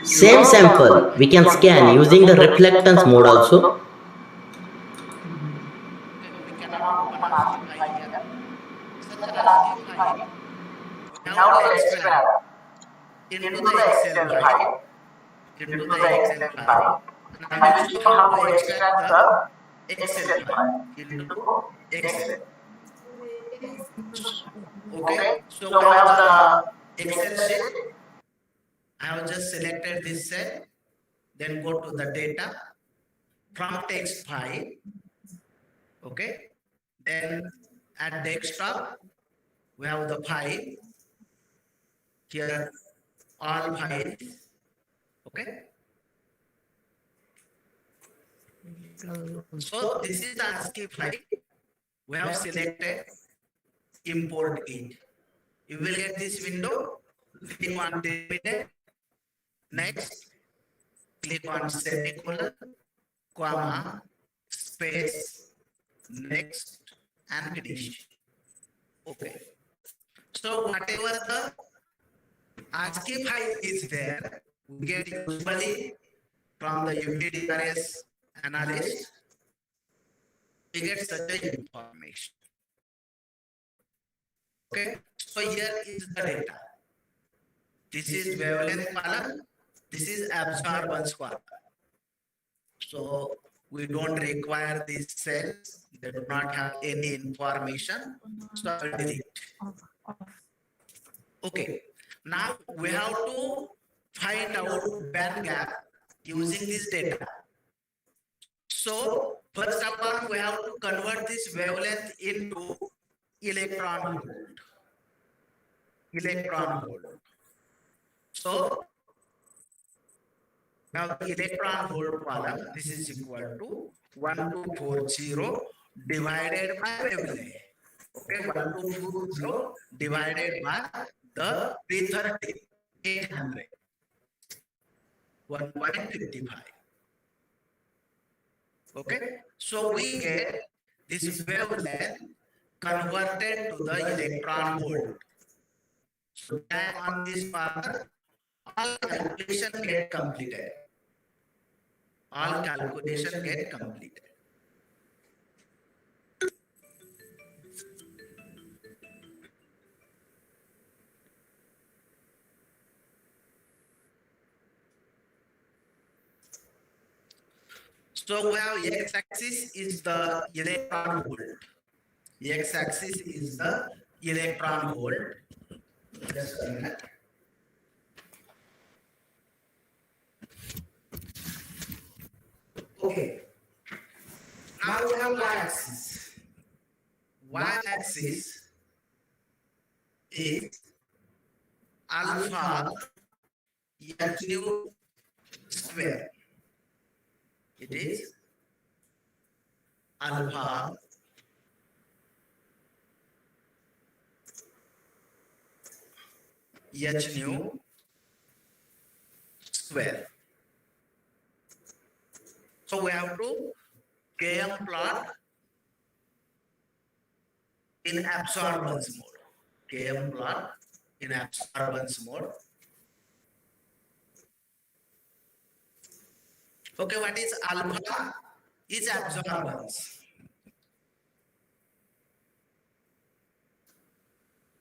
Same sample we can scan using the reflectance mode also. We cannot open ASCII file here. Such an ASCII file, we have to extract into the Excel file, and I will show how to extract the Excel file into Excel. Okay, so we have the Excel sheet. I have just selected this cell, then go to the data, from text file. Okay, then at desktop, we have the file. Here, all files. Okay. So this is the ASCII file. We have selected import it. You will get this window. Click on terminate. Next, click on semicolon, comma, space, next, and finish. Okay. So whatever the ASCII file is there, we get usually from the UVDRS analyst, we get such a information. Okay, so here is the data. This is wavelength column. This is absorbance column. So we don't require these cells. They do not have any information. So I will delete. Okay. Now we have to find out band gap using this data. So first of all, we have to convert this wavelength into electron volt. Electron volt. So now the electron volt column, this is equal to 1240 divided by wavelength. Okay, 1240 divided by the 330, 800, 1.55. Okay, so we get this wavelength converted to the electron volt. So then on this part, all calculation get completed. All calculation get completed. So we have x-axis is the electron volt. X-axis is the electron volt. Just a minute. Okay. Now we have y-axis. Y-axis is alpha nu square. It is alpha nu square. So we have to Km plot in absorbance mode. Km plot in absorbance mode. Okay, what is alpha? Is absorbance.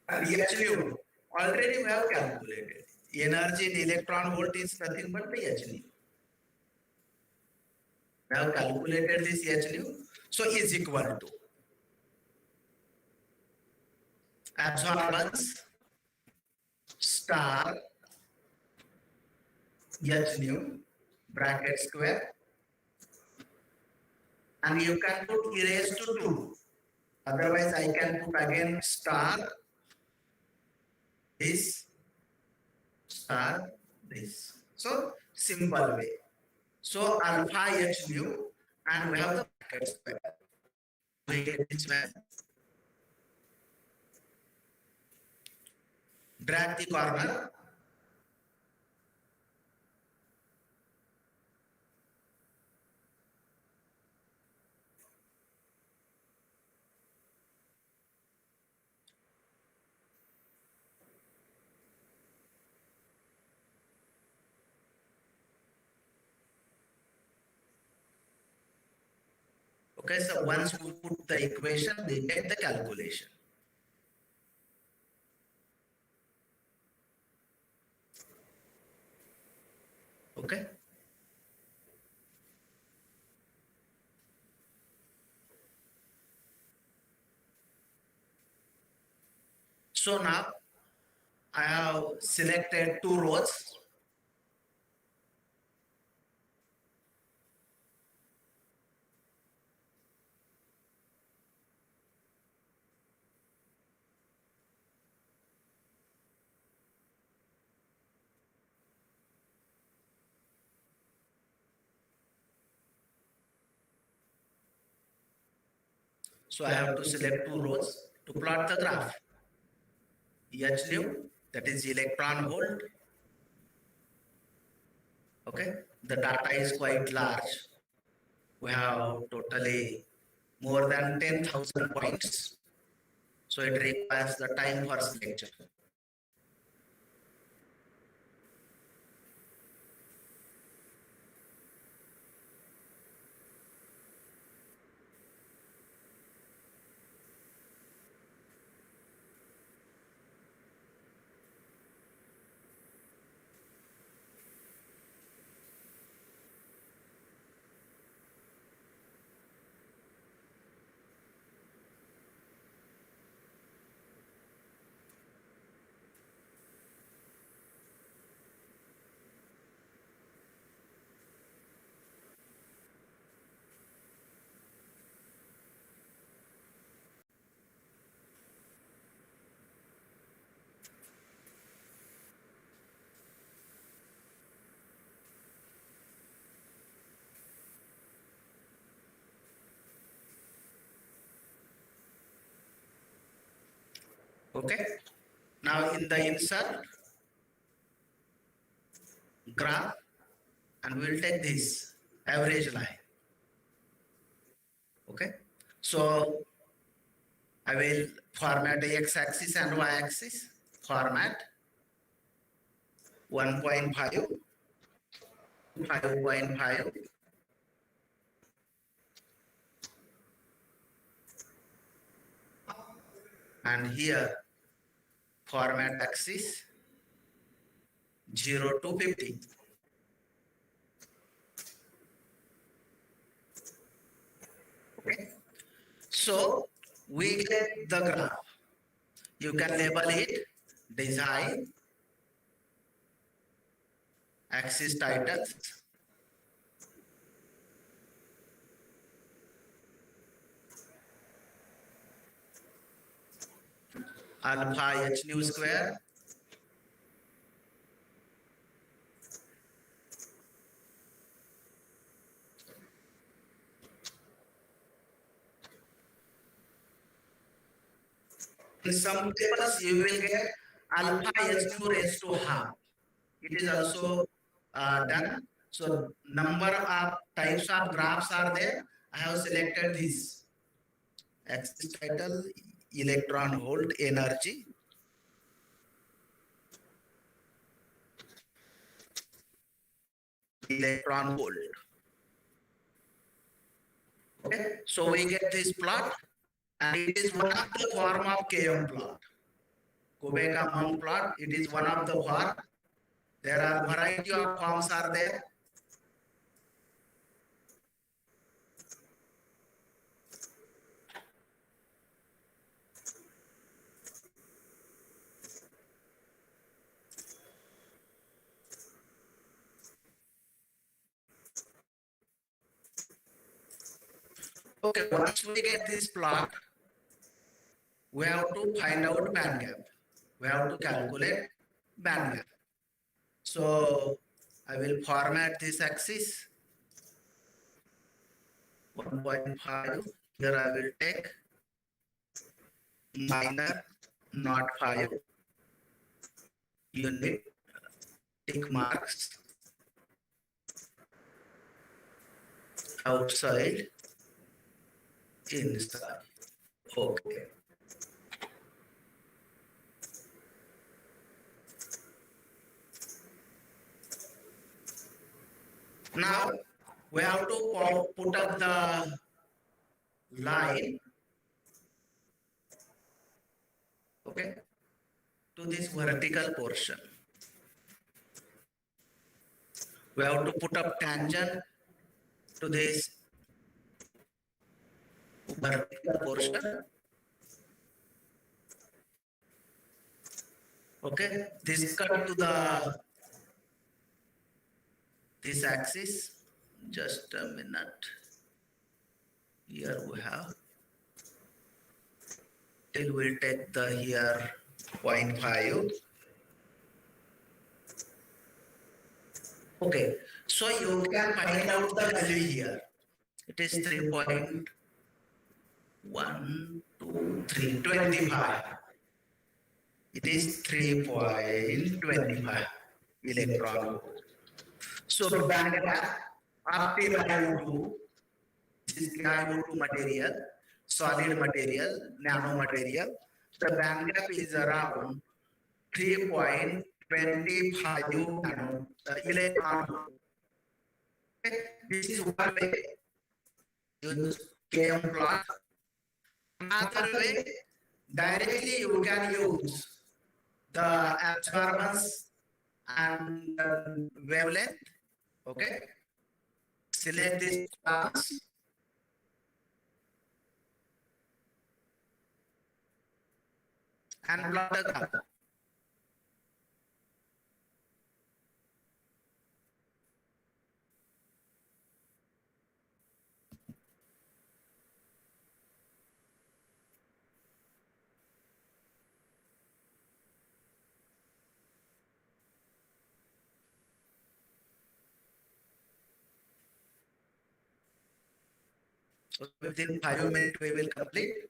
Hnu, already we have calculated. Energy in electron volt is nothing but the Hnu. We have calculated this Hnu, so is equal to absorbance star Hnu bracket square, and you can put e raised to 2. Otherwise, I can put again star this, star this. So simple way. So alpha Hnu, and we have the bracket square. We get this way. Drag the corner. Okay, so once we put the equation, we get the calculation. Okay. So now I have selected 2 rows. So I have to select 2 rows to plot the graph. Hnu, that is electron volt. Okay, the data is quite large. We have totally more than 10,000 points. So it requires the time for selection. Okay. Now in the insert graph, and we'll take this average line. Okay. So I will format the x-axis and y-axis. Format 1.5, 5.5, and here format axis 0 to 50. Okay. So we get the graph. You can label it design, axis titles, alpha Hnu square, in some tables you will get alpha Hnu raised to half. It is also done. So number of types of graphs are there. I have selected this axis title, electron volt energy. Electron volt. Okay, so we get this plot, and it is one of the form of KM plot. Kubeka Monk plot, it is one of the form. There are variety of forms are there. Okay, once we get this plot, we have to find out band gap. We have to calculate band gap. So I will format this axis. 1.5. Here I will take minor, not 5 unit tick marks outside, inside. Okay. Now we have to put up the line, okay, to this vertical portion. We have to put up tangent to this vertical portion. Okay, this cut to this axis. Just a minute. Here we have. Till we'll take the here 0.5. Okay, so you can find out the value here. It is 3.12325. It is 3.25 electron volt. So to band gap, active IO2, this is IO2 material, solid material, nano material. The band gap is around 3.25 nano electron volt. Okay. This is one way use KM plot. Another way, directly you can use the absorbance and wavelength. Okay. Select this class. And plot the graph. So within 5 minutes we will complete.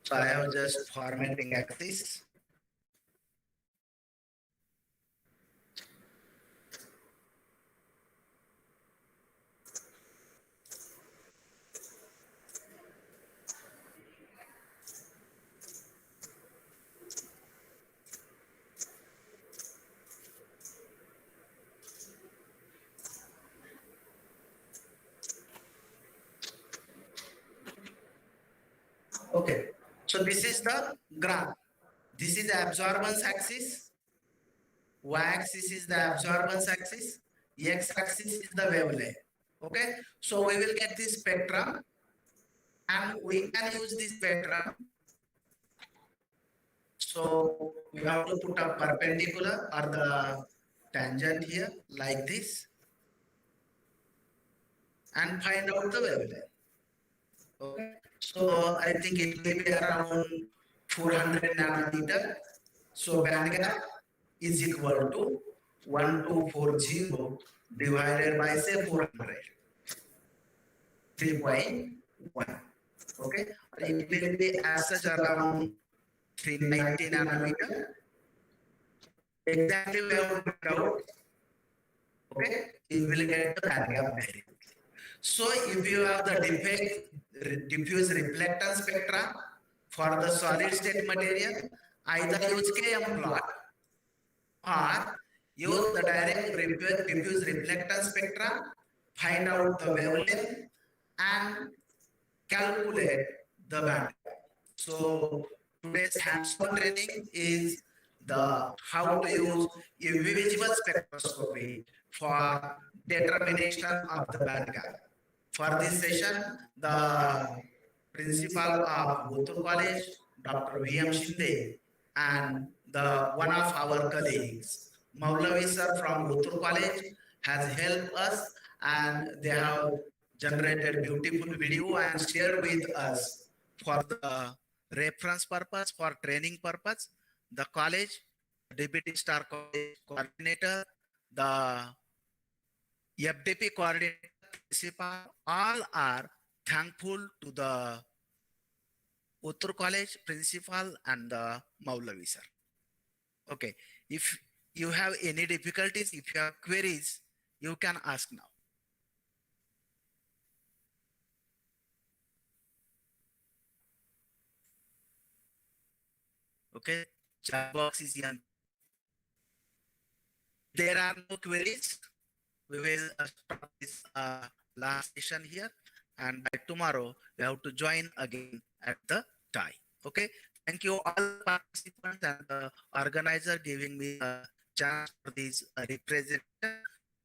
So I have just formatting axis. Okay, so this is the graph. This is the absorbance axis. Y-axis is the absorbance axis. X-axis is the wavelength. Okay, so we will get this spectrum, and we can use this spectrum. So we have to put a perpendicular or the tangent here like this. and find out the wavelength. Okay, so I think it will be around 400 nanometer. So band gap is equal to 1240 divided by say 400, 3.1. Okay, it will be as such around 390 nanometer. Exactly we have to find out. Okay, you will get the band gap very quickly. So if you have the diffuse reflectance spectra for the solid state material, either use KM plot or use the direct diffuse reflectance spectra, find out the wavelength and calculate the band. So today's hands-on training is the how to use invisible spectroscopy for determination of the band gap. For this session, the principal of Uttar College, Dr. V.M. Shinde, and the one of our colleagues, Maulavi sir from Uttar College, has helped us, and they have generated beautiful video and shared with us for the reference purpose, for training purpose. The college, Deputy Star College Coordinator, the FDP Coordinator, Principal, all are thankful to the Uttar College Principal and the Maulavi sir. Okay, if you have any difficulties, if you have queries, you can ask now. Okay, chat box is young. There are no queries. We will stop this last session here, and by tomorrow we have to join again at the time. Okay, thank you all participants and the organizer giving me a chance for this representation.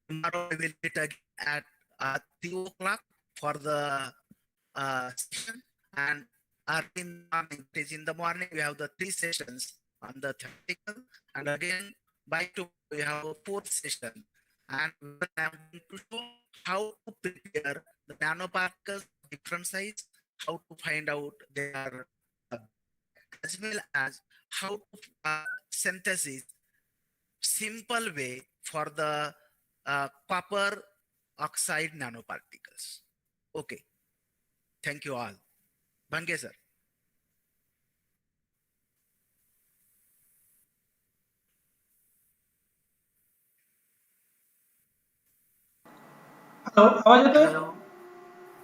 Tomorrow we will meet again at 3 o'clock for the session, and early in the morning, it is in the morning, we have the 3 sessions on the theoretical, and again by tomorrow we have a 4th session, and I am going to show how to prepare the nanoparticles different size, how to find out their as well as how to synthesis simple way for the copper oxide nanoparticles. Okay, thank you all. Bange sir. Hello आवाज येतोय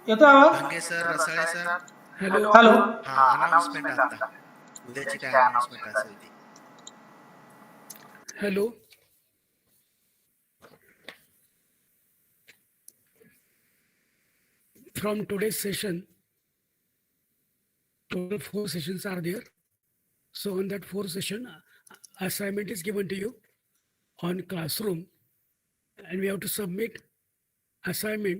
येतोय आवाज भांगे sir Rasale sir hello हा announcement आता उद्याची काय announcement असेल ती Hello. From today's session, total 4 sessions are there. So on that 4 session, assignment is given to you on classroom, and we have to submit assignment